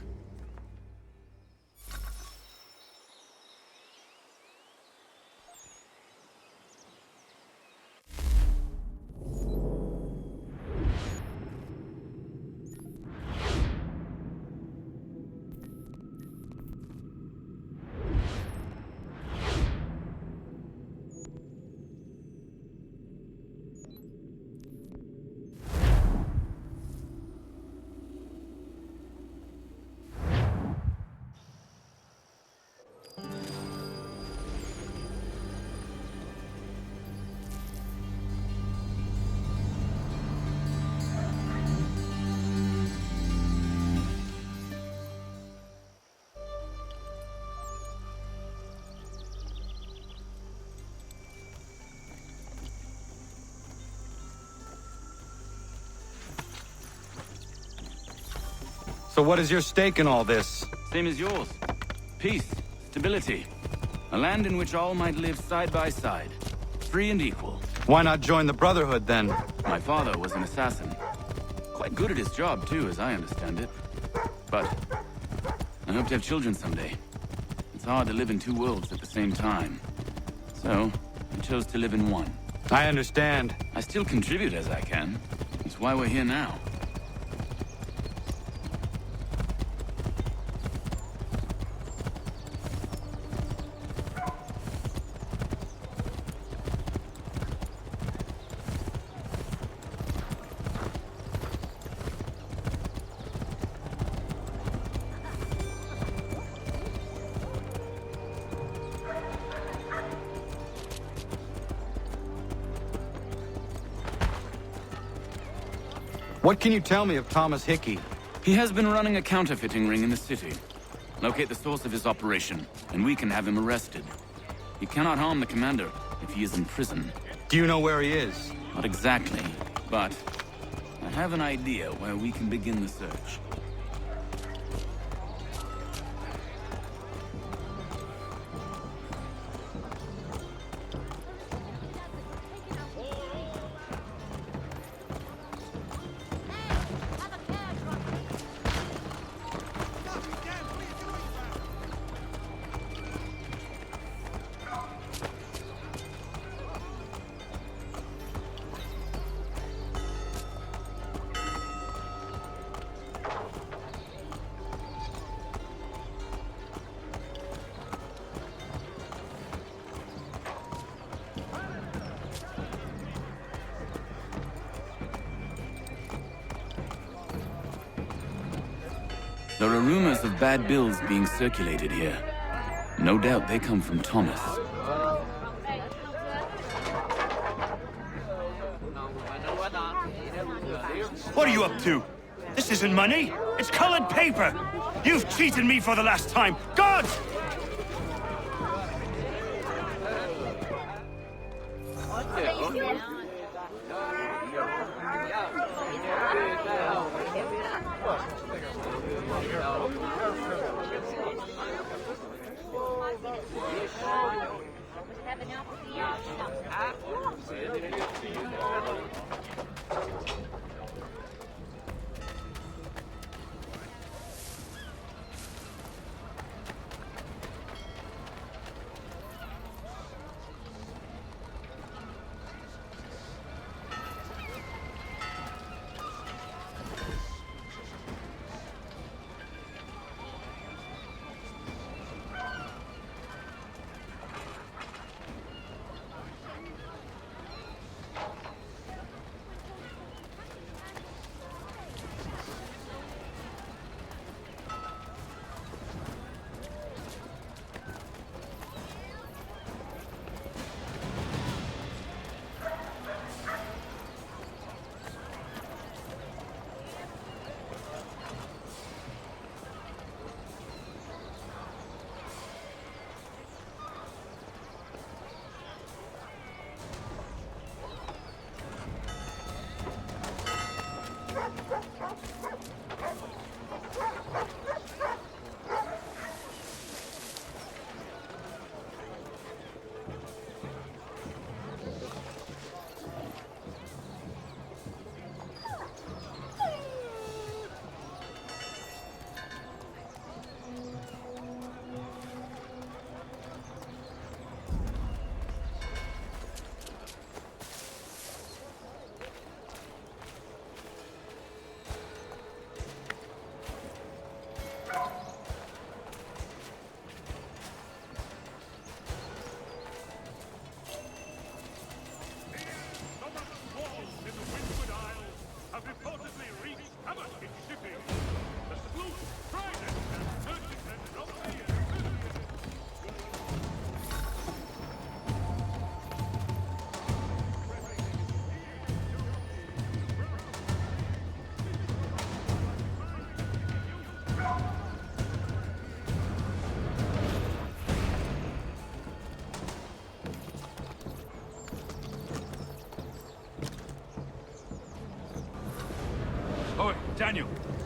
So what is your stake in all this? Same as yours. Peace, stability. A land in which all might live side by side. Free and equal. Why not join the Brotherhood, then? My father was an assassin. Quite good at his job, too, as I understand it. But I hope to have children someday. It's hard to live in 2 worlds at the same time. So, I chose to live in one. I understand. I still contribute as I can. That's why we're here now. What can you tell me of Thomas Hickey? He has been running a counterfeiting ring in the city. Locate the source of his operation, and we can have him arrested. He cannot harm the commander if he is in prison. Do you know where he is? Not exactly, but I have an idea where we can begin the search. There are rumors of bad bills being circulated here. No doubt they come from Thomas. What are you up to? This isn't money. It's colored paper. You've cheated me for the last time. God!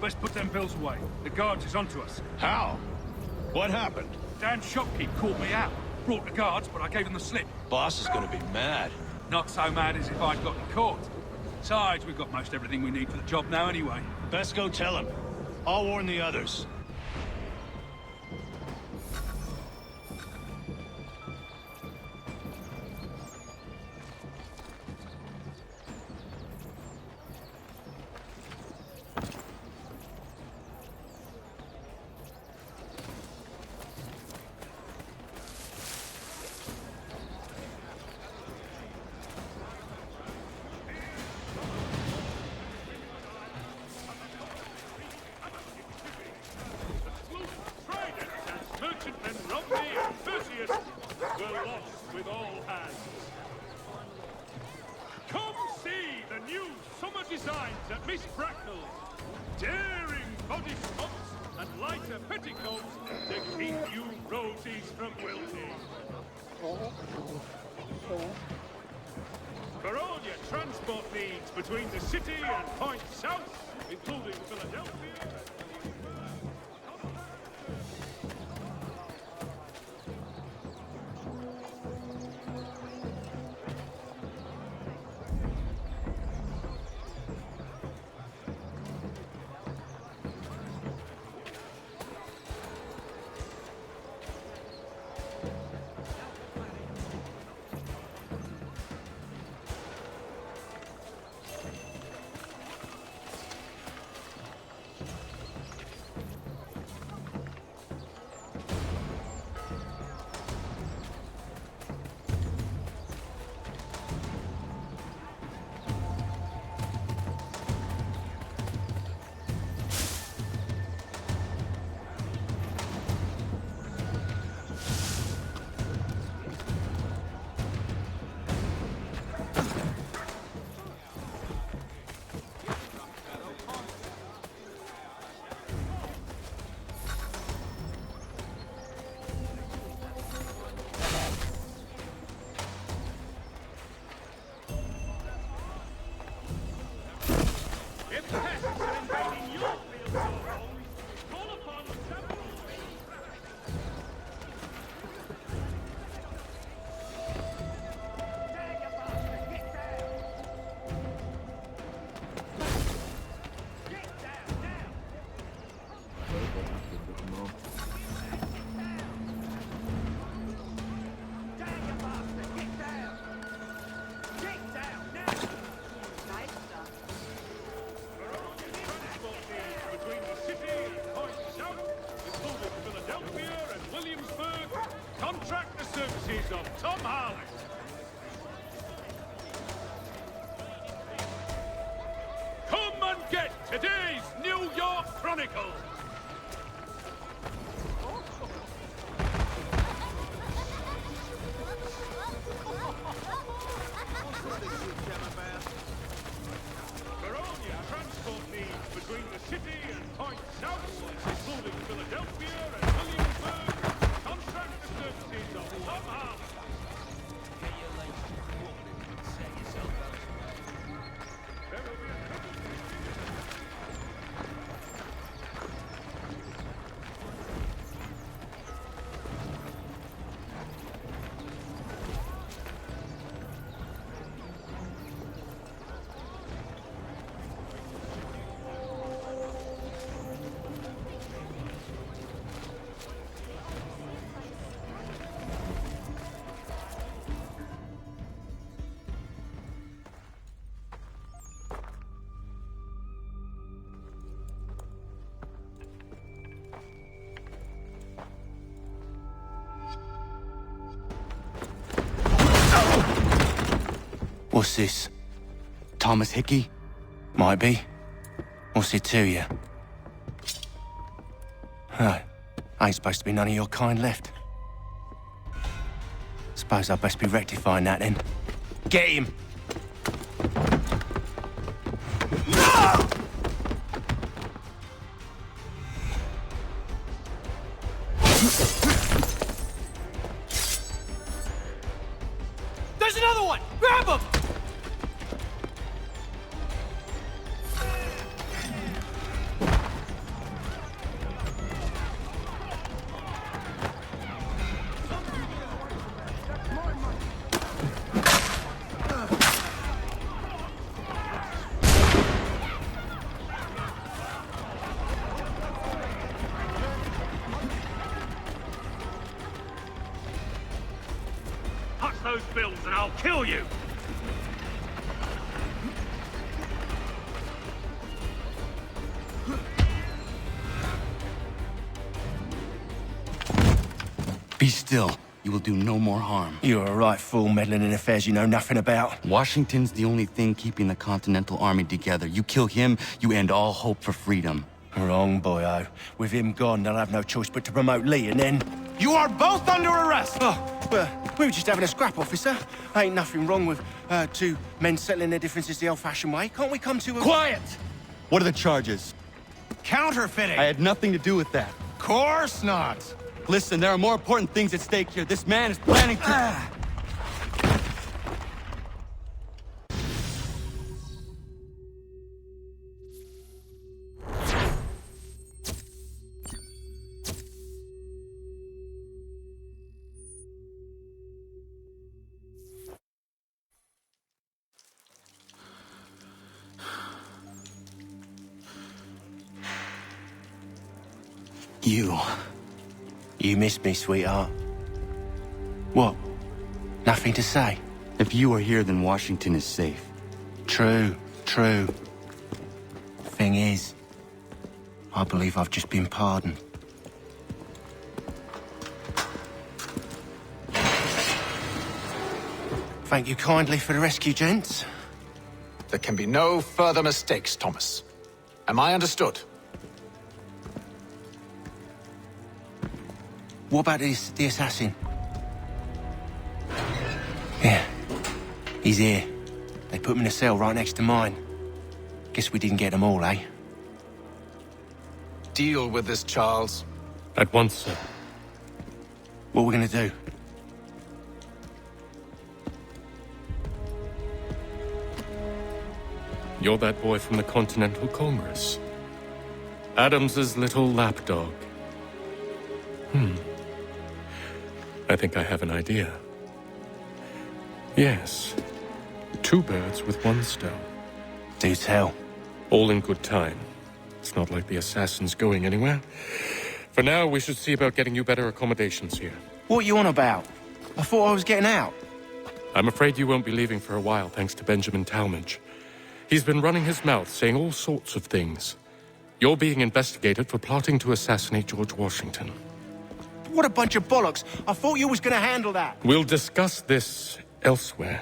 let's put them bills away. The guards is onto us. How? What happened? Dan's shopkeep caught me out. Brought the guards, but I gave them the slip. Boss is gonna be mad. Not so mad as if I'd gotten caught. Besides, we've got most everything we need for the job now anyway. Best go tell him. I'll warn the others. For all your transport needs between the city and points south, including Philadelphia. Today's New York Chronicle. For all your transport needs between the city and points south, including Philadelphia and Williamsburg, contract the services of Tom Harley. What's this? Thomas Hickey? Might be. What's it to you? Oh, ain't supposed to be none of your kind left. Suppose I'd best be rectifying that then. Get him! There's another one! Grab him! kill you! Be still. You will do no more harm. You're a right fool meddling in affairs you know nothing about. Washington's the only thing keeping the Continental Army together. You kill him, you end all hope for freedom. Wrong, boyo. With him gone, they'll have no choice but to promote Lee, and then... You are both under arrest! Oh, well, we were just having a scrap, officer. Ain't nothing wrong with two men settling their differences the old-fashioned way. Can't we come to a... Quiet! What are the charges? Counterfeiting! I had nothing to do with that. Course not! Listen, there are more important things at stake here. This man is planning to... You missed me, sweetheart. What? Nothing to say? If you are here, then Washington is safe. True. Thing is, I believe I've just been pardoned. Thank you kindly for the rescue, gents. There can be no further mistakes, Thomas. Am I understood? What about the assassin? Yeah, he's here. They put him in a cell right next to mine. Guess we didn't get them all, eh? Deal with this, Charles. At once, sir. What are we gonna do? You're that boy from the Continental Congress. Adams's little lapdog. I think I have an idea. Yes. 2 birds with 1 stone. Do tell. All in good time. It's not like the assassin's going anywhere. For now, we should see about getting you better accommodations here. What are you on about? I thought I was getting out. I'm afraid you won't be leaving for a while, thanks to Benjamin Talmadge. He's been running his mouth, saying all sorts of things. You're being investigated for plotting to assassinate George Washington. What a bunch of bollocks. I thought you was gonna handle that. We'll discuss this elsewhere.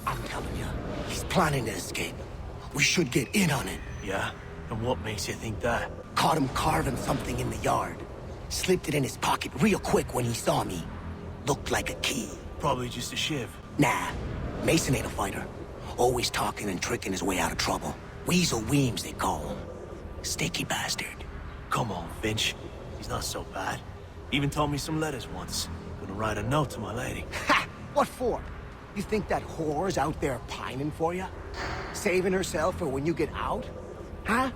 I'm telling you, he's planning to escape. We should get in on it. Yeah? And what makes you think that? Caught him carving something in the yard. Slipped it in his pocket real quick when he saw me. Looked like a key. Probably just a shiv. Nah, Mason ain't a fighter. Always talking and tricking his way out of trouble. Weasel Weems, they call him. Sticky bastard. Come on, Finch. He's not so bad. Even told me some letters once. Gonna write a note to my lady. Ha! What for? You think that whore's out there pining for you? Saving herself for when you get out? Huh?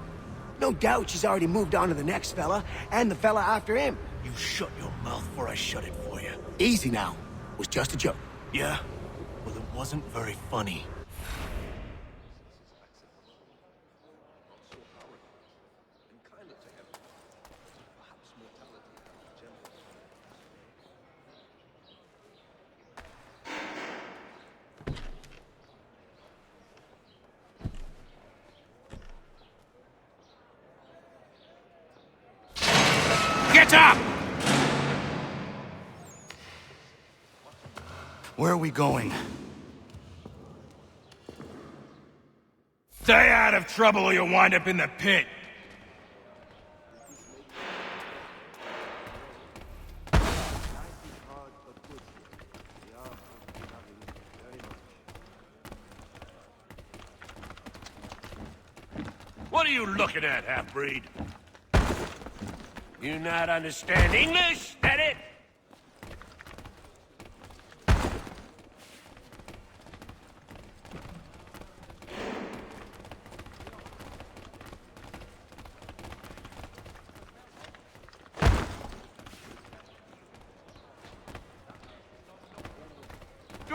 No doubt she's already moved on to the next fella, and the fella after him. You shut your mouth before I shut it for you. Easy now. It was just a joke. Yeah? Well, it wasn't very funny. Get up! Where are we going? Stay out of trouble or you'll wind up in the pit. What are you looking at, half-breed? You not understand English, that it?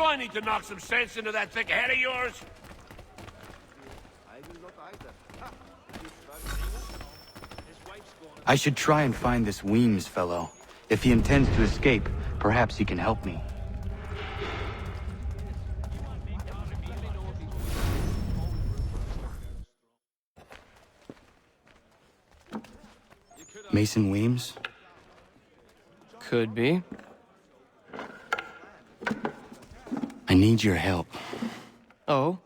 Do I need to knock some sense into that thick head of yours? I should try and find this Weems fellow. If he intends to escape, perhaps he can help me. Mason Weems? Could be. I need your help. Oh?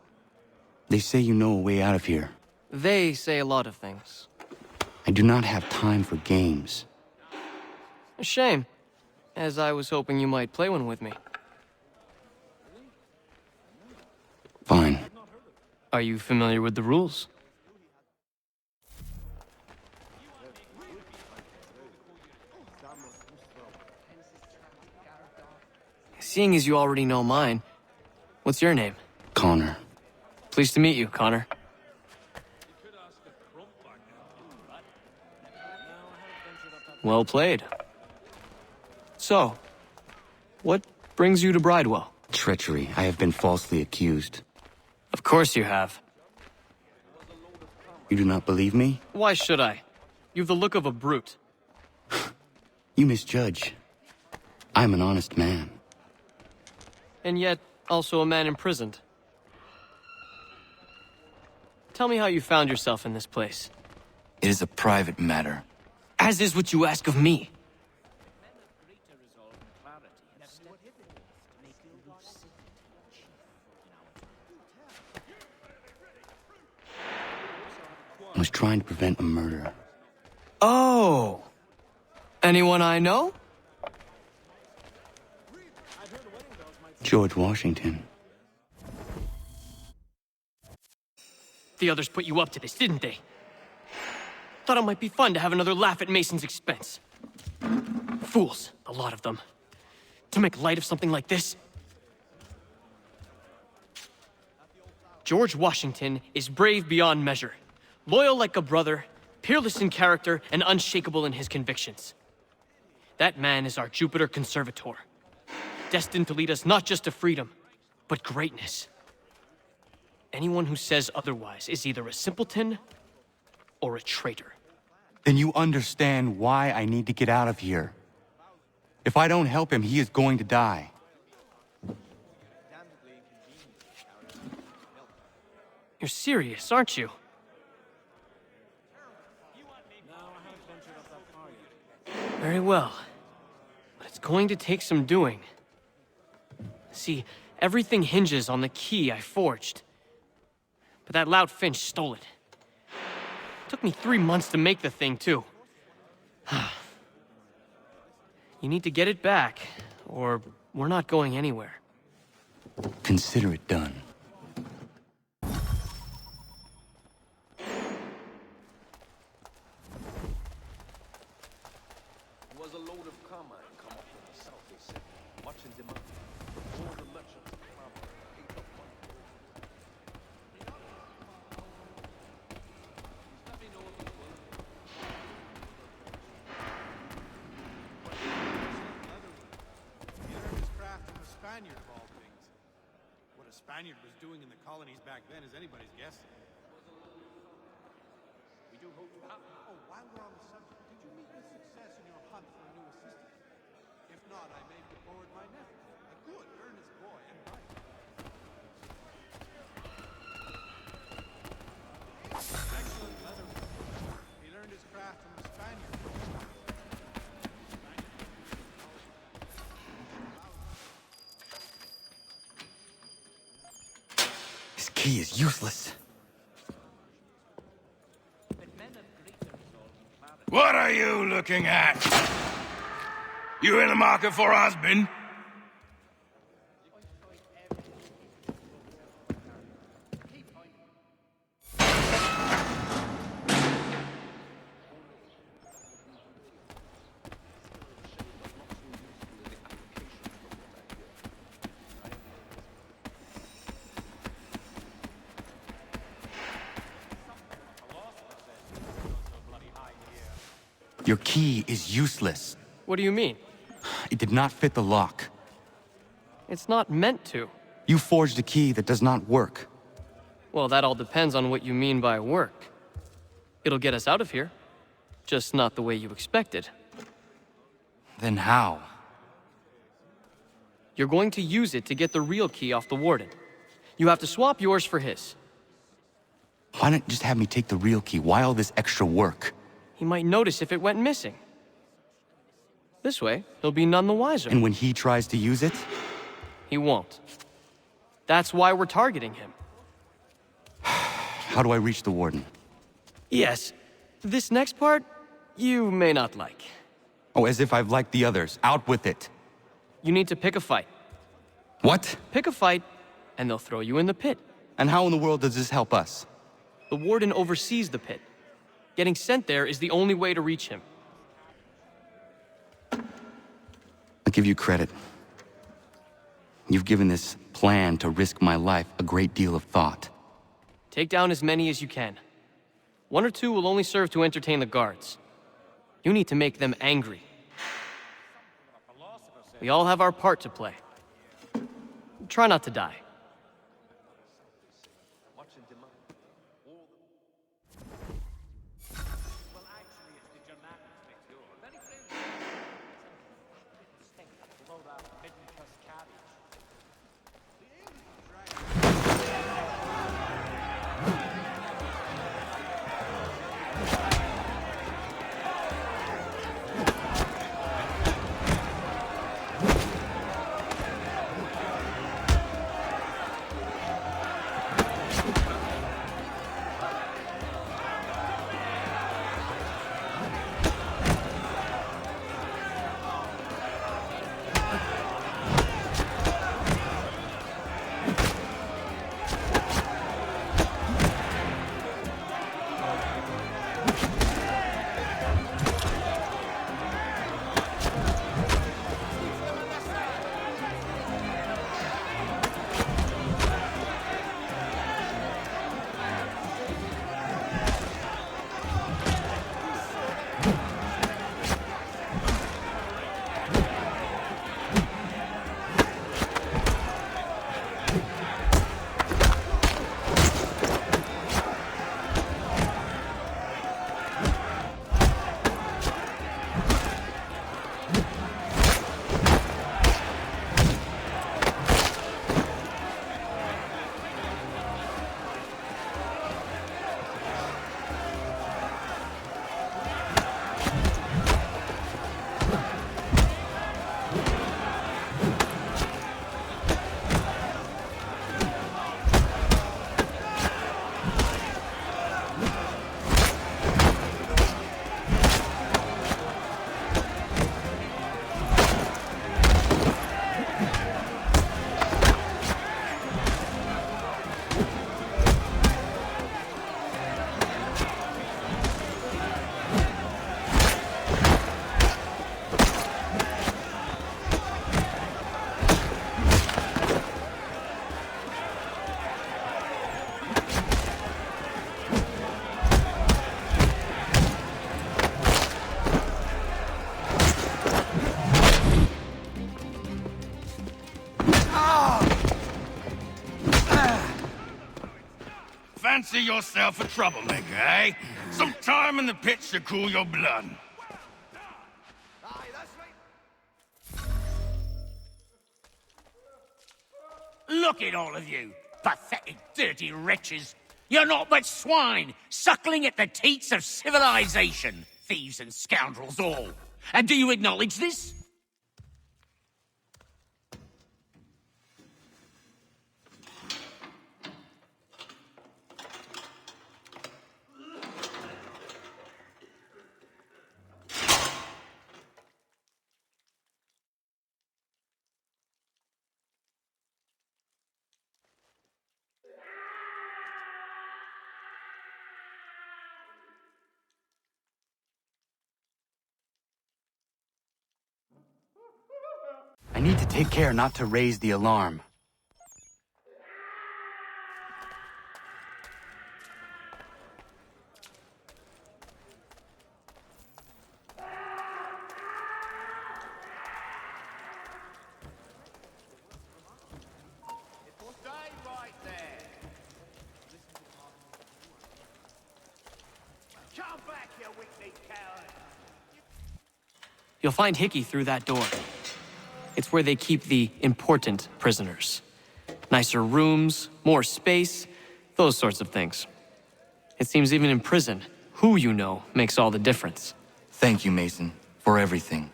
They say you know a way out of here. They say a lot of things. I do not have time for games. A shame, as I was hoping you might play one with me. Fine. Are you familiar with the rules? Seeing as you already know mine, what's your name? Connor. Pleased to meet you, Connor. Well played. So, what brings you to Bridewell? Treachery. I have been falsely accused. Of course you have. You do not believe me? Why should I? You've the look of a brute. You misjudge. I'm an honest man. And yet, also a man imprisoned. Tell me how you found yourself in this place. It is a private matter. As is what you ask of me. I was trying to prevent a murder. Oh! Anyone I know? George Washington. The others put you up to this, didn't they? Thought it might be fun to have another laugh at Mason's expense. Fools, a lot of them. To make light of something like this. George Washington is brave beyond measure, loyal like a brother, peerless in character, and unshakable in his convictions. That man is our Jupiter Conservator, destined to lead us not just to freedom, but greatness. Anyone who says otherwise is either a simpleton or a traitor. Then you understand why I need to get out of here. If I don't help him, he is going to die. You're serious, aren't you? Very well. But it's going to take some doing. See, everything hinges on the key I forged. But that lout Finch stole it. Took me 3 months to make the thing, too. You need to get it back, or we're not going anywhere. Consider it done. Was a load of carmine come up from the south, they said, watching them up. All the merchants of Clamor ate up one. Spaniard of all things. What a Spaniard was doing in the colonies back then is anybody's guess. We do hope to... Oh, while we're on the subject, did you meet with success in your hunt for a new assistant? If not, I may put forward my nephew, a good, earnest boy and bright. Excellent leatherman. He learned his craft from the Spaniard. This key is useless. What are you looking at? You in the market for a husband? Your key is useless. What do you mean? It did not fit the lock. It's not meant to. You forged a key that does not work. Well, that all depends on what you mean by work. It'll get us out of here. Just not the way you expected. Then how? You're going to use it to get the real key off the Warden. You have to swap yours for his. Why not just have me take the real key? Why all this extra work? He might notice if it went missing. This way, he'll be none the wiser. And when he tries to use it? He won't. That's why we're targeting him. How do I reach the Warden? Yes. This next part, you may not like. Oh, as if I've liked the others. Out with it. You need to pick a fight. What? Pick a fight, and they'll throw you in the pit. And how in the world does this help us? The Warden oversees the pit. Getting sent there is the only way to reach him. I'll give you credit. You've given this plan to risk my life a great deal of thought. Take down as many as you can. 1 or 2 will only serve to entertain the guards. You need to make them angry. We all have our part to play. Try not to die. Fancy yourself a troublemaker, eh? Some time in the pits to cool your blood. Look at all of you, pathetic, dirty wretches. You're not but swine, suckling at the teats of civilization. Thieves and scoundrels all. And do you acknowledge this? I need to take care not to raise the alarm. You'll find Hickey through that door. It's where they keep the important prisoners. Nicer rooms, more space, those sorts of things. It seems even in prison, who you know makes all the difference. Thank you, Mason, for everything.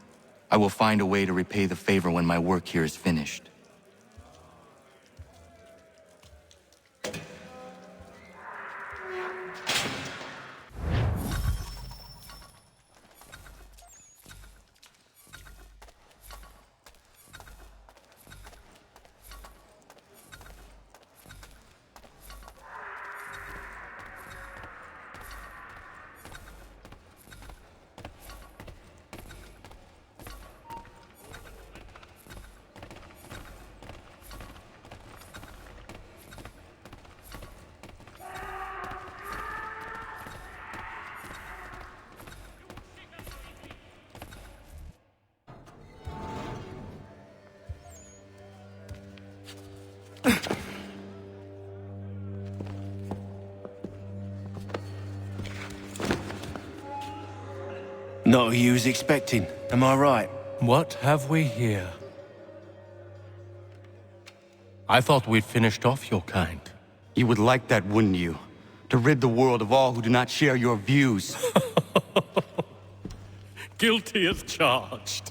I will find a way to repay the favor when my work here is finished. Not who you was expecting, am I right? What have we here? I thought we'd finished off your kind. You would like that, wouldn't you? To rid the world of all who do not share your views. Guilty as charged.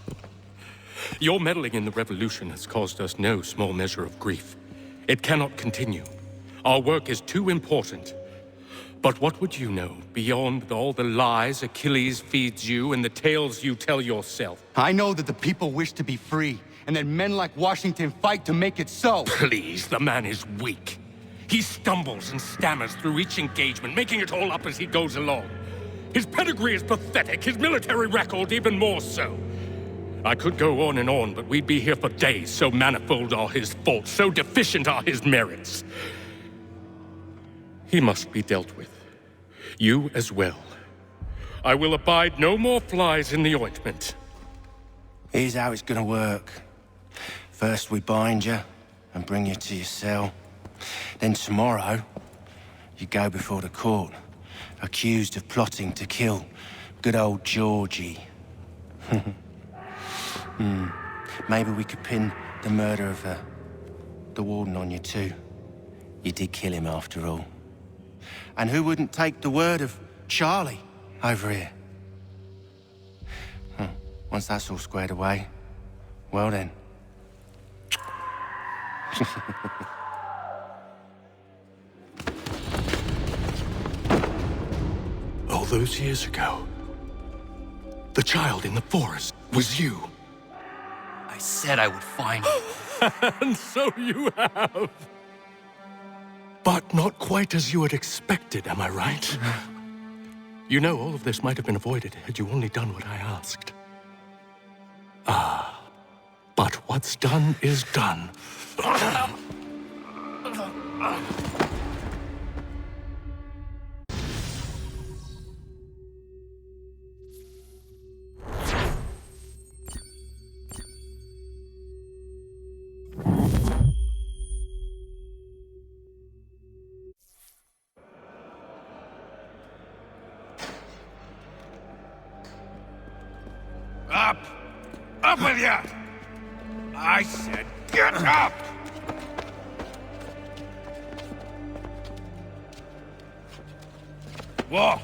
Your meddling in the revolution has caused us no small measure of grief. It cannot continue. Our work is too important. But what would you know beyond all the lies Achilles feeds you and the tales you tell yourself? I know that the people wish to be free, and that men like Washington fight to make it so. Please, the man is weak. He stumbles and stammers through each engagement, making it all up as he goes along. His pedigree is pathetic, his military record even more so. I could go on, but we'd be here for days, so manifold are his faults, so deficient are his merits. He must be dealt with. You as well. I will abide no more flies in the ointment. Here's how it's gonna work. First we bind you and bring you to your cell. Then tomorrow, you go before the court, accused of plotting to kill good old Georgie. Maybe we could pin the murder of the warden on you too. You did kill him after all. And who wouldn't take the word of Charlie over here? Once that's all squared away, well then. All those years ago, the child in the forest was you. I said I would find you. And so you have. But not quite as you had expected, am I right? You know, all of this might have been avoided had you only done what I asked. But what's done is done. Up! Up with you! I said get up! Walk!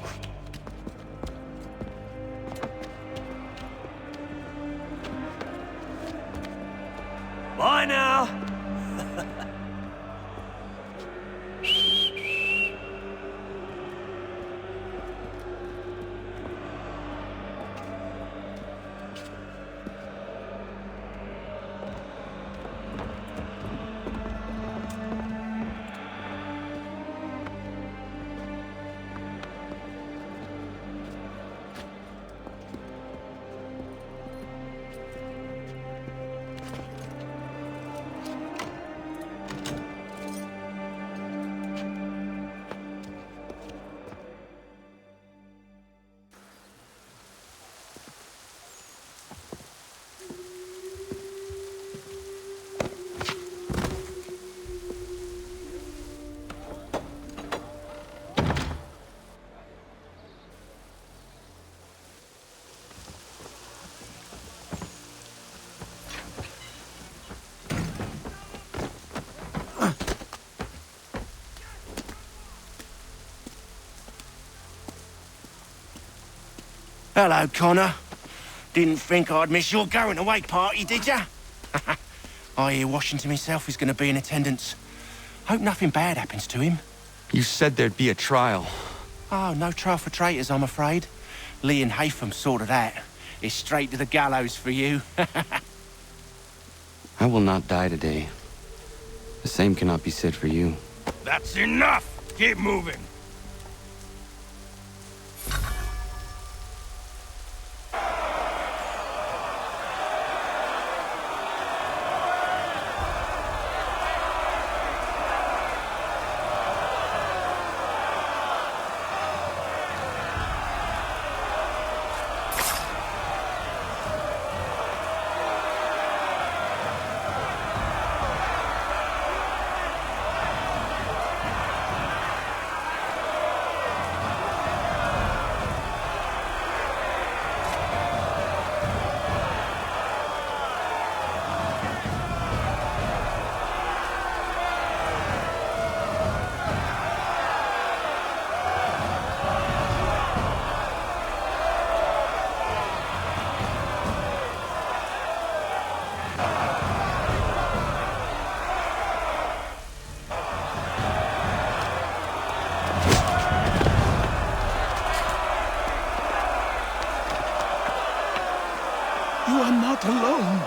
Bye now! Hello, Connor. Didn't think I'd miss your going-away party, did ya? I hear Washington himself is going to be in attendance. Hope nothing bad happens to him. You said there'd be a trial. Oh, no trial for traitors, I'm afraid. Lee and Haytham sorted that. It's straight to the gallows for you. I will not die today. The same cannot be said for you. That's enough! Keep moving! You are not alone.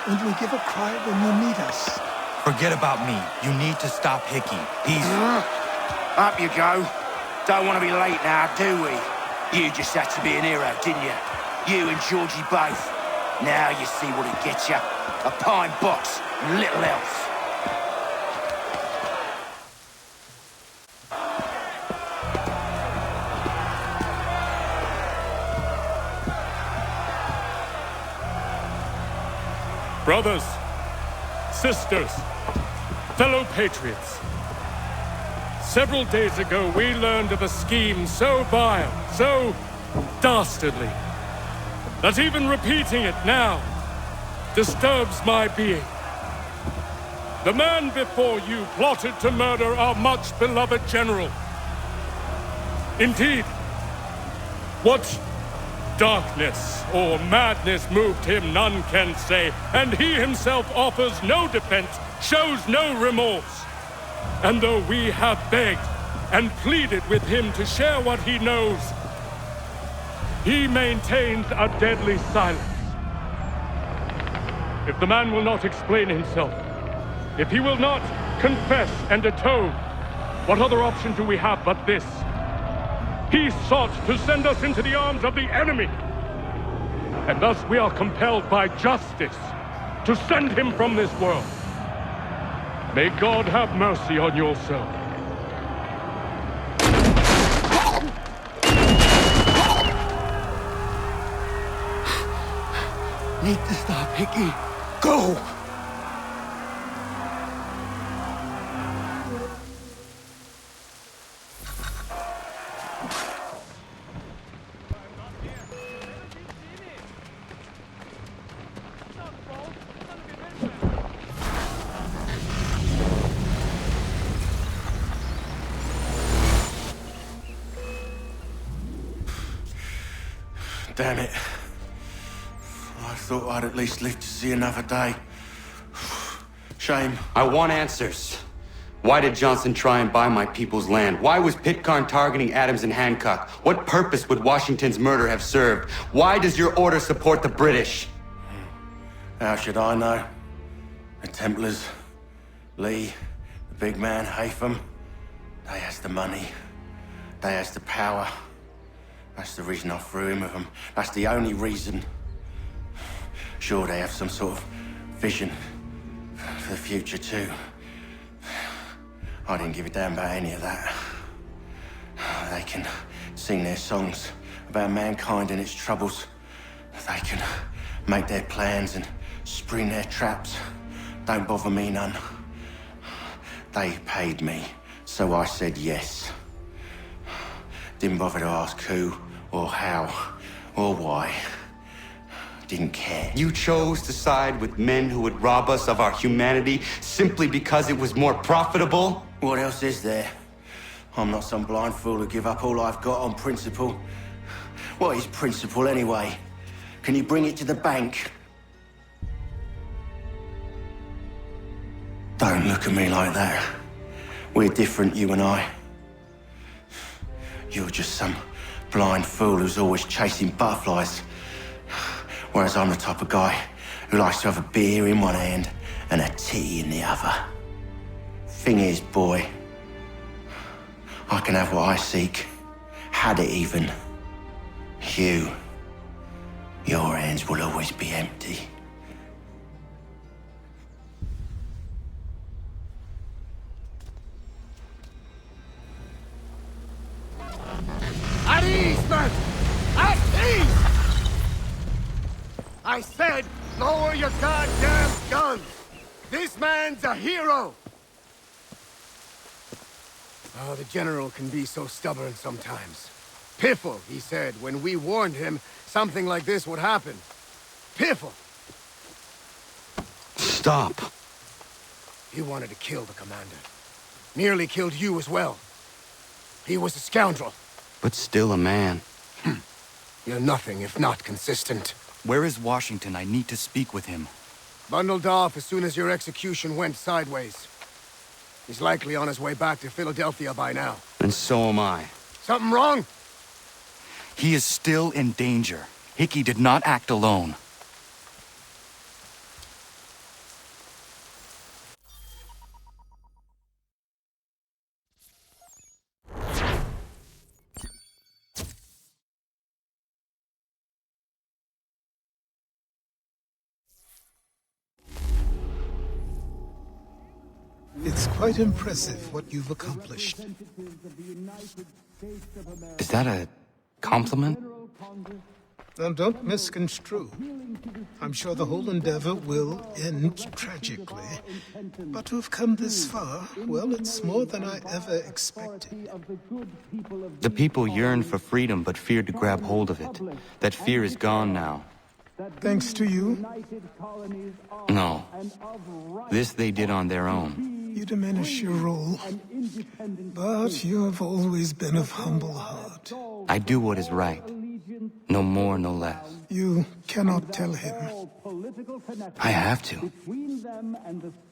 And we give a cry when you need us. Forget about me. You need to stop Hickey. He's... Up you go. Don't want to be late now, do we? You just had to be an hero, didn't you? You and Georgie both. Now you see what it gets you. A pine box and little else. Brothers, sisters, fellow patriots. Several days ago, we learned of a scheme so vile, so dastardly, that even repeating it now disturbs my being. The man before you plotted to murder our much-beloved general. Indeed, what darkness or madness moved him, none can say, and he himself offers no defense, shows no remorse. And though we have begged and pleaded with him to share what he knows, he maintains a deadly silence. If the man will not explain himself, if he will not confess and atone, what other option do we have but this? He sought to send us into the arms of the enemy. And thus we are compelled by justice to send him from this world. May God have mercy on your soul. Need to stop Hickey. Go! Damn it. I thought I'd at least live to see another day. Shame. I want answers. Why did Johnson try and buy my people's land? Why was Pitcairn targeting Adams and Hancock? What purpose would Washington's murder have served? Why does your order support the British? How should I know? The Templars, Lee, the big man, Haytham, they has the money. They has the power. That's the reason I threw in with them. That's the only reason. Sure, they have some sort of vision for the future too. I didn't give a damn about any of that. They can sing their songs about mankind and its troubles. They can make their plans and spring their traps. Don't bother me none. They paid me, so I said yes. Didn't bother to ask who, or how, or why. Didn't care. You chose to side with men who would rob us of our humanity simply because it was more profitable? What else is there? I'm not some blind fool to give up all I've got on principle. What is principle anyway? Can you bring it to the bank? Don't look at me like that. We're different, you and I. You're just some blind fool who's always chasing butterflies. Whereas I'm the type of guy who likes to have a beer in one hand and a tea in the other. Thing is, boy, I can have what I seek. Had it even. Your hands will always be empty. At ease, men! At ease! I said, lower your goddamn guns! This man's a hero! Oh, the General can be so stubborn sometimes. Piffle, he said, when we warned him something like this would happen. Piffle! Stop. He wanted to kill the commander. Nearly killed you as well. He was a scoundrel. But still a man. You're nothing if not consistent. Where is Washington? I need to speak with him. Bundled off as soon as your execution went sideways. He's likely on his way back to Philadelphia by now. And so am I. Something wrong? He is still in danger. Hickey did not act alone. It's quite impressive what you've accomplished. Is that a compliment? Now, don't misconstrue. I'm sure the whole endeavor will end tragically. But to have come this far, well, it's more than I ever expected. The people yearned for freedom but feared to grab hold of it. That fear is gone now. Thanks to you? No. This they did on their own. You diminish your role. But you have always been of humble heart. I do what is right. No more, no less. You cannot tell him. I have to.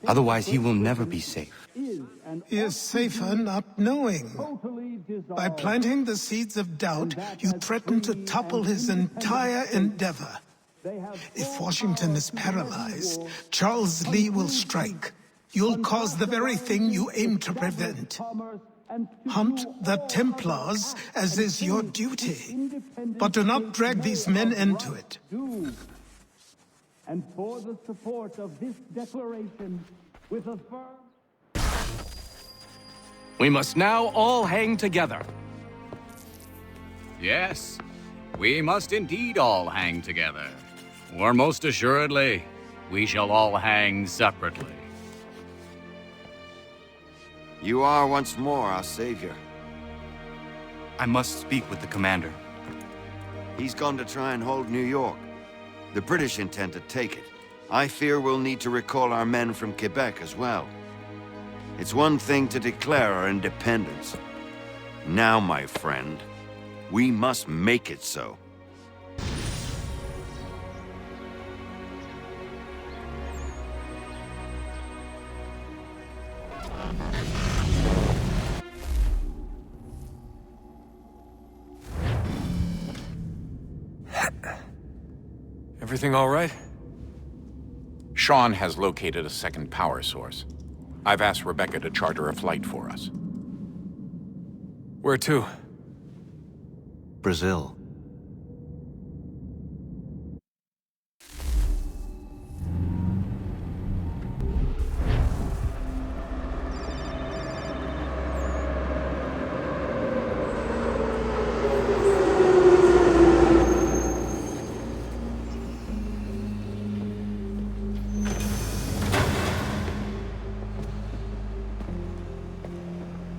Otherwise, he will never be safe. He is safer not knowing. By planting the seeds of doubt, you threaten to topple his entire endeavor. If Washington is paralyzed, Charles Lee will strike. You'll cause the very thing you aim to prevent. Hunt the Templars, as is your duty. But do not drag these men into it. And for the support of this declaration, with a firm... We must now all hang together. Yes, we must indeed all hang together. Or most assuredly, we shall all hang separately. You are once more our savior. I must speak with the commander. He's gone to try and hold New York. The British intend to take it. I fear we'll need to recall our men from Quebec as well. It's one thing to declare our independence. Now, my friend, we must make it so. Everything all right? Sean has located a second power source. I've asked Rebecca to charter a flight for us. Where to? Brazil.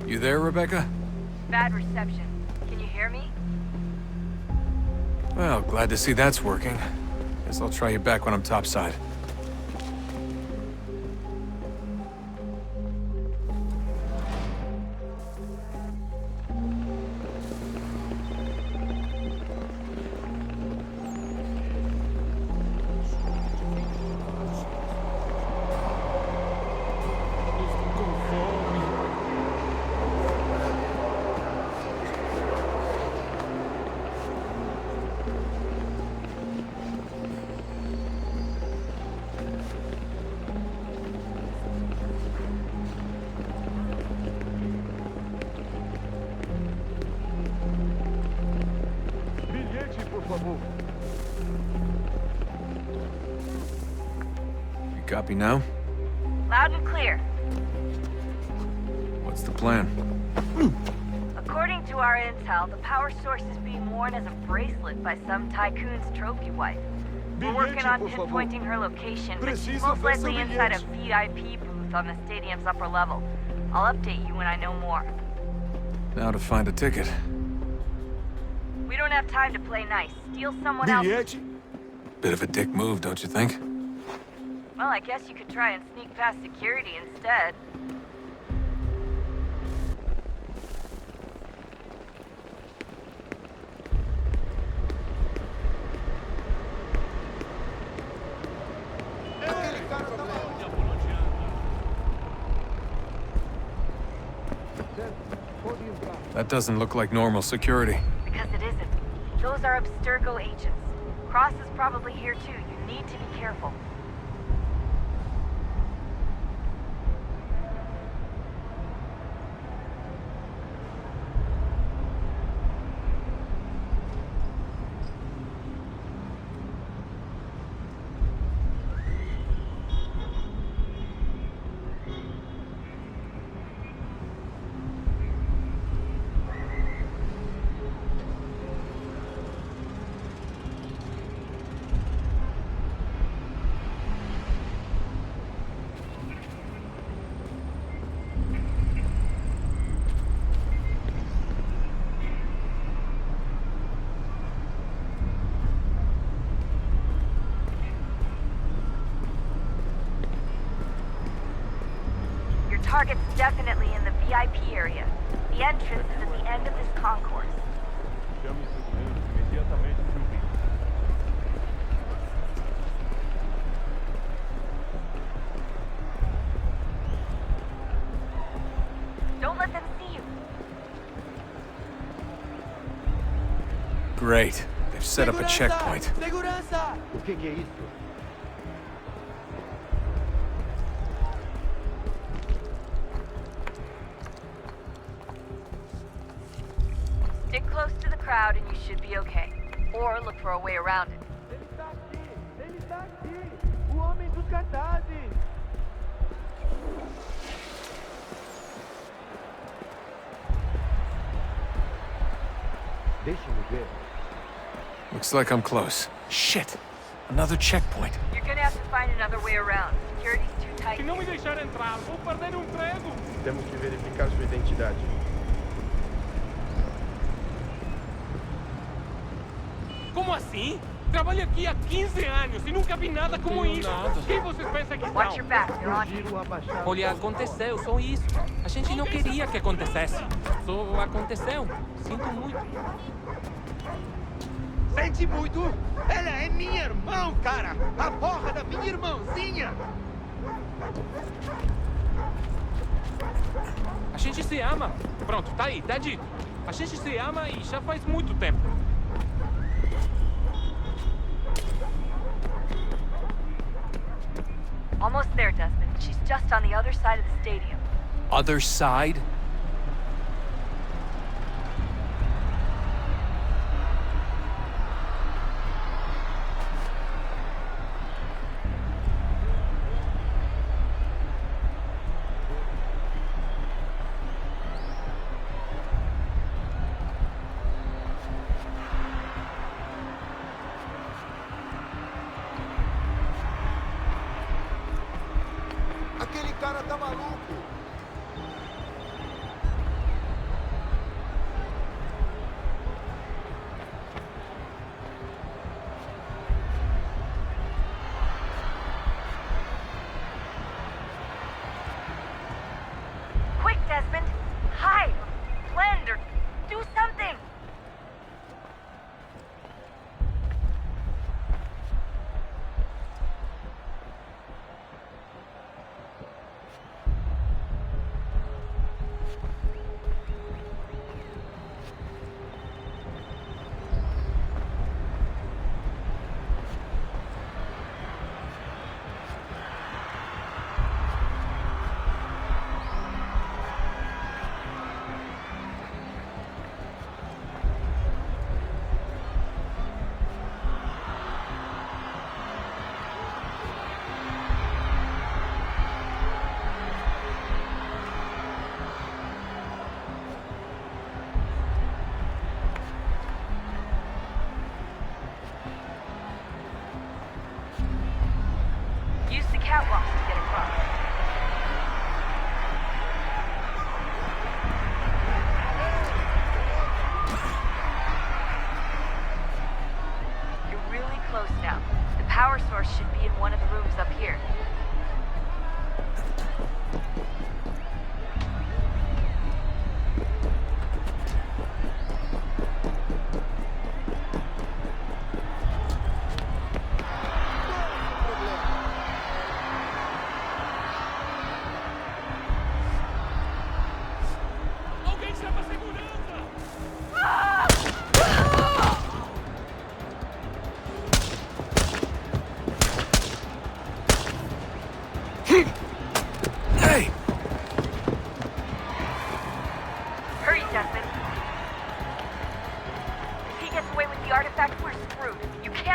You there, Rebecca? Bad reception. Can you hear me? Well, glad to see that's working. Guess I'll try you back when I'm topside. Copy now? Loud and clear. What's the plan? According to our intel, the power source is being worn as a bracelet by some tycoon's trophy wife. We're working on pinpointing her location, but she's most likely inside a VIP booth on the stadium's upper level. I'll update you when I know more. Now to find a ticket. We don't have time to play nice. Steal someone else. Bit of a dick move, don't you think? Well, I guess you could try and sneak past security instead. That doesn't look like normal security. Because it isn't. Those are Abstergo agents. Cross is probably here too. You need to be careful. Target's definitely in the VIP area. The entrance is at the end of this concourse. Don't let them see you. Great. They've set up a checkpoint. O que é isso? Stick close to the crowd and you should be okay. Or look for a way around it. Ele está aqui! O homem dos cartazes! Deixa-me ver. Looks like I'm close. Shit! Another checkpoint. You're gonna have to find another way around. Security's too tight. Se não me deixar entrar, vou perder um emprego. Temos que verificar sua identidade. Como assim? Trabalho aqui há 15 anos e nunca vi nada como isso. Quem vocês pensam que Watch your back, you're on. Olha, aconteceu, só isso. A gente não queria que acontecesse. Só aconteceu. Sinto muito. Sente muito? Ela é minha irmã, cara! A porra da minha irmãzinha! A gente se ama. Pronto, tá aí, tá dito. A gente se ama e já faz muito tempo. Almost there, Desmond. She's just on the other side of the stadium. Other side? Aquele cara tá maluco! Quick, Desmond! Hide! Blend or do something!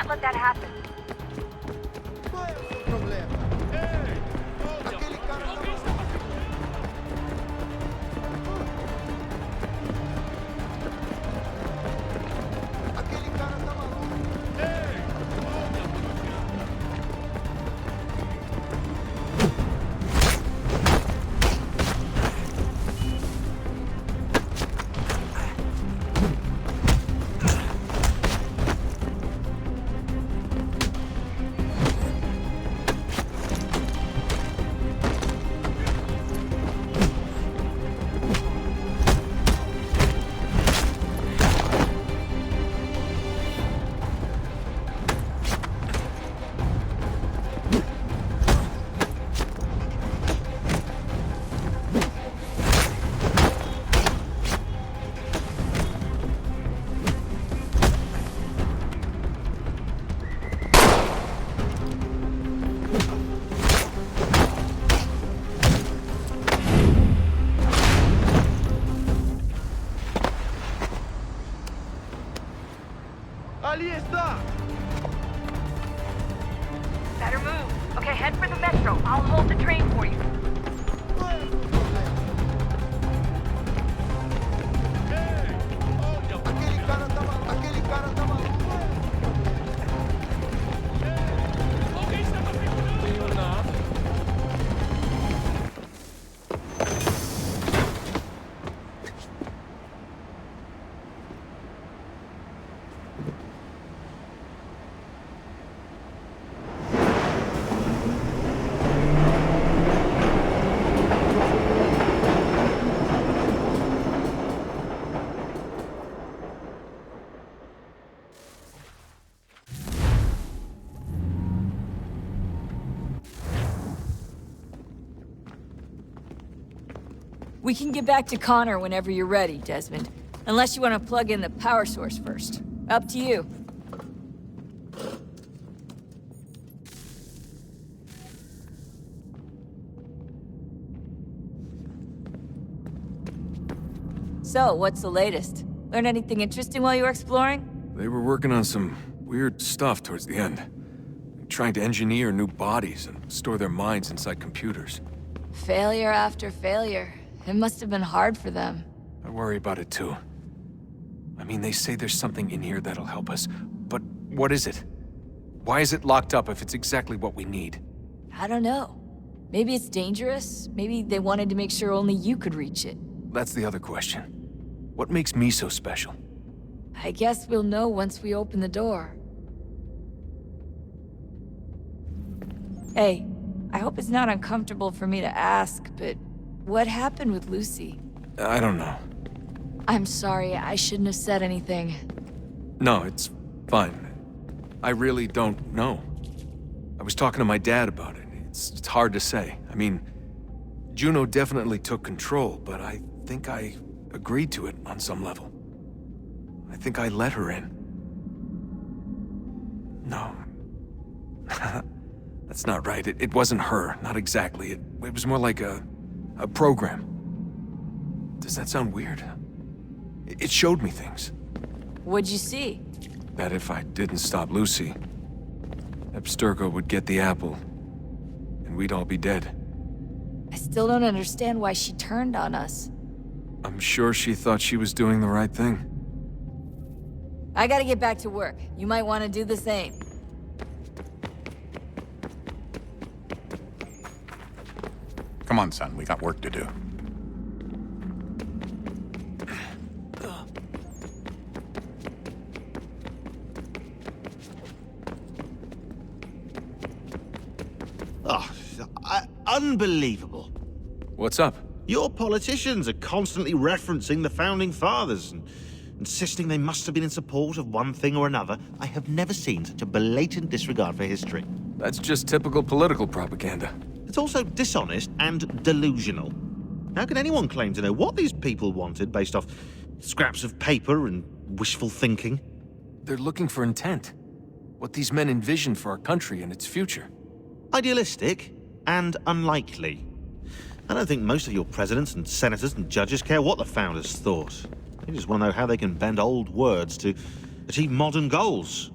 can't let that happen. Qual é o seu problema? Aquele cara tá maluco. Aquele cara tá maluco. Ali está! Better move. Okay, head for the metro. I'll hold the train for you. Aquele cara tá maluco. Aquele cara tá maluco. Alguém estava segurando nada. We can get back to Connor whenever you're ready, Desmond. Unless you want to plug in the power source first. Up to you. So, what's the latest? Learn anything interesting while you were exploring? They were working on some weird stuff towards the end. Trying to engineer new bodies and store their minds inside computers. Failure after failure. It must have been hard for them. I worry about it too. I mean, they say there's something in here that'll help us, but what is it? Why is it locked up if it's exactly what we need? I don't know. Maybe it's dangerous. Maybe they wanted to make sure only you could reach it. That's the other question. What makes me so special? I guess we'll know once we open the door. Hey, I hope it's not uncomfortable for me to ask, but what happened with Lucy? I don't know. I'm sorry, I shouldn't have said anything. No, it's fine. I really don't know. I was talking to my dad about it. It's hard to say. I mean, Juno definitely took control, but I think I agreed to it on some level. I think I let her in. No. That's not right. It wasn't her. Not exactly. It was more like a program. Does that sound weird? It showed me things. What'd you see? That if I didn't stop Lucy, Abstergo would get the apple, and we'd all be dead. I still don't understand why she turned on us. I'm sure she thought she was doing the right thing. I gotta get back to work. You might want to do the same. Come on, son. We got work to do. Oh, unbelievable. What's up? Your politicians are constantly referencing the Founding Fathers and insisting they must have been in support of one thing or another. I have never seen such a blatant disregard for history. That's just typical political propaganda. It's also dishonest and delusional. How can anyone claim to know what these people wanted based off scraps of paper and wishful thinking? They're looking for intent. What these men envisioned for our country and its future. Idealistic and unlikely. I don't think most of your presidents and senators and judges care what the founders thought. They just want to know how they can bend old words to achieve modern goals.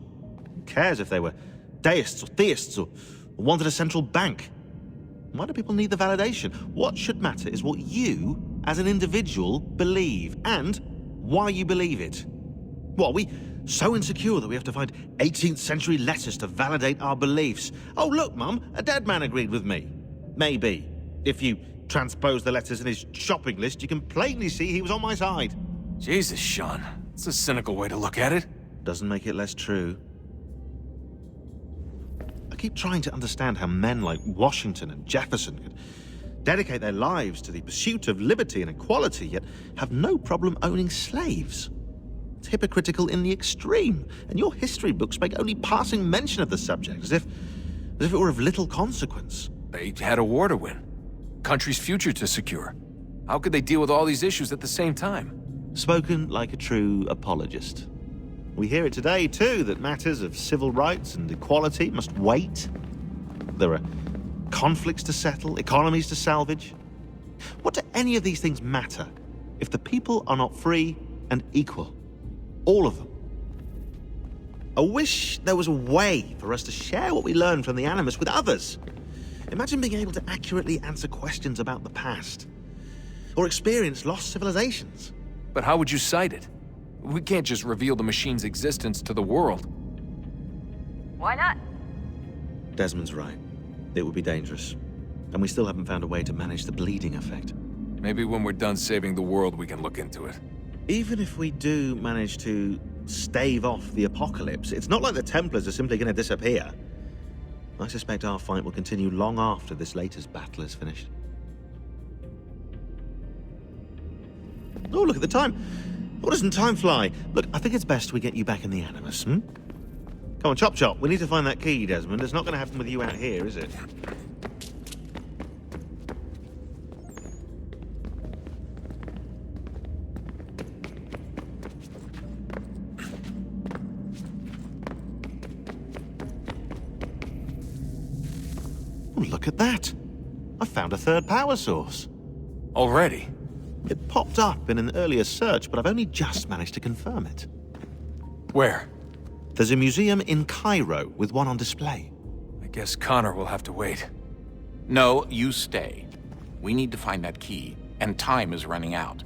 cares if they were deists or theists or wanted a central bank? Why do people need the validation? What should matter is what you, as an individual, believe, and why you believe it. What, are we so insecure that we have to find 18th century letters to validate our beliefs? Oh, look, Mum, a dead man agreed with me. Maybe. If you transpose the letters in his shopping list, you can plainly see he was on my side. Jesus, Sean. It's a cynical way to look at it. Doesn't make it less true. I keep trying to understand how men like Washington and Jefferson could dedicate their lives to the pursuit of liberty and equality, yet have no problem owning slaves. It's hypocritical in the extreme, and your history books make only passing mention of the subject, as if it were of little consequence. They had a war to win. Country's future to secure. How could they deal with all these issues at the same time? Spoken like a true apologist. We hear it today, too, that matters of civil rights and equality must wait. There are conflicts to settle, economies to salvage. What do any of these things matter if the people are not free and equal? All of them. I wish there was a way for us to share what we learn from the Animus with others. Imagine being able to accurately answer questions about the past, or experience lost civilizations. But how would you cite it? We can't just reveal the machine's existence to the world. Why not? Desmond's right. It would be dangerous. And we still haven't found a way to manage the bleeding effect. Maybe when we're done saving the world, we can look into it. Even if we do manage to stave off the apocalypse, it's not like the Templars are simply going to disappear. I suspect our fight will continue long after this latest battle is finished. Oh, look at the time. Oh, doesn't time fly? Look, I think it's best we get you back in the Animus, Come on, Chop Chop. We need to find that key, Desmond. It's not going to happen with you out here, is it? Oh, look at that. I found a third power source. Already? It popped up in an earlier search, but I've only just managed to confirm it. Where? There's a museum in Cairo with one on display. I guess Connor will have to wait. No, you stay. We need to find that key, and time is running out.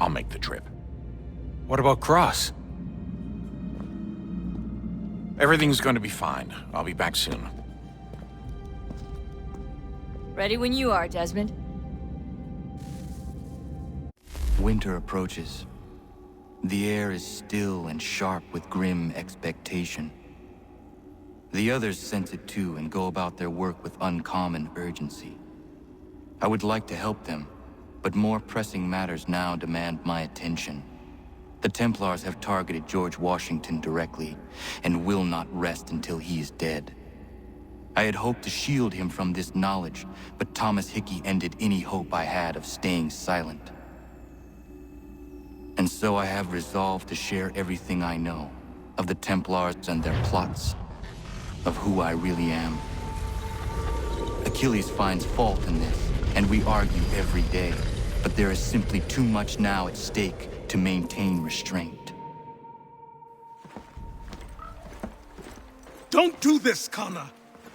I'll make the trip. What about Cross? Everything's going to be fine. I'll be back soon. Ready when you are, Desmond. Winter approaches. The air is still and sharp with grim expectation. The others sense it too and go about their work with uncommon urgency. I would like to help them, but more pressing matters now demand my attention. The Templars have targeted George Washington directly, and will not rest until he is dead. I had hoped to shield him from this knowledge, but Thomas Hickey ended any hope I had of staying silent. And so I have resolved to share everything I know of the Templars and their plots, of who I really am. Achilles finds fault in this, and we argue every day, but there is simply too much now at stake to maintain restraint. Don't do this, Connor!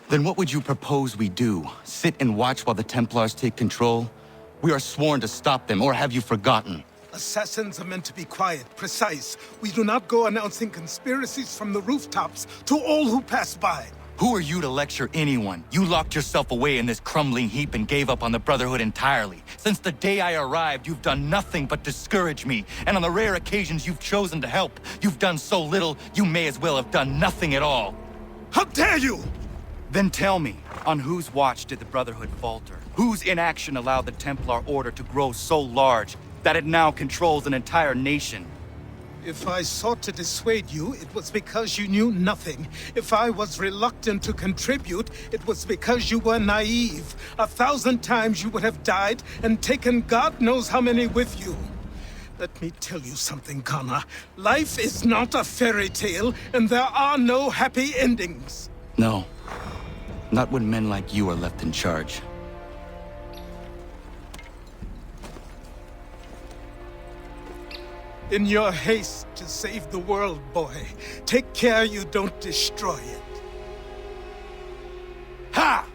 Then what would you propose we do? Sit and watch while the Templars take control? We are sworn to stop them, or have you forgotten? Assassins are meant to be quiet, precise. We do not go announcing conspiracies from the rooftops to all who pass by. Who are you to lecture anyone? You locked yourself away in this crumbling heap and gave up on the Brotherhood entirely. Since the day I arrived, you've done nothing but discourage me. And on the rare occasions you've chosen to help, you've done so little, you may as well have done nothing at all. How dare you! Then tell me, on whose watch did the Brotherhood falter? Whose inaction allowed the Templar Order to grow so large that it now controls an entire nation? If I sought to dissuade you, it was because you knew nothing. If I was reluctant to contribute, it was because you were naive. 1,000 times you would have died and taken God knows how many with you. Let me tell you something, Connor. Life is not a fairy tale, and there are no happy endings. No. Not when men like you are left in charge. In your haste to save the world, boy, take care you don't destroy it. Ha!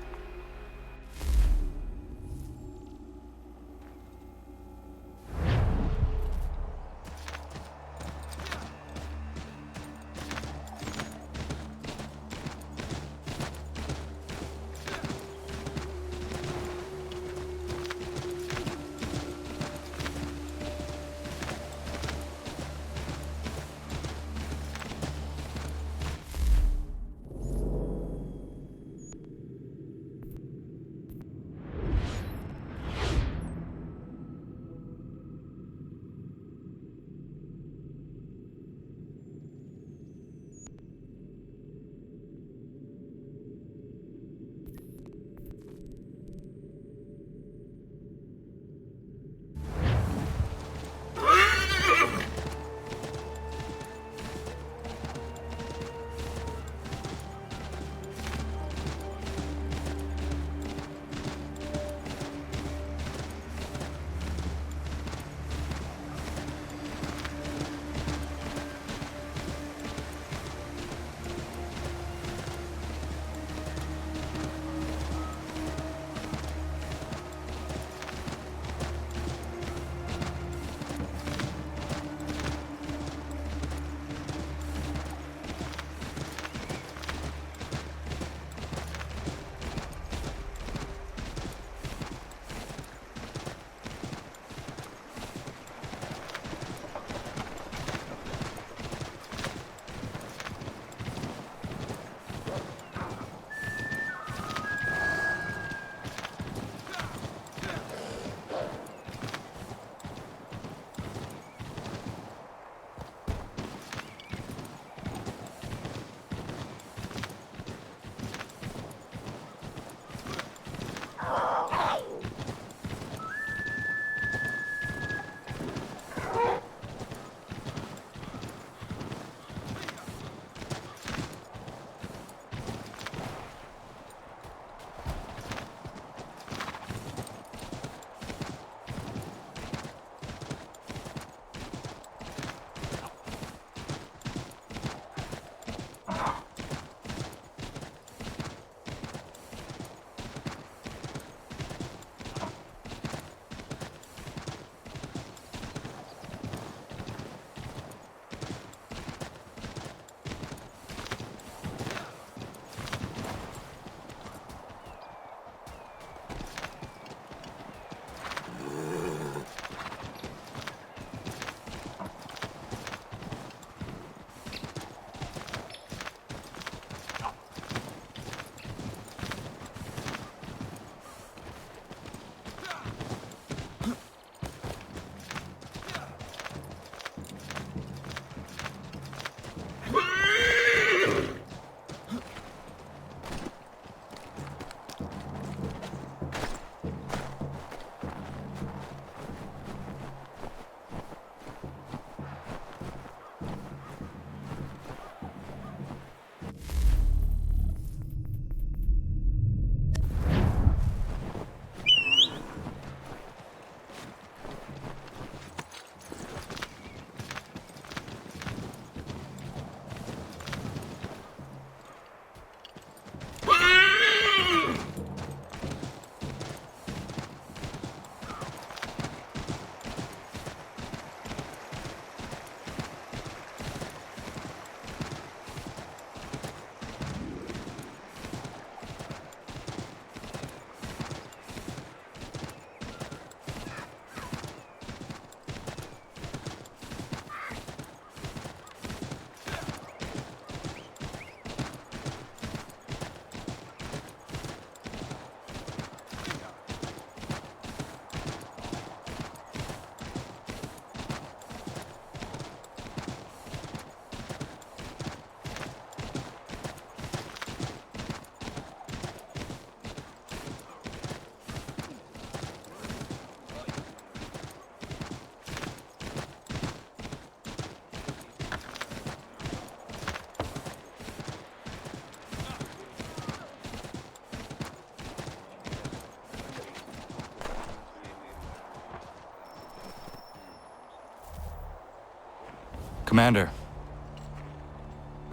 Commander.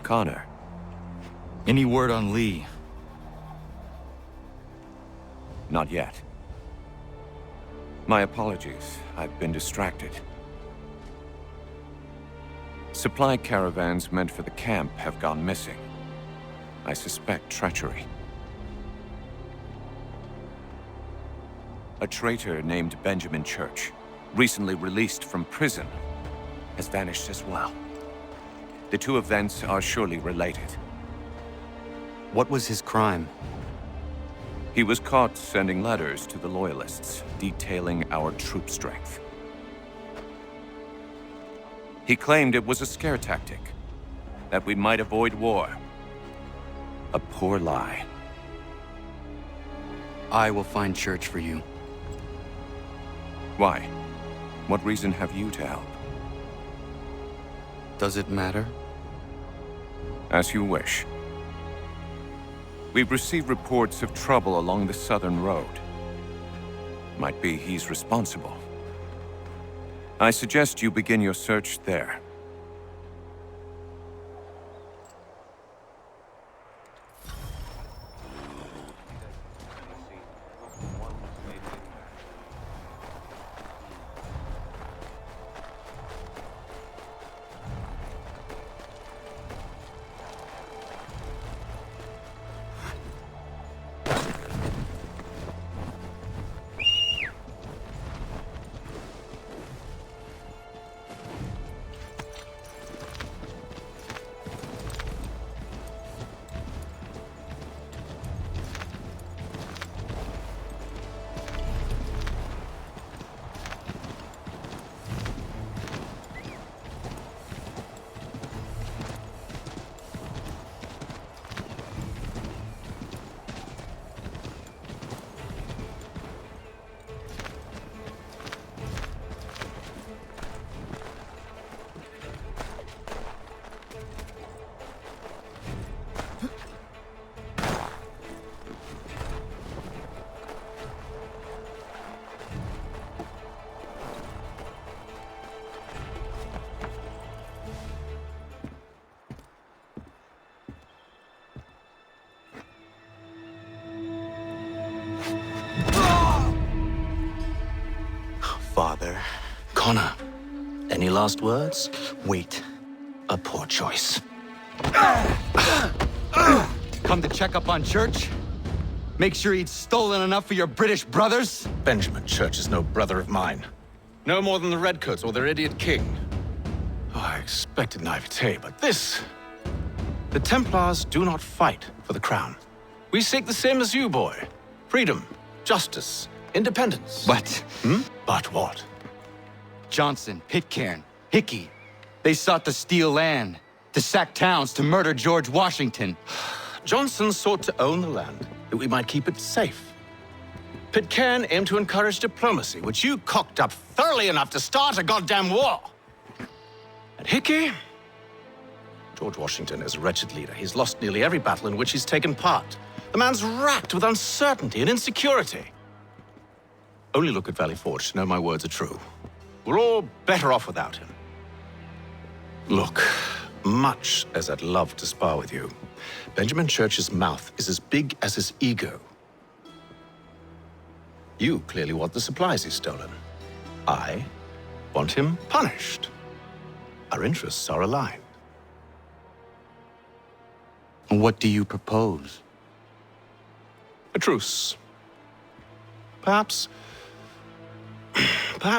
Connor. Any word on Lee? Not yet. My apologies. I've been distracted. Supply caravans meant for the camp have gone missing. I suspect treachery. A traitor named Benjamin Church, recently released from prison, has vanished as well. The two events are surely related. What was his crime? He was caught sending letters to the Loyalists, detailing our troop strength. He claimed it was a scare tactic, that we might avoid war. A poor lie. I will find Church for you. Why? What reason have you to help? Does it matter? As you wish. We've received reports of trouble along the southern road. Might be he's responsible. I suggest you begin your search there. Father. Connor, any last words? Wait. A poor choice. Come to check up on Church? Make sure he'd stolen enough for your British brothers? Benjamin Church is no brother of mine. No more than the Redcoats or their idiot king. Oh, I expected naivete, but this... The Templars do not fight for the crown. We seek the same as you, boy. Freedom, justice, independence. But... But what? Johnson, Pitcairn, Hickey. They sought to steal land, to sack towns, to murder George Washington. Johnson sought to own the land, that we might keep it safe. Pitcairn aimed to encourage diplomacy, which you cocked up thoroughly enough to start a goddamn war. And Hickey? George Washington is a wretched leader. He's lost nearly every battle in which he's taken part. The man's racked with uncertainty and insecurity. Only look at Valley Forge to know my words are true. We're all better off without him. Look, much as I'd love to spar with you, Benjamin Church's mouth is as big as his ego. You clearly want the supplies he's stolen. I want him punished. Our interests are aligned. What do you propose? A truce. Perhaps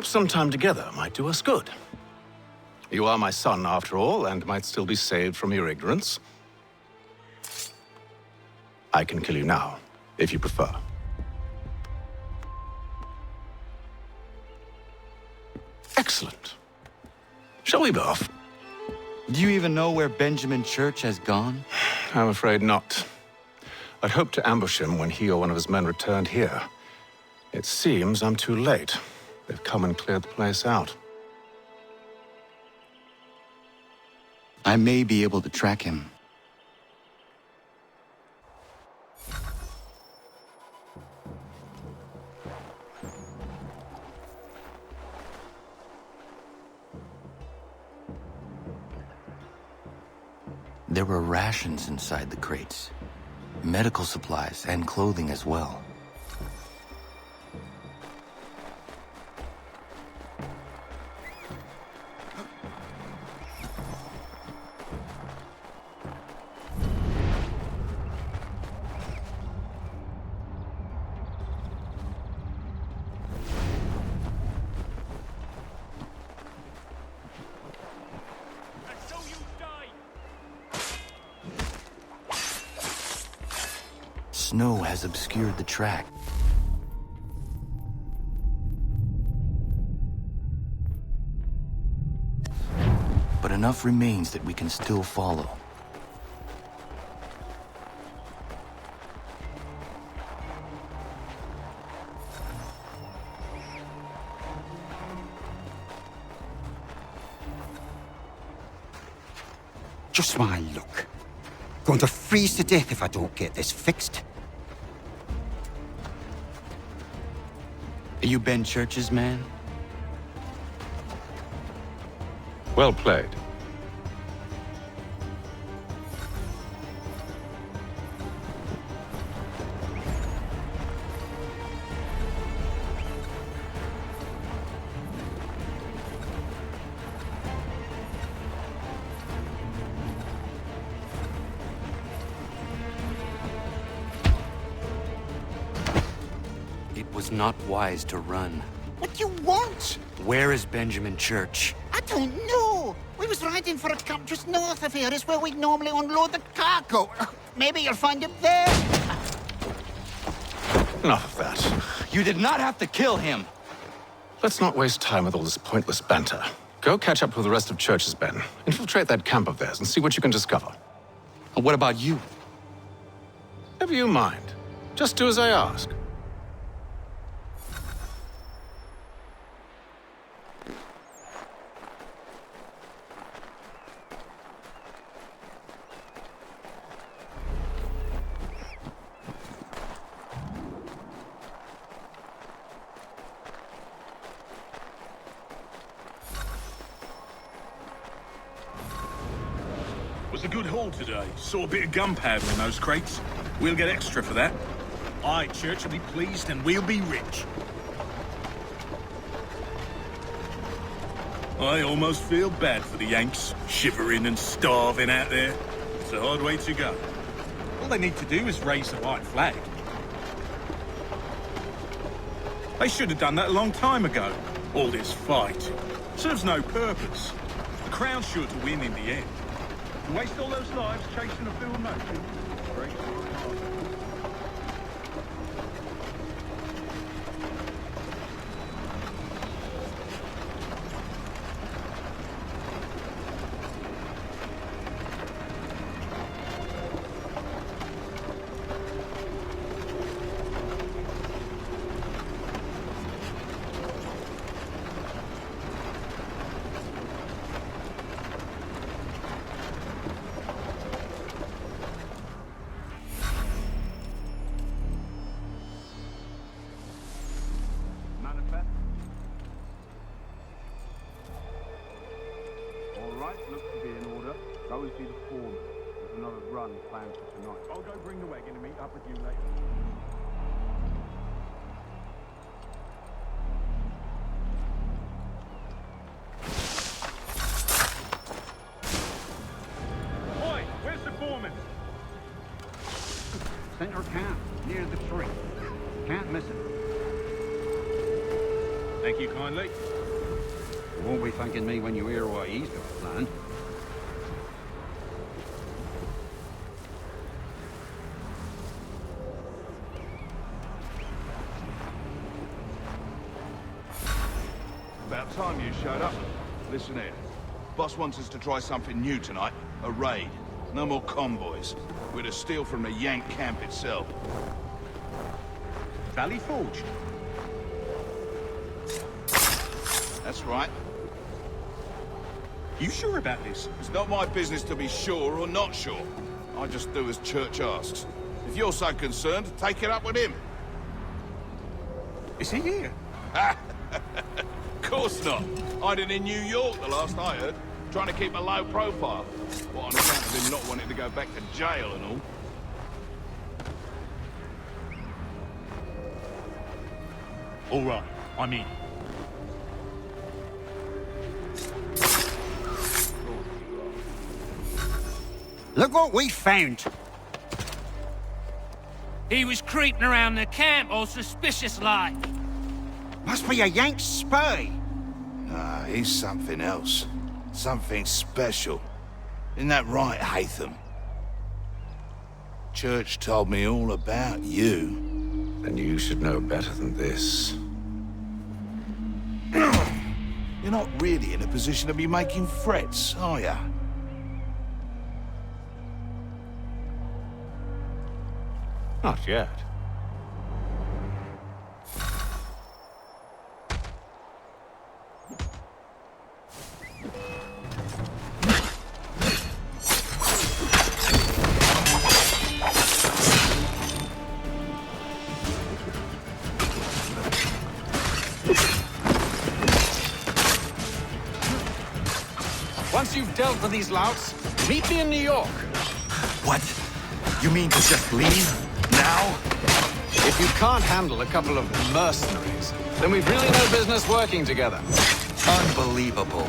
some time together might do us good. You are my son, after all, and might still be saved from your ignorance. I can kill you now, if you prefer. Excellent. Shall we be off? Do you even know where Benjamin Church has gone? I'm afraid not. I'd hoped to ambush him when he or one of his men returned here. It seems I'm too late. They've come and cleared the place out. I may be able to track him. There were rations inside the crates. Medical supplies and clothing as well. Snow has obscured the track. But enough remains that we can still follow. Just my luck. Going to freeze to death if I don't get this fixed. Are you Ben Church's man? Well played. It was not wise to run. What do you want? Where is Benjamin Church? I don't know. We was riding for a camp just north of here. It's where we'd normally unload the cargo. Maybe you'll find him there. Enough of that. You did not have to kill him. Let's not waste time with all this pointless banter. Go catch up with the rest of Church's men. Infiltrate that camp of theirs and see what you can discover. And what about you? Never you mind. Just do as I ask. Was a good haul today. Saw a bit of gunpowder in those crates. We'll get extra for that. Aye, Church will be pleased and we'll be rich. I almost feel bad for the Yanks, shivering and starving out there. It's a hard way to go. All they need to do is raise the white flag. They should have done that a long time ago. All this fight serves no purpose. The Crown's sure to win in the end. To waste all those lives chasing a field motion. Looks to be in order. Go and see the foreman. There's another run planned for tonight. I'll go bring the wagon and meet up with you later. Boy, where's the foreman? Center camp, near the tree. Can't miss it. Thank you kindly. You won't be thanking me when you hear what he's got planned. About time you showed up. Listen here. Boss wants us to try something new tonight. A raid. No more convoys. We're to steal from the Yank camp itself. Valley Forge? That's right. You sure about this? It's not my business to be sure or not sure. I just do as Church asks. If you're so concerned, take it up with him. Is he here? Of course not. Hiding in New York, the last I heard. Trying to keep a low profile. What, on account of him not wanting to go back to jail and all? All right, I'm in. Look what we found. He was creeping around the camp all suspicious-like. Must be a Yank spy. Nah, he's something else. Something special. Isn't that right, Hatham? Church told me all about you. Then you should know better than this. You're not really in a position to be making threats, are ya? Not yet. Once you've dealt with these louts, meet me in New York. What? You mean to just leave? Now? If you can't handle a couple of mercenaries, then we've really no business working together. Unbelievable.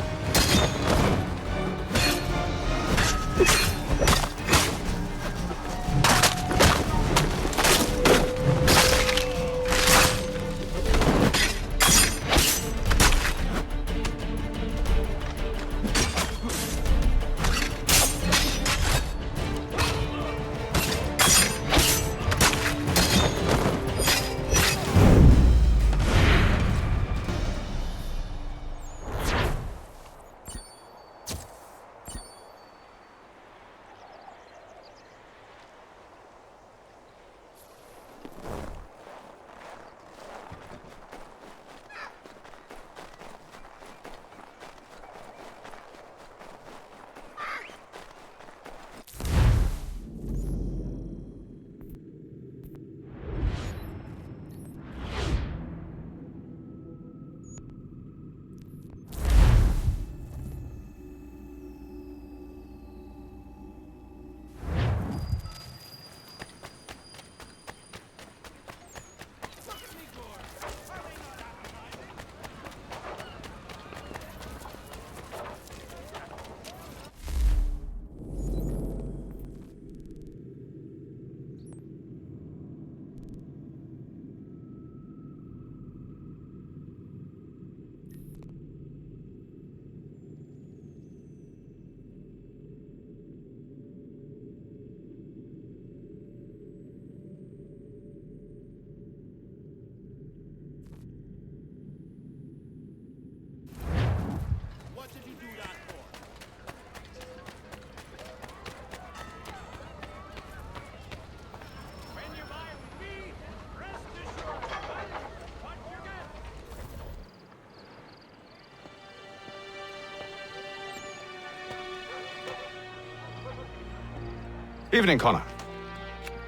Evening, Connor.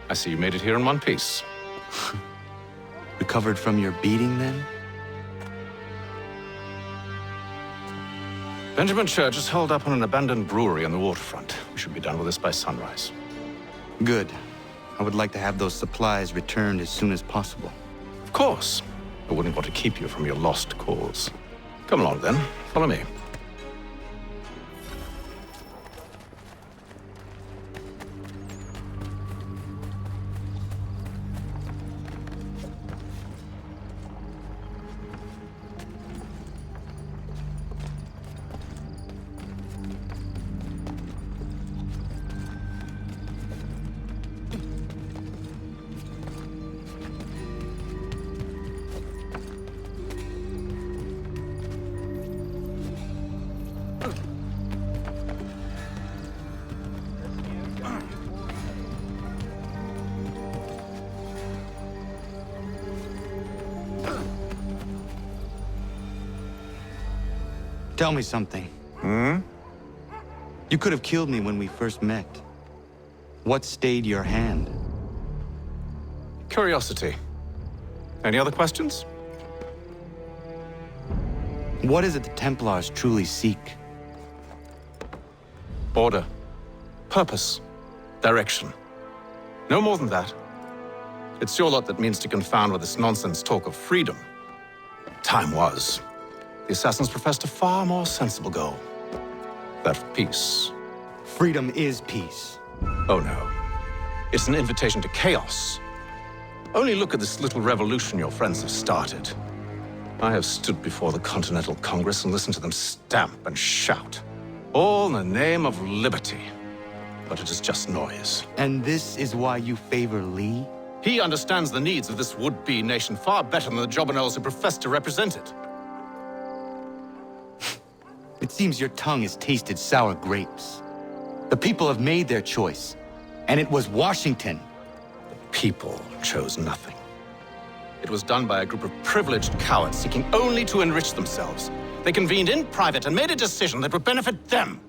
I see you made it here in one piece. Recovered from your beating, then? Benjamin Church is holed up on an abandoned brewery on the waterfront. We should be done with this by sunrise. Good. I would like to have those supplies returned as soon as possible. Of course. I wouldn't want to keep you from your lost cause. Come along, then. Follow me. Tell me something. You could have killed me when we first met. What stayed your hand? Curiosity. Any other questions? What is it the Templars truly seek? Order. Purpose. Direction. No more than that. It's your lot that means to confound with this nonsense talk of freedom. Time was. The assassins professed a far more sensible goal. That of peace. Freedom is peace. Oh no. It's an invitation to chaos. Only look at this little revolution your friends have started. I have stood before the Continental Congress and listened to them stamp and shout. All in the name of liberty. But it is just noise. And this is why you favor Lee? He understands the needs of this would-be nation far better than the jobberknolls who profess to represent it. It seems your tongue has tasted sour grapes. The people have made their choice, and it was Washington. The people chose nothing. It was done by a group of privileged cowards seeking only to enrich themselves. They convened in private and made a decision that would benefit them.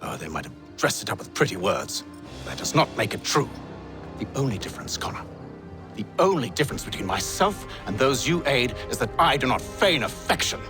Oh, they might have dressed it up with pretty words. That does not make it true. The only difference, Connor, the only difference between myself and those you aid is that I do not feign affection.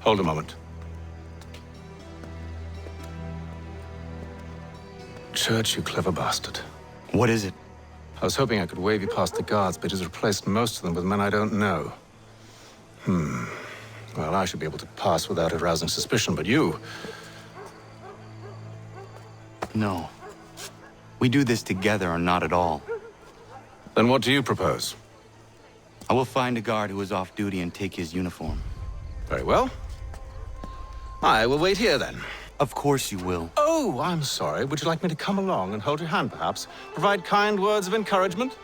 Hold a moment. Church, you clever bastard. What is it? I was hoping I could wave you past the guards, but he's replaced most of them with men I don't know. Well, I should be able to pass without arousing suspicion, but you... No. We do this together or not at all. Then what do you propose? I will find a guard who is off duty and take his uniform. Very well. I will wait here, then. Of course you will. Oh, I'm sorry. Would you like me to come along and hold your hand, perhaps? Provide kind words of encouragement?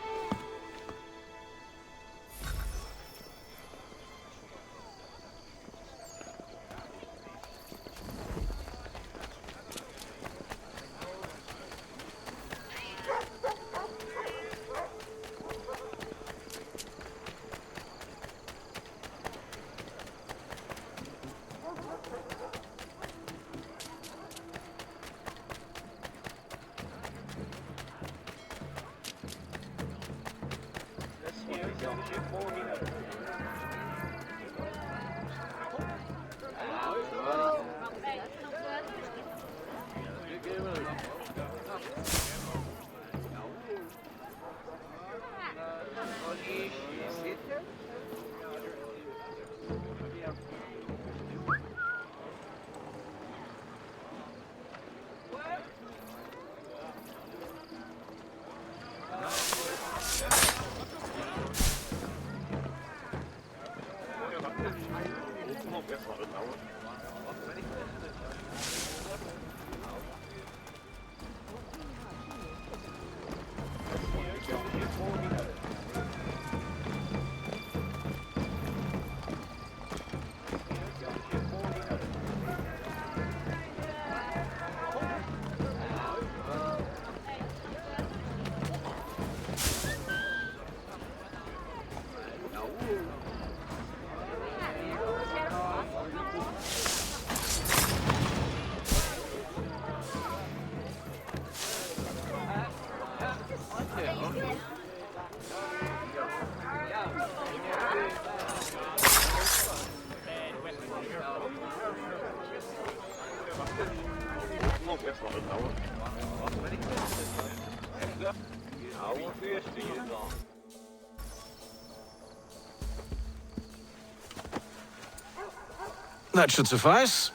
That should suffice.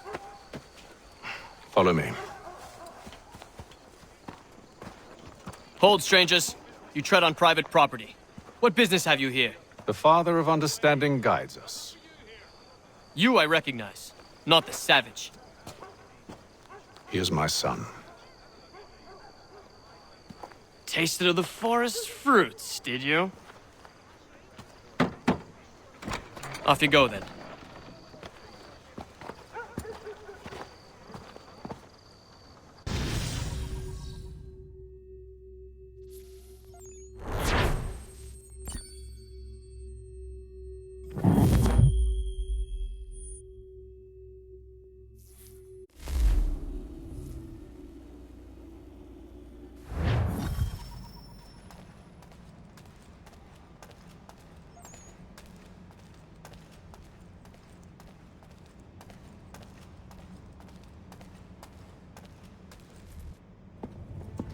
Follow me. Hold, strangers. You tread on private property. What business have you here? The Father of Understanding guides us. You I recognize, not the savage. He is my son. Tasted of the forest fruits, did you? Off you go, then.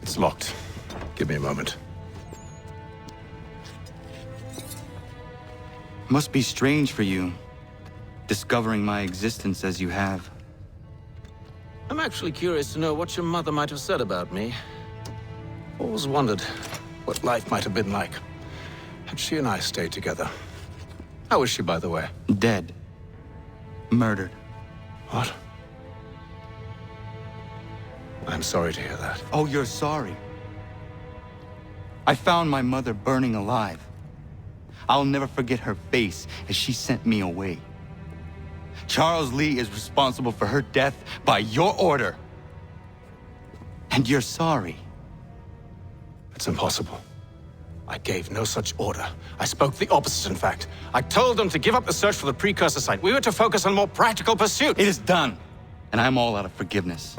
It's locked. Give me a moment. Must be strange for you, discovering my existence as you have. I'm actually curious to know what your mother might have said about me. Always wondered what life might have been like had she and I stayed together. How is she, by the way? Dead. Murdered. What? I'm sorry to hear that. Oh, you're sorry? I found my mother burning alive. I'll never forget her face as she sent me away. Charles Lee is responsible for her death by your order. And you're sorry. It's impossible. I gave no such order. I spoke the opposite, in fact. I told them to give up the search for the precursor site. We were to focus on more practical pursuits. It is done, and I'm all out of forgiveness.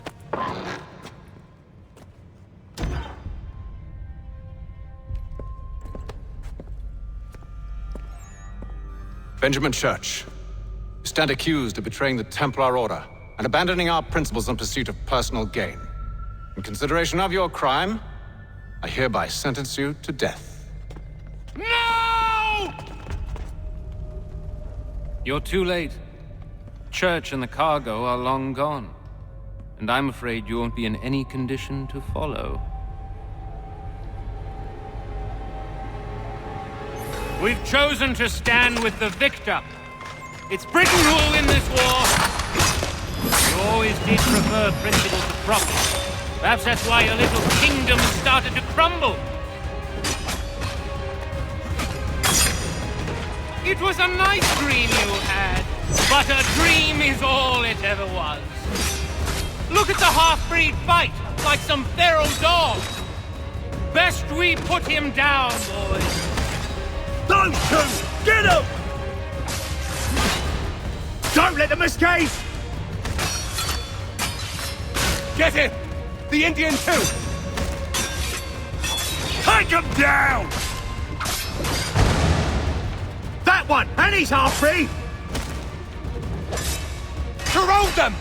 Benjamin Church, you stand accused of betraying the Templar Order and abandoning our principles in pursuit of personal gain. In consideration of your crime, I hereby sentence you to death. No! You're too late. Church and the cargo are long gone. And I'm afraid you won't be in any condition to follow. We've chosen to stand with the victor. It's Britain who will win this war. You always did prefer principles to profit. Perhaps that's why your little kingdom started to crumble. It was a nice dream you had, but a dream is all it ever was. Look at the half-breed fight, like some feral dog. Best we put him down, boys. Don't shoot! Get him! Don't let them escape! Get him! The Indian too! Take him down! That one! And he's half-breed! Corrode them!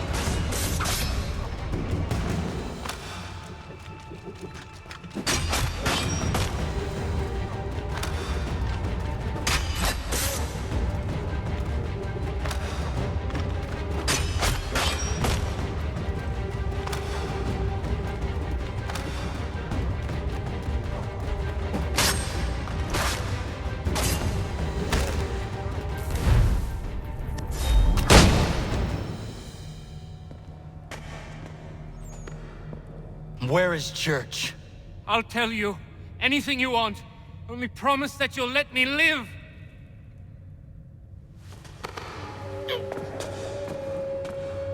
Where is Church? I'll tell you. Anything you want. Only promise that you'll let me live.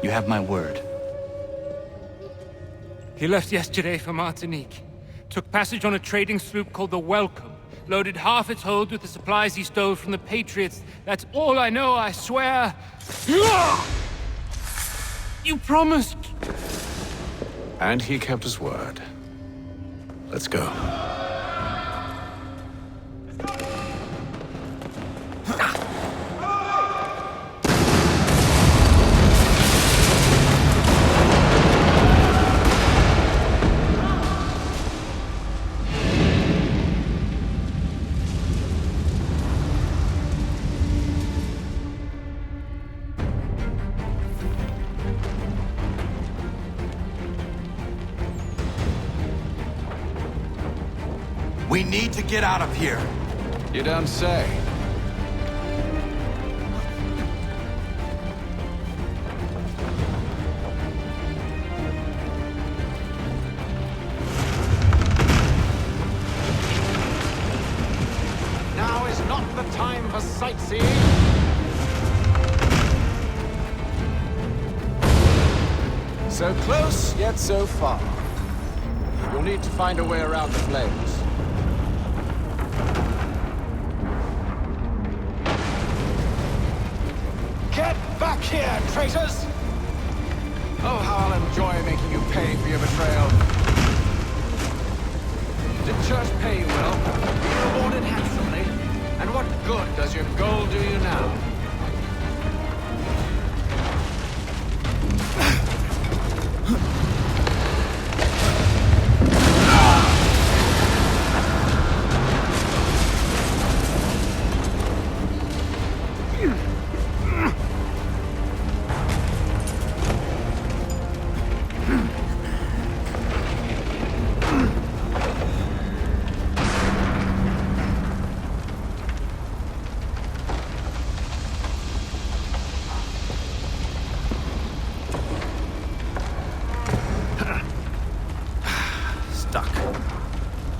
You have my word. He left yesterday for Martinique. Took passage on a trading sloop called the Welcome. Loaded half its hold with the supplies he stole from the Patriots. That's all I know, I swear. You promised. And he kept his word. Let's go. We need to get out of here. You don't say. Now is not the time for sightseeing. So close, yet so far. You'll need to find a way around the flames. Get back here, traitors! Oh, how I'll enjoy making you pay for your betrayal. Did church pay you well? Were you rewarded handsomely? And what good does your gold do you now?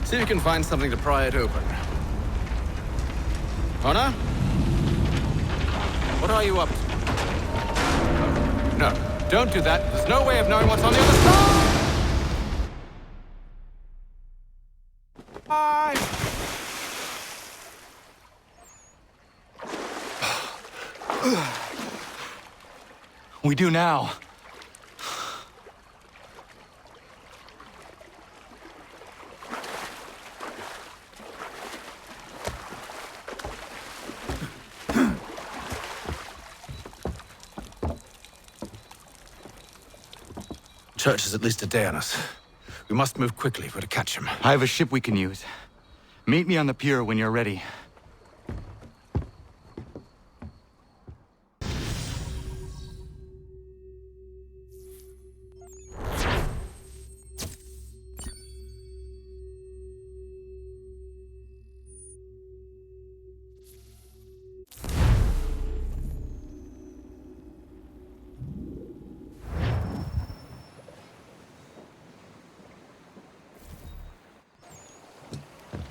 See if you can find something to pry it open. Connor? What are you up to? No, don't do that. There's no way of knowing what's on the other side! We do now. Church is at least a day on us. We must move quickly if we're to catch him. I have a ship we can use. Meet me on the pier when you're ready.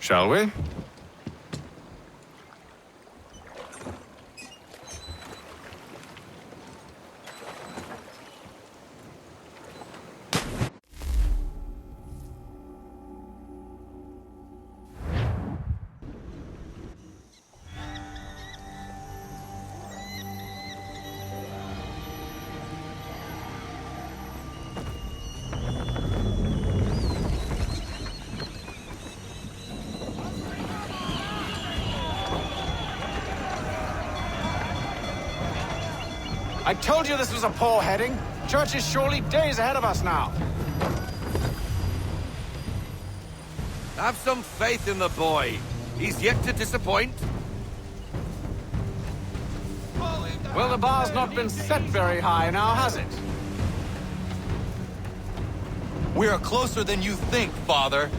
Shall we? I told you this was a poor heading. Church is surely days ahead of us now. Have some faith in the boy. He's yet to disappoint. Well, the bar's not been set very high now, has it? We're closer than you think, Father.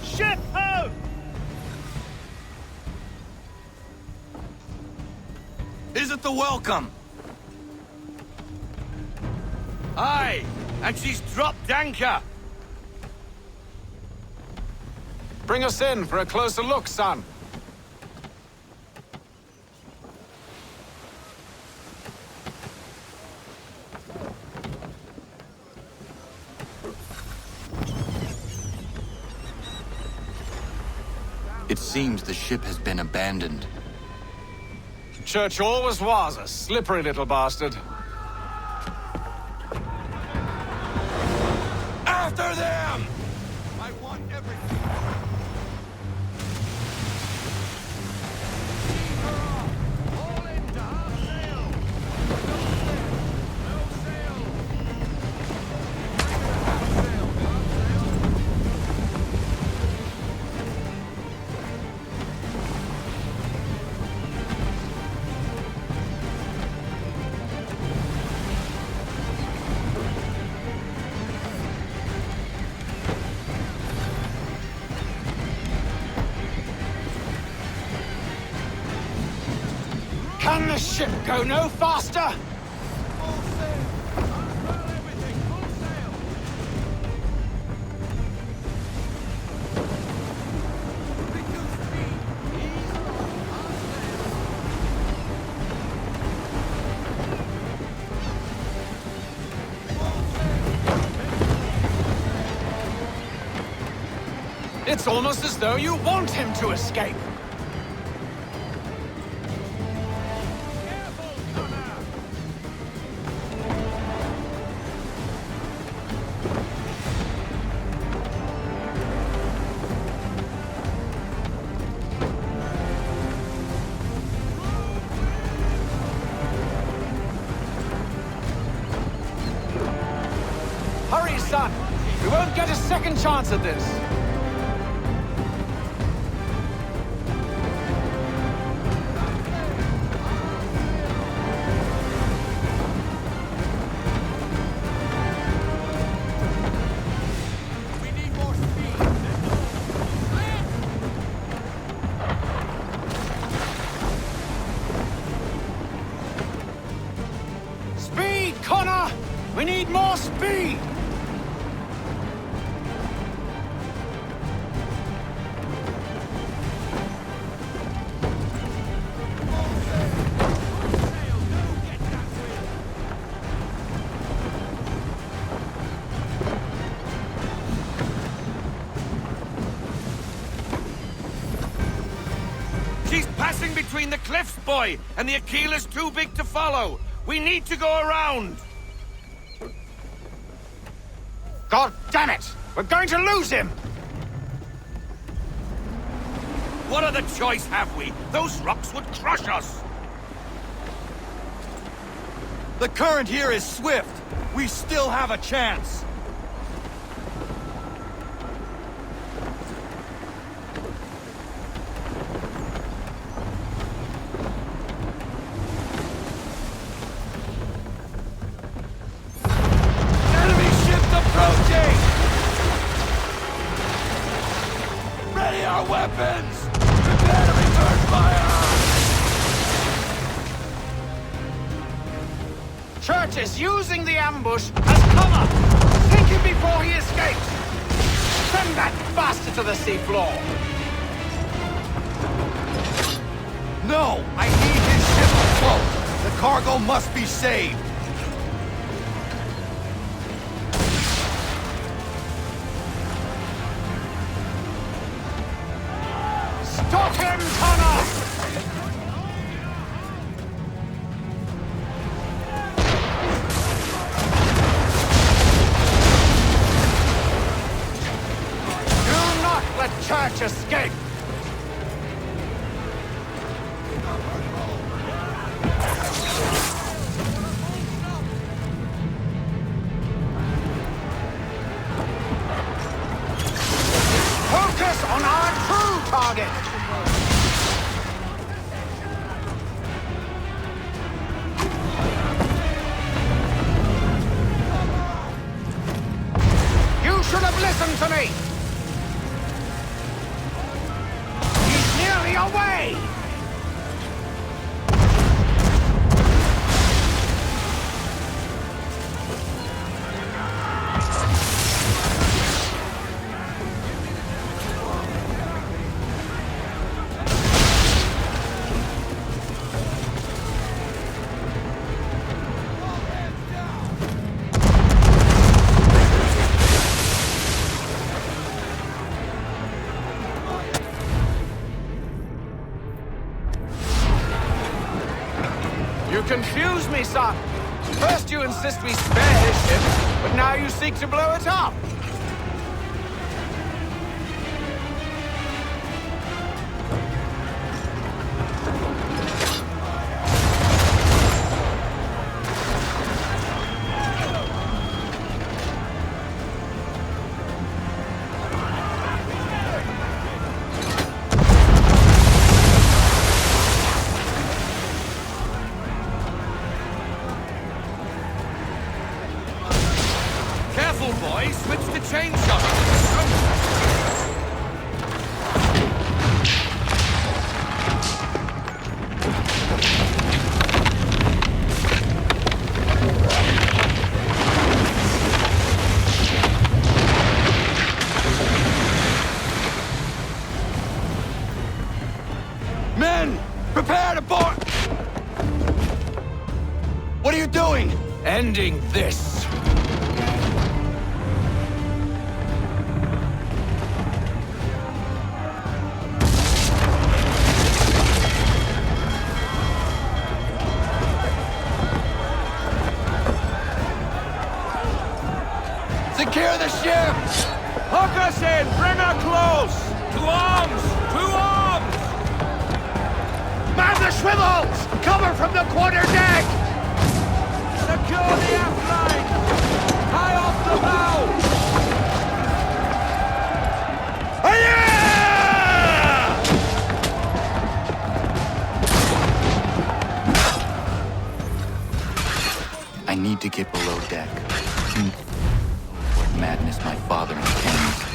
Ship ho! Isn't the welcome? Aye, and she's dropped anchor. Bring us in for a closer look, son. It seems the ship has been abandoned. Church always was a slippery little bastard. After them! I want everything. All in to half sail. No sail. Half sail. Can the ship go no faster? Full sail. Unfurl everything. Full sail. Reduce speed. Ease off. Half sail. It's almost as though you want him to escape. Hurry, son! We won't get a second chance at this. We need more speed. Speed, Connor! We need more speed! She's passing between the cliffs, boy, and the Aquila's too big to follow. We need to go around. God damn it! We're going to lose him! What other choice have we? Those rocks would crush us. The current here is swift. We still have a chance. Enemy ship approaching! Ready our weapons! Prepare to return fire! Church is using the ambush as cover! Sink him before he escapes! Send that bastard to the seafloor! No! I need his ship afloat! The cargo must be saved! Stop him, Connor! Do not let Church escape! Focus on our true target! You should have listened to me! He's nearly away! confuse me, son. First you insist we spare his ship, but now you seek to blow it up. Boy, switch the chainsaw. Men, prepare to board! What are you doing? Ending this. Secure the ship! Hook us in! Bring her close! To arms! To arms! Man the swivels! Cover from the quarter deck! Secure the aft line! High off the bow! I need to get below deck. What madness my father intends.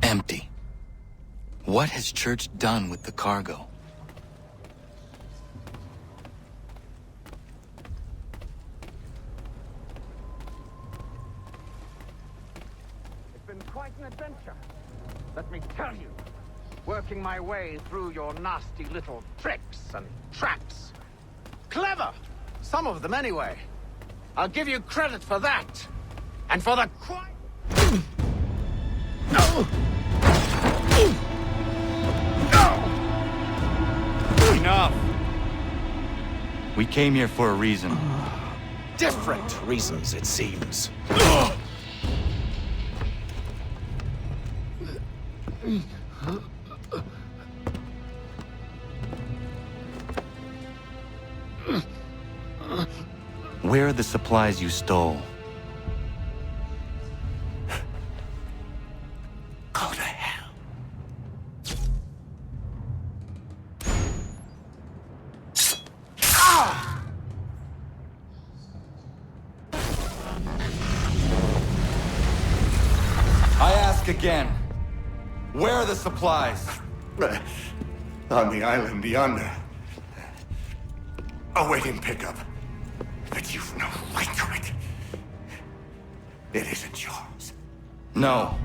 Empty. What has Church done with the cargo? It's been quite an adventure, let me tell you. Working my way through your nasty little tricks and traps. Clever! Some of them anyway. I'll give you credit for that. And for the Enough! We came here for a reason. different reasons, it seems. Where are the supplies you stole? Go to hell. I ask again. Where are the supplies? On the island yonder. Awaiting pickup. But you've no right to it. It isn't yours. No,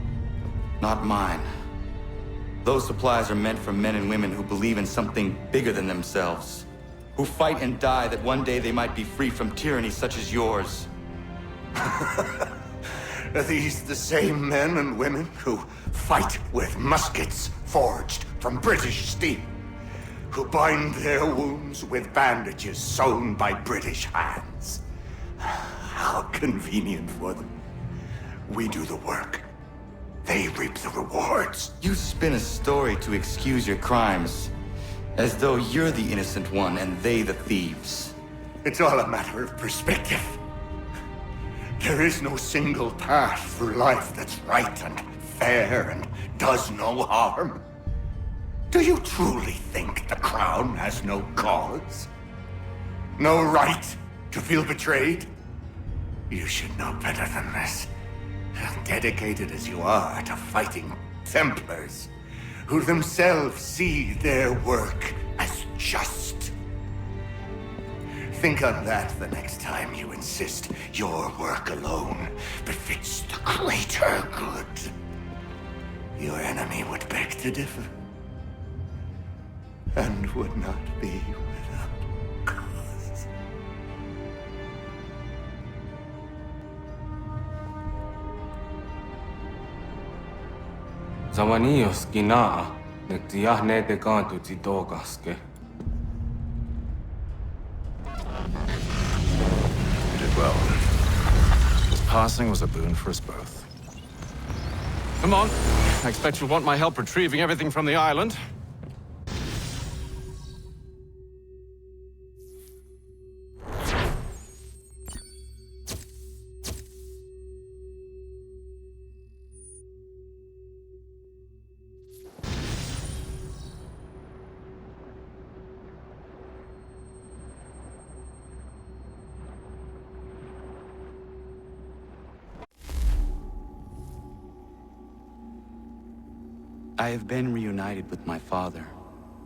not mine. Those supplies are meant for men and women who believe in something bigger than themselves. Who fight and die that one day they might be free from tyranny such as yours. Are these the same men and women who fight with muskets forged from British steel? Who bind their wounds with bandages sewn by British hands? How convenient for them. We do the work. They reap the rewards. You spin a story to excuse your crimes, as though you're the innocent one and they the thieves. It's all a matter of perspective. There is no single path through life that's right and fair and does no harm. Do you truly think the Crown has no cause? No right to feel betrayed? You should know better than this. Dedicated as you are to fighting Templars, who themselves see their work as just. Think on that the next time you insist your work alone befits the greater good. Your enemy would beg to differ, and would not be without cause. Zawanios ginaa, nagtiyahne de gantu tidogaske. You did well. This passing was a boon for us both. Come on. I expect you'll want my help retrieving everything from the island. I have been reunited with my father,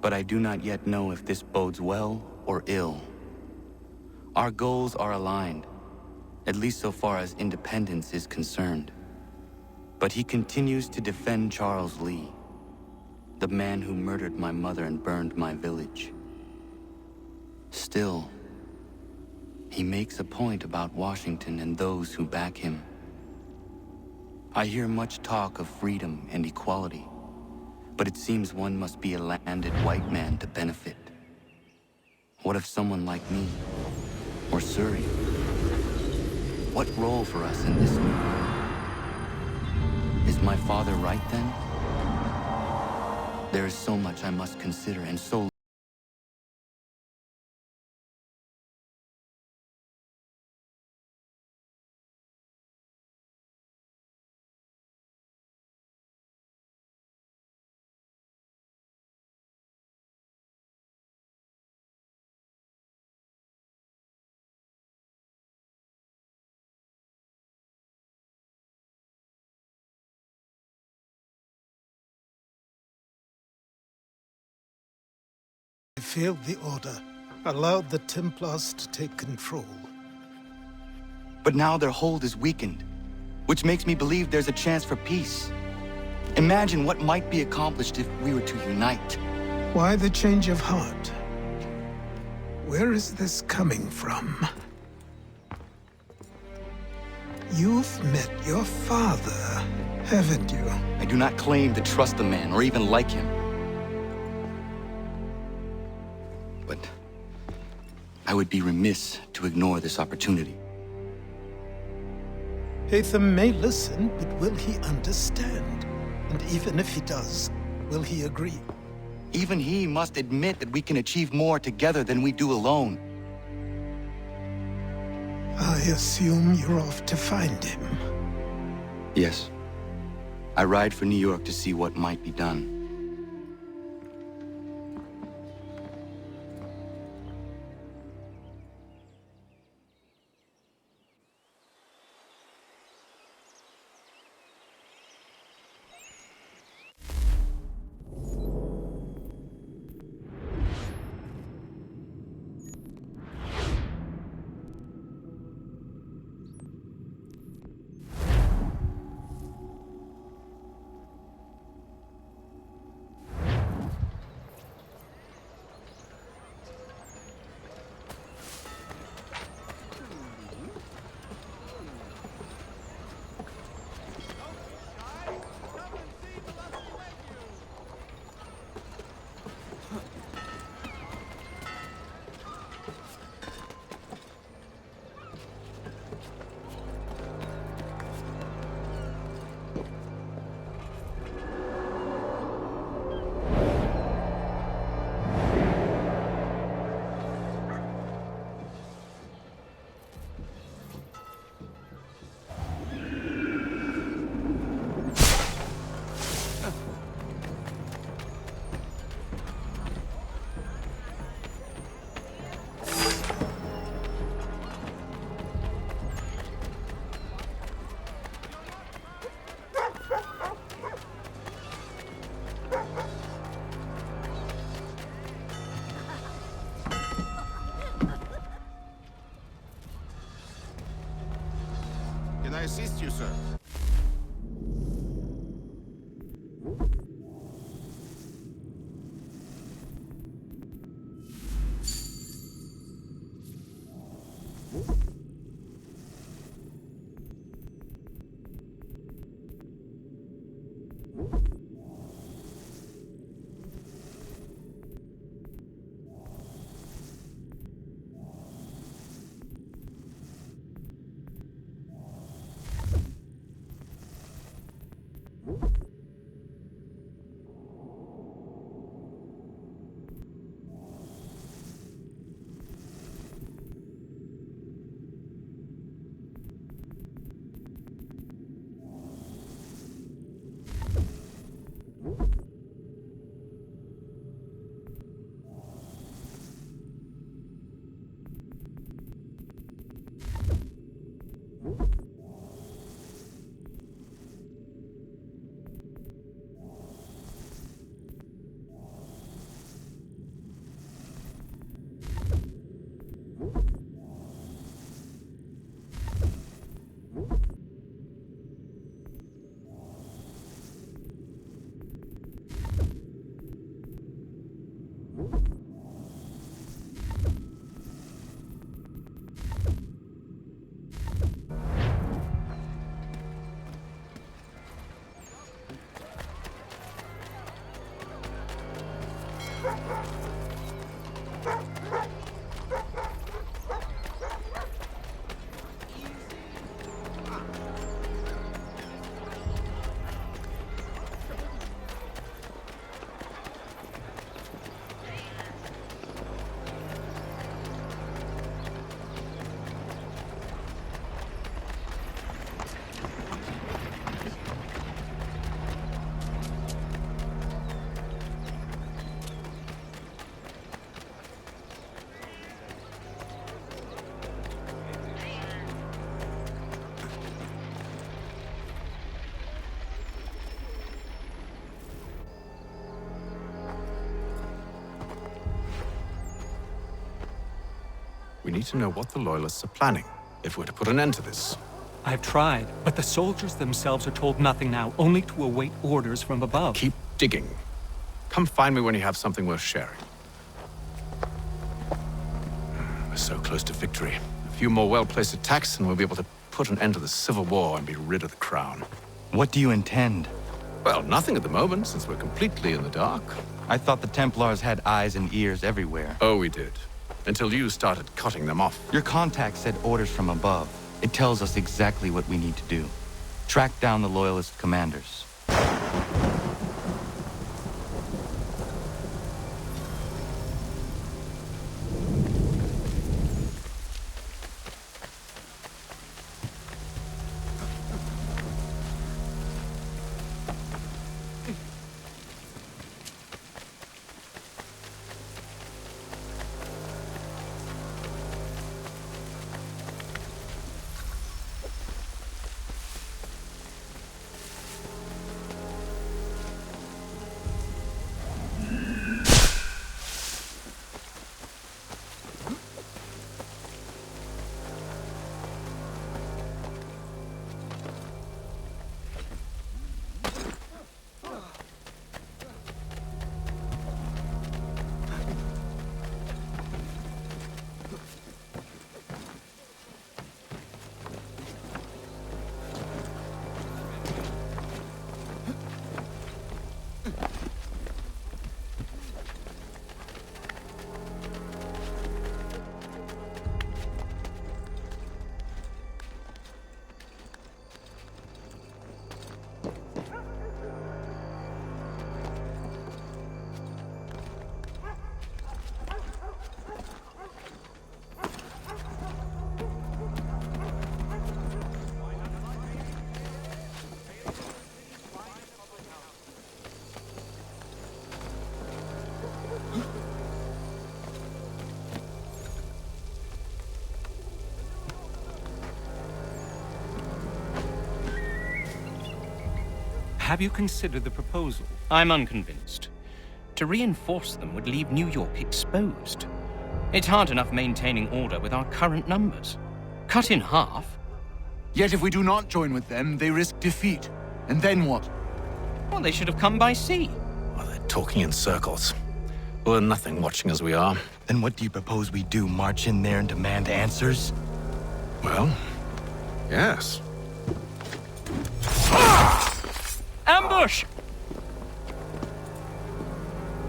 but I do not yet know if this bodes well or ill. Our goals are aligned, at least so far as independence is concerned. But he continues to defend Charles Lee, the man who murdered my mother and burned my village. Still, he makes a point about Washington and those who back him. I hear much talk of freedom and equality, but it seems one must be a landed white man to benefit. What if someone like me, or Surrey? What role for us in this new world? Is my father right then? There is so much I must consider, and so I failed the order, allowed the Templars to take control. But now their hold is weakened, which makes me believe there's a chance for peace. Imagine what might be accomplished if we were to unite. Why the change of heart? Where is this coming from? You've met your father, haven't you? I do not claim to trust the man or even like him. But I would be remiss to ignore this opportunity. Hatham may listen, but will he understand? And even if he does, will he agree? Even he must admit that we can achieve more together than we do alone. I assume you're off to find him. Yes. I ride for New York to see what might be done. assist you, sir? We need to know what the Loyalists are planning, if we're to put an end to this. I've tried, but the soldiers themselves are told nothing now, only to await orders from above. Keep digging. Come find me when you have something worth sharing. We're so close to victory. A few more well-placed attacks and we'll be able to put an end to the Civil War and be rid of the Crown. What do you intend? Well, nothing at the moment, since we're completely in the dark. I thought the Templars had eyes and ears everywhere. Oh, we did. Until you started cutting them off. Your contact said orders from above. It tells us exactly what we need to do. Track down the Loyalist commanders. Have you considered the proposal? I'm unconvinced. To reinforce them would leave New York exposed. It's hard enough maintaining order with our current numbers. Cut in half? Yet if we do not join with them, they risk defeat. And then what? Well, they should have come by sea. Well, they're talking in circles. We'll learn nothing watching as we are. Then what do you propose we do? March in there and demand answers? Well, yes. Ambush!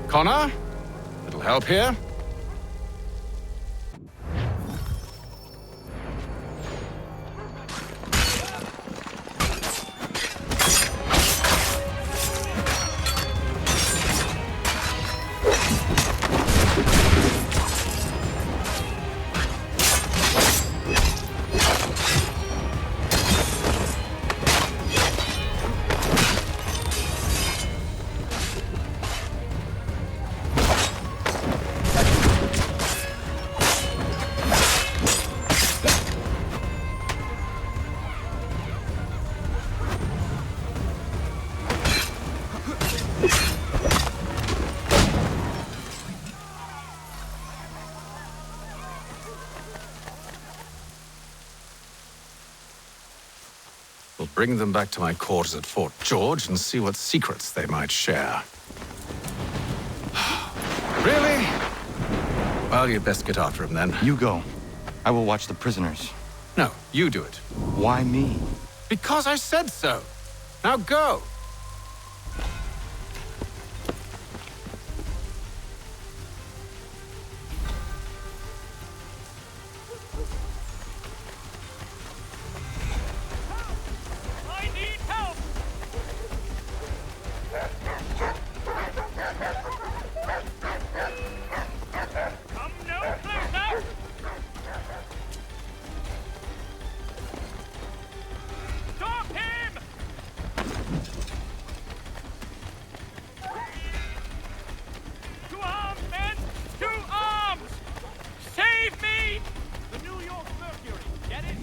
Connor? Little help here? We'll bring them back to my quarters at Fort George and see what secrets they might share. Really? Well, you'd best get after him then. You go. I will watch the prisoners. No, you do it. Why me? Because I said so. Now go.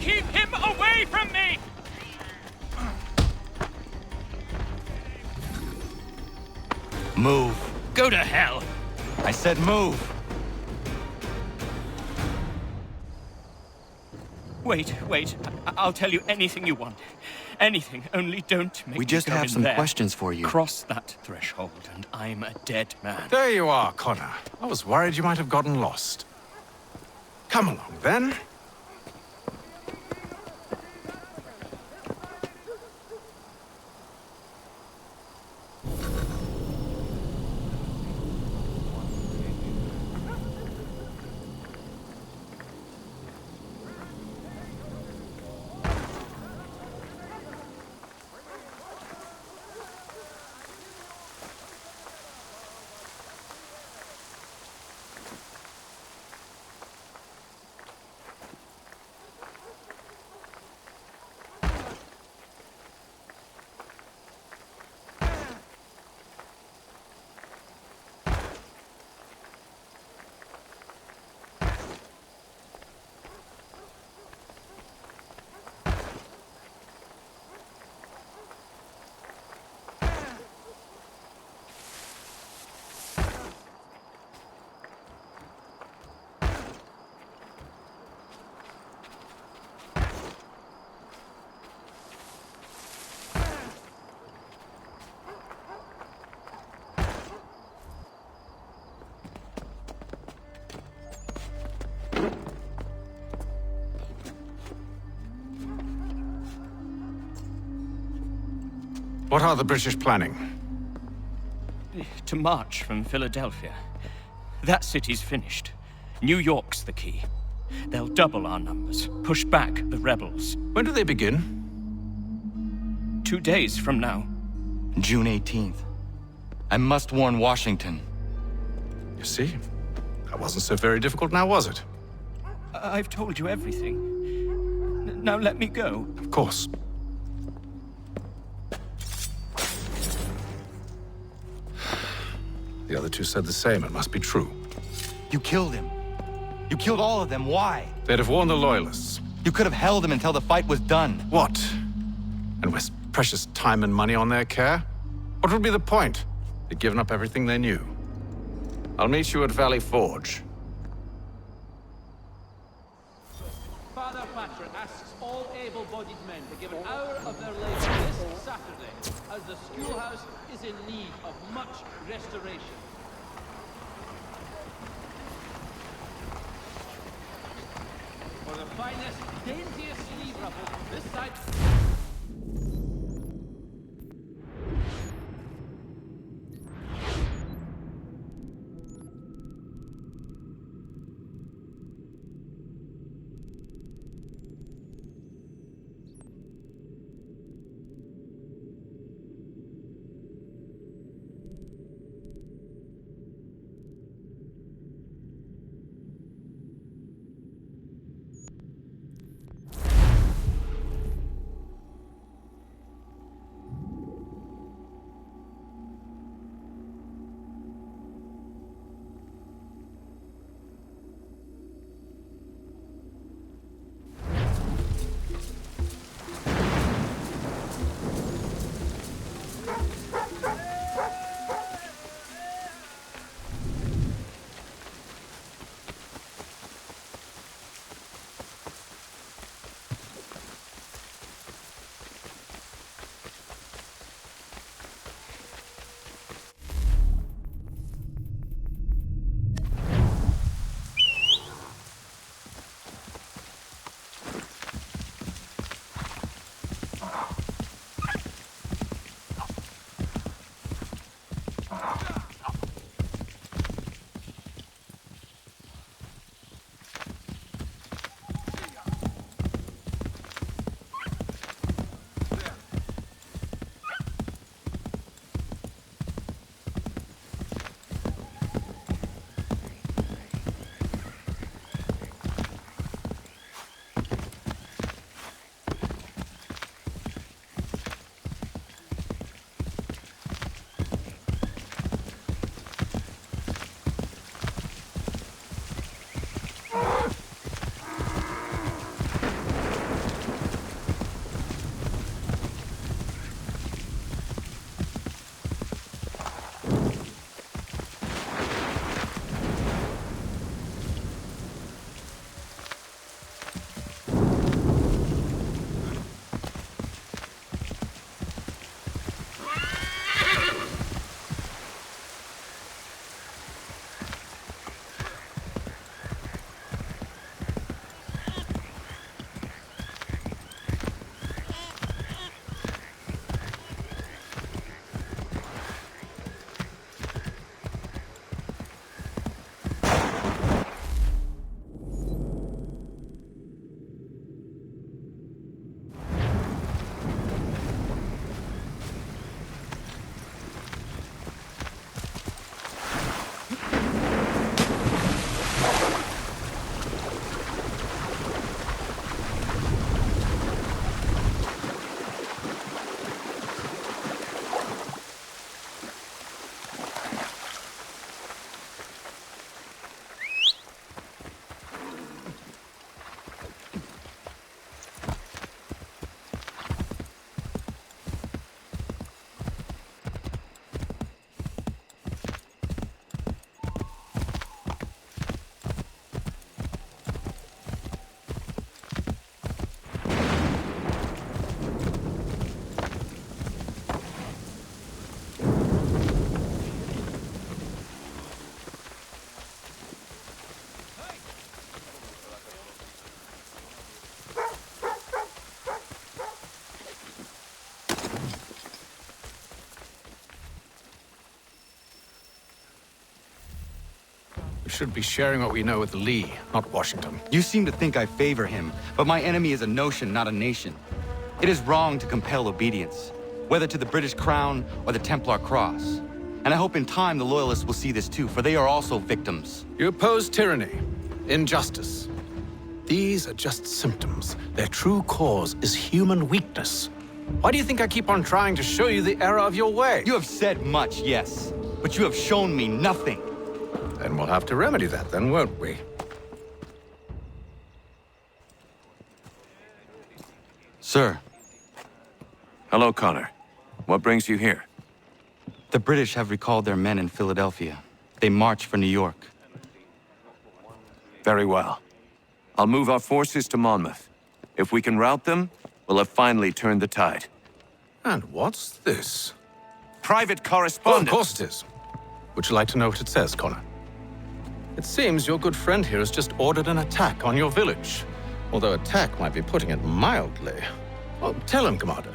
Keep him away from me! Move. Go to hell! I said move. Wait. I'll tell you anything you want. Anything, only don't make We me just go have in some there. questions for you. Cross that threshold, and I'm a dead man. There you are, Connor. I was worried you might have gotten lost. Come along, then. What are the British planning? To march from Philadelphia. That city's finished. New York's the key. They'll double our numbers, push back the rebels. When do they begin? 2 days from now. June 18th. I must warn Washington. You see? That wasn't so very difficult now, was it? I've told you everything. Now let me go. Of course. The other two said the same. It must be true. You killed him. You killed all of them. Why? They'd have warned the Loyalists. You could have held him until the fight was done. What? And waste precious time and money on their care? What would be the point? They'd given up everything they knew. I'll meet you at Valley Forge. Father Patcher asks all able-bodied men to give an hour of their labor this Saturday, as the schoolhouse is in need of much restoration. For the finest, daintiest sleeve ruffle this side... We should be sharing what we know with Lee, not Washington. You seem to think I favor him, but my enemy is a notion, not a nation. It is wrong to compel obedience, whether to the British Crown or the Templar Cross. And I hope in time the Loyalists will see this too, for they are also victims. You oppose tyranny, injustice. These are just symptoms. Their true cause is human weakness. Why do you think I keep on trying to show you the error of your way? You have said much, yes, but you have shown me nothing. Then we'll have to remedy that then, won't we? Sir. Hello, Connor. What brings you here? The British have recalled their men in Philadelphia. They march for New York. Very well. I'll move our forces to Monmouth. If we can rout them, we'll have finally turned the tide. And what's this? Private Oh, correspondence. of course it is. Would you like to know what it says, Connor? It seems your good friend here has just ordered an attack on your village. Although attack might be putting it mildly. Well, tell him, Commander.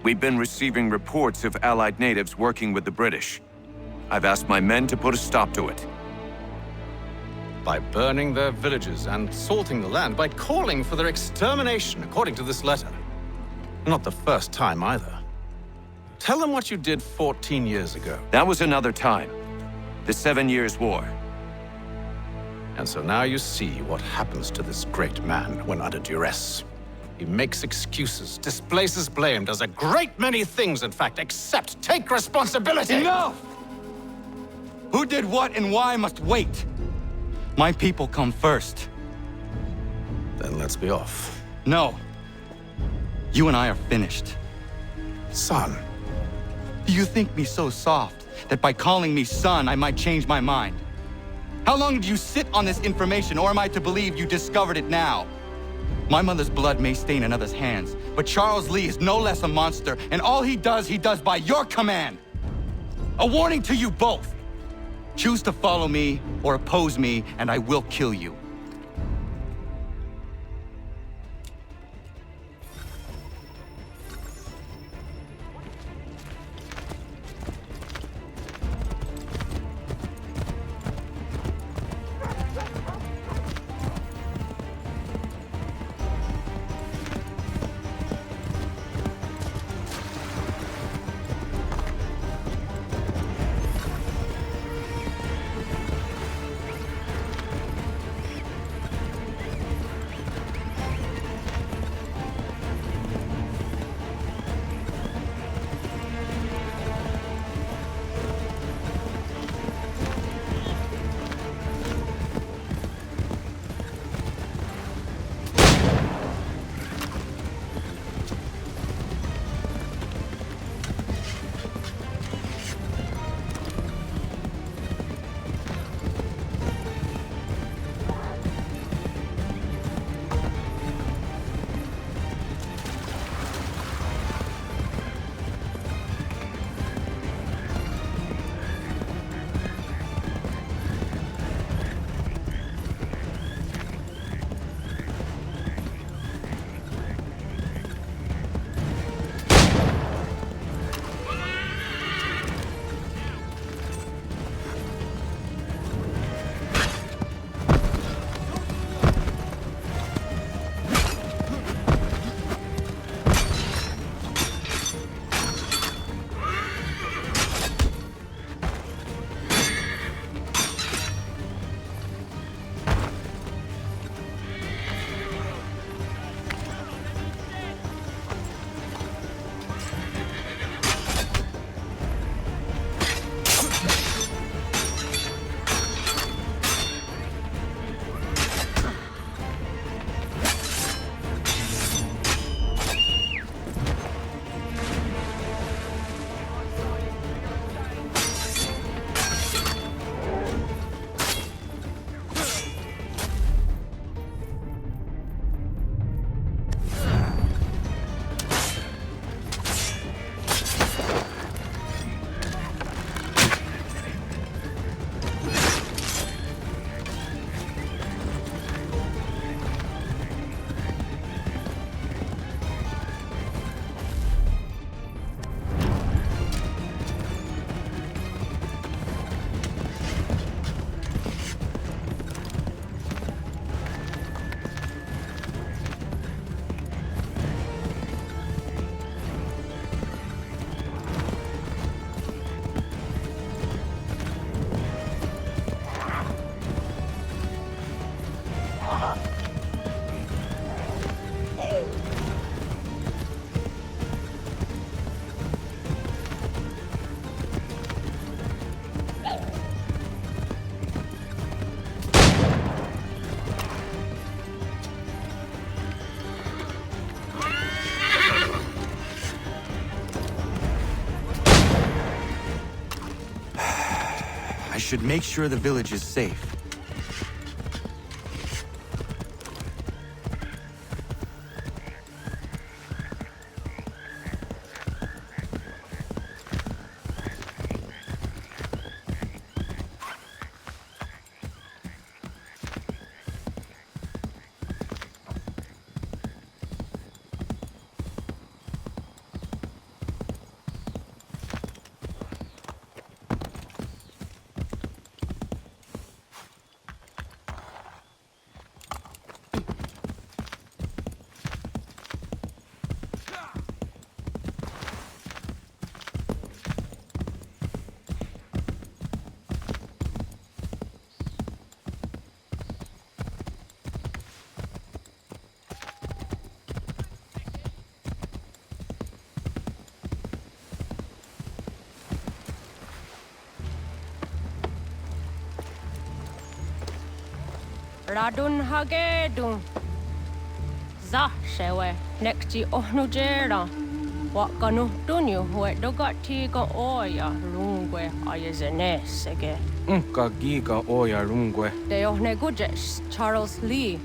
We've been receiving reports of Allied natives working with the British. I've asked my men to put a stop to it. By burning their villages and salting the land, by calling for their extermination, according to this letter. Not the first time, either. Tell them what you did 14 years ago. That was another time. The 7 Years' War. And so now you see what happens to this great man when under duress. He makes excuses, displaces blame, does a great many things, in fact, except take responsibility! Enough! Who did what and why must wait. My people come first. Then let's be off. No. You and I are finished. Son. Do you think me so soft that by calling me son, I might change my mind? How long did you sit on this information, or am I to believe you discovered it now? My mother's blood may stain another's hands, but Charles Lee is no less a monster, and all he does by your command. A warning to you both. Choose to follow me or oppose me, and I will kill you. I should make sure the village is safe. Radun hagedun. Za shewe nekti ohnujera. Wakanu dunyu hue dogati ga oya rungwe ayazenesege. Ka giga oya rungwe. De ohne gujes Charles Lee.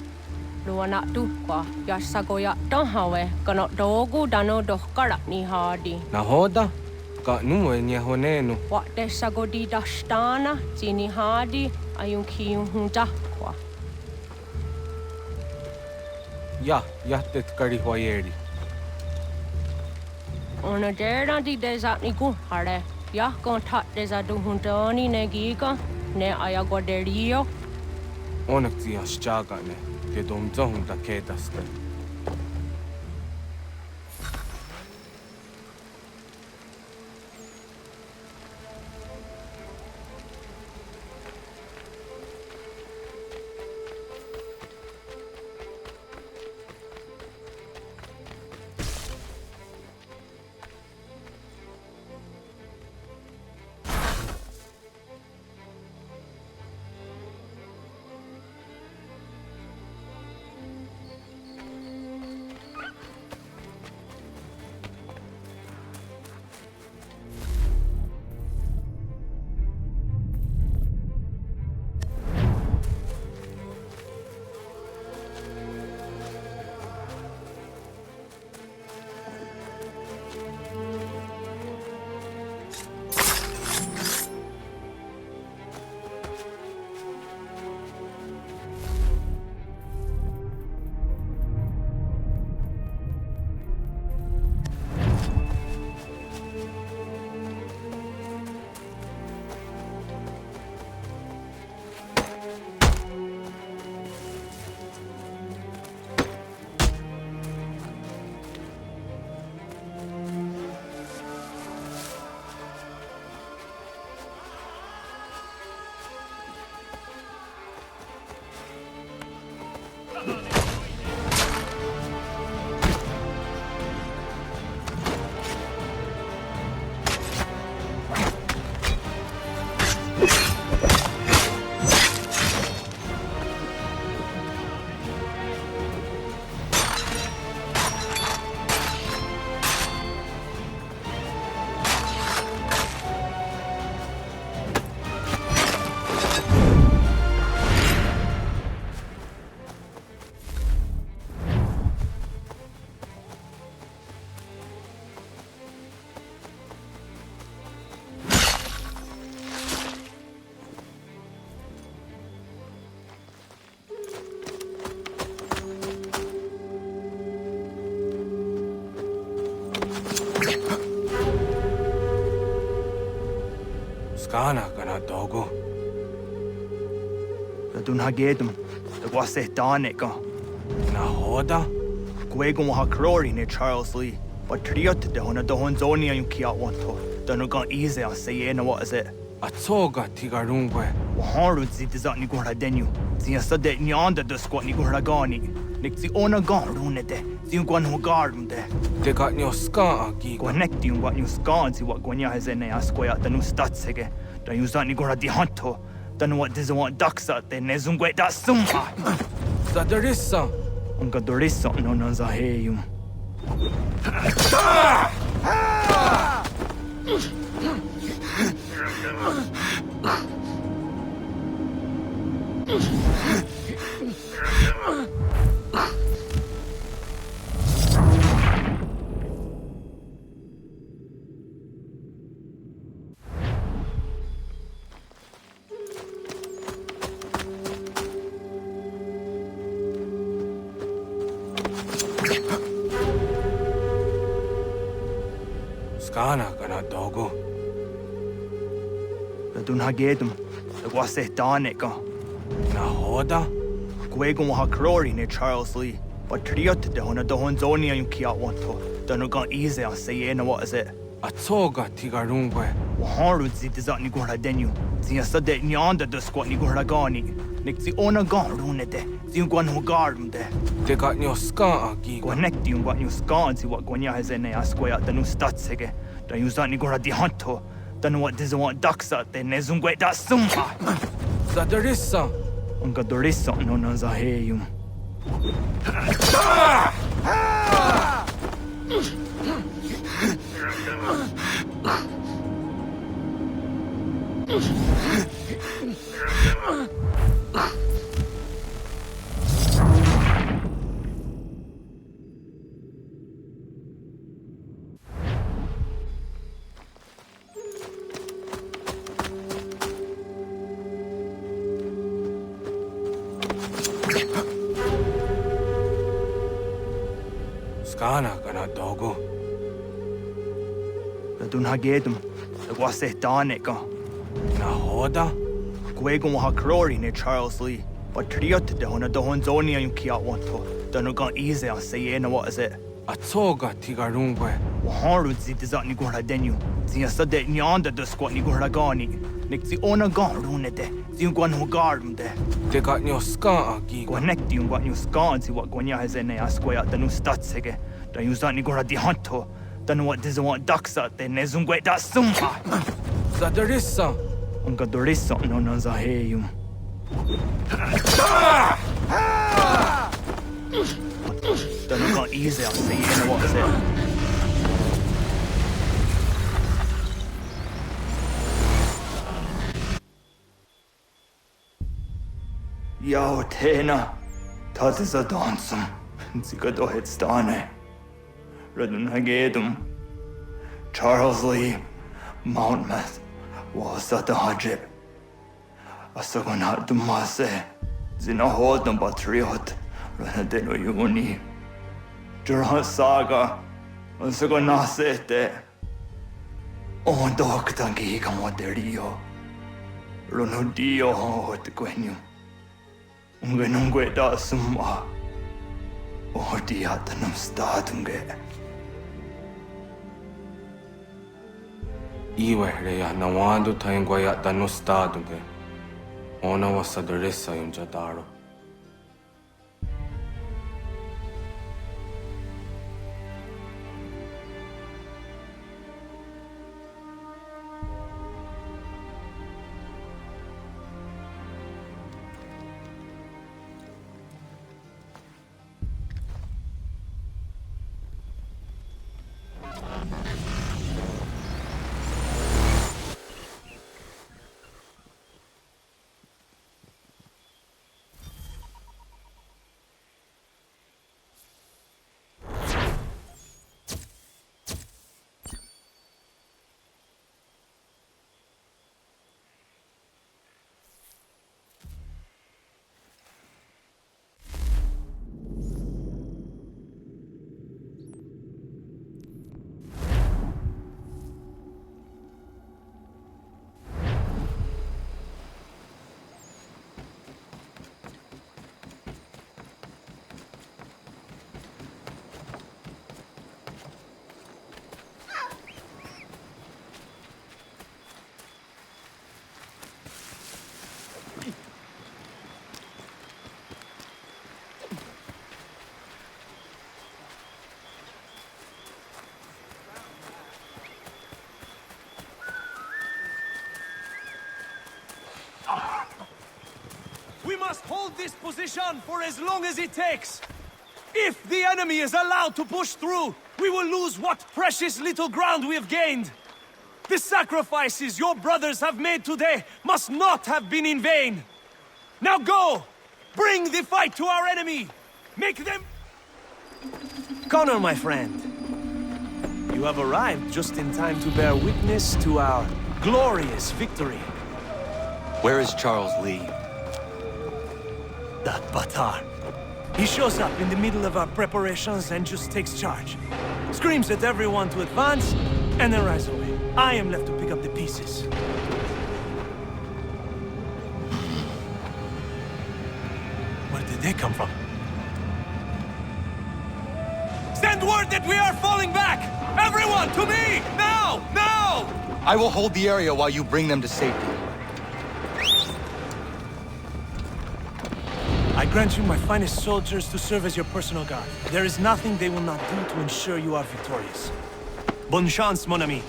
Luana tukwa yasagoya donhawe kano dogu dano dohkara ni hadi. Nahoda? Ka nuwe nya honenu. Wa de sagodi dashtana tini hadi ayun kiyun hunjakwa. Ja, jättet kari huajeri. Ona dera di desa ni hare. Ya kontak desa du huntoni ne giga ne ayagoderio. Onak tia shchagane. Ke dom zohunta kedaste. Skana kana dogo. Radun hagedum. The wase daneka. Nahoda? Gwegum ha krori ne Charles Lee. But triot de hona dohon zonia yung kia wanto. Danugan easy a say na what is it? Atsoga tigarungwe. Waharud zit is ni gora denu. Zia sadet ni anda the squat ni gora gani. Nixi ona gan runete. Zin gwan ho gardum de. De got nyo ska agi. Connect you what you scan si what gwanya has in a square the new statsege. Da you zani gora di hanto. Then what does want ducks at the nezungwe da summa. Zadarissa. Unga dorissa no nazaheyum. Skana kana dogo. Radun hagedum. The wase daneka. Nahoda? Gwegum ha krori ne Charles Lee. But triot de hona dohon zonia yung kia wanto. Danugan easy a say na what is it? Atsoga tigarungwe. Waharud zit is ni gora denu. Zia sadet ni anda the squat ni gora gani. Nixi ona gan runete. Zin gwan ho gardum de. De got nyo ska agi. Connect you what you scan si what gwanya has in a square the new statsege. Da you zani gora di hanto. Then what does want ducks at the nezungwe da summa. Zadarissa. Onka dorissa on zaheium. Skana kana dogo. Radun hagedum. Wase taneka. Na hoda? Gwegum ha crori ne Charles Lee. But triot de hona do honzonia yung kia wanto. Danu gan easy on say na what is it? Atoga tigarungwe. Waharu zi dizat ni gura denu. Zia sade nyanda de squat ni gura gani. Nik zi ona gan rune de. Zi gwan ho garum de. De got nyo ska agi. Gwanek di yung gwan yung skan zi wat gwanya hezene asquaya danu statsege. Da yung zat ni gura di hanto. Danu what diza want daksa de ne zungwe da sumha. Zadarissa. Onka dorissa no zaheium. Danu gan easy on say na what is it? Yo, Tena, dat is a dansum. Zika do het stane. Redden hagedum. Charles Lee, Mountmouth, was at the Hajib. Asagonat the Mase, Zina hold them patriot, Renadeno Uni. Durhan Saga, Asagonasete. On doctangi camoderio. Ronodio hot quenu. Ungenungue da summa. Odiatanum statunge. Iwe reya nawando taingwaya dano staduge. Ona wasadarissa yung jadaro. We must hold this position for as long as it takes. If the enemy is allowed to push through, we will lose what precious little ground we have gained. The sacrifices your brothers have made today must not have been in vain. Now go! Bring the fight to our enemy! Make them... Connor, my friend. You have arrived just in time to bear witness to our glorious victory. Where is Charles Lee? That Batar. He shows up in the middle of our preparations and just takes charge. Screams at everyone to advance, and then rides away. I am left to pick up the pieces. Where did they come from? Send word that we are falling back! Everyone, to me! Now! Now! I will hold the area while you bring them to safety. I grant you my finest soldiers to serve as your personal guard. There is nothing they will not do to ensure you are victorious. Bonne chance, mon ami.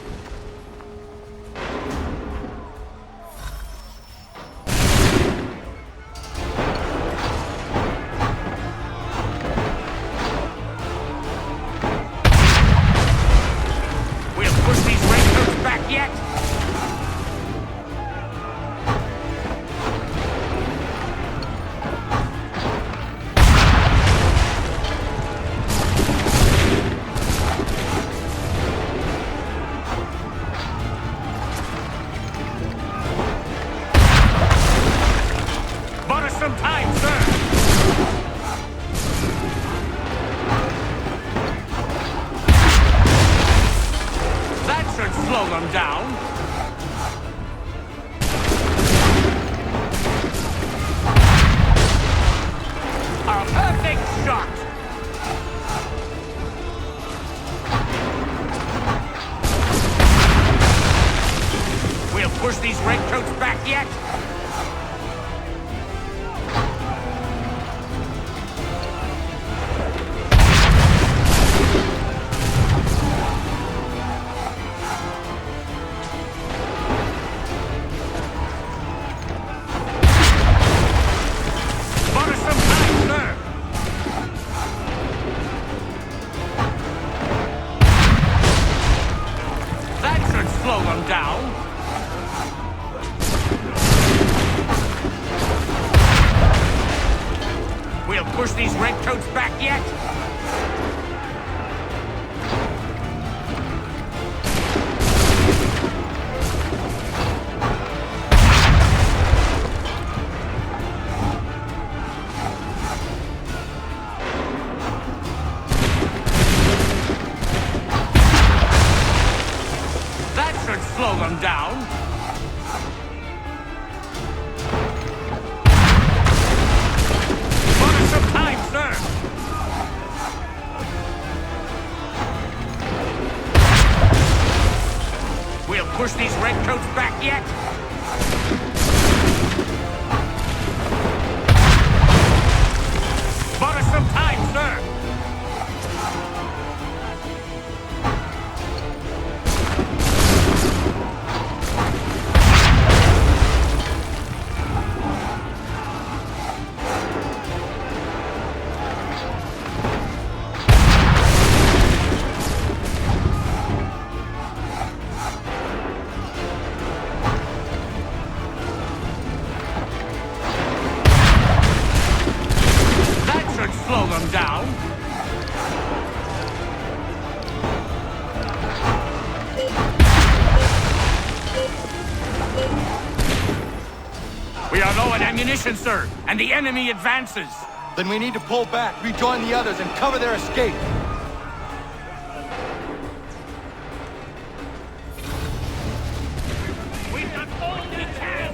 some time, sir! That should slow them down. A perfect shot! We'll push these redcoats back yet? Slow them down. We'll push these redcoats back yet? Slow them down. Bought us some time, sir. We'll push these redcoats back yet? Bought us some time, sir. Slow them down. We are low on ammunition, sir, and the enemy advances. Then we need to pull back, rejoin the others, and cover their escape. We've done all we can.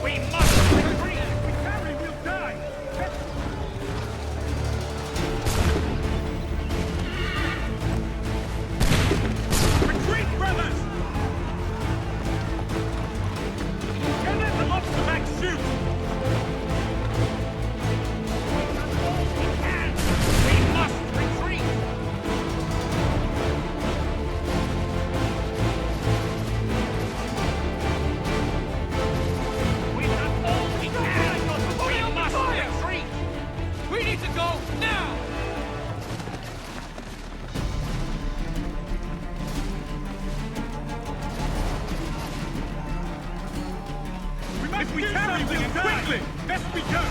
We must retreat. We carry, we'll die. Retreat, brothers! Get in the up to back shoot! We can! We must retreat! We've done all we can! We must retreat! We need to go now! If we carry, we'll die! Quickly! Best we go!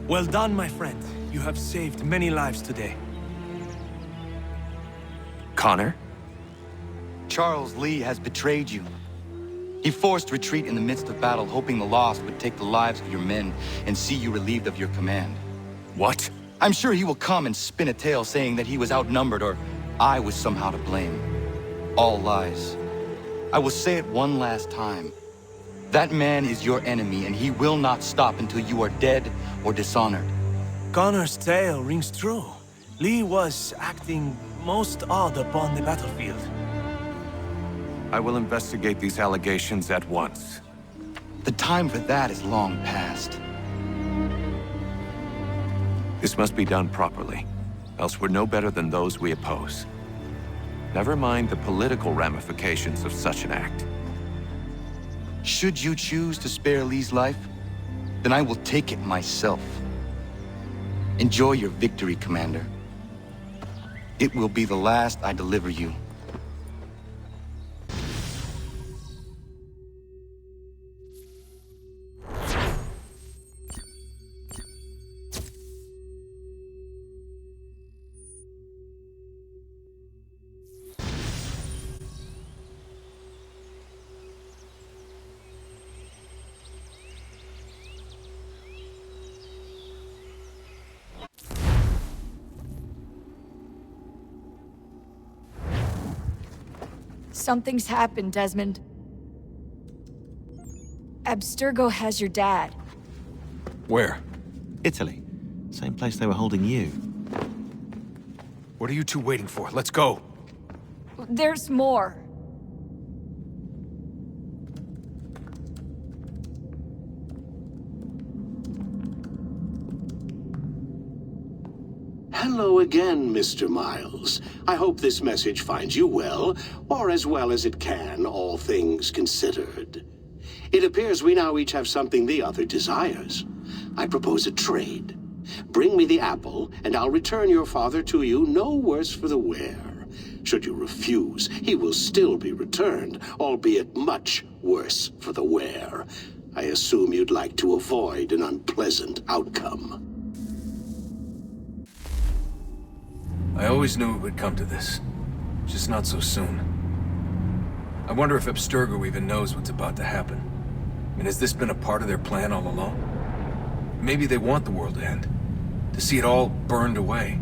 Well done, my friend. You have saved many lives today. Connor? Charles Lee has betrayed you. He forced retreat in the midst of battle, hoping the loss would take the lives of your men and see you relieved of your command. What? I'm sure he will come and spin a tale saying that he was outnumbered or I was somehow to blame. All lies. I will say it one last time. That man is your enemy, and he will not stop until you are dead or dishonored. Connor's tale rings true. Lee was acting most odd upon the battlefield. I will investigate these allegations at once. The time for that is long past. This must be done properly, else we're no better than those we oppose. Never mind the political ramifications of such an act. Should you choose to spare Lee's life, then I will take it myself. Enjoy your victory, Commander. It will be the last I deliver you. Something's happened, Desmond. Abstergo has your dad. Where? Italy. Same place they were holding you. What are you two waiting for? Let's go. There's more. Hello again, Mr. Miles. I hope this message finds you well, or as well as it can, all things considered. It appears we now each have something the other desires. I propose a trade. Bring me the apple, and I'll return your father to you no worse for the wear. Should you refuse, he will still be returned, albeit much worse for the wear. I assume you'd like to avoid an unpleasant outcome. I always knew it would come to this. Just not so soon. I wonder if Abstergo even knows what's about to happen. I mean, has this been a part of their plan all along? Maybe they want the world to end. To see it all burned away.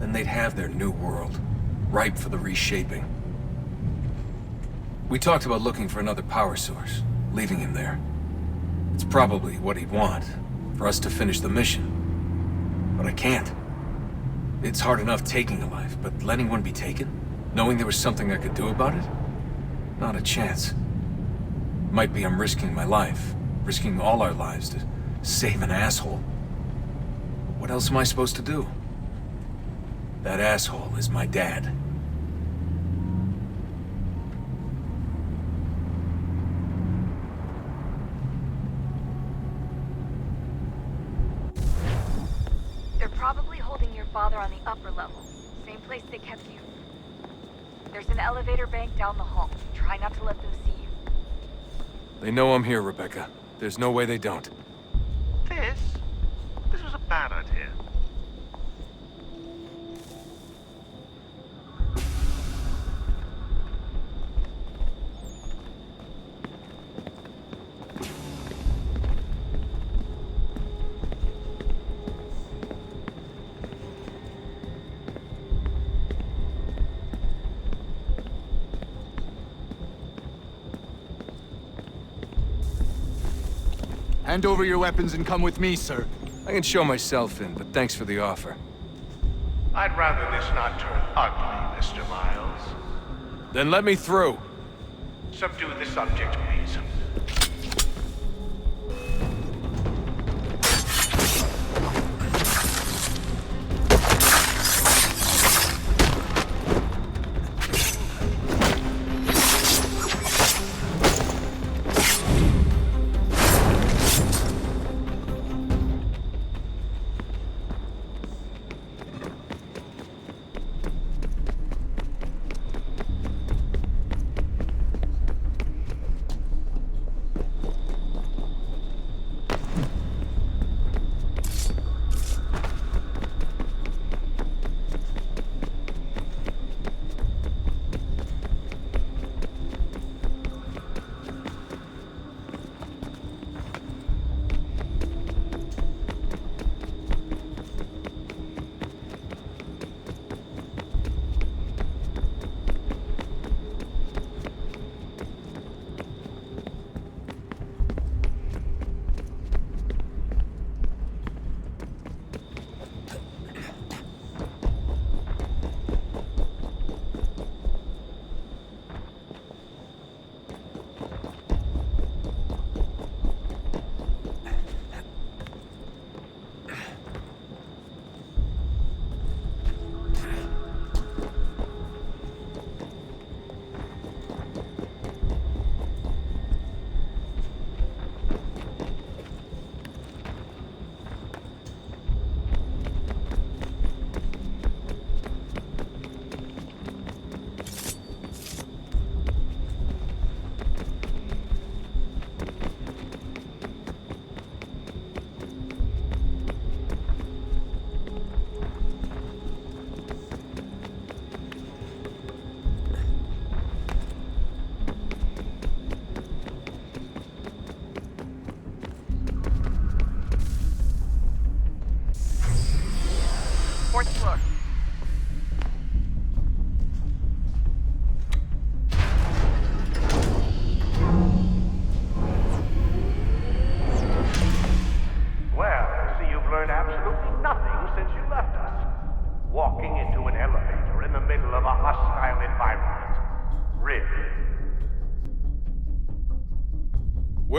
Then they'd have their new world, ripe for the reshaping. We talked about looking for another power source, leaving him there. It's probably what he'd want, for us to finish the mission. But I can't. It's hard enough taking a life, but letting one be taken? Knowing there was something I could do about it? Not a chance. Might be I'm risking my life, risking all our lives to save an asshole. What else am I supposed to do? That asshole is my dad. They're probably holding your father on the upper level. Same place they kept you. There's an elevator bank down the hall. Try not to let them see you. They know I'm here, Rebecca. There's no way they don't. This was a bad idea. Hand over your weapons and come with me, sir. I can show myself in, but thanks for the offer. I'd rather this not turn ugly, Mr. Miles. Then let me through. Subdue the subject, please.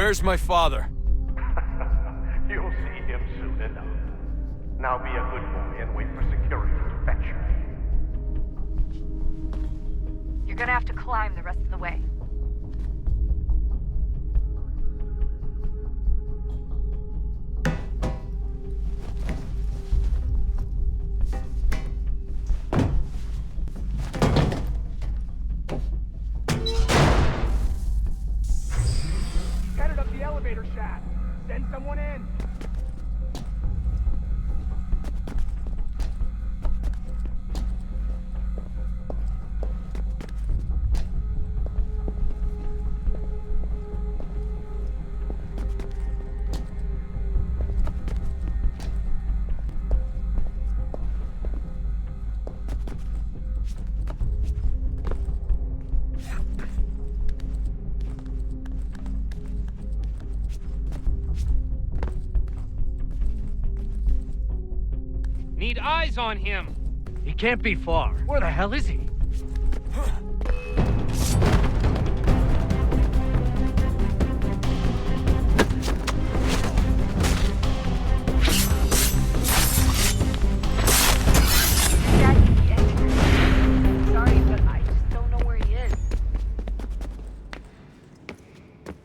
Where's my father? You'll see him soon enough. Now be a good boy and wait for security to fetch you. You're gonna have to climb the rest of the way. Headed up the elevator shaft. Send someone in. Need eyes on him. He can't be far. Where the hell is he? Sorry, but I just don't know where he is.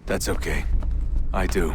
That's okay. I do.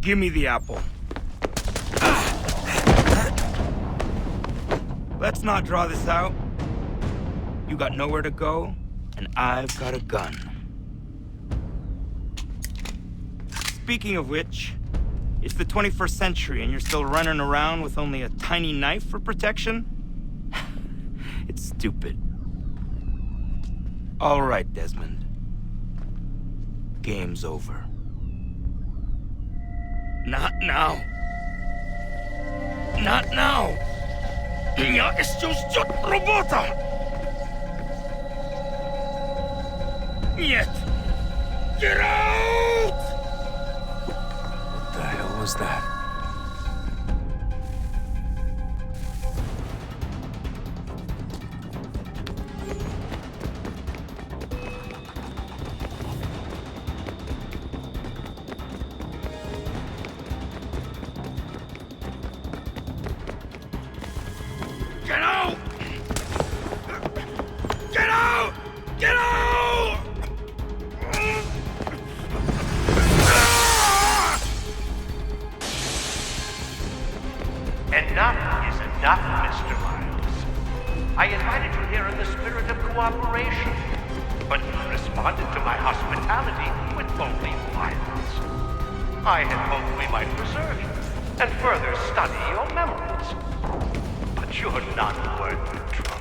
Give me the apple. Let's not draw this out. You got nowhere to go, and I've got a gun. Speaking of which, it's the 21st century and you're still running around with only a tiny knife for protection? It's stupid. All right, Desmond. Game's over. Not now. Not now. Я еще ждет работа. Нет. Get out! What the hell was that? Get out! Get out! Get out! Enough is enough, Mr. Miles. I invited you here in the spirit of cooperation, but you responded to my hospitality with only violence. I had hoped we might preserve you and further study your memories. But you're not worth the trouble.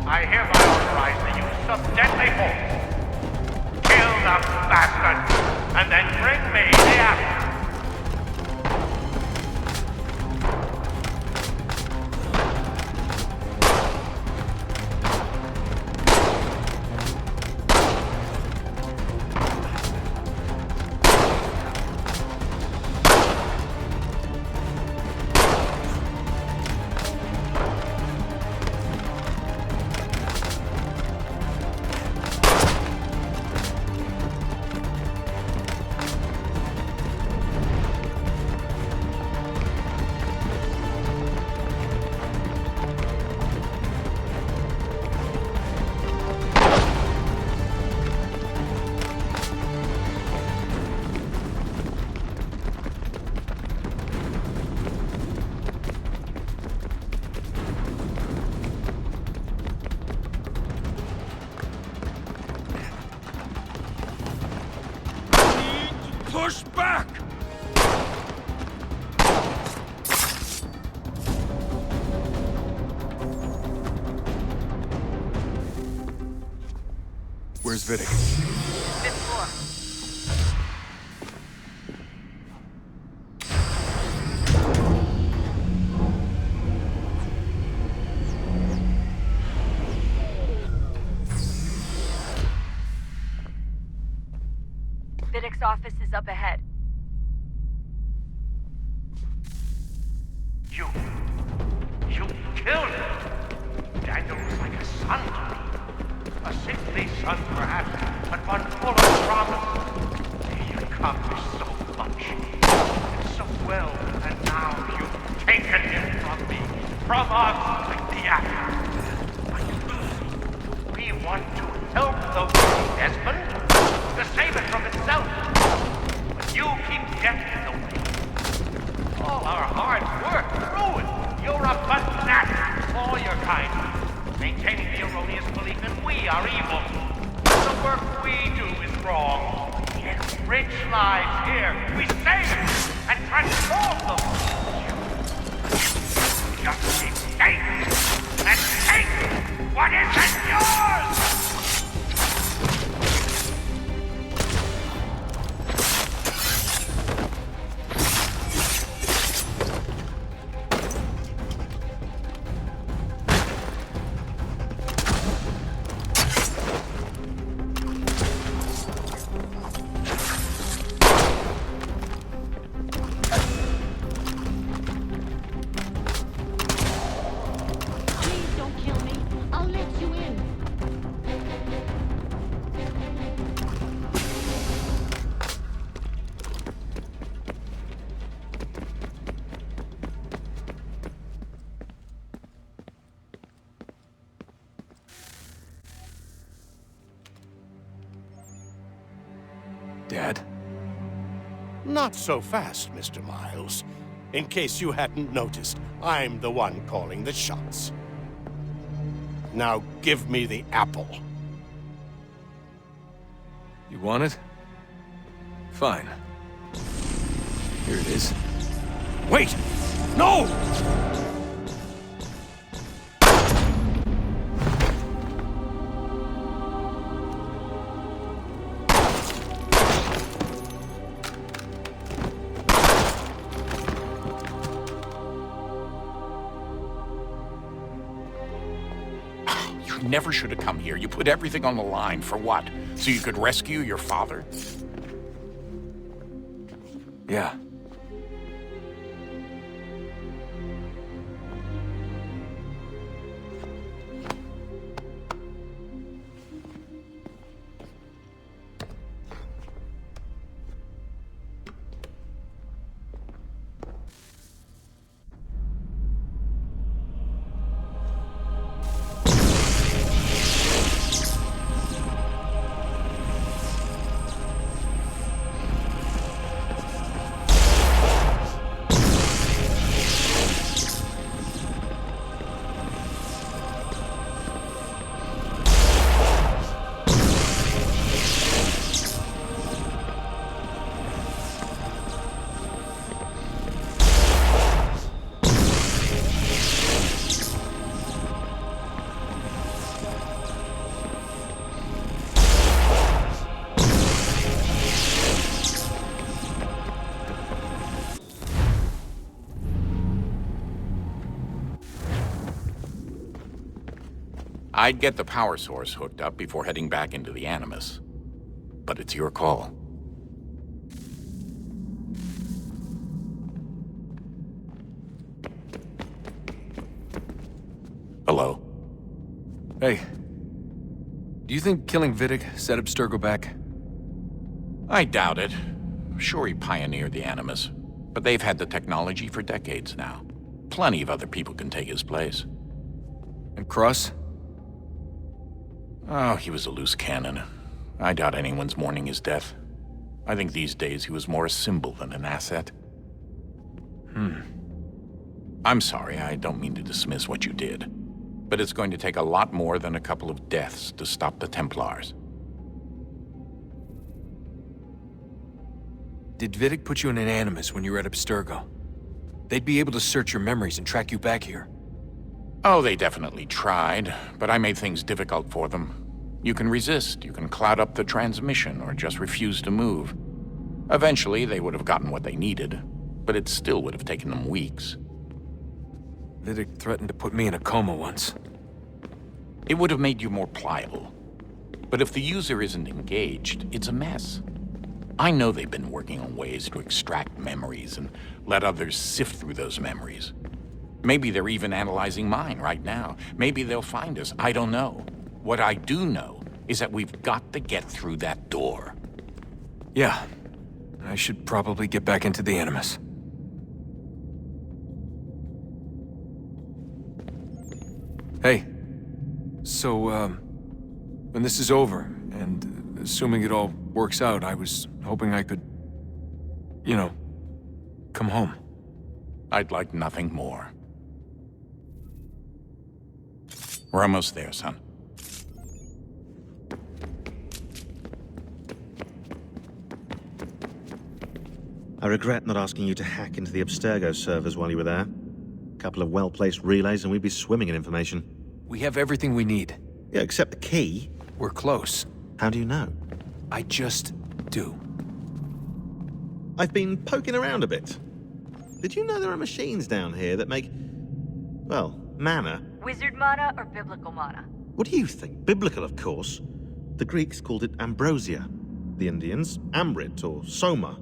I hereby authorize the use of deadly force. Kill the bastard, and then bring me the apple. Push back! Where's Vidic? Fifth floor. Vidic's office is up ahead. You killed him. Daniel was like a son to me. A sickly son, perhaps, but one full of promise. He accomplished so much, and so well, and now you've taken him from me, from us, like the apple. We want to help the world, Desmond, to save it from itself. But you keep getting in the way. All our hard work ruined. You're a fanatic, all your kind, maintaining the erroneous belief that we are evil. The work we do is wrong. Enrich lives here. We save it and transform them. Just be safe and take what isn't yours! Please don't kill me. I'll let you in. Dad? Not so fast, Mr. Miles. In case you hadn't noticed, I'm the one calling the shots. Now give me the apple. You want it? Fine. Here it is. Wait! No! You never should have come here. You put everything on the line. For what? So you could rescue your father? Yeah. I'd get the power source hooked up before heading back into the Animus. But it's your call. Hello? Hey. Do you think killing Vidic set Abstergo back? I doubt it. Sure, he pioneered the Animus, but they've had the technology for decades now. Plenty of other people can take his place. And Cross? Oh, he was a loose cannon. I doubt anyone's mourning his death. I think these days he was more a symbol than an asset. I'm sorry, I don't mean to dismiss what you did. But it's going to take a lot more than a couple of deaths to stop the Templars. Did Vidic put you in an Animus when you were at Abstergo? They'd be able to search your memories and track you back here. Oh, they definitely tried, but I made things difficult for them. You can resist, you can cloud up the transmission, or just refuse to move. Eventually, they would have gotten what they needed, but it still would have taken them weeks. Vidic threatened to put me in a coma once. It would have made you more pliable. But if the user isn't engaged, it's a mess. I know they've been working on ways to extract memories and let others sift through those memories. Maybe they're even analyzing mine right now. Maybe they'll find us. I don't know. What I do know is that we've got to get through that door. Yeah. I should probably get back into the Animus. Hey. So, when this is over, and assuming it all works out, I was hoping I could, you know, come home. I'd like nothing more. We're almost there, son. I regret not asking you to hack into the Abstergo servers while you were there. A couple of well-placed relays and we'd be swimming in information. We have everything we need. Yeah, except the key. We're close. How do you know? I just do. I've been poking around a bit. Did you know there are machines down here that make, well, mana? Wizard mana or biblical mana? What do you think? Biblical, of course. The Greeks called it ambrosia. The Indians, amrit or soma.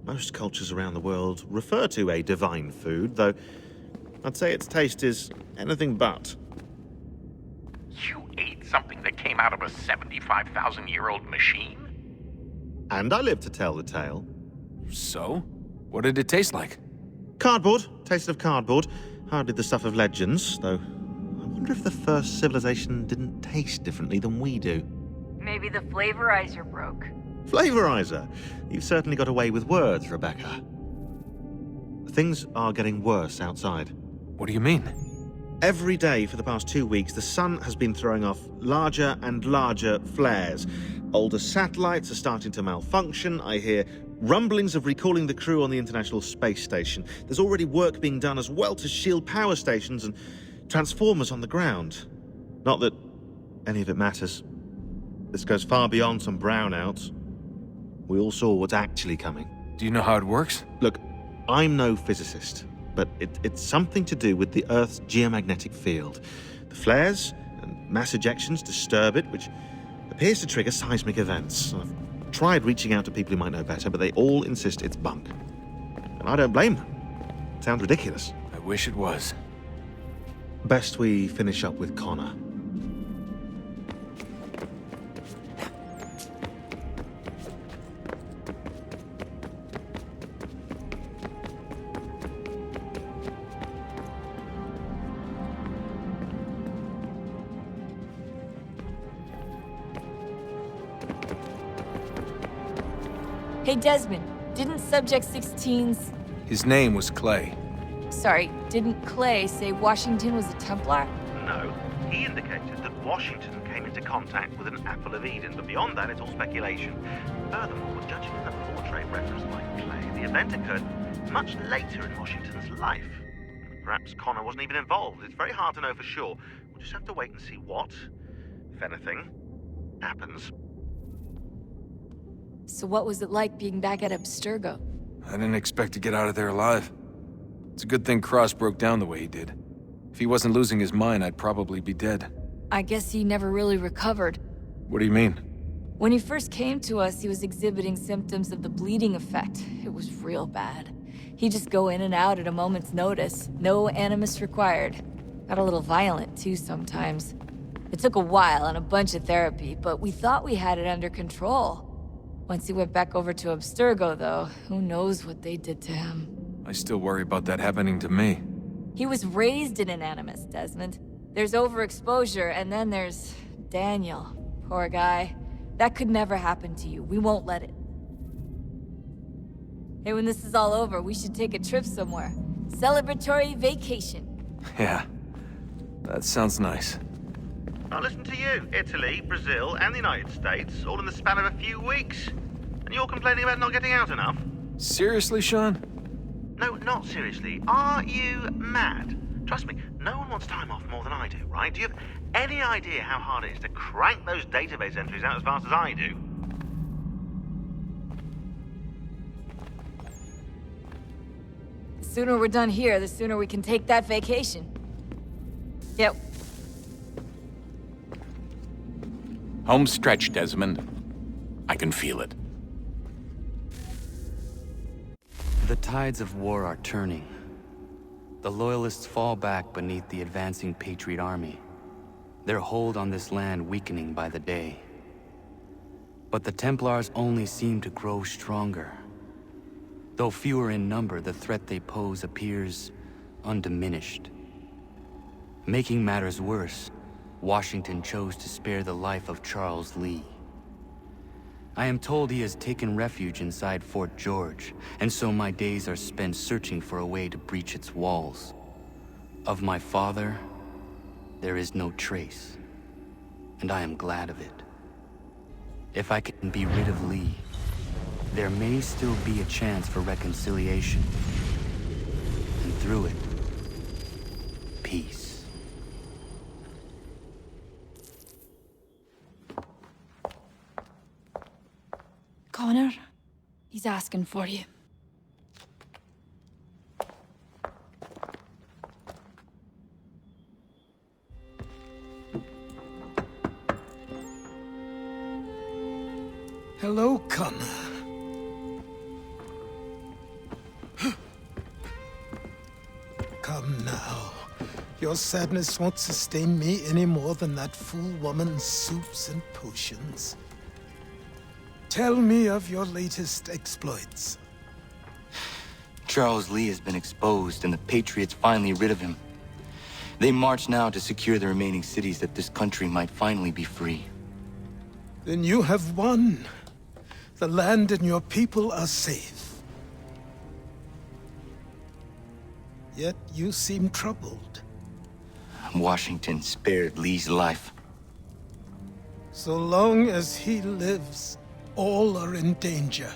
Most cultures around the world refer to a divine food, though I'd say its taste is anything but. You ate something that came out of a 75,000-year-old machine? And I live to tell the tale. So? What did it taste like? Cardboard. Tasted of cardboard. Hardly the stuff of legends, though I wonder if the first civilization didn't taste differently than we do. Maybe the flavorizer broke. Flavorizer! You've certainly got away with words, Rebecca. Things are getting worse outside. What do you mean? Every day for the past 2 weeks, the sun has been throwing off larger and larger flares. Older satellites are starting to malfunction. I hear rumblings of recalling the crew on the International Space Station. There's already work being done as well to shield power stations and transformers on the ground. Not that any of it matters. This goes far beyond some brownouts. We all saw what's actually coming. Do you know how it works? Look, I'm no physicist, but it's something to do with the Earth's geomagnetic field. The flares and mass ejections disturb it, which appears to trigger seismic events. I've tried reaching out to people who might know better, but they all insist it's bunk. And I don't blame them. It sounds ridiculous. I wish it was. Best we finish up with Connor. Hey, Desmond, didn't Subject 16's... His name was Clay. Sorry, didn't Clay say Washington was a Templar? No. He indicated that Washington came into contact with an Apple of Eden, but beyond that, it's all speculation. Furthermore, judging from the portrait referenced by Clay, the event occurred much later in Washington's life. Perhaps Connor wasn't even involved. It's very hard to know for sure. We'll just have to wait and see what, if anything, happens. So what was it like being back at Abstergo? I didn't expect to get out of there alive. It's a good thing Cross broke down the way he did. If he wasn't losing his mind, I'd probably be dead. I guess he never really recovered. What do you mean? When he first came to us, he was exhibiting symptoms of the bleeding effect. It was real bad. He'd just go in and out at a moment's notice. No animus required. Got a little violent, too, sometimes. It took a while and a bunch of therapy, but we thought we had it under control. Once he went back over to Abstergo, though, who knows what they did to him. I still worry about that happening to me. He was raised in an animus, Desmond. There's overexposure, and then there's Daniel. Poor guy. That could never happen to you. We won't let it. Hey, when this is all over, we should take a trip somewhere. Celebratory vacation. Yeah, that sounds nice. Now listen to you. Italy, Brazil, and the United States, all in the span of a few weeks. And you're complaining about not getting out enough? Seriously, Sean? No, not seriously. Are you mad? Trust me, no one wants time off more than I do, right? Do you have any idea how hard it is to crank those database entries out as fast as I do? The sooner we're done here, the sooner we can take that vacation. Yep. Home stretch, Desmond. I can feel it. The tides of war are turning. The Loyalists fall back beneath the advancing Patriot army, their hold on this land weakening by the day. But the Templars only seem to grow stronger. Though fewer in number, the threat they pose appears undiminished. Making matters worse, Washington chose to spare the life of Charles Lee. I am told he has taken refuge inside Fort George, and so my days are spent searching for a way to breach its walls. Of my father, there is no trace, and I am glad of it. If I can be rid of Lee, there may still be a chance for reconciliation. And through it, peace. Connor, he's asking for you. Hello, Connor. Come now. Your sadness won't sustain me any more than that fool woman's soups and potions. Tell me of your latest exploits. Charles Lee has been exposed, and the Patriots finally rid of him. They march now to secure the remaining cities that this country might finally be free. Then you have won. The land and your people are safe. Yet you seem troubled. Washington spared Lee's life. So long as he lives, all are in danger.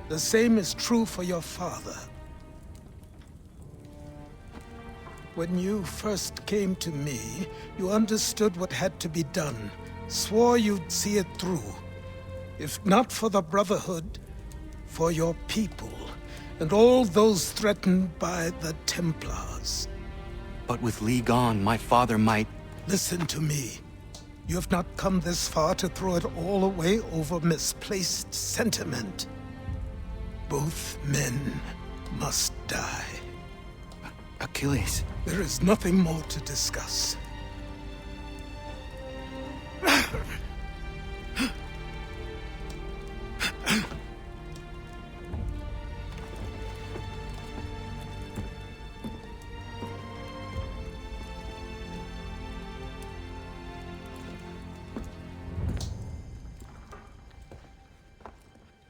The same is true for your father. When you first came to me, you understood what had to be done, swore you'd see it through. If not for the Brotherhood, for your people, and all those threatened by the Templars. But with Lee gone, my father might... Listen to me. You have not come this far to throw it all away over misplaced sentiment. Both men must die. Achilles. There is nothing more to discuss.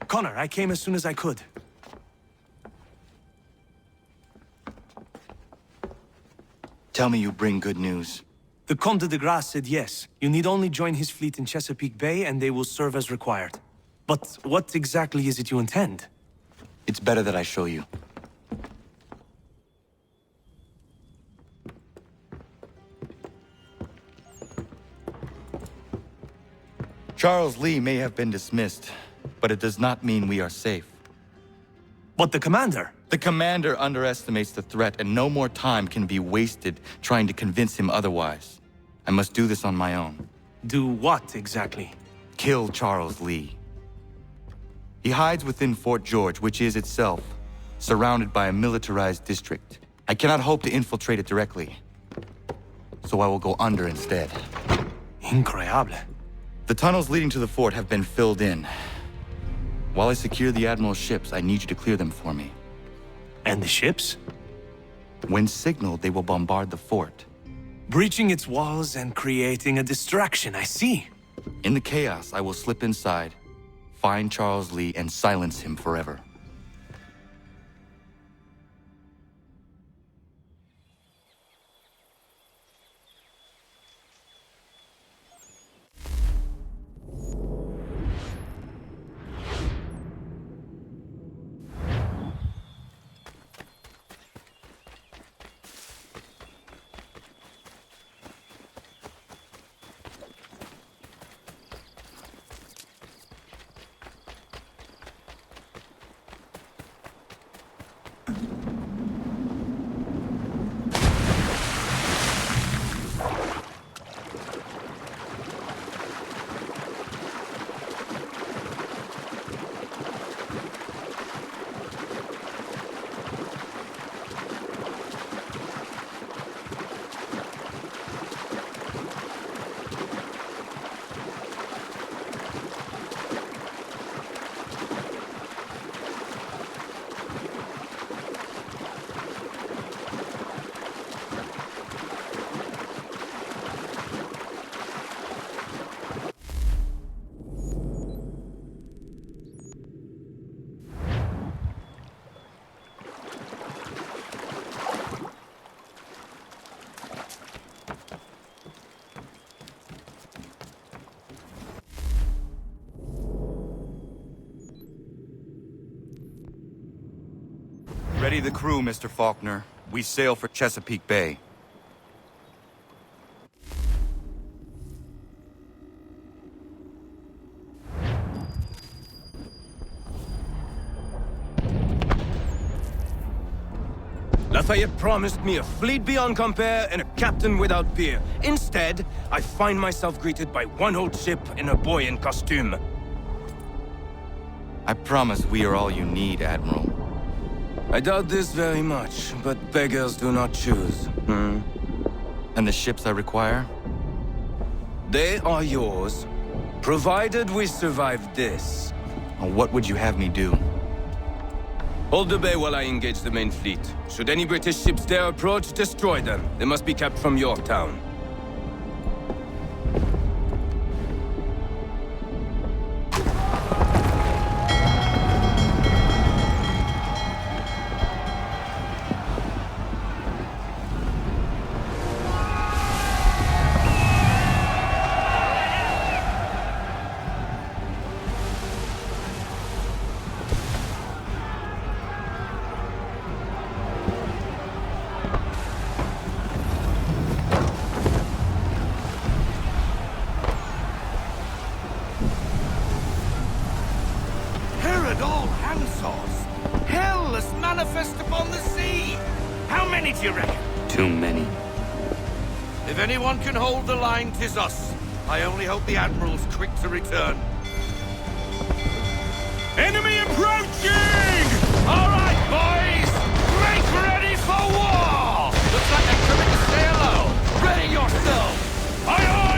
Connor, I came as soon as I could. Tell me you bring good news. The Comte de Grasse said yes. You need only join his fleet in Chesapeake Bay and they will serve as required. But what exactly is it you intend? It's better that I show you. Charles Lee may have been dismissed, but it does not mean we are safe. But the commander? The commander underestimates the threat, and no more time can be wasted trying to convince him otherwise. I must do this on my own. Do what, exactly? Kill Charles Lee. He hides within Fort George, which is itself surrounded by a militarized district. I cannot hope to infiltrate it directly, so I will go under instead. Incroyable. The tunnels leading to the fort have been filled in. While I secure the Admiral's ships, I need you to clear them for me. And the ships? When signaled, they will bombard the fort. Breaching its walls and creating a distraction, I see. In the chaos, I will slip inside, find Charles Lee, and silence him forever. Ready the crew, Mr. Faulkner. We sail for Chesapeake Bay. Lafayette promised me a fleet beyond compare and a captain without peer. Instead, I find myself greeted by one old ship and a boy in costume. I promise we are all you need, Admiral. I doubt this very much, but beggars do not choose. And the ships I require? They are yours, provided we survive this. What would you have me do? Hold the bay while I engage the main fleet. Should any British ships dare approach, destroy them. They must be kept from Yorktown. dinosaurs. Hell has manifest upon the sea. How many do you reckon? Too many. If anyone can hold the line, 'tis us. I only hope the Admiral's quick to return. Enemy approaching! All right, boys! Make ready for war! Looks like they're coming to stay alone. Ready yourselves! Aye, aye!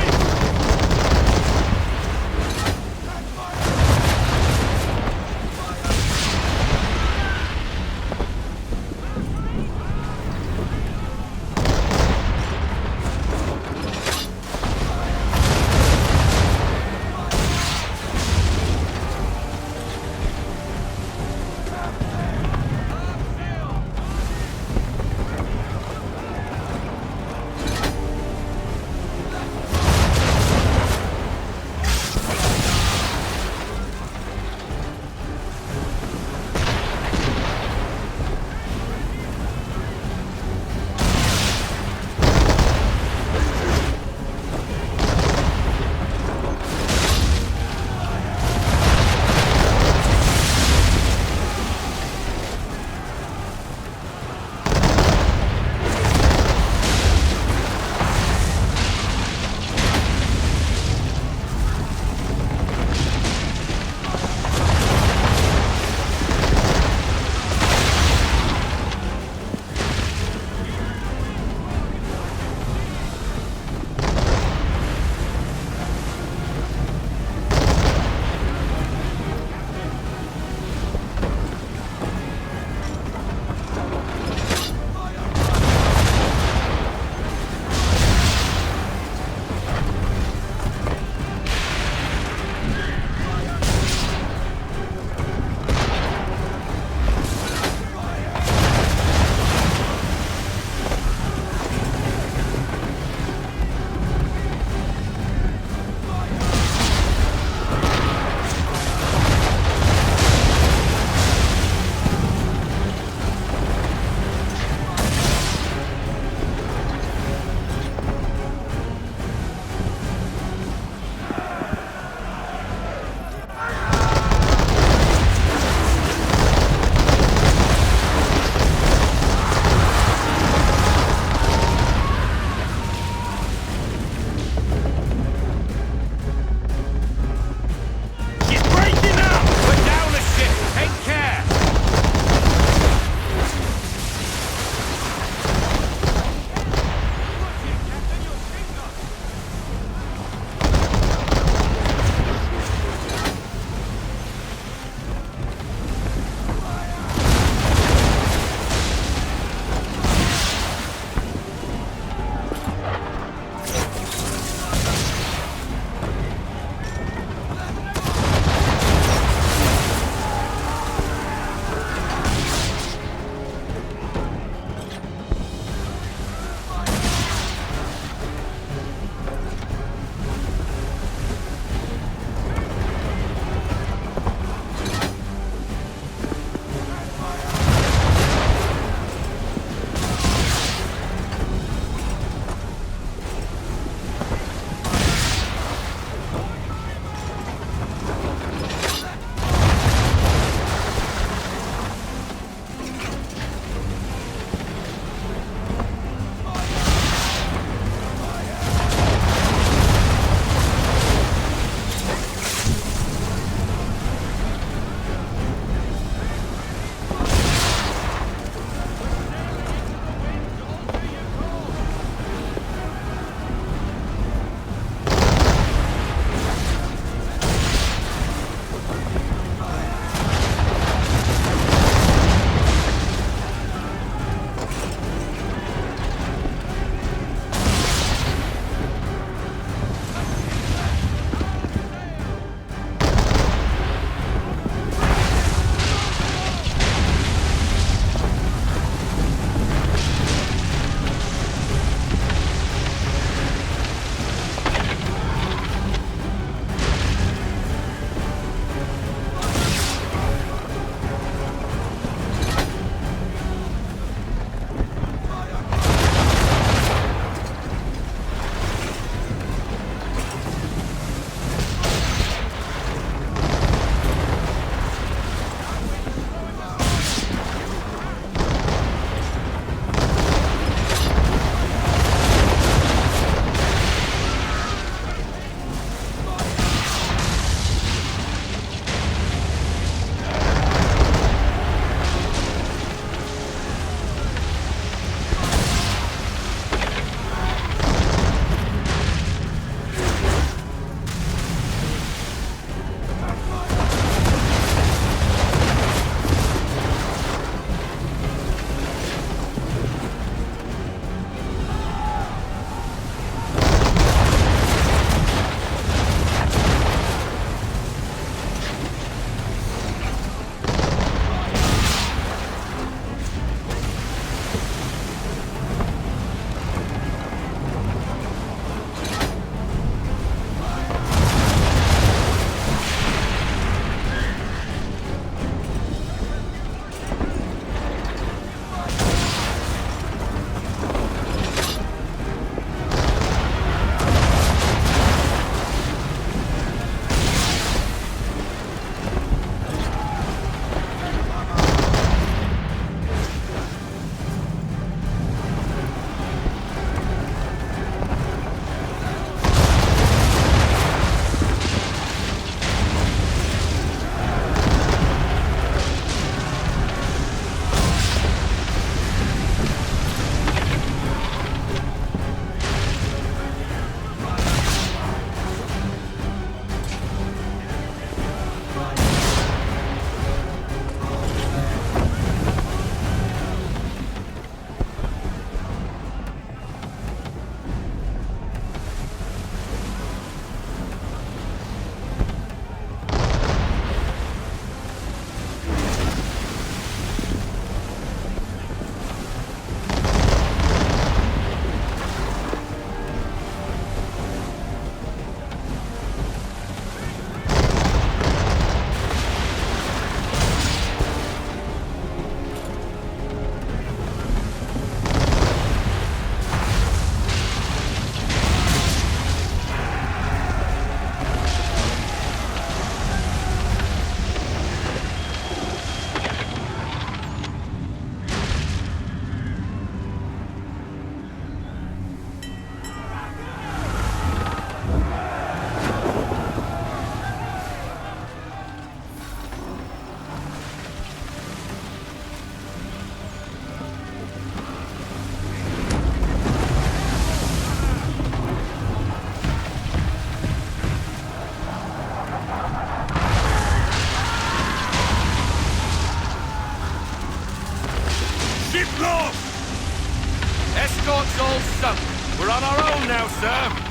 sunk. We're on our own now, sir.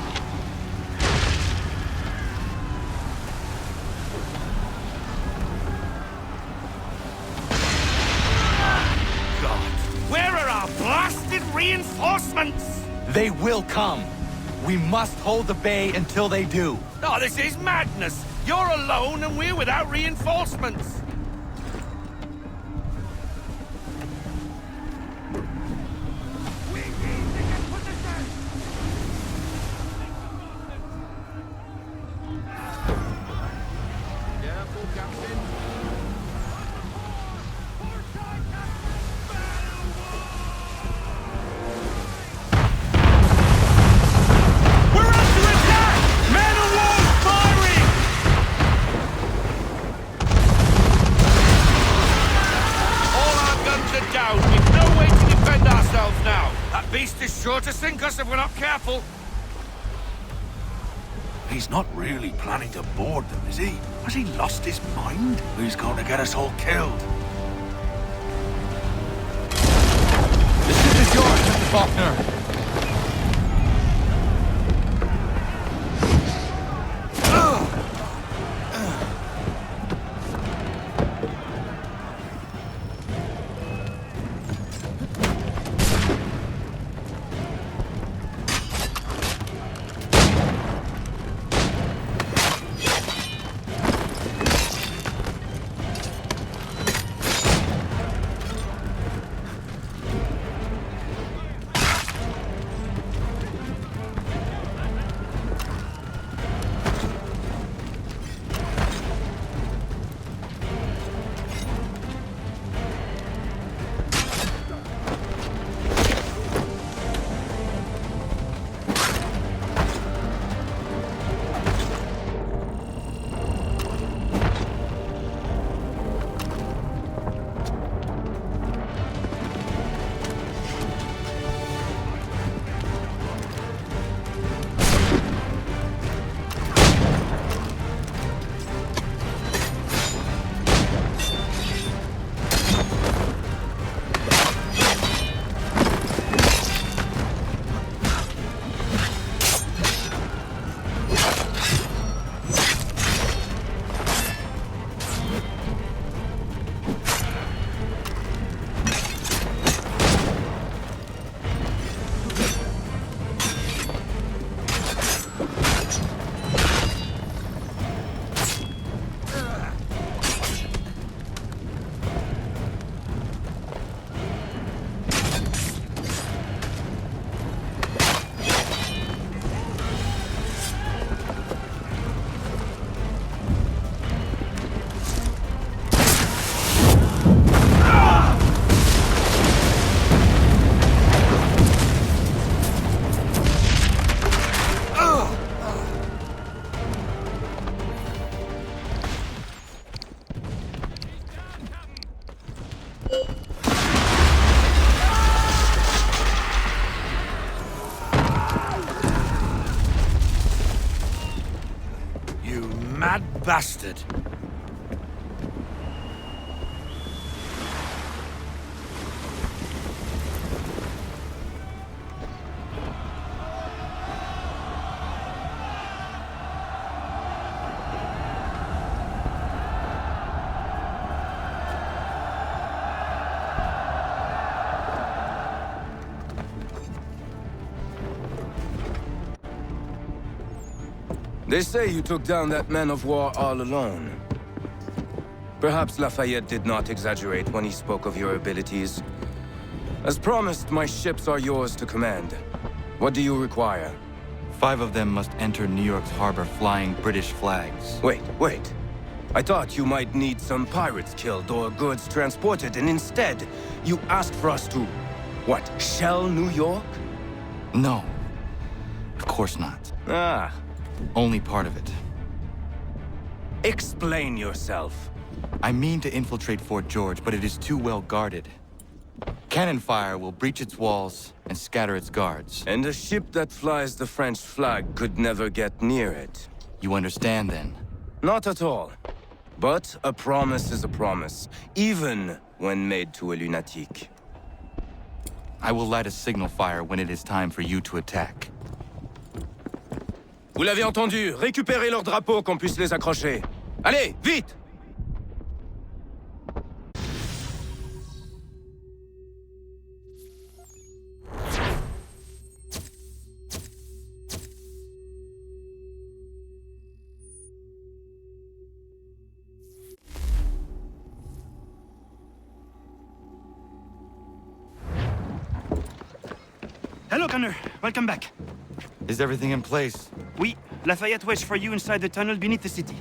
Where are our blasted reinforcements? They will come. We must hold the bay until they do. Oh, this is madness! You're alone and we're without reinforcements! Sure to sink us if we're not careful. He's not really planning to board them, is he? Has he lost his mind? He's going to get us all killed. The ship is yours, Mr. Faulkner. Bastard. They say you took down that man of war all alone. Perhaps Lafayette did not exaggerate when he spoke of your abilities. As promised, my ships are yours to command. What do you require? 5 of them must enter New York's harbor flying British flags. Wait. I thought you might need some pirates killed or goods transported, and instead, you asked for us to, what, shell New York? No. Of course not. Ah. Only part of it. Explain yourself. I mean to infiltrate Fort George, but it is too well guarded. Cannon fire will breach its walls and scatter its guards. And a ship that flies the French flag could never get near it. You understand, then? Not at all. But a promise is a promise, even when made to a lunatic. I will light a signal fire when it is time for you to attack. Vous l'avez entendu, récupérez leurs drapeaux qu'on puisse les accrocher. Allez, vite! Hello, Connor. Welcome back. Is everything in place? Oui. Lafayette waits for you inside the tunnel beneath the city.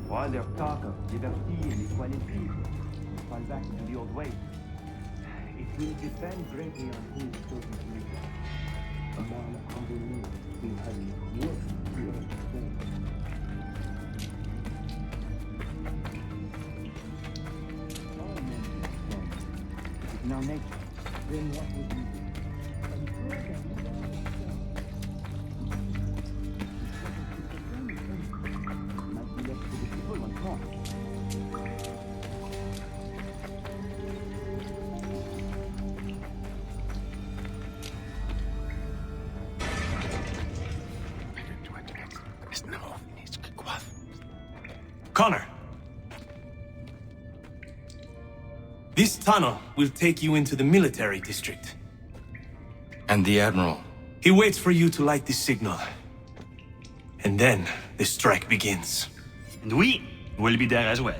While their talk of liberty and equality fall back to the old ways, it will depend greatly on who is chosen to lead them. Among the condemned, we have work to understand. All men understand. It is in our nature. Then what would we do? Connor. This tunnel will take you into the military district. And the Admiral? He waits for you to light this signal. And then the strike begins. And we will be there as well.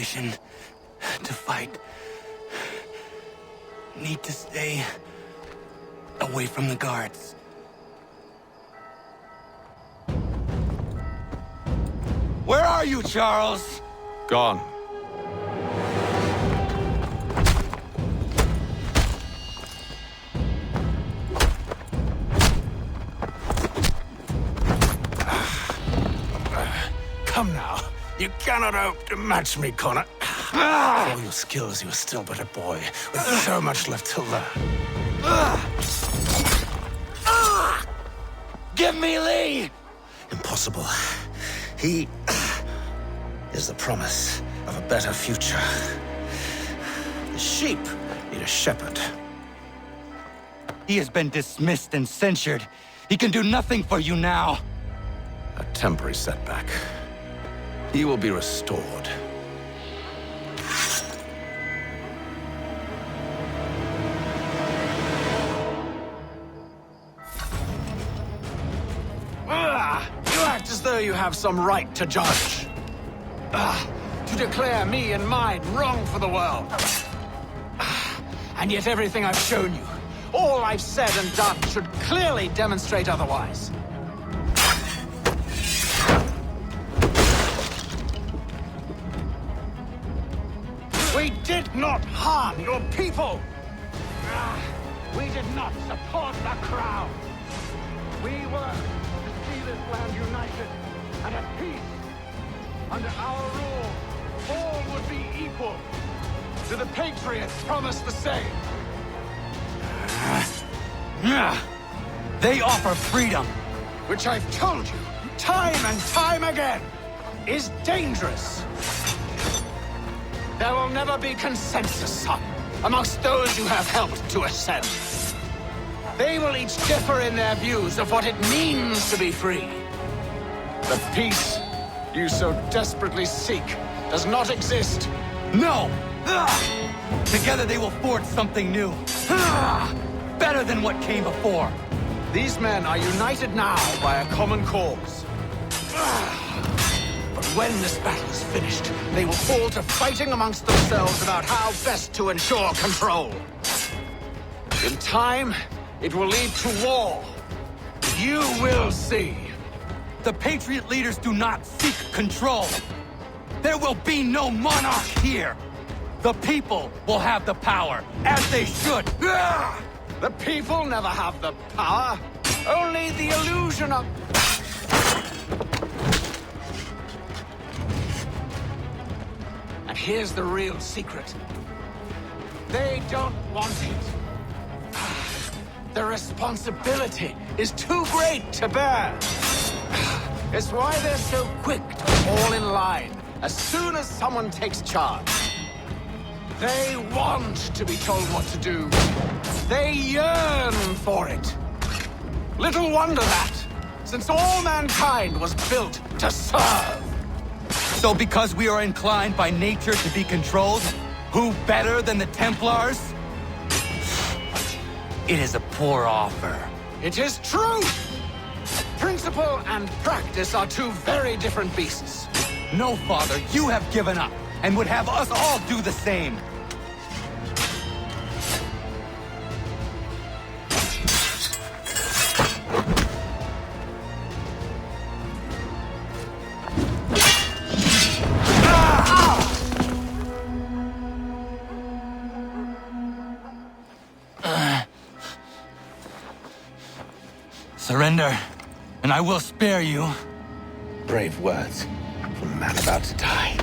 mission to fight. Need to stay away from the guards. Where are you, Charles? Gone. Come now. You cannot hope to match me, Connor. For all your skills, you are still but a boy, with so much left to learn. Give me Lee! Impossible. He is the promise of a better future. The sheep need a shepherd. He has been dismissed and censured. He can do nothing for you now. A temporary setback. He will be restored. You act as though you have some right to judge. To declare me and mine wrong for the world. And yet everything I've shown you, all I've said and done, should clearly demonstrate otherwise. We did not harm your people! We did not support the crown! We were to see this land united and at peace. Under our rule, all would be equal. To the Patriots promised the same. They offer freedom. Which I've told you, time and time again, is dangerous. There will never be consensus, son, amongst those you have helped to ascend. They will each differ in their views of what it means to be free. The peace you so desperately seek does not exist. No! Together they will forge something new. Better than what came before. These men are united now by a common cause. But when this battle is finished, they will fall to fighting amongst themselves about how best to ensure control. In time, it will lead to war. You will see. The Patriot leaders do not seek control. There will be no monarch here. The people will have the power, as they should. The people never have the power. Only the illusion of... And here's the real secret. They don't want it. The responsibility is too great to bear. It's why they're so quick to fall in line as soon as someone takes charge. They want to be told what to do. They yearn for it. Little wonder that, since all mankind was built to serve. So because we are inclined by nature to be controlled, who better than the Templars? It is a poor offer. It is true! Principle and practice are two very different beasts. No, Father, you have given up, and would have us all do the same. Surrender, and I will spare you. Brave words from a man about to die.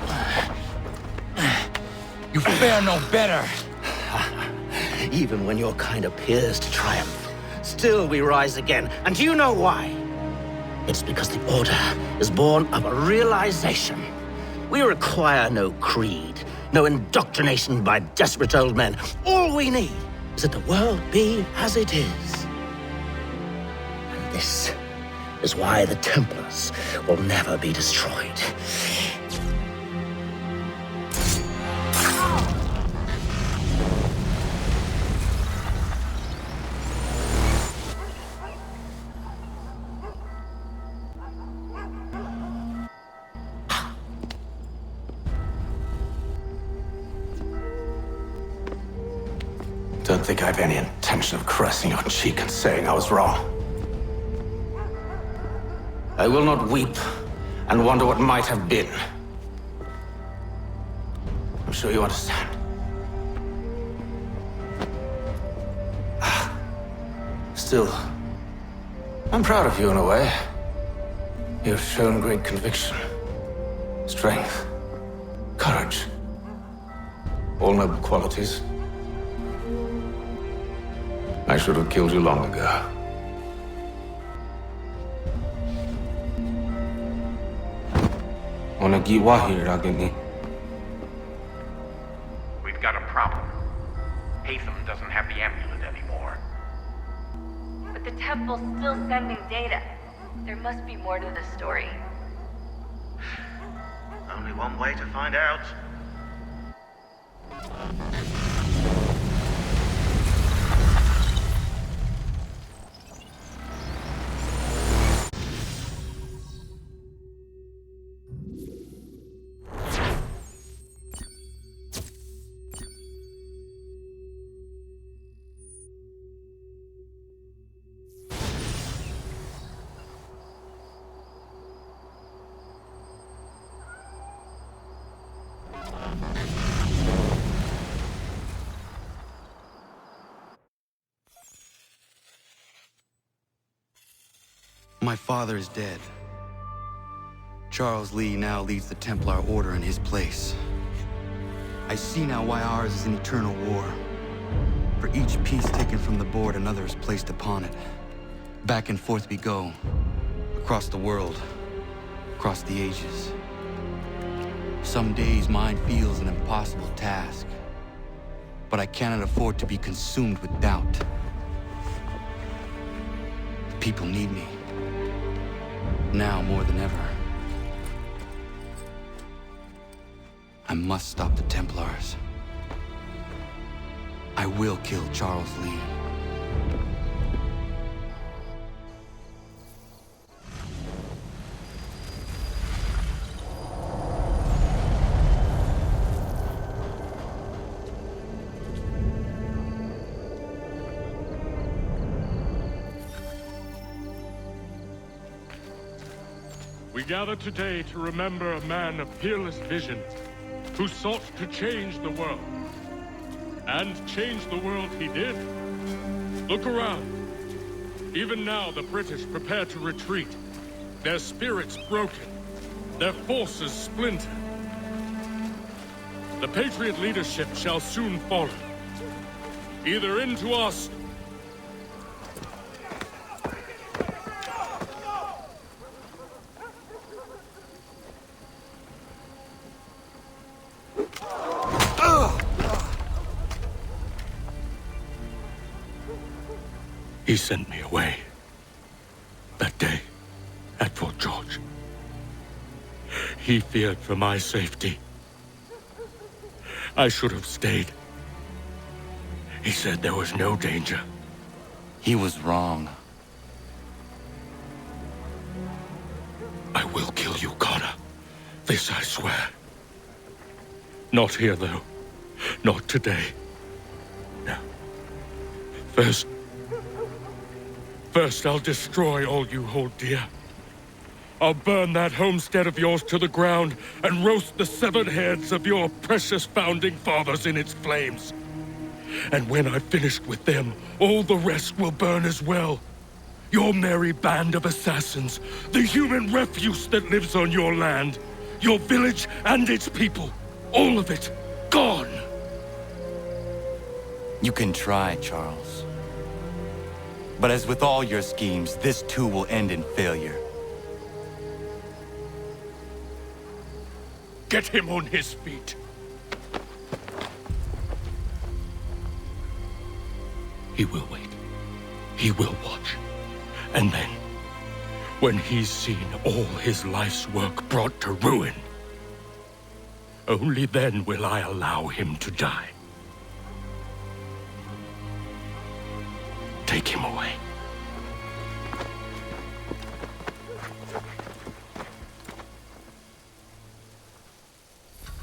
You fare no better. Even when your kind appears to triumph, still we rise again. And do you know why? It's because the Order is born of a realization. We require no creed, no indoctrination by desperate old men. All we need is that the world be as it is. And this is why the Templars will never be destroyed. Don't think I've any intention of caressing your cheek and saying I was wrong. I will not weep and wonder what might have been. I'm sure you understand. Still, I'm proud of you in a way. You've shown great conviction, strength, courage. All noble qualities. I should have killed you long ago. We've got a problem. Hatham doesn't have the amulet anymore. But the temple's still sending data. There must be more to this story. Only one way to find out. My father is dead. Charles Lee now leads the Templar Order in his place. I see now why ours is an eternal war. For each piece taken from the board, another is placed upon it. Back and forth we go. Across the world. Across the ages. Some days mine feels an impossible task. But I cannot afford to be consumed with doubt. The people need me. Now more than ever. I must stop the Templars. I will kill Charles Lee. We gather today to remember a man of peerless vision who sought to change the world. And change the world he did. Look around. Even now the British prepare to retreat. Their spirits broken. Their forces splintered. The Patriot leadership shall soon follow. Either into us He sent me away. That day, at Fort George. He feared for my safety. I should have stayed. He said there was no danger. He was wrong. I will kill you, Connor. This I swear. Not here, though. Not today. No. First, I'll destroy all you hold dear. I'll burn that homestead of yours to the ground and roast the severed heads of your precious founding fathers in its flames. And when I've finished with them, all the rest will burn as well. Your merry band of assassins, the human refuse that lives on your land, your village and its people, all of it, gone. You can try, Charles. But as with all your schemes, this too will end in failure. Get him on his feet. He will wait. He will watch. And then, when he's seen all his life's work brought to ruin, only then will I allow him to die. Take him away.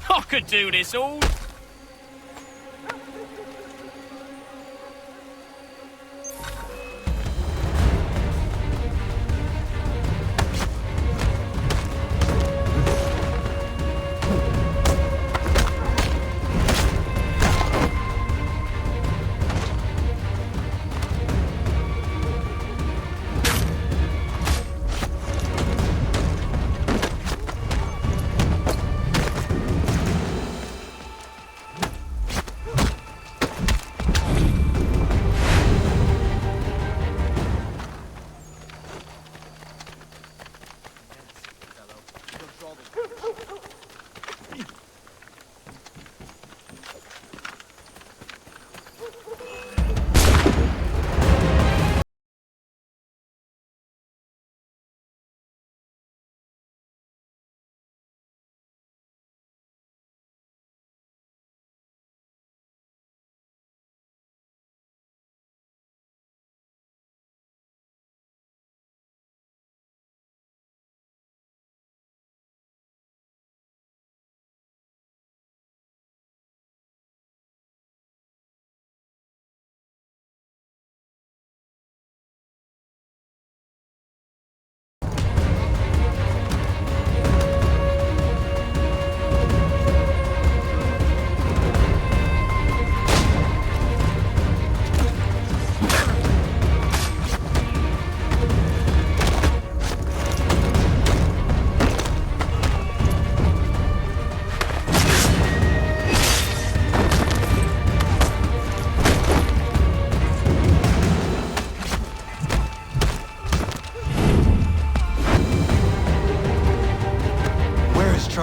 I could do this all.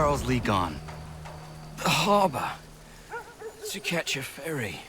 Charles Lee gone? The harbor. To catch a ferry.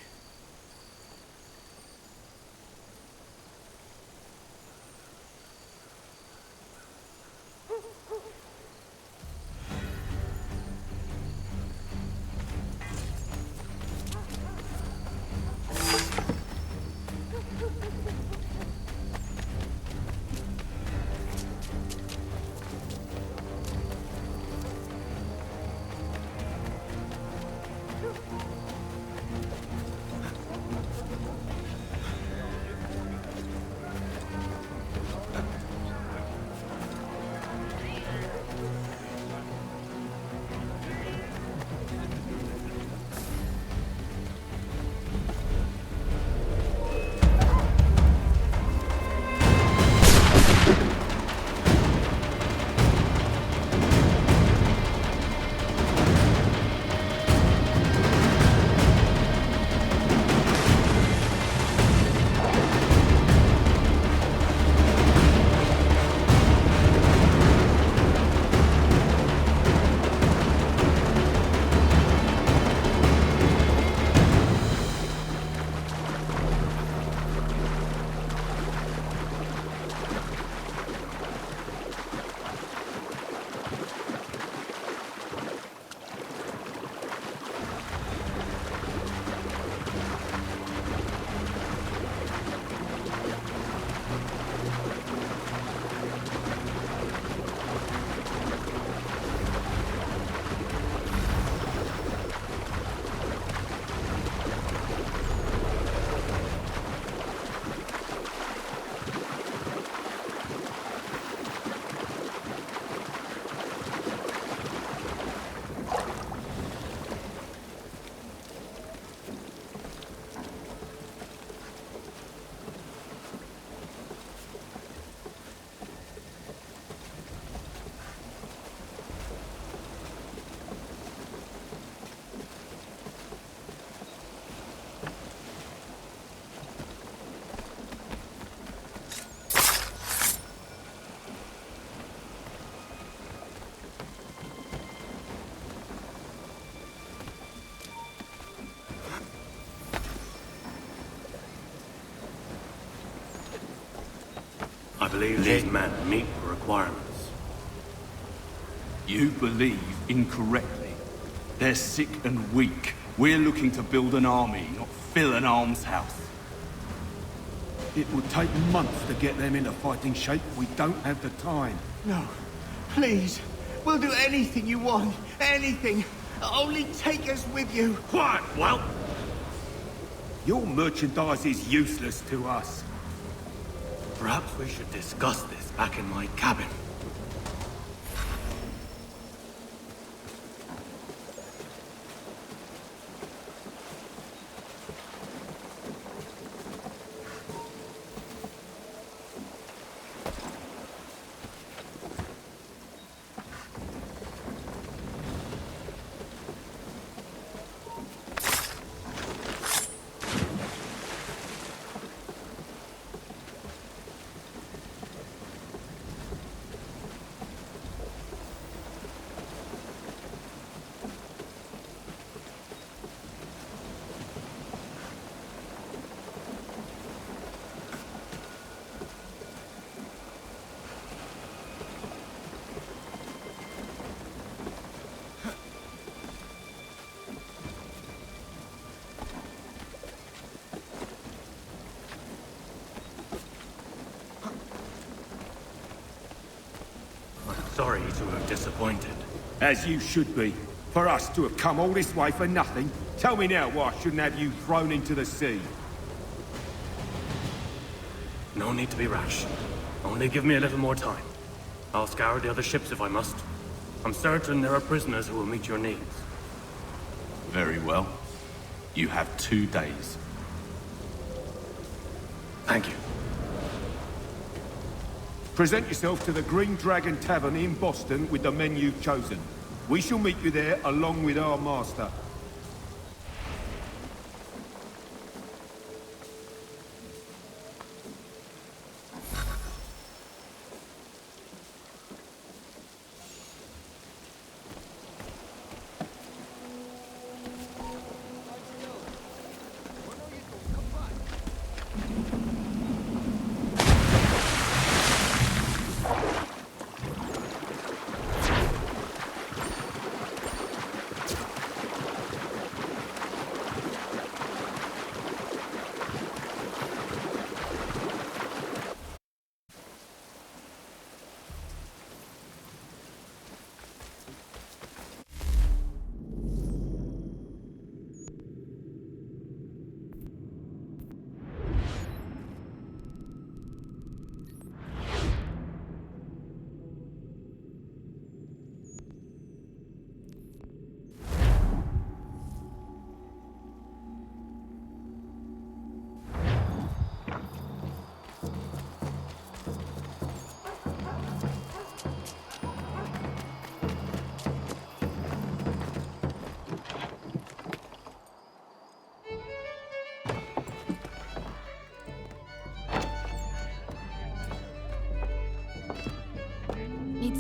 I believe these men meet the requirements. You believe incorrectly. They're sick and weak. We're looking to build an army, not fill an almshouse. It would take months to get them into fighting shape. We don't have the time. No. Please. We'll do anything you want. Anything. Only take us with you. Quiet, Whelp! Your merchandise is useless to us. Perhaps we should discuss this back in my cabin. Sorry to have disappointed. As you should be. For us to have come all this way for nothing. Tell me now why I shouldn't have you thrown into the sea. No need to be rash. Only give me a little more time. I'll scour the other ships if I must. I'm certain there are prisoners who will meet your needs. Very well. You have 2 days. Thank you. Present yourself to the Green Dragon Tavern in Boston with the men you've chosen. We shall meet you there along with our master.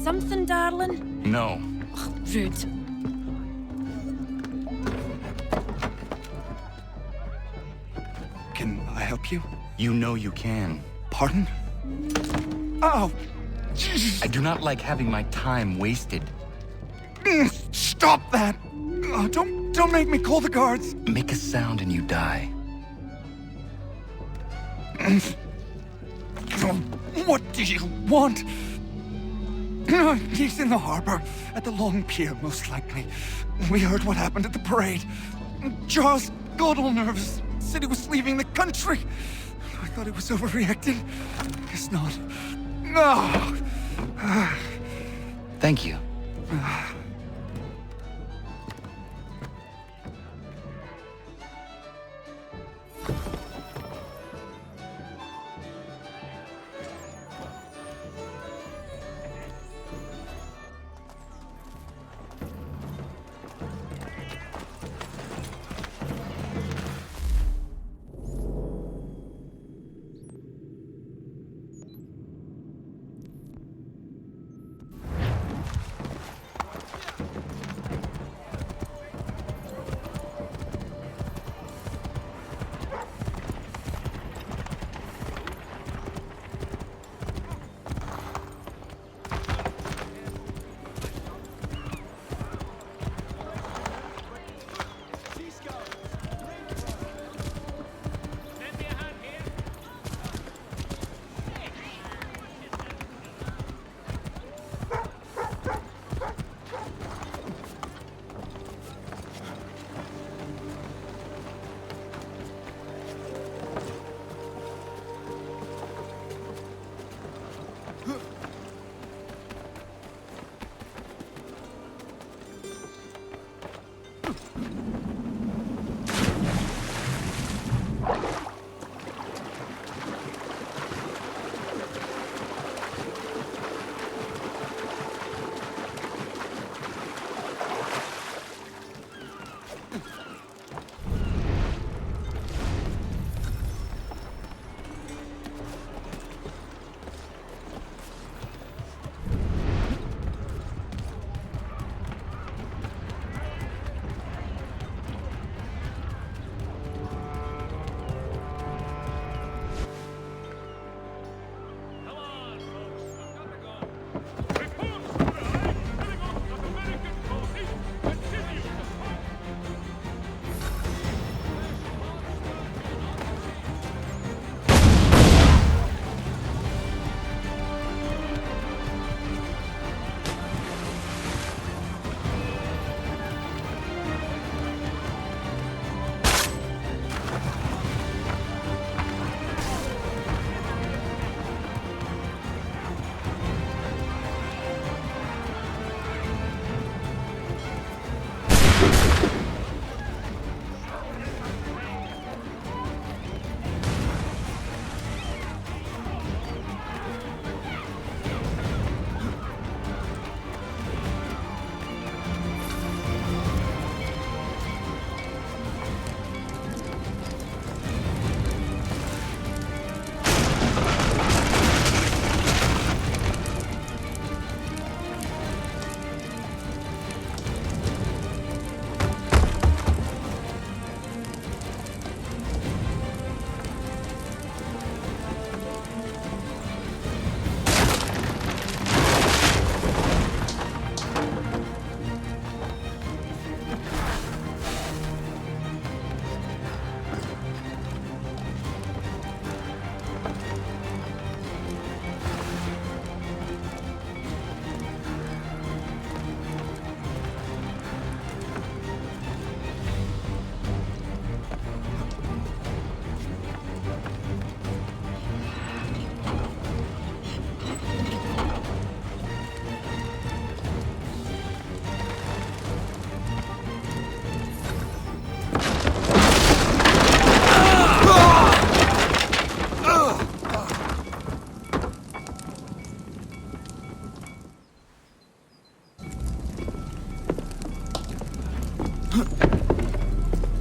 something, darling? No. Ugh, rude. Can I help you? You know you can. Pardon? Oh! I do not like having my time wasted. Stop that! Oh, don't make me call the guards! Make a sound and you die. What do you want? He's in the harbor, at the long pier, most likely. We heard what happened at the parade. Jaws got all nervous. Said he was leaving the country. I thought he was overreacting. Guess not. No. Thank you.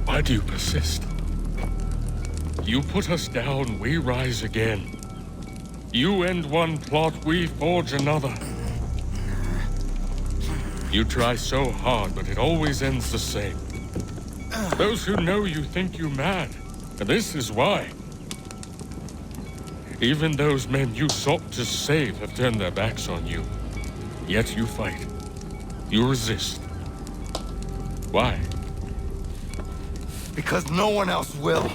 Why do you persist? You put us down, we rise again. You end one plot, we forge another. You try so hard, but it always ends the same. Those who know you think you mad, and this is why. Even those men you sought to save have turned their backs on you. Yet you fight. You resist. Why? Because no one else will.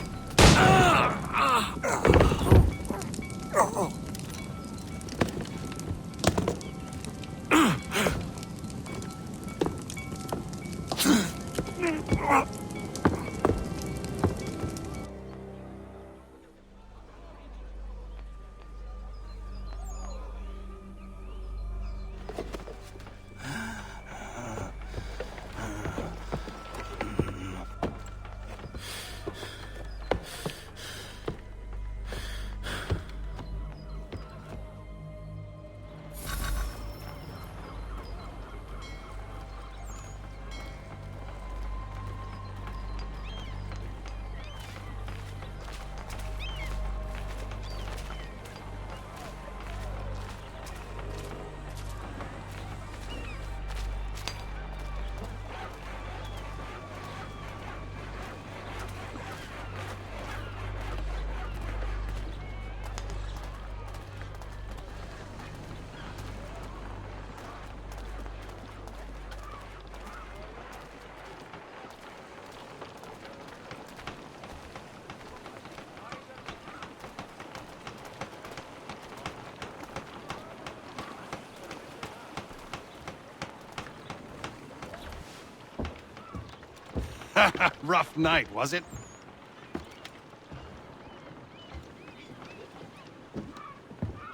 Rough night, was it?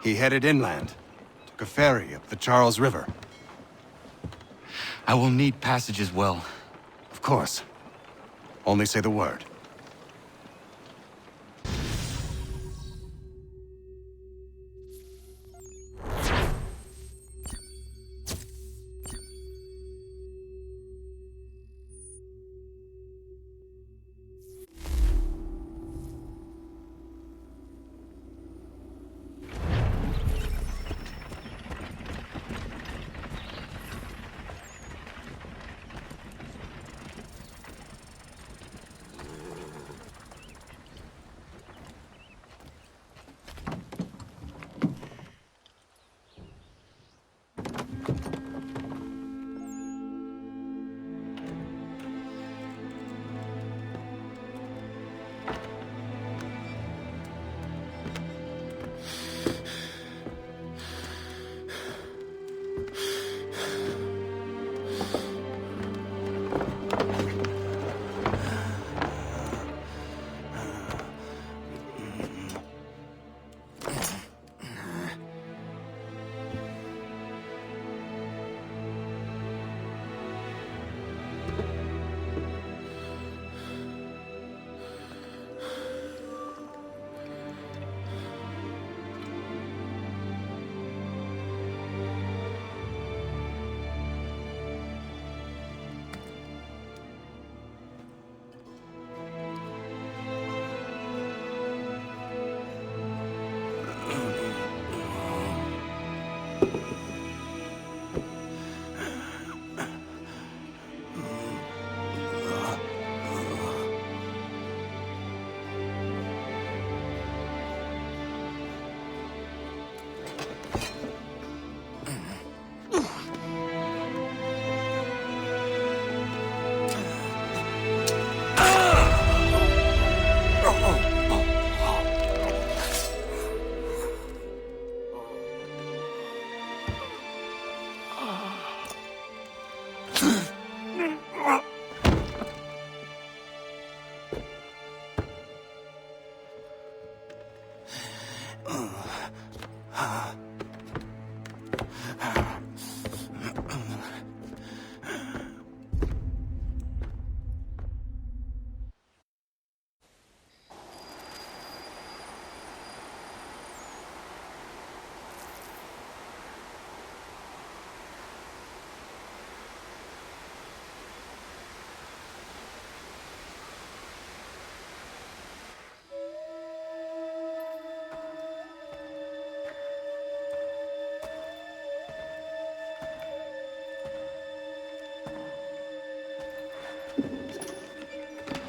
He headed inland. Took a ferry up the Charles River. I will need passage as well. Of course. Only say the word.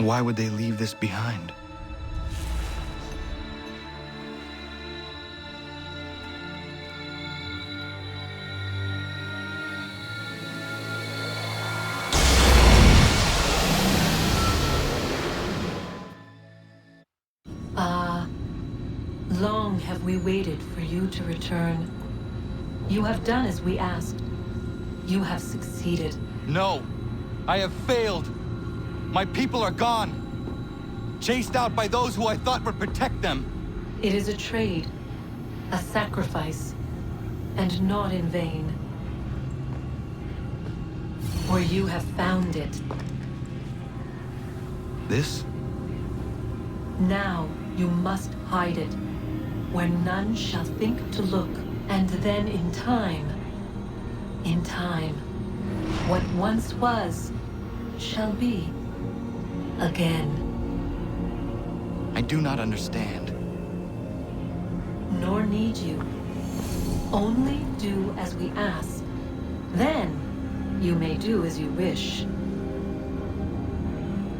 Why would they leave this behind? Long have we waited for you to return. You have done as we asked. You have succeeded. No! I have failed! My people are gone! Chased out by those who I thought would protect them! It is a trade, a sacrifice, and not in vain. For you have found it. This? Now you must hide it, where none shall think to look, and then in time, what once was, shall be again. I do not understand. Nor need you. Only do as we ask. Then, you may do as you wish.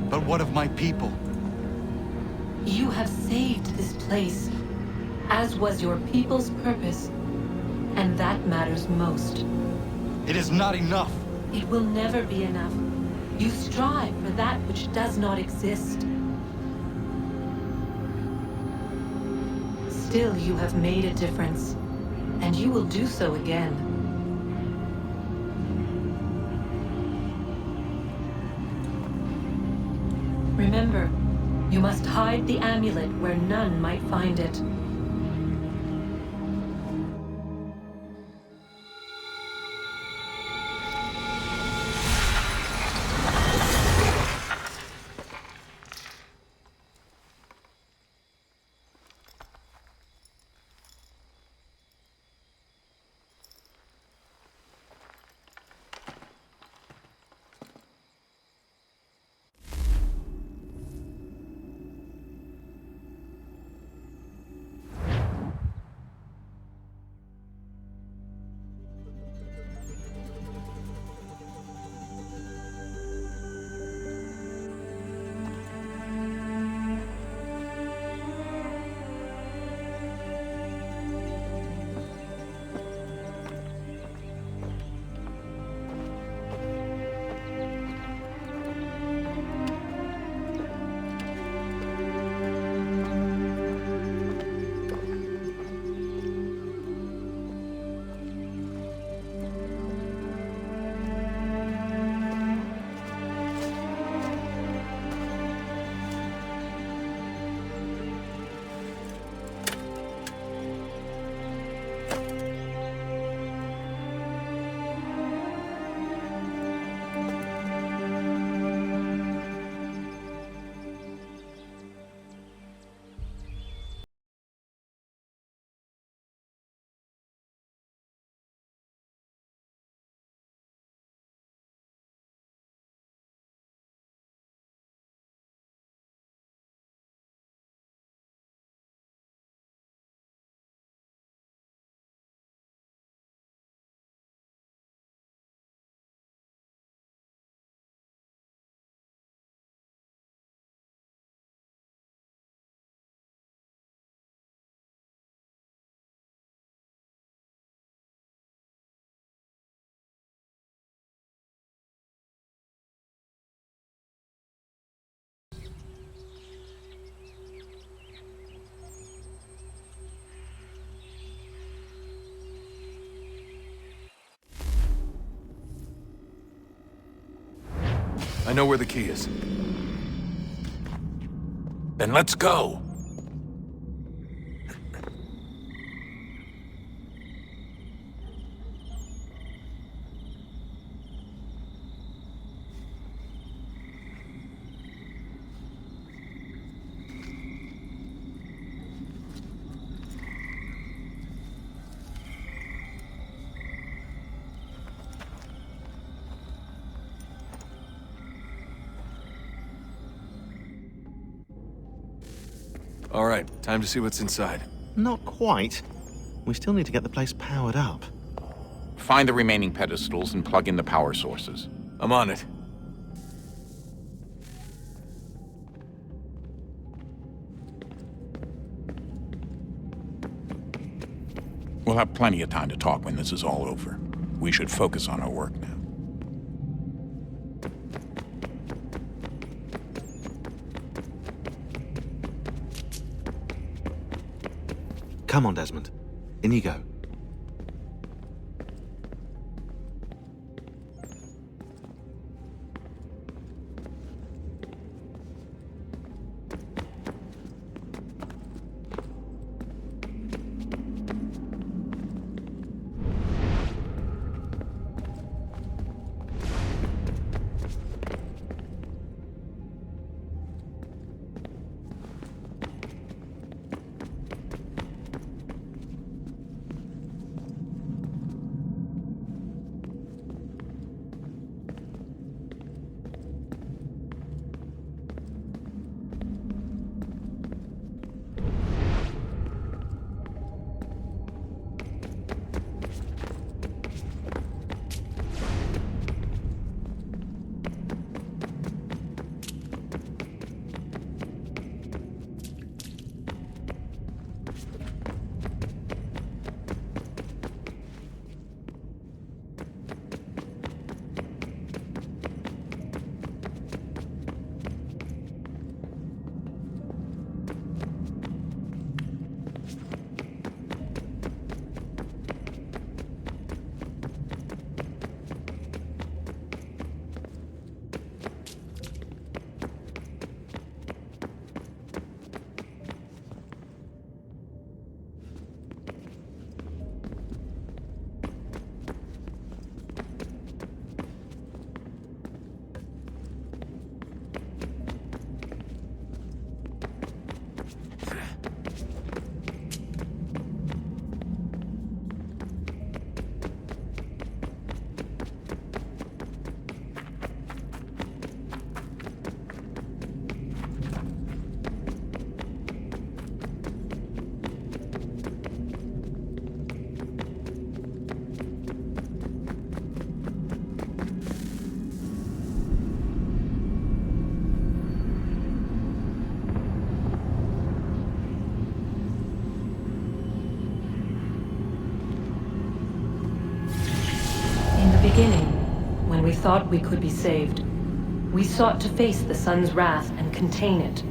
But what of my people? You have saved this place, as was your people's purpose, and that matters most. It is not enough. It will never be enough. You strive for that which does not exist. Still, you have made a difference, and you will do so again. Remember, you must hide the amulet where none might find it. I know where the key is. Then let's go! All right, time to see what's inside. Not quite. We still need to get the place powered up. Find the remaining pedestals and plug in the power sources. I'm on it. We'll have plenty of time to talk when this is all over. We should focus on our work now. Come on, Desmond. In you go. Beginning, when we thought we could be saved, we sought to face the sun's wrath and contain it.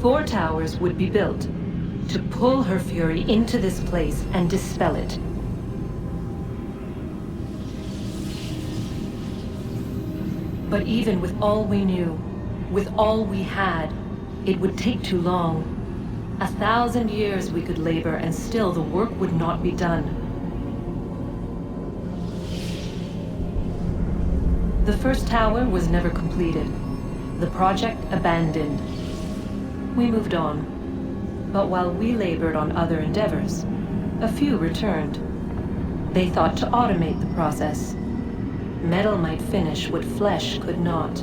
4 towers would be built to pull her fury into this place and dispel it. But even with all we knew, with all we had, it would take too long. 1,000 years we could labor, and still the work would not be done. The first tower was never completed. The project abandoned. We moved on. But while we labored on other endeavors, a few returned. They thought to automate the process. Metal might finish what flesh could not.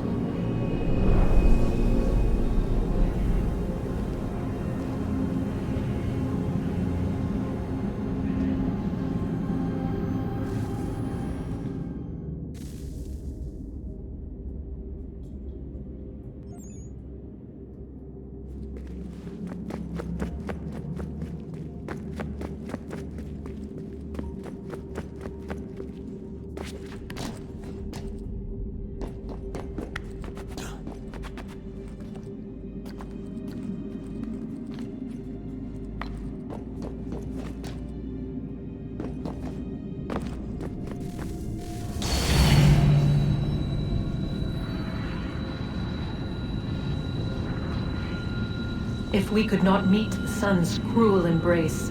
If we could not meet the sun's cruel embrace,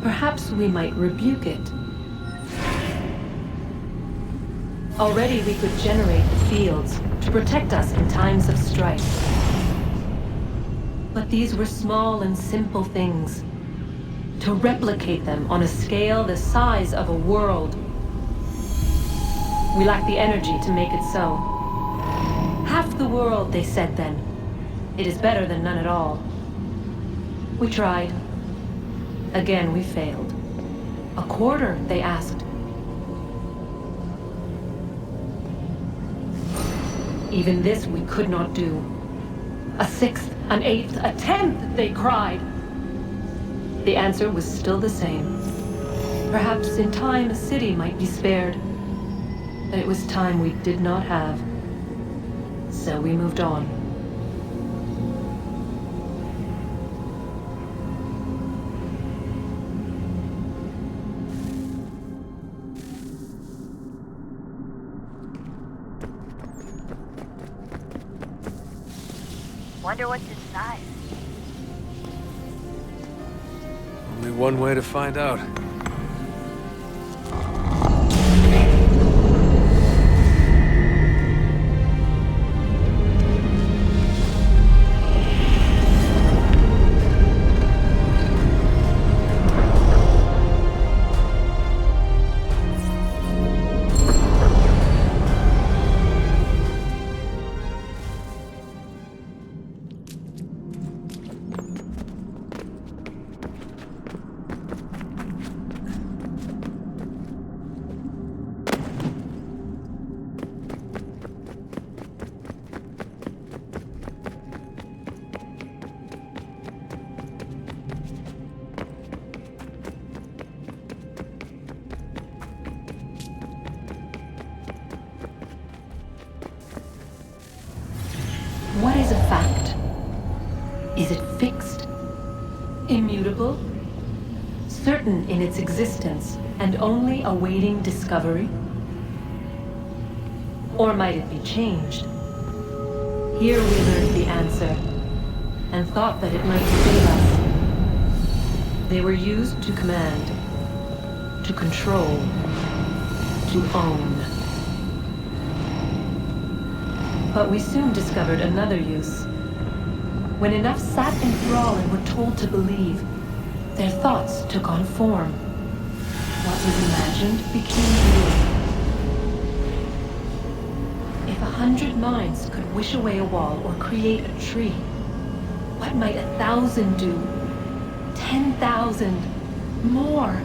perhaps we might rebuke it. Already we could generate the fields to protect us in times of strife. But these were small and simple things. To replicate them on a scale the size of a world, we lack the energy to make it so. Half the world, they said then. It is better than none at all. We tried. Again, we failed. A quarter, they asked. Even this we could not do. A sixth, An 8th, a 10th, they cried. The answer was still the same. Perhaps in time a city might be spared. But it was time we did not have. So we moved on. Wonder what's inside. Only one way to find out. What is a fact? Is it fixed? Immutable? Certain in its existence and only awaiting discovery? Or might it be changed? Here we learned the answer, and thought that it might save us. They were used to command, to control, to own. But we soon discovered another use. When enough sat in thrall and were told to believe, their thoughts took on form. What was imagined became real. If 100 minds could wish away a wall or create a tree, what might 1,000 do? 10,000? More?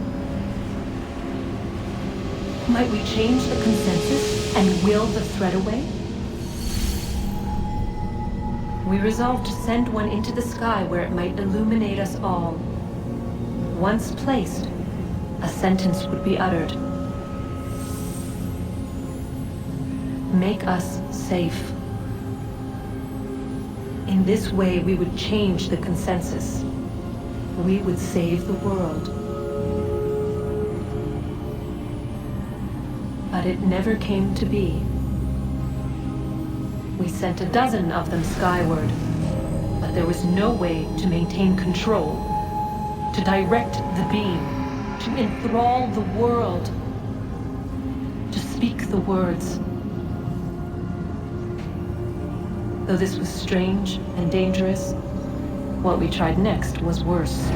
Might we change the consensus and will the thread away? We resolved to send one into the sky where it might illuminate us all. Once placed, a sentence would be uttered. Make us safe. In this way, we would change the consensus. We would save the world. But it never came to be. We sent a dozen of them skyward, but there was no way to maintain control, to direct the beam, to enthrall the world, to speak the words. Though this was strange and dangerous, what we tried next was worse.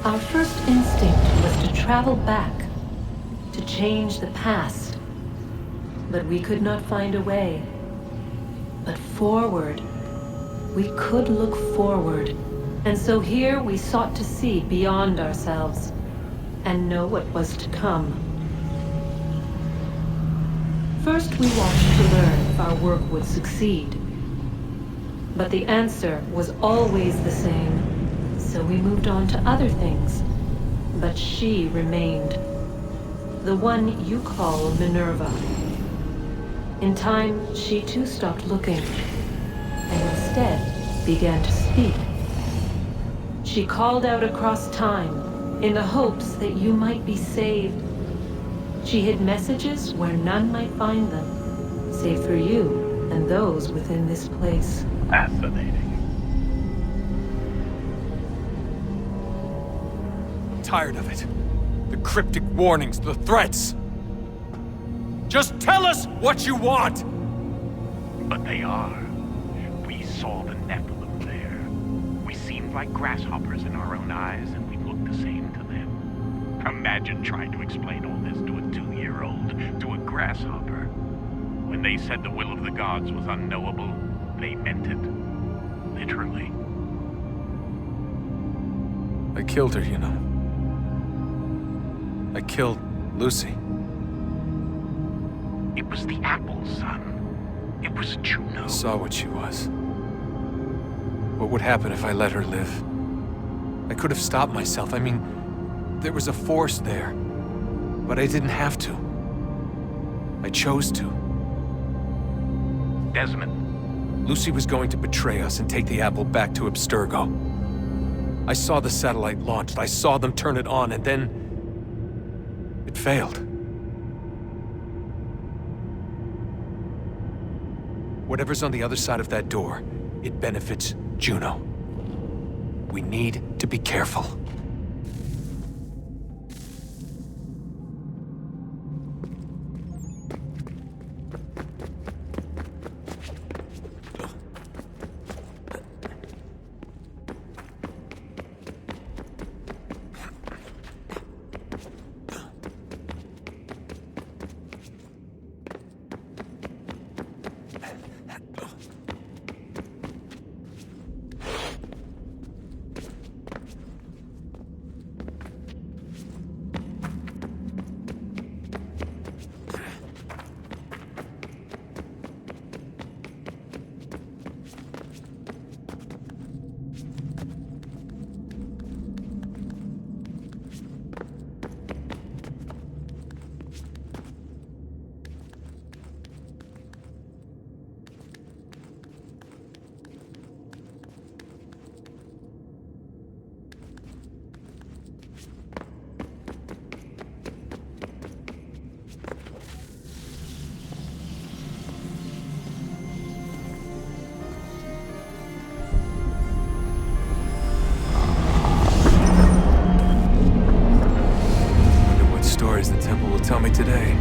Our first instinct was to travel back, to change the past. But we could not find a way. But forward, we could look forward. And so here we sought to see beyond ourselves, and know what was to come. First we watched to learn if our work would succeed. But the answer was always the same. So we moved on to other things. But she remained. The one you call Minerva. In time, she too stopped looking, and instead began to speak. She called out across time, in the hopes that you might be saved. She hid messages where none might find them, save for you and those within this place. Fascinating. Tired of it. The cryptic warnings, the threats. Just tell us what you want! But they are. We saw the seemed like grasshoppers in our own eyes, and we looked the same to them. Imagine trying to explain all this to a 2-year-old, to a grasshopper. When they said the will of the gods was unknowable, they meant it. Literally. I killed her, you know. I killed Lucy. It was the apple, son. It was Juno. I saw what she was. What would happen if I let her live? I could have stopped myself. I mean, there was a force there. But I didn't have to. I chose to. Desmond. Lucy was going to betray us and take the apple back to Abstergo. I saw the satellite launched. I saw them turn it on, and then... it failed. Whatever's on the other side of that door, it benefits Juno. We need to be careful. The temple will tell me today.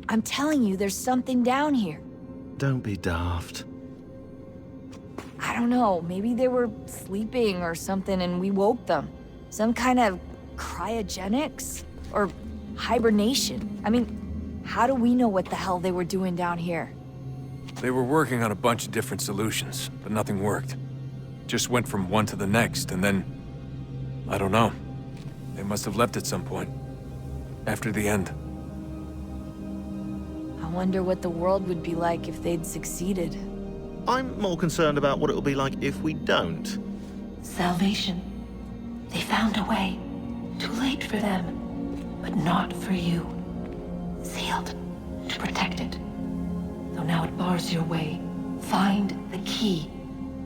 I'm telling you, there's something down here. Don't be daft. I don't know, maybe they were sleeping or something and we woke them. Some kind of cryogenics? Or hibernation? I mean, how do we know what the hell they were doing down here? They were working on a bunch of different solutions, but nothing worked. Just went from one to the next, and then... I don't know. They must have left at some point. After the end. I wonder what the world would be like if they'd succeeded. I'm more concerned about what it'll be like if we don't. Salvation. They found a way. Too late for them, but not for you. Sealed to protect it. Though now it bars your way. Find the key.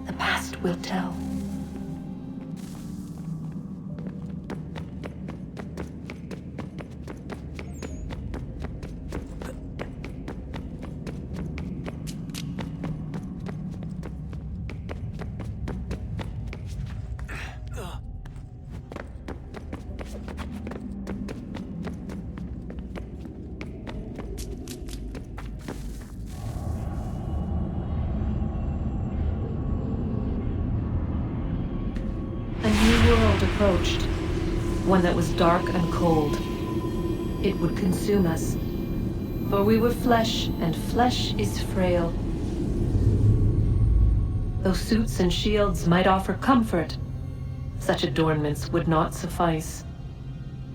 The past will tell. Approached. One that was dark and cold. It would consume us. For we were flesh, and flesh is frail. Though suits and shields might offer comfort, such adornments would not suffice.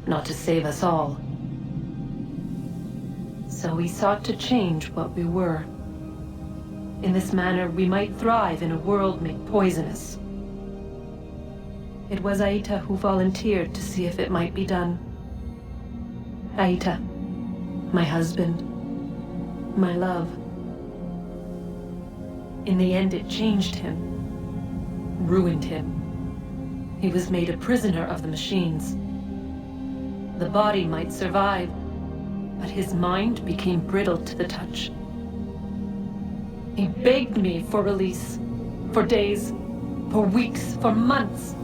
Not to save us all. So we sought to change what we were. In this manner, we might thrive in a world made poisonous. It was Aita who volunteered to see if it might be done. Aita, my husband, my love. In the end, it changed him, ruined him. He was made a prisoner of the machines. The body might survive, but his mind became brittle to the touch. He begged me for release, for days, for weeks, for months.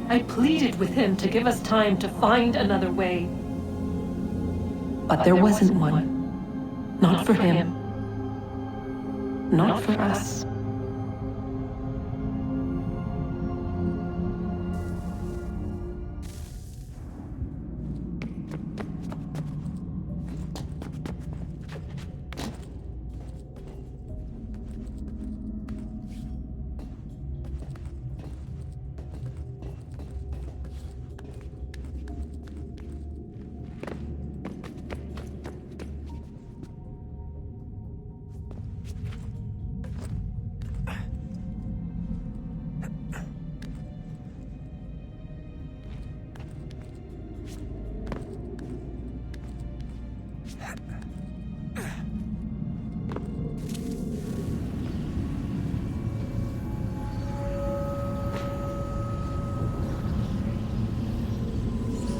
I pleaded with him to give us time to find another way. But there wasn't one. Not for him. Not for us.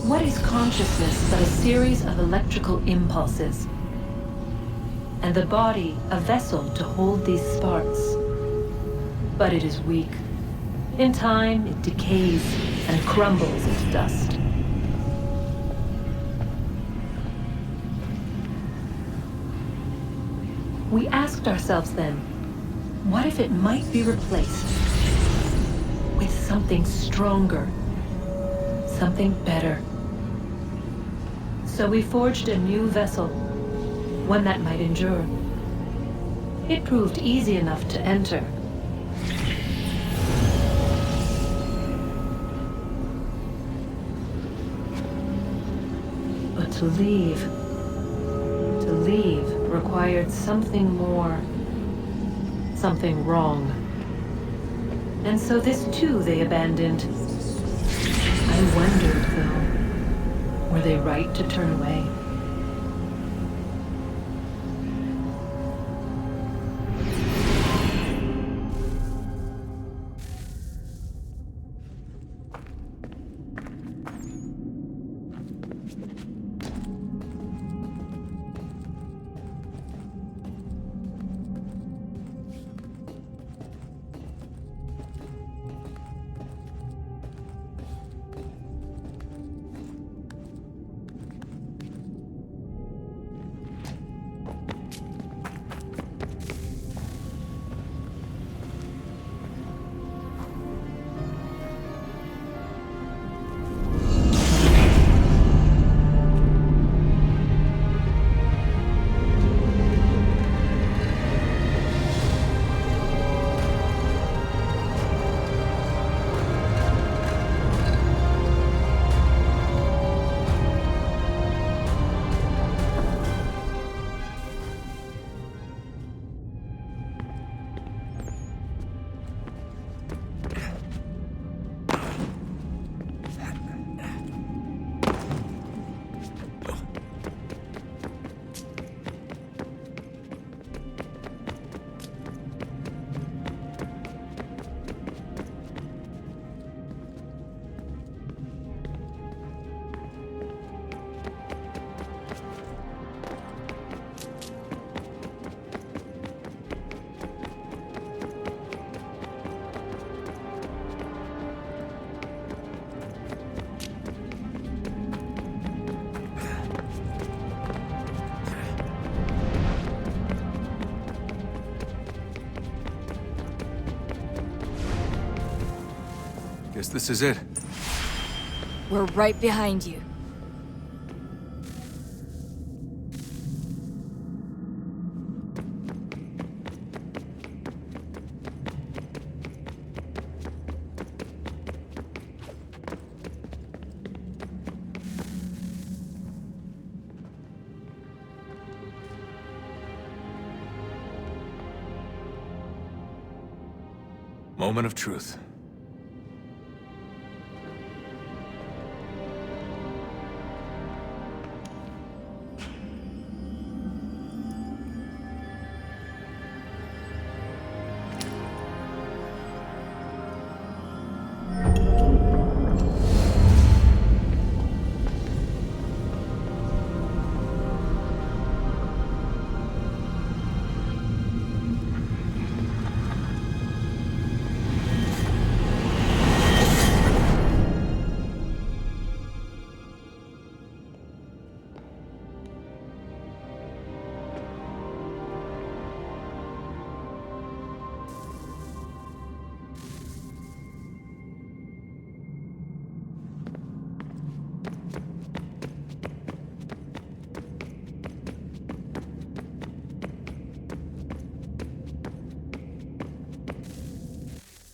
What is consciousness but a series of electrical impulses? And the body a vessel to hold these sparks. But it is weak. In time, it decays and crumbles into dust. We asked ourselves then, what if it might be replaced with something stronger, something better? So we forged a new vessel, one that might endure. It proved easy enough to enter. But to leave required something more, something wrong. And so this too they abandoned. I wondered, though, were they right to turn away? Guess this is it. We're right behind you. Moment of truth.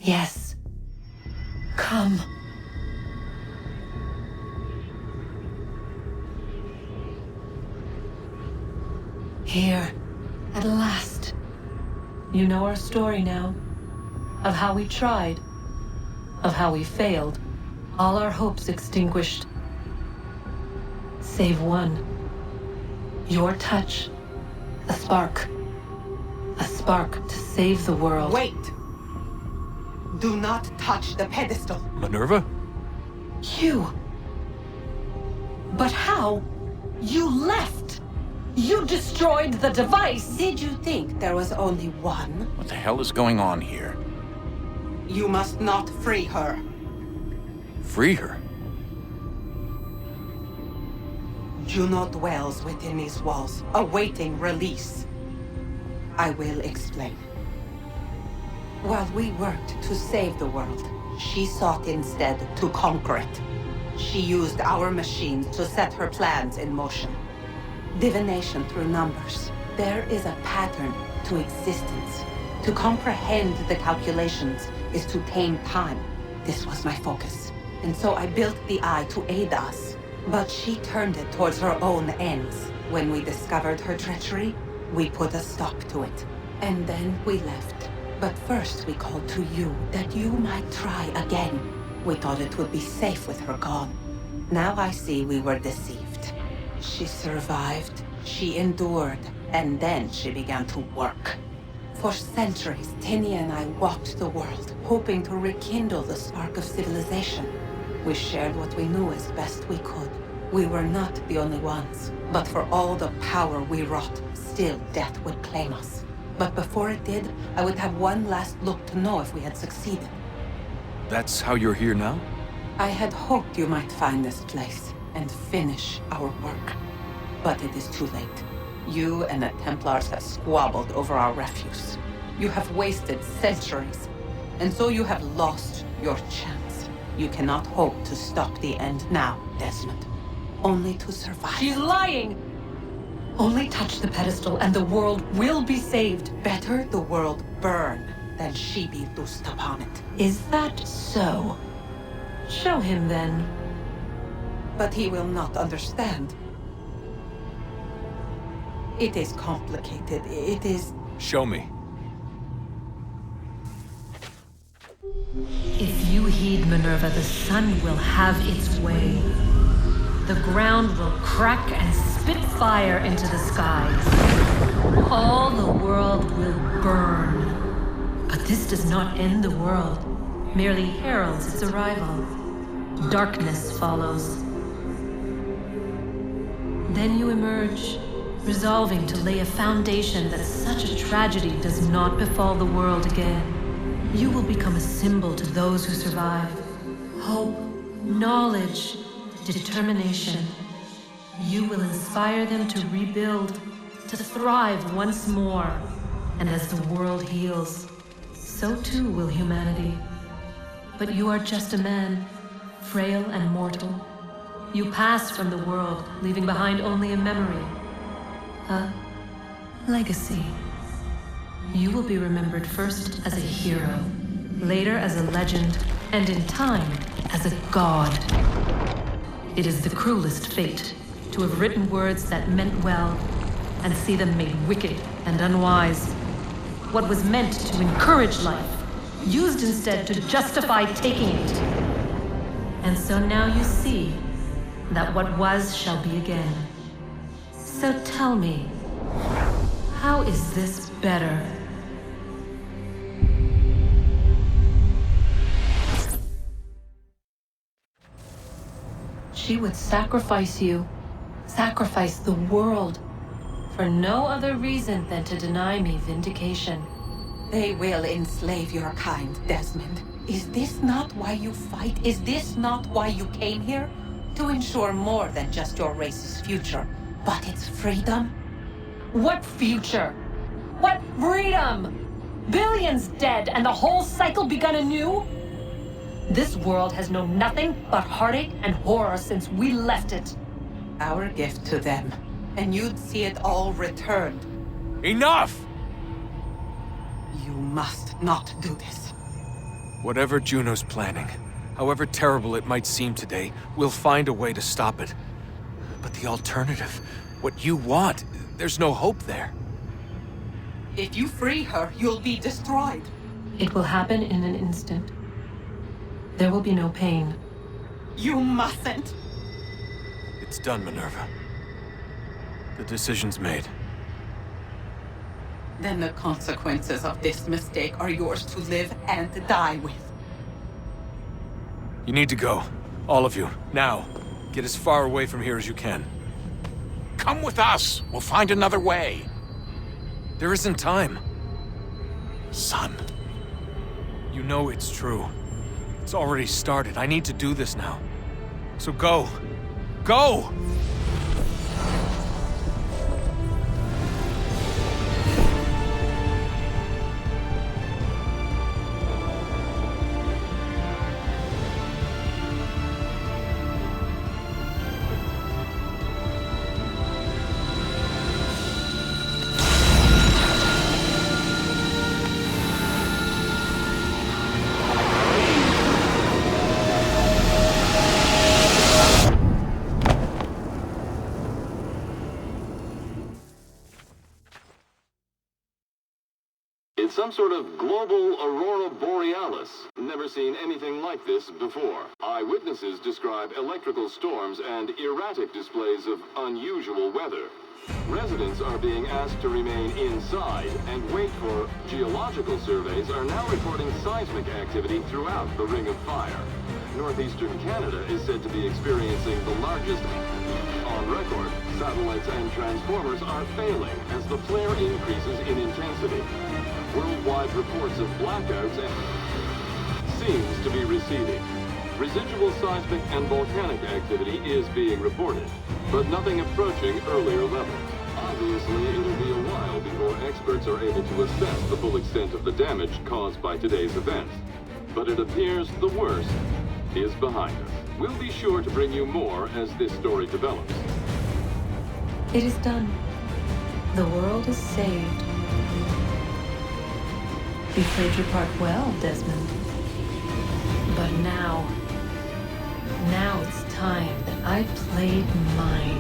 Yes. Come. Here, at last. You know our story now. Of how we tried. Of how we failed. All our hopes extinguished. Save one. Your touch. A spark. A spark to save the world. Wait! Do not touch the pedestal. Minerva? You. But how? You left! You destroyed the device! Did you think there was only one? What the hell is going on here? You must not free her. Free her? Juno dwells within these walls, awaiting release. I will explain. While we worked to save the world, she sought instead to conquer it. She used our machines to set her plans in motion. Divination through numbers. There is a pattern to existence. To comprehend the calculations is to tame time. This was my focus. And so I built the eye to aid us. But she turned it towards her own ends. When we discovered her treachery, we put a stop to it. And then we left. But first we called to you, that you might try again. We thought it would be safe with her gone. Now I see we were deceived. She survived, she endured, and then she began to work. For centuries, Tinia and I walked the world, hoping to rekindle the spark of civilization. We shared what we knew as best we could. We were not the only ones, but for all the power we wrought, still death would claim us. But before it did, I would have one last look to know if we had succeeded. That's how you're here now? I had hoped you might find this place and finish our work. But it is too late. You and the Templars have squabbled over our refuse. You have wasted centuries, and so you have lost your chance. You cannot hope to stop the end now, Desmond. Only to survive. She's lying! Only touch the pedestal and the world will be saved. Better the world burn than she be loosed upon it. Is that so? Show him then. But he will not understand. It is complicated. It is... Show me. If you heed Minerva, the sun will have its way. The ground will crack and spit fire into the skies. All the world will burn. But this does not end the world, merely heralds its arrival. Darkness follows. Then you emerge, resolving to lay a foundation that such a tragedy does not befall the world again. You will become a symbol to those who survive. Hope, knowledge, determination. You will inspire them to rebuild, to thrive once more. And as the world heals, so too will humanity. But you are just a man, frail and mortal. You pass from the world, leaving behind only a memory. A legacy. You will be remembered first as a hero, later as a legend, and in time, as a god. It is the cruelest fate, to have written words that meant well, and see them made wicked and unwise. What was meant to encourage life, used instead to justify taking it. And so now you see that what was shall be again. So tell me, how is this better? She would sacrifice you, sacrifice the world, for no other reason than to deny me vindication. They will enslave your kind, Desmond. Is this not why you fight? Is this not why you came here? To ensure more than just your race's future, but its freedom? What future? What freedom? Billions dead and the whole cycle begun anew? This world has known nothing but heartache and horror since we left it. Our gift to them, and you'd see it all returned. Enough! You must not do this. Whatever Juno's planning, however terrible it might seem today, we'll find a way to stop it. But the alternative, what you want, there's no hope there. If you free her, you'll be destroyed. It will happen in an instant. There will be no pain. You mustn't. It's done, Minerva. The decision's made. Then the consequences of this mistake are yours to live and die with. You need to go. All of you. Now. Get as far away from here as you can. Come with us. We'll find another way. There isn't time. Son. You know it's true. It's already started. I need to do this now. So go. Go! It's some sort of global aurora borealis. Never seen anything like this before. Eyewitnesses describe electrical storms and erratic displays of unusual weather. Residents are being asked to remain inside and wait for geological surveys are now reporting seismic activity throughout the Ring of Fire. Northeastern Canada is said to be experiencing the largest on record. Satellites and transformers are failing as the flare increases in intensity. Worldwide reports of blackouts seems to be receding. Residual seismic and volcanic activity is being reported, but nothing approaching earlier levels. Obviously, it'll be a while before experts are able to assess the full extent of the damage caused by today's events. But it appears the worst is behind us. We'll be sure to bring you more as this story develops. It is done. The world is saved. You played your part well, Desmond. But now it's time that I played mine.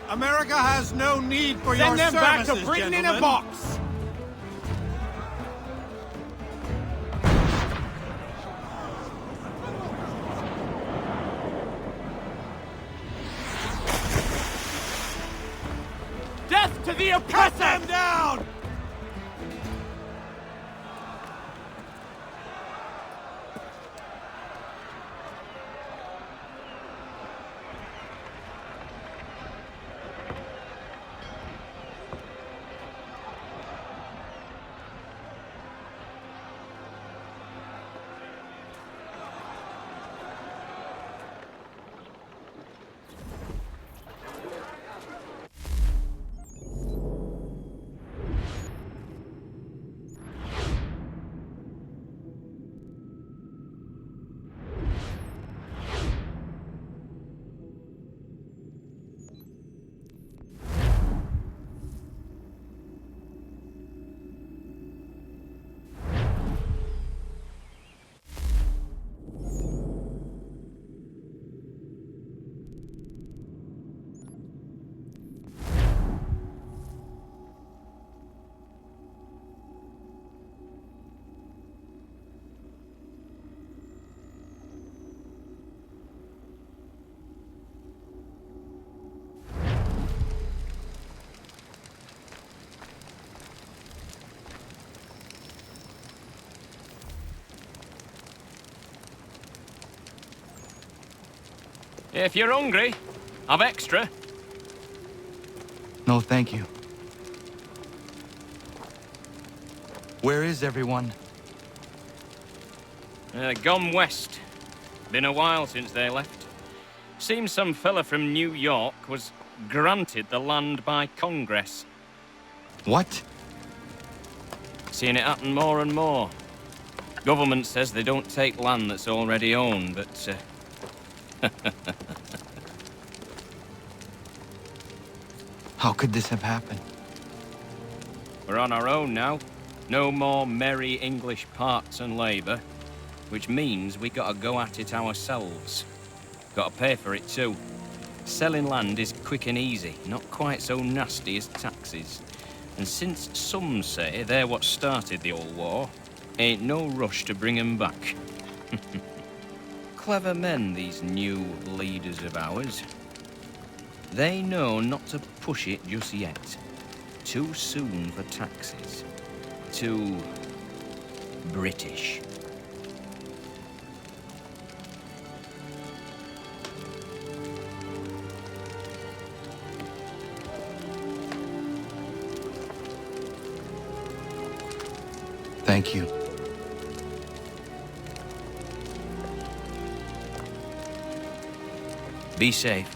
America has no need for your Send them back to services, Britain in a gentlemen. box! Death to the oppressor! Cut them down! If you're hungry, I've extra. No, thank you. Where is everyone? Gone west. Been a while since they left. Seems some fella from New York was granted the land by Congress. What? Seeing it happen more and more. Government says they don't take land that's already owned, but... How could this have happened? We're on our own now. No more merry English parts and labour. Which means we gotta go at it ourselves. Gotta pay for it too. Selling land is quick and easy, not quite so nasty as taxes. And since some say they're what started the old war, ain't no rush to bring 'em back. Clever men, these new leaders of ours. They know not to push it just yet. Too soon for taxes. Too... British. Thank you. Be safe.